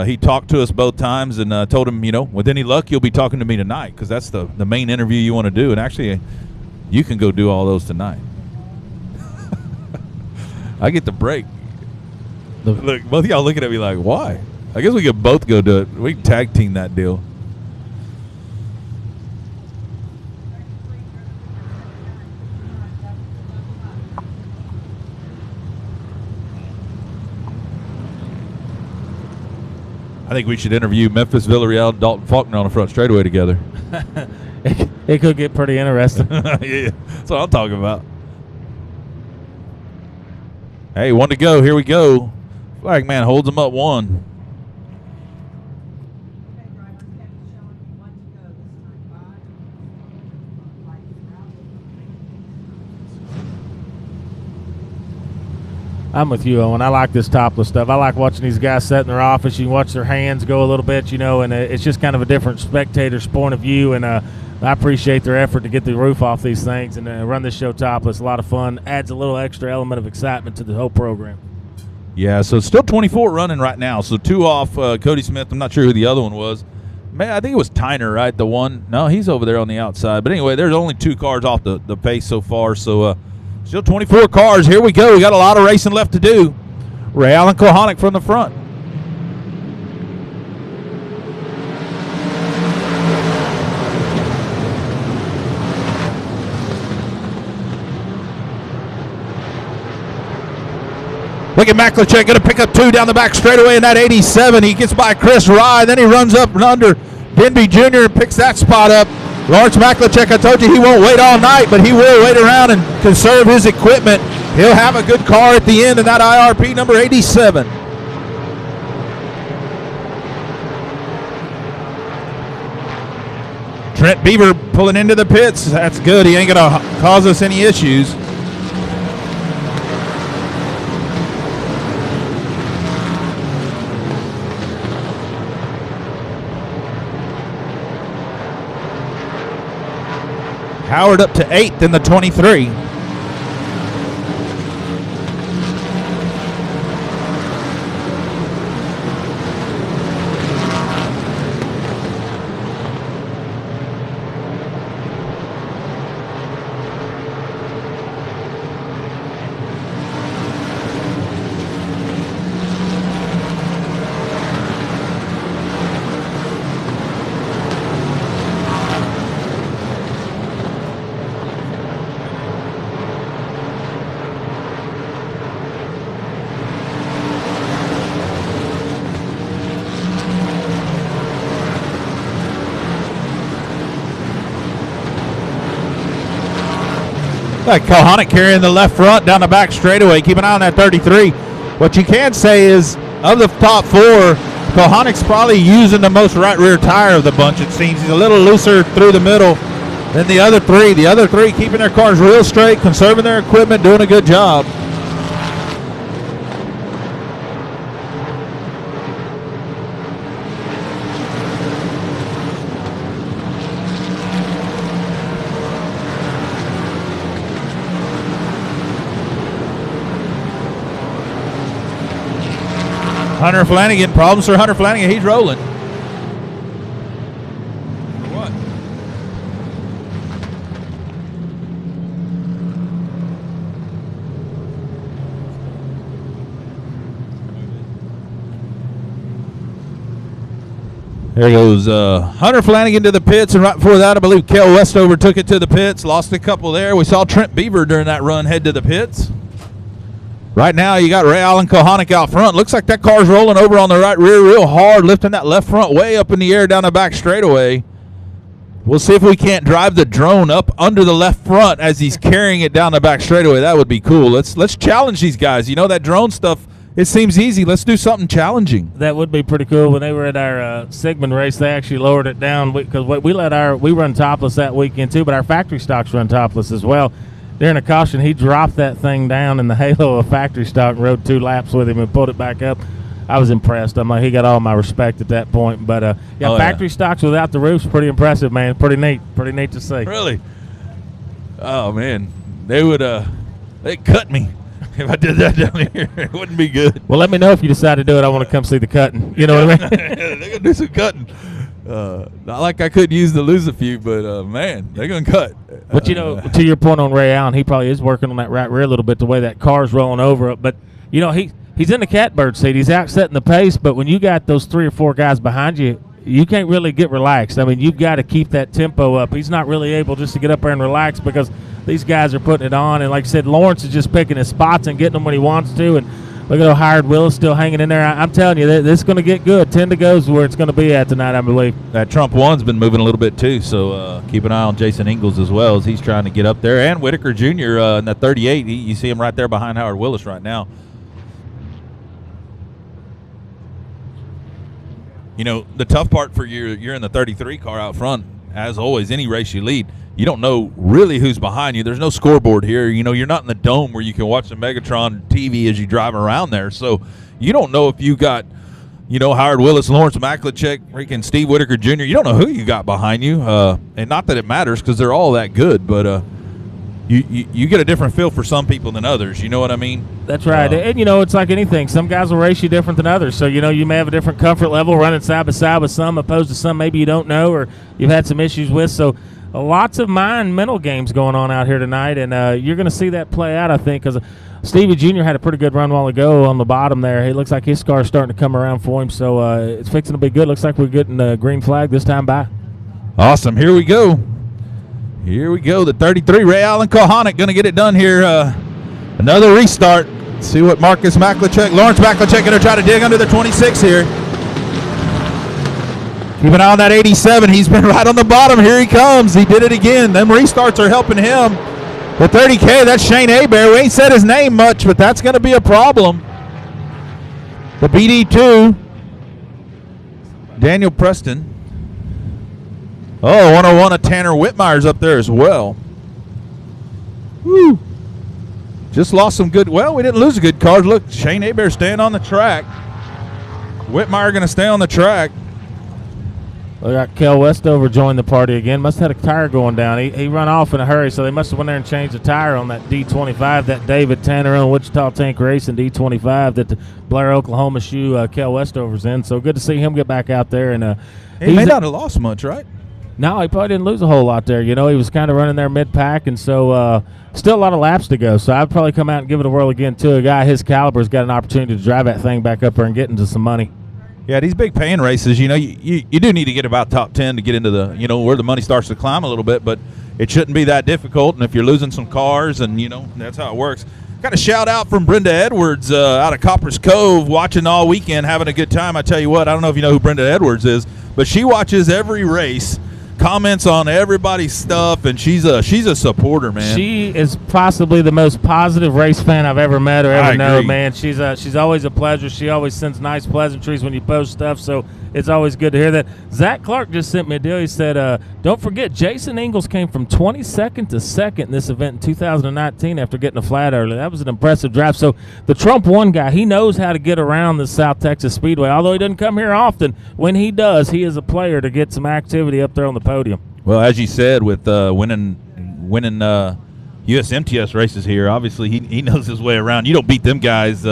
he talked to us both times and told him, with any luck, you'll be talking to me tonight because that's the main interview you want to do. And actually, you can go do all those tonight. I get the break. Look, both of y'all looking at me like, why? I guess we could both go do it. We can tag team that deal. I think we should interview Memphis, Villarreal, and Dalton Faulkner on the front straightaway together. It could get pretty interesting. Yeah, that's what I'm talking about. Hey, one to go. Here we go. Flag man holds him up one. I'm with you, Owen. I like this topless stuff. I like watching these guys sit in their office. You can watch their hands go a little bit, and it's just kind of a different spectator's point of view. And I appreciate their effort to get the roof off these things and run this show topless. A lot of fun. Adds a little extra element of excitement to the whole program. Yeah, so still 24 running right now. So 2 off Cody Smith. I'm not sure who the other one was. Man, I think it was Tyner, right? The one. No, he's over there on the outside. But anyway, there's only 2 cars off the pace so far. So still 24 cars. Here we go. We got a lot of racing left to do. Ray Allen Kohanic from the front. Look at Maklicek, going to pick up 2 down the back straightaway in that 87. He gets by Chris Rye, then he runs up and under Denby Jr. and picks that spot up. Lawrence Maklicek, I told you he won't wait all night, but he will wait around and conserve his equipment. He'll have a good car at the end in that IRP number 87. Trent Beaver pulling into the pits. That's good. He ain't going to cause us any issues. Howard up to 8th in the 23. Like Kohanic carrying the left front down the back straightaway. Keep an eye on that 33. What you can say is, of the top 4, Kohanic's probably using the most right rear tire of the bunch, it seems. He's a little looser through the middle than the other 3. The other 3 keeping their cars real straight, conserving their equipment, doing a good job. Hunter Flanagan, problems for Hunter Flanagan. He's rolling. For what? There goes Hunter Flanagan to the pits, and right before that, I believe Kel Westover took it to the pits. Lost a couple there. We saw Trent Beaver during that run head to the pits. Right now, you got Ray Allen Kohanic out front. Looks like that car's rolling over on the right rear real hard, lifting that left front way up in the air down the back straightaway. We'll see if we can't drive the drone up under the left front as he's carrying it down the back straightaway. That would be cool. Let's challenge these guys. You know, that drone stuff, it seems easy. Let's do something challenging. That would be pretty cool. When they were at our Sigmund race, they actually lowered it down because we run topless that weekend too, but our factory stocks run topless as well. During a caution, he dropped that thing down in the halo of factory stock and rode 2 laps with him and pulled it back up. I was impressed. I'm like, he got all my respect at that point. But factory stocks without the roof's pretty impressive, man. Pretty neat to see. Really? Oh man, they'd cut me if I did that down here. It wouldn't be good. Well, let me know if you decide to do it. I want to come see the cutting. You know what I mean? They're gonna do some cutting. Not like I couldn't use to lose a few, but man, they're gonna cut. But to your point on Ray Allen, he probably is working on that right rear a little bit, the way that car's rolling over it. But he's in the catbird seat. He's out setting the pace. But when you got those 3 or 4 guys behind you, you can't really get relaxed. I mean, you've got to keep that tempo up. He's not really able just to get up there and relax because these guys are putting it on. And like I said, Lawrence is just picking his spots and getting them when he wants to. And look at Hired Willis still hanging in there. I'm telling you, this is going to get good. 10 to go is where it's going to be at tonight, I believe. That Trump 1's been moving a little bit too, so keep an eye on Jason Ingalls as well as he's trying to get up there. And Whiteaker Jr. In that 38, you see him right there behind Howard Willis right now. You know, the tough part for you're in the 33 car out front, as always, any race you lead, you don't know really who's behind you. There's no scoreboard here. You know, you're not in the dome where you can watch the Megatron TV as you drive around there. So you don't know if you got, Howard Willis, Lawrence Maklachek, freaking Steve Whiteaker Jr. You don't know who you got behind you. And not that it matters because they're all that good, but you get a different feel for some people than others. You know what I mean? That's right. And, it's like anything. Some guys will race you different than others. So, you may have a different comfort level running side by side with some opposed to some maybe you don't know or you've had some issues with. So, lots of mental games going on out here tonight, and you're going to see that play out, I think, because Stevie Jr. had a pretty good run while ago on the bottom there. It looks like his car's starting to come around for him, so it's fixing to be good. Looks like we're getting the green flag this time by. Awesome. Here we go. The 33, Ray Allen Kohanic going to get it done here. Another restart. Let's see what Lawrence Maklachek going to try to dig under the 26 here. Keep an eye on that 87. He's been right on the bottom. Here he comes. He did it again. Them restarts are helping him. The 30K, that's Shane Hebert. We ain't said his name much, but that's going to be a problem. The BD2, Daniel Preston. Oh, 101 of Tanner Whitmire's up there as well. Woo. Just lost some good. Well, we didn't lose a good cars. Look, Shane Hebert staying on the track. Whitmire going to stay on the track. We got Kel Westover joined the party again. Must have had a tire going down. He run off in a hurry, so they must have went there and changed the tire on that D25, that David Tanner on Wichita Tank Racing D25 that the Blair, Oklahoma shoe Kel Westover's in. So good to see him get back out there. And he may not have lost much, right? No, he probably didn't lose a whole lot there. He was kind of running there mid-pack, and so still a lot of laps to go. So I'd probably come out and give it a whirl again, too. A guy his caliber's got an opportunity to drive that thing back up there and get into some money. Yeah, these big paying races, you do need to get about top 10 to get into the, where the money starts to climb a little bit, but it shouldn't be that difficult. And if you're losing some cars and, that's how it works. Got a shout out from Brenda Edwards out of Copper's Cove, watching all weekend, having a good time. I tell you what, I don't know if you know who Brenda Edwards is, but she watches every race, comments on everybody's stuff, and she's a supporter, man. She is possibly the most positive race fan I've ever met or ever known, man. She's always a pleasure. She always sends nice pleasantries when you post stuff, so it's always good to hear that. Zach Clark just sent me a deal. He said, don't forget, Jason Ingalls came from 22nd to 2nd in this event in 2019 after getting a flat early. That was an impressive drive. So the Trump 1 guy, he knows how to get around the South Texas Speedway. Although he doesn't come here often, when he does, he is a player to get some activity up there on the podium. Well, as you said, with winning USMTS races here, obviously he knows his way around. You don't beat them guys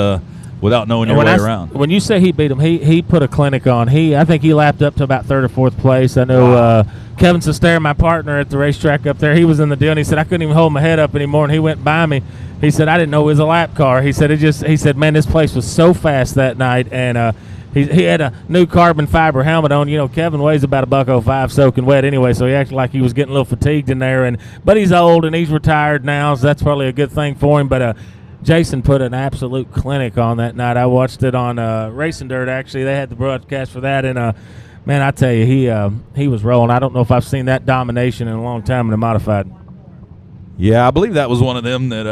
without knowing your way around. When you say he beat him, he put a clinic on. I think he lapped up to about 3rd or 4th place. I know Kevin Sester, my partner at the racetrack up there, he was in the deal, and he said I couldn't even hold my head up anymore, and he went by me. He said I didn't know it was a lap car. He said, man, this place was so fast that night, and he had a new carbon fiber helmet on. Kevin weighs about $105 soaking wet anyway, so he acted like he was getting a little fatigued in there. But he's old and he's retired now, so that's probably a good thing for him. But Jason put an absolute clinic on that night. I watched it on Racing Dirt, actually. They had the broadcast for that, and man, I tell you, he was rolling. I don't know if I've seen that domination in a long time in a modified. Yeah, I believe that was one of them that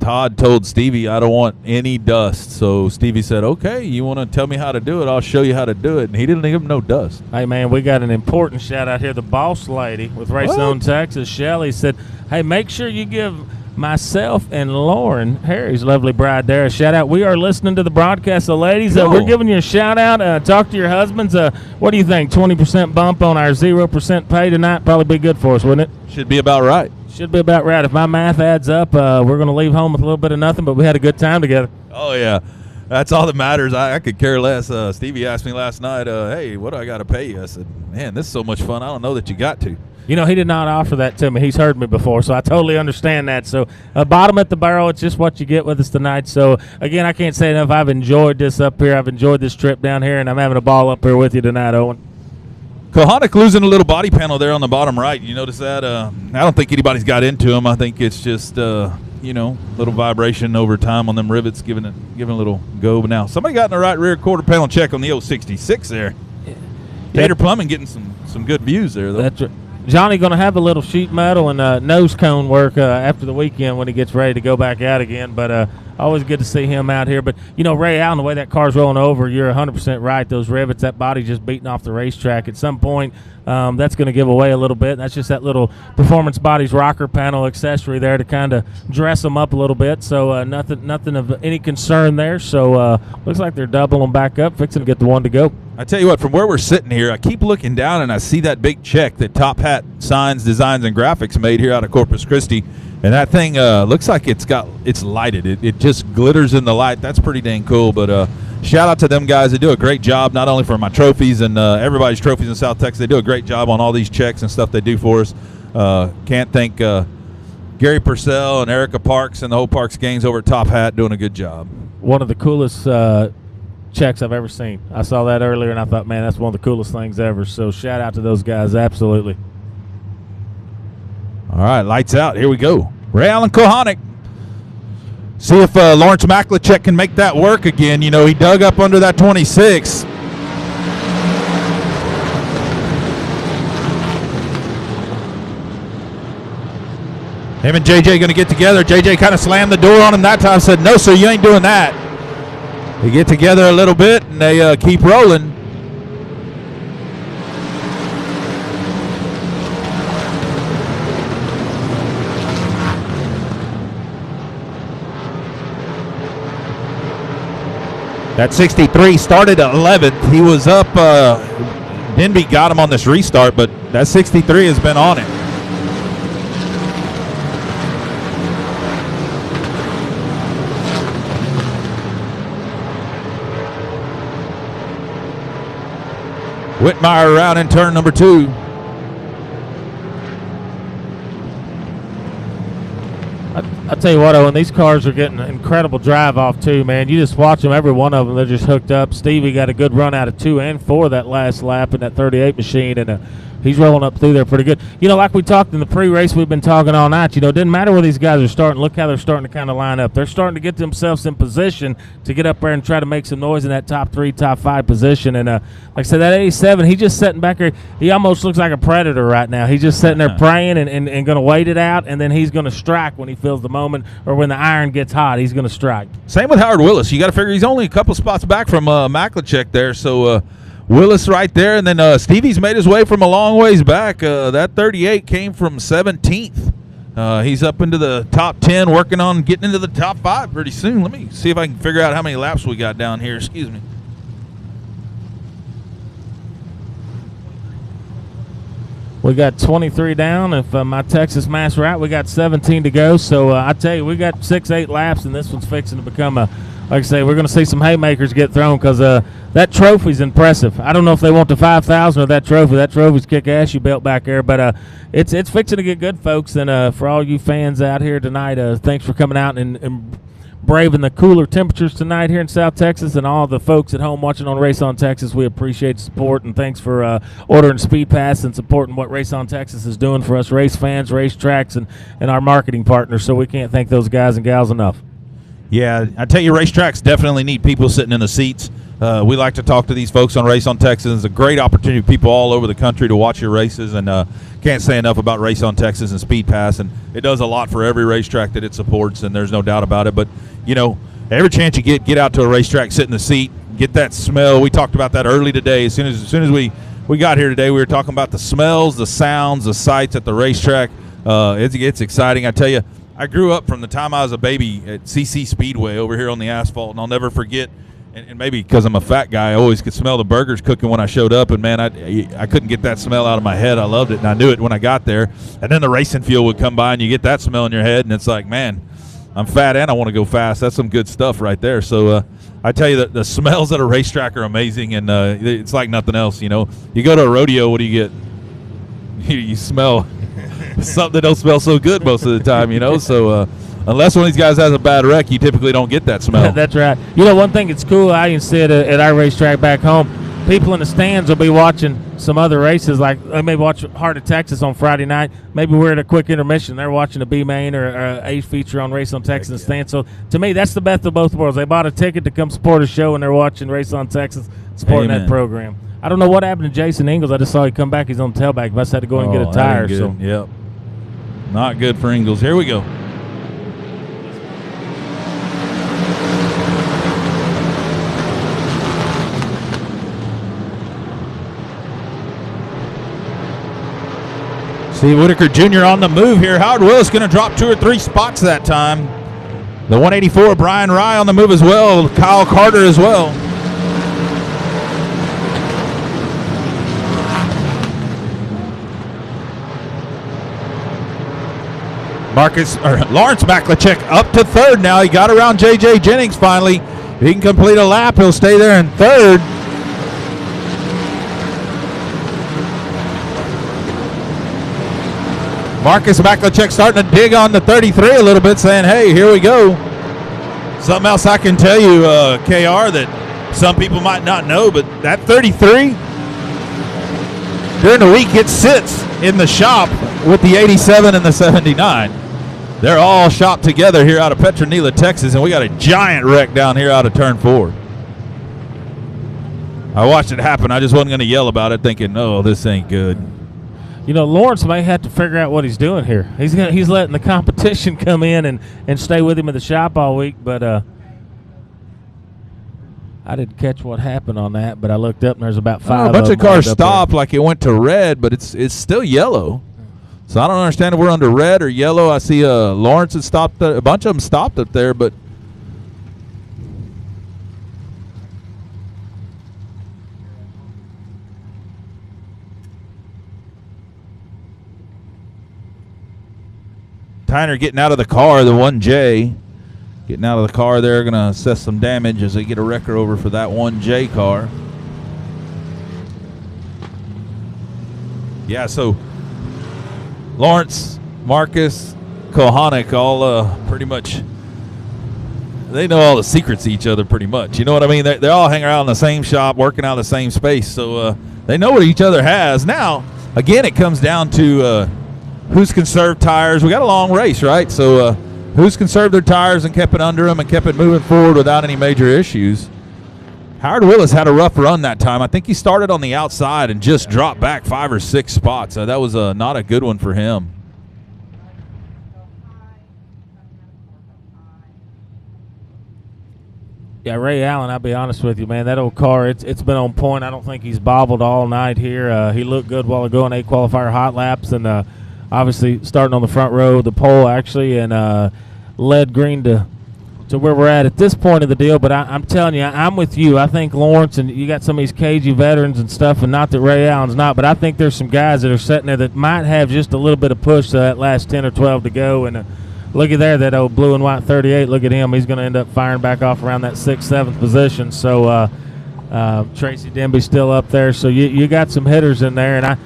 Todd told Stevie, I don't want any dust. So Stevie said, okay, you want to tell me how to do it? I'll show you how to do it. And he didn't give him no dust. Hey, man, we got an important shout out here. The boss lady with Race Zone Texas, Shelly, said, hey, make sure you give myself and Lauren, Harry's lovely bride there. A shout-out. We are listening to the broadcast. So, ladies, Cool. we're giving you a shout-out. Talk to your husbands. What do you think? 20% bump on our 0% pay tonight? Probably be good for us, wouldn't it? Should be about right. Should be about right. If my math adds up, we're going to leave home with a little bit of nothing, but we had a good time together. Oh, yeah. That's all that matters. I could care less. Stevie asked me last night, hey, what do I got to pay you? I said, man, this is so much fun. I don't know that you got to. You know, he did not offer that to me. He's heard me before, so I totally understand that. So, bottom at the barrel, it's just what you get with us tonight. So, again, I can't say enough. I've enjoyed this up here. I've enjoyed this trip down here, and I'm having a ball up here with you tonight, Owen. Kohanic losing a little body panel there on the bottom right. You notice that? I don't think anybody's got into him. I think it's just, little vibration over time on them rivets, giving a little go. But now somebody got in the right rear quarter panel check on the 066 there. Tater Plumbing getting some good views there, though. That's right. Johnny going to have a little sheet metal and nose cone work after the weekend when he gets ready to go back out again. But always good to see him out here. But, Ray Allen, the way that car's rolling over, you're 100% right. Those rivets, that body just beating off the racetrack. At some point, that's going to give away a little bit. That's just that little Performance Bodies rocker panel accessory there to kind of dress them up a little bit. So nothing of any concern there. So looks like they're doubling them back up, fixing to get the one to go. I tell you what, from where we're sitting here, I keep looking down and I see that big check that Top Hat Signs, Designs, and Graphics made here out of Corpus Christi. And that thing looks like it's lighted. It just glitters in the light. That's pretty dang cool. But shout out to them guys. They do a great job, not only for my trophies and everybody's trophies in South Texas. They do a great job on all these checks and stuff they do for us. Can't thank Gary Purcell and Erica Parks and the whole Parks Gangs over at Top Hat doing a good job. One of the coolest checks I've ever seen. I saw that earlier, and I thought, man, that's one of the coolest things ever. So shout out to those guys, absolutely. All right, lights out. Here we go. Ray Allen Kohanic. See if Lawrence Maklachek can make that work again. He dug up under that 26. Him and JJ going to get together. JJ kind of slammed the door on him that time, said, no, sir, you ain't doing that. They get together a little bit, and they keep rolling. That 63 started at 11th. He was up. Denby got him on this restart, but that 63 has been on it. Whitmire around in turn number 2. I tell you what, Owen, these cars are getting an incredible drive off too, man. You just watch them, every one of them, they're just hooked up. Stevie got a good run out of 2 and 4 that last lap in that 38 machine, and he's rolling up through there pretty good. Like we talked in the pre-race, we've been talking all night. It didn't matter where these guys are starting. Look how they're starting to kind of line up. They're starting to get themselves in position to get up there and try to make some noise in that top 3, top 5 position. And like I said, that 87, he's just sitting back there. He almost looks like a predator right now. He's just sitting there praying and going to wait it out, and then he's going to strike when he feels the moment, or when the iron gets hot, he's going to strike. Same with Howard Willis. You got to figure he's only a couple spots back from Maklachek there. So Willis right there, and then Stevie's made his way from a long ways back. That 38 came from 17th. He's up into the top 10, working on getting into the top 5 pretty soon. Let me see if I can figure out how many laps we got down here. Excuse me. We got 23 down. If my Texas math's right, we got 17 to go. So I tell you, we got 6-8 laps, and this one's fixing to become like I say, we're going to see some haymakers get thrown, because that trophy's impressive. I don't know if they want the 5,000 or that trophy. That trophy's kick-ass, you belt back there. But it's fixing to get good, folks. And for all you fans out here tonight, thanks for coming out and braving the cooler temperatures tonight here in South Texas, and all the folks at home watching on Race on Texas. We appreciate the support, and thanks for ordering Speed Pass and supporting what Race on Texas is doing for us race fans, race tracks, and our marketing partners. So we can't thank those guys and gals enough. Yeah, I tell you, racetracks definitely need people sitting in the seats. We like to talk to these folks on Race on Texas. It's a great opportunity for people all over the country to watch your races, and can't say enough about Race on Texas and Speed Pass, and it does a lot for every racetrack that it supports, and there's no doubt about it. But, every chance you get out to a racetrack, sit in the seat, get that smell. We talked about that early today. As soon as we got here today, we were talking about the smells, the sounds, the sights at the racetrack. It's exciting. I tell you, I grew up from the time I was a baby at CC Speedway over here on the asphalt, and I'll never forget. And maybe because I'm a fat guy, I always could smell the burgers cooking when I showed up. And, man, I couldn't get that smell out of my head. I loved it, and I knew it when I got there. And then the racing field would come by, and you get that smell in your head, and it's like, man, I'm fat and I want to go fast. That's some good stuff right there. So I tell you that the smells at a racetrack are amazing, and it's like nothing else. You know, you go to a rodeo, what do you get? You smell something that don't smell so good most of the time, you know. So unless one of these guys has a bad wreck, you typically don't get that smell. That's right. You know, one thing that's cool, I can see it at our racetrack back home. People in the stands will be watching some other races, like they may watch Heart of Texas on Friday night. Maybe we're at a quick intermission. They're watching a B main or a feature on Race on Texas in the stand. So to me, that's the best of both worlds. They bought a ticket to come support a show, and they're watching Race on Texas, supporting that program. I don't know what happened to Jason Ingles. I just saw he come back. He's on the tailback. Must have to go and get a tire. So yep, not good for Ingles. Here we go. Steve Whiteaker Jr. on the move here. Howard Willis going to drop 2 or 3 spots that time. The 184, Brian Rye on the move as well. Kyle Carter as well. Lawrence Maklachek up to 3rd now. He got around J.J. Jennings finally. If he can complete a lap, he'll stay there in 3rd. Marcus Maklachek starting to dig on the 33 a little bit, saying, hey, here we go. Something else I can tell you, KR, that some people might not know, but that 33, during the week, it sits in the shop with the 87 and the 79. They're all shopped together here out of Petronila, Texas, and we got a giant wreck down here out of Turn 4. I watched it happen. I just wasn't going to yell about it, thinking, oh, this ain't good. You know, Lawrence may have to figure out what he's doing here. He's letting the competition come in and stay with him in the shop all week, but I didn't catch what happened on that, but I looked up and there's about 5 a bunch of cars stopped there. like it went to red, but it's still yellow. So I don't understand if we're under red or yellow. I see Lawrence has stopped. A bunch of them stopped up there, but Tyner getting out of the car, the 1J. Getting out of the car there, going to assess some damage as they get a wrecker over for that 1J car. Yeah, so Lawrence, Marcus, Kohanek, all pretty much, they know all the secrets of each other pretty much. You know what I mean? They all hang around in the same shop, working out of the same space. So they know what each other has. Now, again, it comes down to who's conserved tires. We got a long race, right? So who's conserved their tires and kept it under them and kept it moving forward without any major issues. Howard Willis had a rough run that time. I think he started on the outside and just dropped back 5 or 6 spots. That was not a good one for him. Yeah, Ray Allen, I'll be honest with you, man. That old car, it's been on point. I don't think he's bobbled all night here. He looked good while ago in 8 qualifier hot laps, and obviously starting on the front row, the pole actually, and led green to where we're at this point of the deal. But I'm telling you, I'm with you. I think Lawrence, and you got some of these cagey veterans and stuff, and not that Ray Allen's not, but I think there's some guys that are sitting there that might have just a little bit of push to that last 10 or 12 to go. And look at there, that old blue and white 38. Look at him. He's going to end up firing back off around that 6th, 7th position. So Tracy Denby's still up there. So you got some hitters in there, and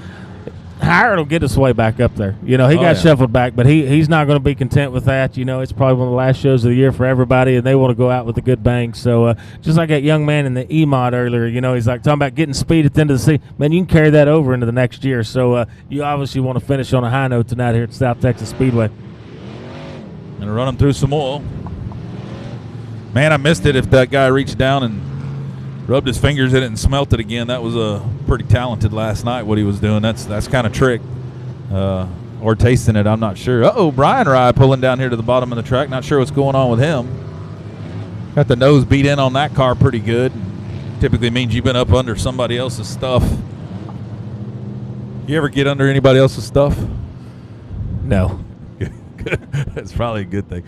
Howard will get us way back up there. You know, he got shuffled back, but he's not going to be content with that. You know, it's probably one of the last shows of the year for everybody, and they want to go out with a good bang. So just like that young man in the E-Mod earlier, you know, he's like talking about getting speed at the end of the season. Man, you can carry that over into the next year. So you obviously want to finish on a high note tonight here at South Texas Speedway. Gonna run him through some oil. Man, I missed it if that guy reached down and rubbed his fingers in it and smelt it again. That was pretty talented last night, what he was doing. That's kind of trick. Or tasting it, I'm not sure. Uh-oh, Brian Rye pulling down here to the bottom of the track. Not sure what's going on with him. Got the nose beat in on that car pretty good. Typically means you've been up under somebody else's stuff. You ever get under anybody else's stuff? No. That's probably a good thing.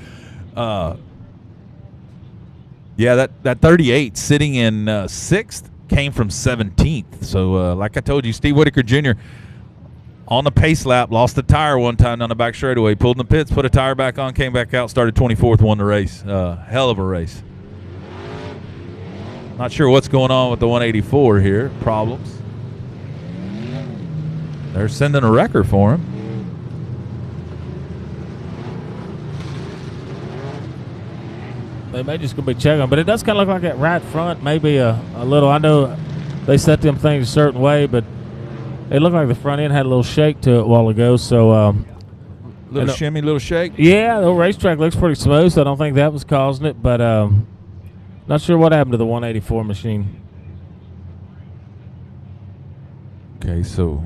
Yeah, that 38 sitting in 6th came from 17th. So, like I told you, Steve Whiteaker Jr. on the pace lap, lost the tire one time down the back straightaway, pulled in the pits, put a tire back on, came back out, started 24th, won the race. Hell of a race. Not sure what's going on with the 184 here. Problems. They're sending a wrecker for him. They may just going to be checking, but it does kind of look like that right front maybe a little. I know they set them things a certain way, but it looked like the front end had a little shake to it a while ago. So little shimmy, little shake. Yeah, the racetrack looks pretty smooth, so I don't think that was causing it. But not sure what happened to the 184 machine. Okay, so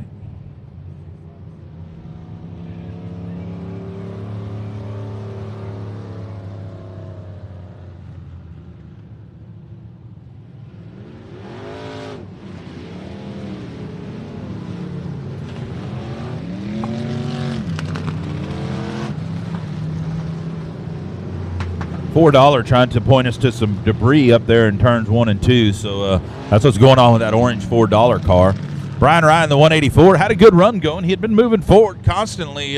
$4 trying to point us to some debris up there in turns 1 and 2. So that's what's going on with that orange $4 car. Brian Ryan, the 184, had a good run going. He had been moving forward constantly,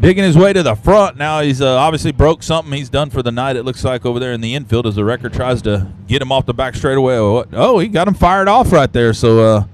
digging his way to the front. Now he's obviously broke something. He's done for the night, it looks like, over there in the infield as the wrecker tries to get him off the back straightaway. Oh, he got him fired off right there. So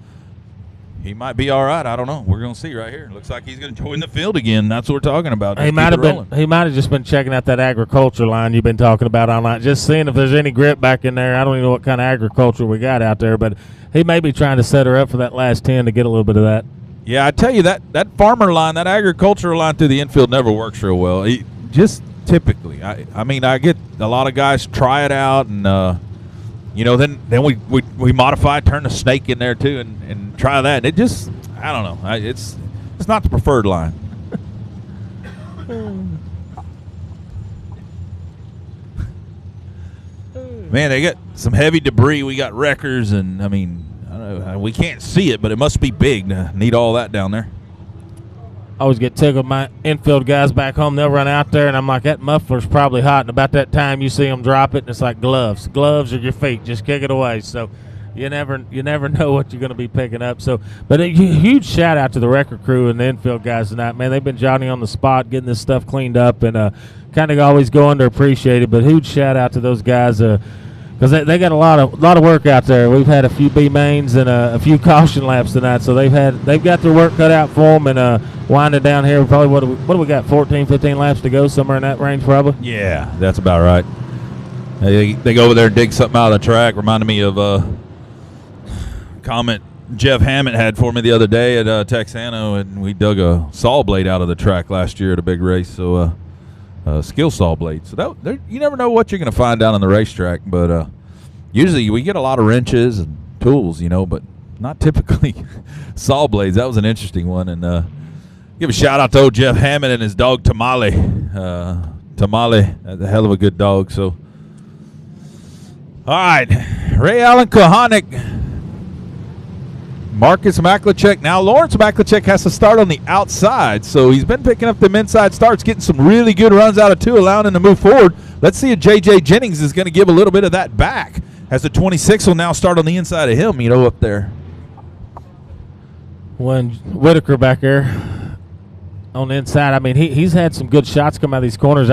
he might be all right. I don't know. We're going to see right here. Looks like he's going to join the field again. That's what we're talking about. He might have just been checking out that agriculture line you've been talking about online, just seeing if there's any grip back in there. I don't even know what kind of agriculture we got out there, but he may be trying to set her up for that last 10 to get a little bit of that. Yeah, I tell you, that farmer line, that agricultural line through the infield never works real well. Just typically. I mean, I get a lot of guys try it out, and then we modify, turn the snake in there too, and try that. And it just, I don't know. It's not the preferred line. Man, they got some heavy debris. We got wreckers, and I mean, I don't know, we can't see it, but it must be big to need all that down there. I always get tickled. My infield guys back home, they'll run out there, and I'm like, that muffler's probably hot. And about that time, you see them drop it, and it's like gloves. Gloves are your feet. Just kick it away. So you never know what you're going to be picking up. So, but a huge shout out to the wrecker crew and the infield guys tonight. Man, they've been Johnny on the spot, getting this stuff cleaned up, and kind of always go underappreciated. But huge shout out to those guys. Because they got a lot of work out there. We've had a few B mains and a few caution laps tonight, so they've got their work cut out for them. And winding down here, probably what do we got? 14, 15 laps to go, somewhere in that range, probably. Yeah, that's about right. They go over there and dig something out of the track. Reminded me of a comment Jeff Hammett had for me the other day at Texano, and we dug a saw blade out of the track last year at a big race. So. Skill saw blade. So you never know what you're going to find down on the racetrack, but usually we get a lot of wrenches and tools, but not typically saw blades. That was an interesting one. And give a shout out to old Jeff Hammond and his dog Tamale. Tamale, that's a hell of a good dog. So, all right, Ray Allen Kohanic, Marcus Maklicek. Now Lawrence Maklicek has to start on the outside, so he's been picking up them inside starts, getting some really good runs out of 2, allowing him to move forward. Let's see if J.J. Jennings is going to give a little bit of that back, as the 26 will now start on the inside of him, up there. When Whiteaker back there on the inside, I mean, he's had some good shots come out of these corners.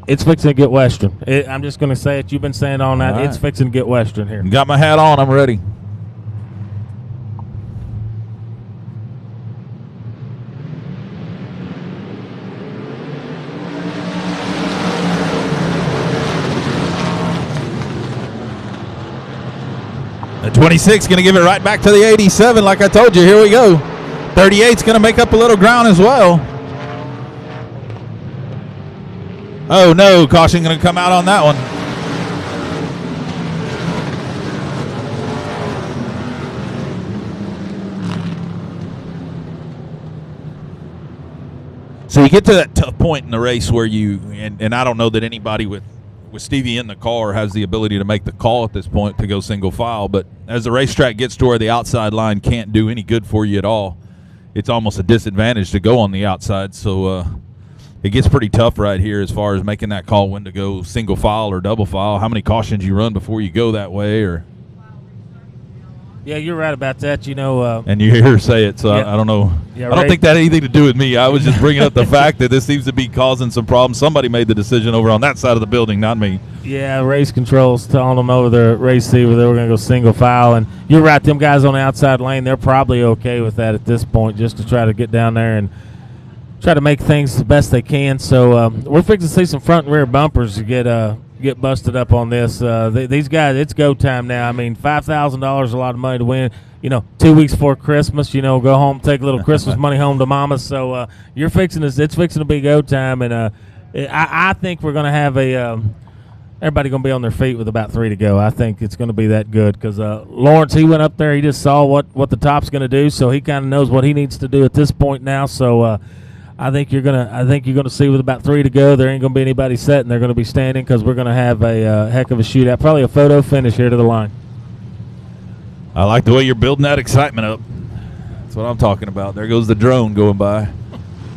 It's fixing to get Western. I'm just going to say it. You've been saying all night. Right. It's fixing to get Western here. Got my hat on. I'm ready. The 26 going to give it right back to the 87, like I told you. Here we go. 38's going to make up a little ground as well. Oh, no. Caution going to come out on that one. So you get to that tough point in the race where and I don't know that anybody with Stevie in the car has the ability to make the call at this point to go single file, but as the racetrack gets to where the outside line can't do any good for you at all, it's almost a disadvantage to go on the outside. So it gets pretty tough right here as far as making that call when to go single file or double file. How many cautions you run before you go that way, or? Yeah, you're right about that. You know, and you hear her say it, so yeah. I don't know. Yeah, I don't think that had anything to do with me. I was just bringing up the fact that this seems to be causing some problems. Somebody made the decision over on that side of the building, not me. Yeah, race control's telling them over the race receiver they were going to go single file. And you're right, them guys on the outside lane, they're probably okay with that at this point, just to try to get down there and try to make things the best they can. So we're fixing to see some front and rear bumpers to get busted up on this. These guys, it's go time now. I mean, $5,000 is a lot of money to win. 2 weeks before Christmas, go home, take a little Christmas money home to mama. So it's fixing to be go time. And I think we're going to have everybody going to be on their feet with about 3 to go. I think it's going to be that good because Lawrence, he went up there. He just saw what the top's going to do, so he kind of knows what he needs to do at this point now. So I think you're gonna see with about 3 to go, there ain't gonna be anybody sitting. They're gonna be standing because we're gonna have a heck of a shootout, probably a photo finish here to the line. I like the way you're building that excitement up. That's what I'm talking about. There goes the drone going by.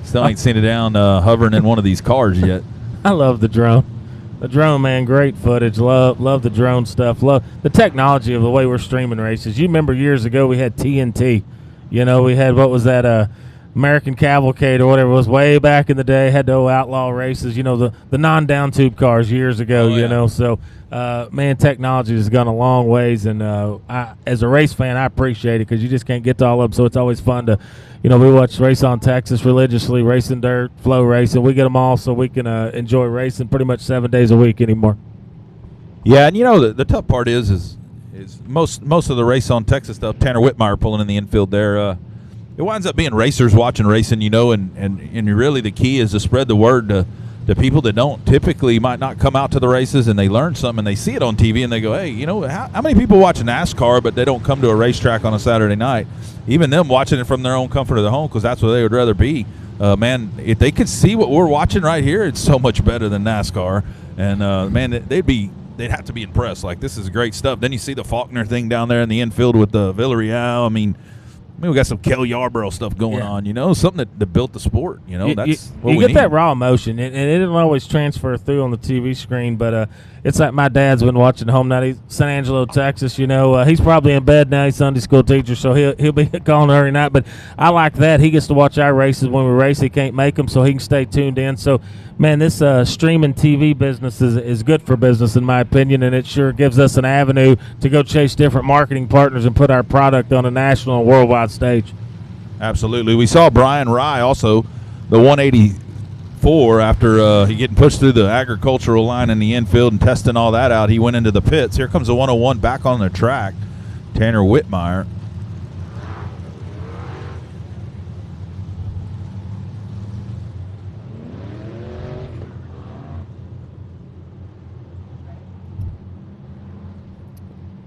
Still ain't seen it down hovering in one of these cars yet. I love the drone. The drone, man, great footage. Love the drone stuff. Love the technology of the way we're streaming races. You remember years ago we had TNT. We had, what was that, American Cavalcade or whatever it was way back in the day. Had to outlaw races, the non-down tube cars years ago, So, man, technology has gone a long ways. And as a race fan, I appreciate it because you just can't get to all of them. So it's always fun to, we watch Race on Texas religiously, racing dirt, flow racing. We get them all so we can enjoy racing pretty much 7 days a week anymore. Yeah, and the tough part is most of the Race on Texas stuff, Tanner Whitmire pulling in the infield there, it winds up being racers watching racing, and really the key is to spread the word to people that don't typically might not come out to the races, and they learn something and they see it on TV and they go, hey, how many people watch NASCAR but they don't come to a racetrack on a Saturday night? Even them watching it from their own comfort of their home because that's where they would rather be. Man, if they could see what we're watching right here, it's so much better than NASCAR. And man, they'd have to be impressed. Like, this is great stuff. Then you see the Faulkner thing down there in the infield with the Villarreal. I mean, we got some Kel Yarborough stuff going on, something that built the sport. That's what we get need. that raw emotion, and it doesn't always transfer through on the TV screen. But it's like my dad's been watching home now. He's San Angelo, Texas. He's probably in bed now. He's Sunday school teacher, so he'll be calling every night. But I like that he gets to watch our races when we race. He can't make them, so he can stay tuned in. So, man, this streaming TV business is good for business, in my opinion, and it sure gives us an avenue to go chase different marketing partners and put our product on a national and worldwide stage. Absolutely. We saw Brian Rye also, the 184, after he getting pushed through the agricultural line in the infield and testing all that out. He went into the pits. Here comes the 101 back on the track, Tanner Whitmire.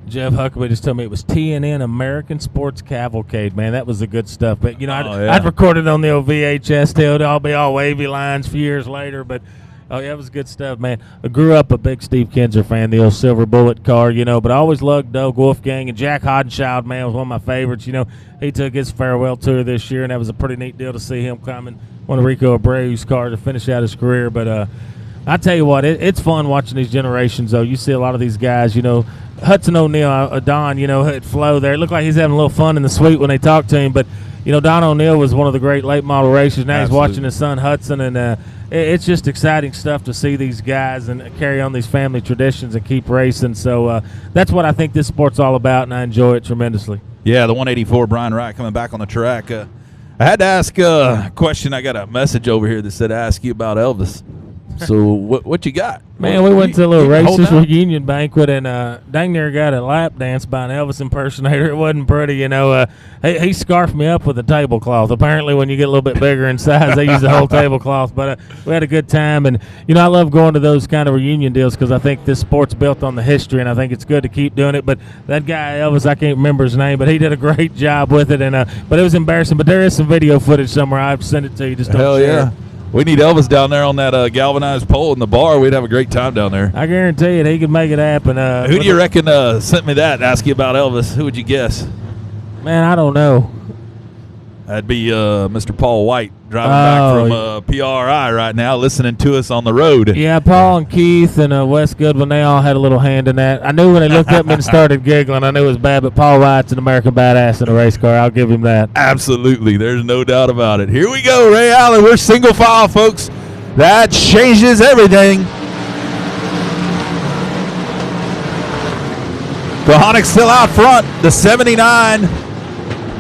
Jeff Huckabee just told me it was TNN American Sports Cavalcade. Man, that was the good stuff. But, I'd recorded on the old VHS deal. It'll be all wavy lines a few years later. But, it was good stuff, man. I grew up a big Steve Kinzer fan, the old Silver Bullet car, but I always loved Doug Wolfgang. And Jack Hodenschild, man, was one of my favorites. He took his farewell tour this year, and that was a pretty neat deal to see him come in one of Rico Abreu's cars to finish out his career. But I tell you what, it's fun watching these generations, though. You see a lot of these guys, Hudson O'Neal, Don, at Flo there. It looked like he's having a little fun in the suite when they talked to him. But, Don O'Neal was one of the great late model racers. Now He's watching his son Hudson, and it's just exciting stuff to see these guys and carry on these family traditions and keep racing. So that's what I think this sport's all about, and I enjoy it tremendously. Yeah, the 184, Brian Wright coming back on the track. I had to ask a question. I got a message over here that said ask you about Elvis. So what you got? Man, we went to a little racist reunion banquet and dang near got a lap dance by an Elvis impersonator. It wasn't pretty, He scarfed me up with a tablecloth. Apparently, when you get a little bit bigger in size, they use the whole tablecloth. But we had a good time, and I love going to those kind of reunion deals because I think this sport's built on the history, and I think it's good to keep doing it. But that guy Elvis, I can't remember his name, but he did a great job with it. And but it was embarrassing. But there is some video footage somewhere. I've sent it to you. Just don't Hell share yeah. it. We need Elvis down there on that galvanized pole in the bar. We'd have a great time down there. I guarantee you, he could make it happen. Who do you reckon sent me that and asked you about Elvis? Who would you guess? Man, I don't know. That'd be Mr. Paul White driving back from PRI right now, listening to us on the road. Yeah, Paul and Keith and Wes Goodwin, they all had a little hand in that. I knew when they looked at me and started giggling, I knew it was bad, but Paul White's an American badass in a race car. I'll give him that. Absolutely. There's no doubt about it. Here we go, Ray Allen. We're single file, folks. That changes everything. Kohanek still out front. The 79.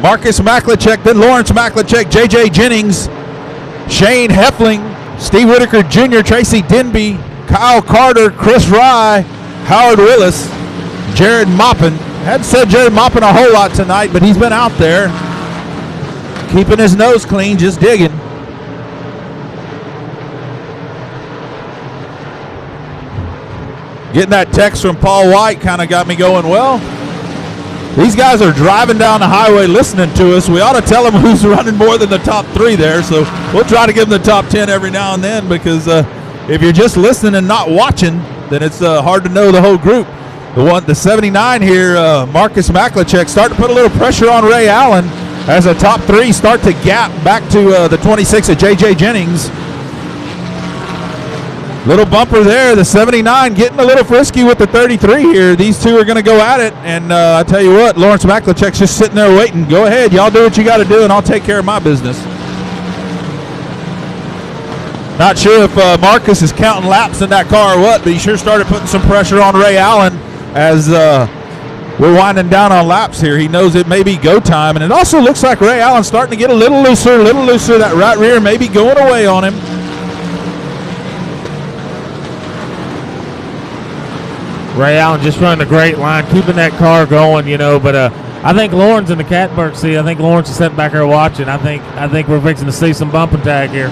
Marcus Maklachek, then Lawrence Maklachek, J.J. Jennings, Shane Heffling, Steve Whitaker Jr., Tracy Denby, Kyle Carter, Chris Rye, Howard Willis, Jared Moppin. Hadn't said Jared Moppin a whole lot tonight, but he's been out there keeping his nose clean, just digging. Getting that text from Paul White kind of got me going, well, these guys are driving down the highway listening to us. We ought to tell them who's running more than the top 3 there. So we'll try to give them the top 10 every now and then, because if you're just listening and not watching, then it's hard to know the whole group. The 79 here, Marcus Maklachek, starting to put a little pressure on Ray Allen as the top 3 start to gap back to the 26 of J.J. Jennings. Little bumper there. The 79 getting a little frisky with the 33 here. These two are going to go at it. And I tell you what, Lawrence Maklachek's just sitting there waiting. Go ahead. Y'all do what you got to do, and I'll take care of my business. Not sure if Marcus is counting laps in that car or what, but he sure started putting some pressure on Ray Allen as we're winding down on laps here. He knows it may be go time. And it also looks like Ray Allen's starting to get a little looser. That right rear may be going away on him. Ray Allen just running a great line, keeping that car going, but I think Lawrence in the catbird seat, I think Lawrence is sitting back there watching. I think we're fixing to see some bump and tag here.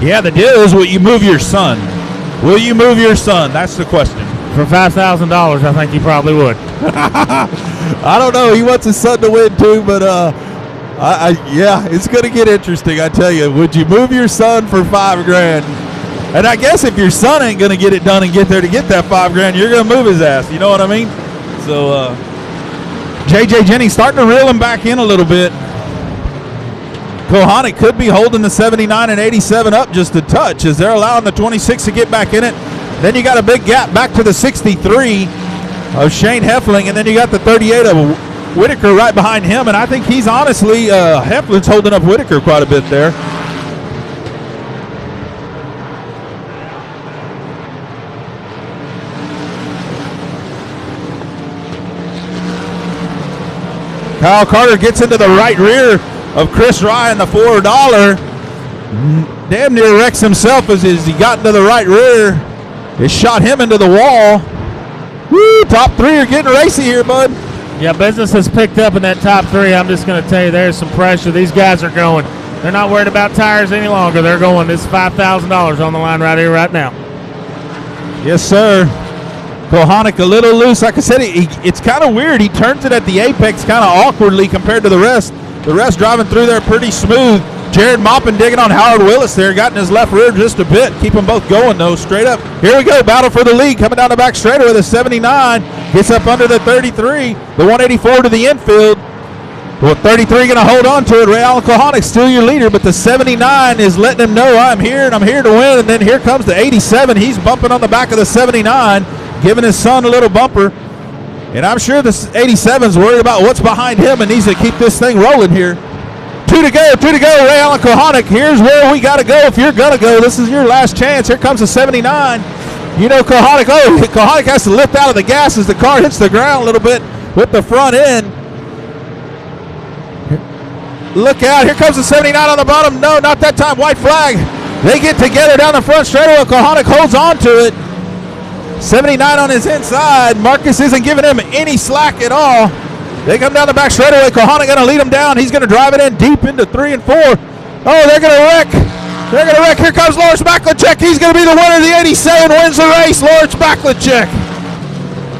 Yeah, the deal is, will you move your son? Will you move your son? That's the question. For $5,000, I think he probably would. I don't know. He wants his son to win too, but yeah, it's going to get interesting, I tell you. Would you move your son for $5,000? And I guess if your son ain't going to get it done and get there to get that $5,000, you're going to move his ass. You know what I mean? So J.J. Jennings starting to reel him back in a little bit. Kohanek could be holding the 79 and 87 up just a touch as they're allowing the 26 to get back in it. Then you got a big gap back to the 63 of Shane Heffling, and then you got the 38 of Whitaker right behind him. And I think he's honestly, Heffling's holding up Whitaker quite a bit there. Kyle Carter gets into the right rear of Chris Rye in the $4. Damn near wrecks himself as he got into the right rear. It shot him into the wall. Woo, top 3 are getting racy here, bud. Yeah, business has picked up in that top 3. I'm just going to tell you, there's some pressure. These guys are going. They're not worried about tires any longer. They're going. This $5,000 on the line right here, right now. Yes, sir. Kohanek a little loose. Like I said, it's kind of weird. He turns it at the apex kind of awkwardly compared to the rest. The rest driving through there pretty smooth. Jared Moppin digging on Howard Willis there. Got in his left rear just a bit. Keep them both going, though, straight up. Here we go. Battle for the lead coming down the back straightaway. The 79 gets up under the 33. The 184 to the infield. Well, 33 going to hold on to it. Ray Allen Kohanek still your leader, but the 79 is letting him know I'm here and I'm here to win. And then here comes the 87. He's bumping on the back of the 79. Giving his son a little bumper. And I'm sure the 87's worried about what's behind him and needs to keep this thing rolling here. 2 to go, Ray Allen Kohanek. Here's where we got to go if you're going to go. This is your last chance. Here comes the 79. You know Kohanek, Kohanek has to lift out of the gas as the car hits the ground a little bit with the front end. Look out, here comes the 79 on the bottom. No, not that time, white flag. They get together down the front straightaway. Kohanek holds on to it. 79 on his inside. Marcus isn't giving him any slack at all. They come down the back straightaway. Kohanek going to lead him down. He's going to drive it in deep into 3 and 4. Oh, they're going to wreck. They're going to wreck. Here comes Lawrence Maklachek. He's going to be the winner of the 87. Wins the race. Lawrence Maklachek.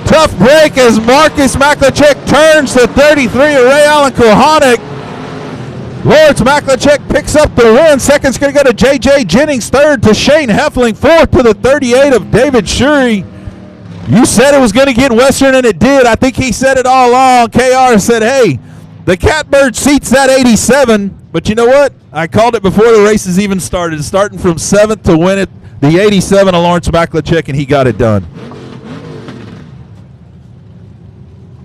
Tough break as Marcus Maklachek turns to 33 of Ray Allen Kohanek. Lawrence Maklachek picks up the win. Second's going to go to J.J. Jennings. Third to Shane Heffling. Fourth to the 38 of David Shurey. You said it was going to get Western, and it did. I think he said it all along. KR said, hey, The Catbird seats that 87, but you know what? I called it before the races even started, starting from 7th to win it. The 87 of Lawrence Maklachek, and he got it done.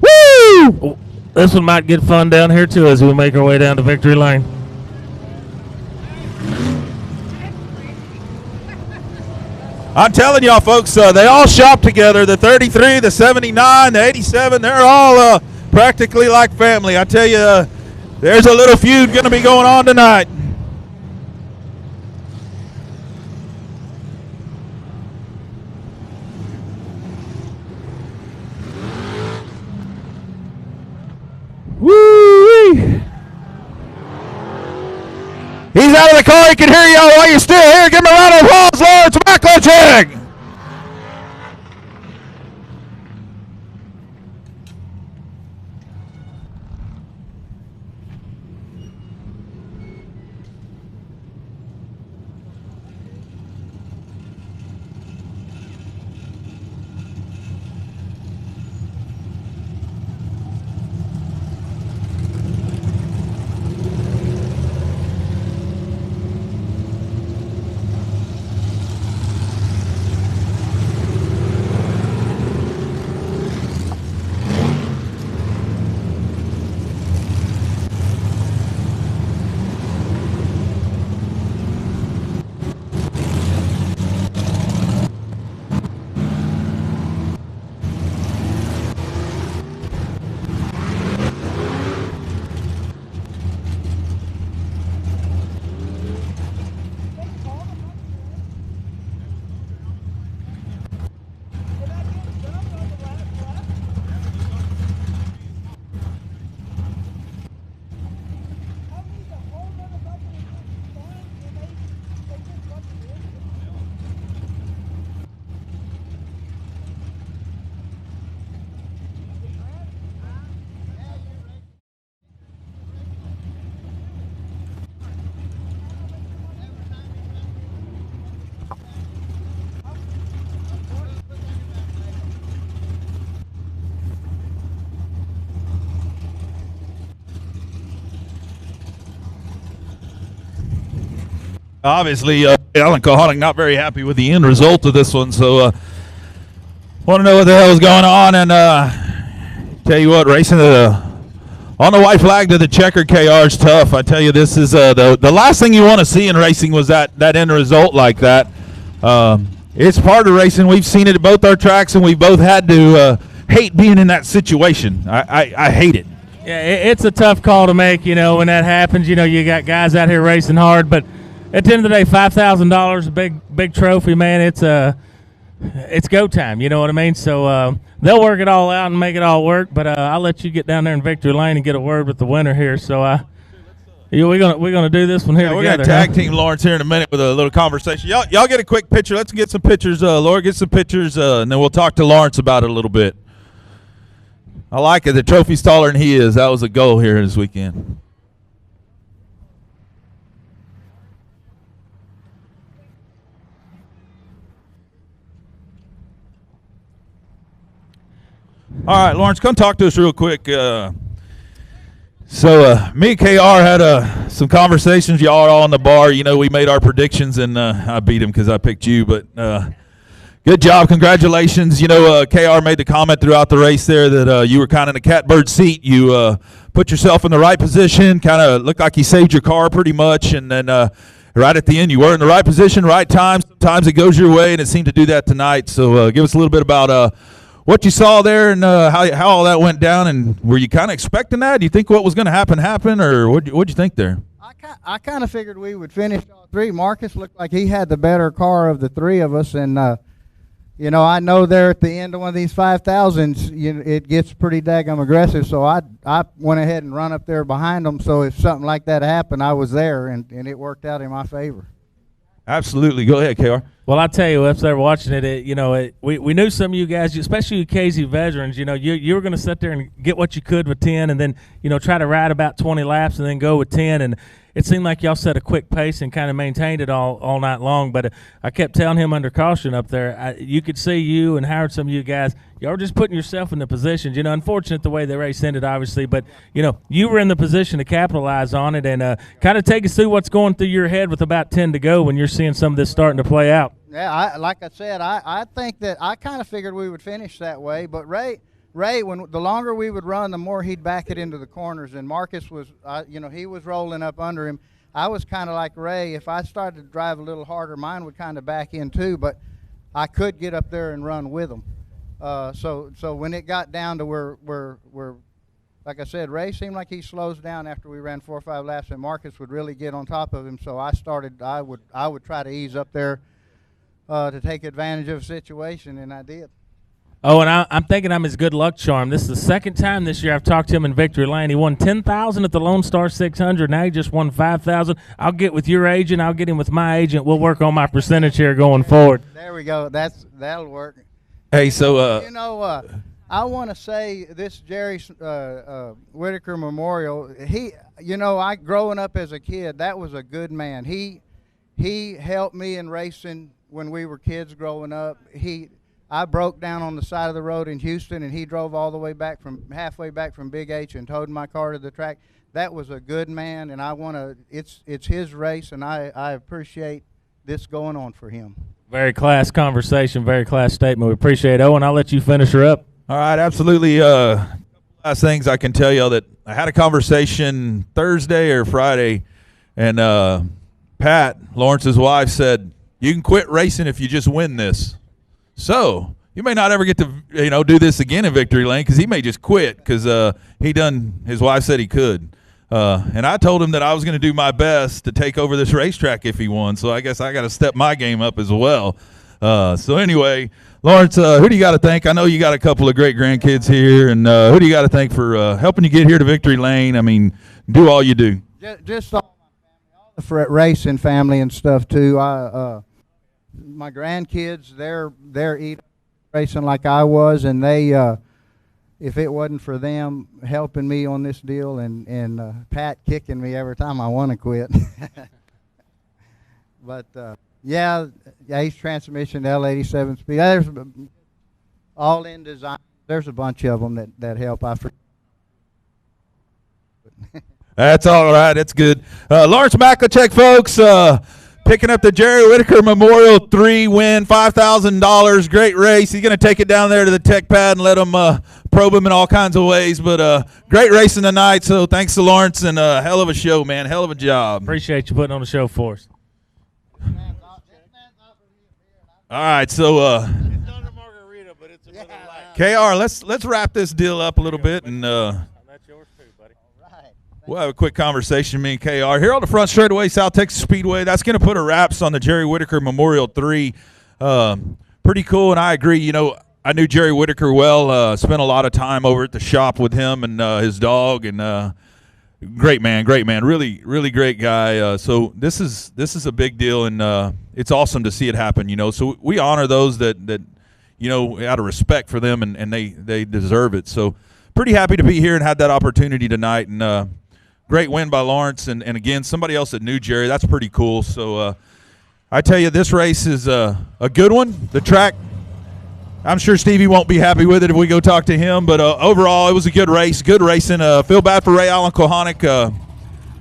Woo! This one might get fun down here, too, as we make our way down to victory lane. I'm telling y'all, folks, they all shop together. The 33, the 79, the 87, they're all practically like family. I tell you, there's a little feud going to be going on tonight. Woo-wee! He's out of the car. He can hear y'all while you're still here. Give him a round of applause, Lawrence Maklachek. Obviously, Alan Kohanic not very happy with the end result of this one, so want to know what the hell is going on. And tell you what, racing on the white flag to the checker KR is tough. I tell you, this is the last thing you want to see in racing was that end result like that. It's part of racing. We've seen it at both our tracks, and we've both had to hate being in that situation. I hate it. Yeah, it's a tough call to make, when that happens. You got guys out here racing hard, but at the end of the day, $5,000, big trophy, man. It's go time. You know what I mean? So they'll work it all out and make it all work. But I'll let you get down there in victory lane and get a word with the winner here. So we're gonna do this one here together. We're gonna tag team Lawrence here in a minute with a little conversation. Y'all get a quick picture. Let's get some pictures. Laura, get some pictures, and then we'll talk to Lawrence about it a little bit. I like it. The trophy's taller than he is. That was a goal here this weekend. All right, Lawrence, come talk to us real quick. So me and KR had some conversations. Y'all are all in the bar. We made our predictions, and I beat him because I picked you. But good job. Congratulations. KR made the comment throughout the race there that you were kind of in a catbird seat. You put yourself in the right position, kind of looked like you saved your car pretty much. And then right at the end, you were in the right position, right time. Sometimes it goes your way, and it seemed to do that tonight. So give us a little bit about what you saw there and how all that went down, and were you kind of expecting that? Do you think what was going to happen, or what'd you think there? I kind of figured we would finish all three. Marcus looked like he had the better car of the three of us, and I know there at the end of one of these 5,000s, it gets pretty daggum aggressive. So I went ahead and run up there behind them. So if something like that happened, I was there, and it worked out in my favor. Absolutely. Go ahead, KR. Well, I tell you, up there watching it, we knew some of you guys, especially you KZ veterans, you were going to sit there and get what you could with 10 and then, try to ride about 20 laps and then go with 10. And it seemed like y'all set a quick pace and kind of maintained it all night long. But I kept telling him under caution up there, you could see you and Howard, some of you guys, y'all were just putting yourself in the positions. Unfortunate the way the race ended, obviously. But, you were in the position to capitalize on it and kind of take us through what's going through your head with about 10 to go when you're seeing some of this starting to play out. Yeah, like I said, I think that I kind of figured we would finish that way. But Ray, when the longer we would run, the more he'd back it into the corners. And Marcus was, he was rolling up under him. I was kind of like Ray. If I started to drive a little harder, mine would kind of back in too. But I could get up there and run with them. So when it got down to where like I said, Ray seemed like he slows down after we ran 4 or 5 laps, and Marcus would really get on top of him. So I would try to ease up there to take advantage of a situation, and I did. Oh, and I'm thinking I'm his good luck charm. This is the second time this year I've talked to him in victory lane. He won $10,000 at the Lone Star 600. Now he just won $5,000. I'll get with your agent. I'll get him with my agent. We'll work on my percentage here going forward. There we go. That'll work. Hey, so I want to say this Jerry Whiteaker Memorial. I growing up as a kid, that was a good man. He helped me in racing when we were kids growing up. I broke down on the side of the road in Houston, and he drove all the way back halfway back from Big H and towed my car to the track. That was a good man, and it's his race, and I appreciate this going on for him. Very class conversation, very class statement. We appreciate it. Owen, I'll let you finish her up. All right, absolutely. Last things I can tell y'all that I had a conversation Thursday or Friday, and Pat, Lawrence's wife, said, you can quit racing if you just win this. So you may not ever get to do this again in victory lane because he may just quit because his wife said he could. And I told him that I was going to do my best to take over this racetrack if he won. So I guess I got to step my game up as well. So anyway, Lawrence, who do you got to thank? I know you got a couple of great grandkids here, and who do you got to thank for helping you get here to victory lane? I mean, do all you do. Just all my family, all the racing family and stuff too. My grandkids, they're eating racing like I was, and they if it wasn't for them helping me on this deal and Pat kicking me every time I want to quit. But Ace Transmission, L87 Speed. There's all in design. There's a bunch of them that help. That's all right. That's good. Lawrence Maklicek, folks, picking up the Jerry Whiteaker Memorial 3 win, $5,000. Great race. He's going to take it down there to the tech pad and let them probe him in all kinds of ways. But great racing tonight. So thanks to Lawrence, and hell of a show, man. Hell of a job. Appreciate you putting on the show for us. All right, so KR, let's wrap this deal up a little bit, and we'll have a quick conversation, me and KR, here on the front straightaway, South Texas Speedway. That's going to put a wraps on the Jerry Whiteaker Memorial 3. Pretty cool, and I agree. I knew Jerry Whiteaker well, spent a lot of time over at the shop with him and his dog, and great man, really, really great guy. So this is a big deal, and it's awesome to see it happen. So we honor those that out of respect for them, and they deserve it. So pretty happy to be here and had that opportunity tonight, and great win by Lawrence, and again somebody else that knew Jerry. That's pretty cool. So I tell you, this race is a good one. The track, I'm sure Stevie won't be happy with it if we go talk to him, but overall it was a good race, good racing. Feel bad for Ray Allen Kohanic.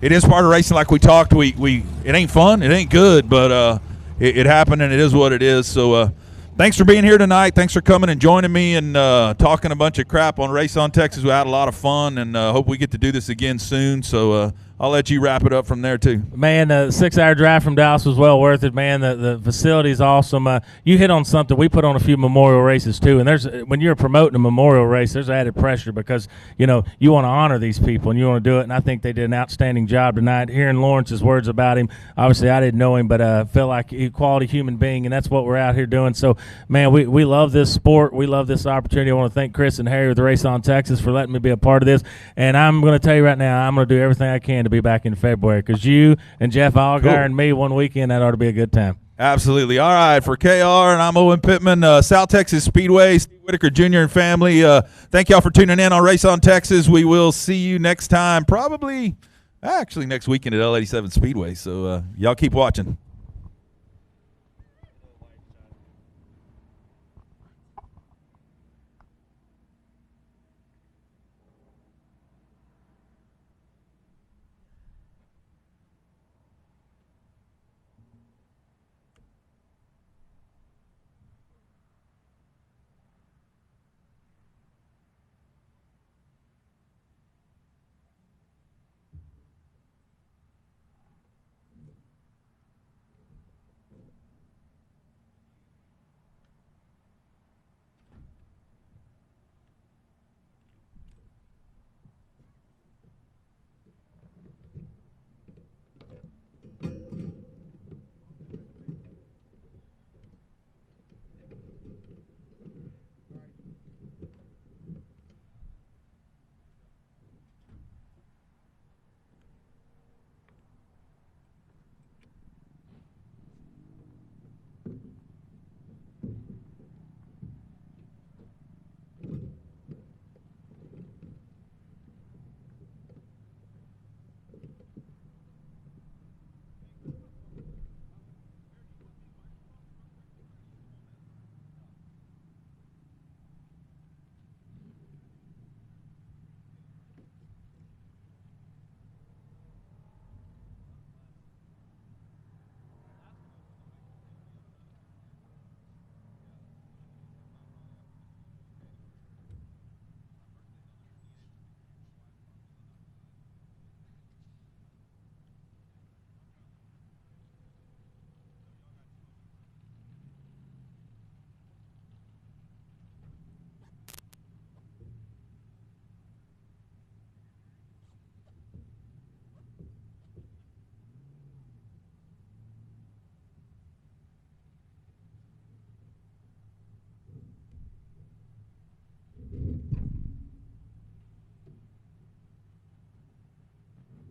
It is part of racing, like we talked. It ain't fun, it ain't good, but it happened, and it is what it is. So thanks for being here tonight. Thanks for coming and joining me and talking a bunch of crap on Race on Texas. We had a lot of fun, and hope we get to do this again soon. So I'll let you wrap it up from there too. Man, the 6-hour drive from Dallas was well worth it, man. The facility's awesome. You hit on something. We put on a few memorial races too, and when you're promoting a memorial race, there's added pressure because you want to honor these people and you want to do it. And I think they did an outstanding job tonight. Hearing Lawrence's words about him, obviously I didn't know him, but I feel like a quality human being, and that's what we're out here doing. So, man, we love this sport. We love this opportunity. I want to thank Chris and Harry with the Race on Texas for letting me be a part of this. And I'm going to tell you right now, I'm going to do everything I can to be back in February, because you and Jeff Allgaier and me one weekend, that ought to be a good time. Absolutely. All right, for KR, and I'm Owen Pittman, South Texas Speedway, Steve Whitaker Jr. and family. Thank y'all for tuning in on Race on Texas. We will see you next time, probably actually next weekend at L87 Speedway. So y'all keep watching.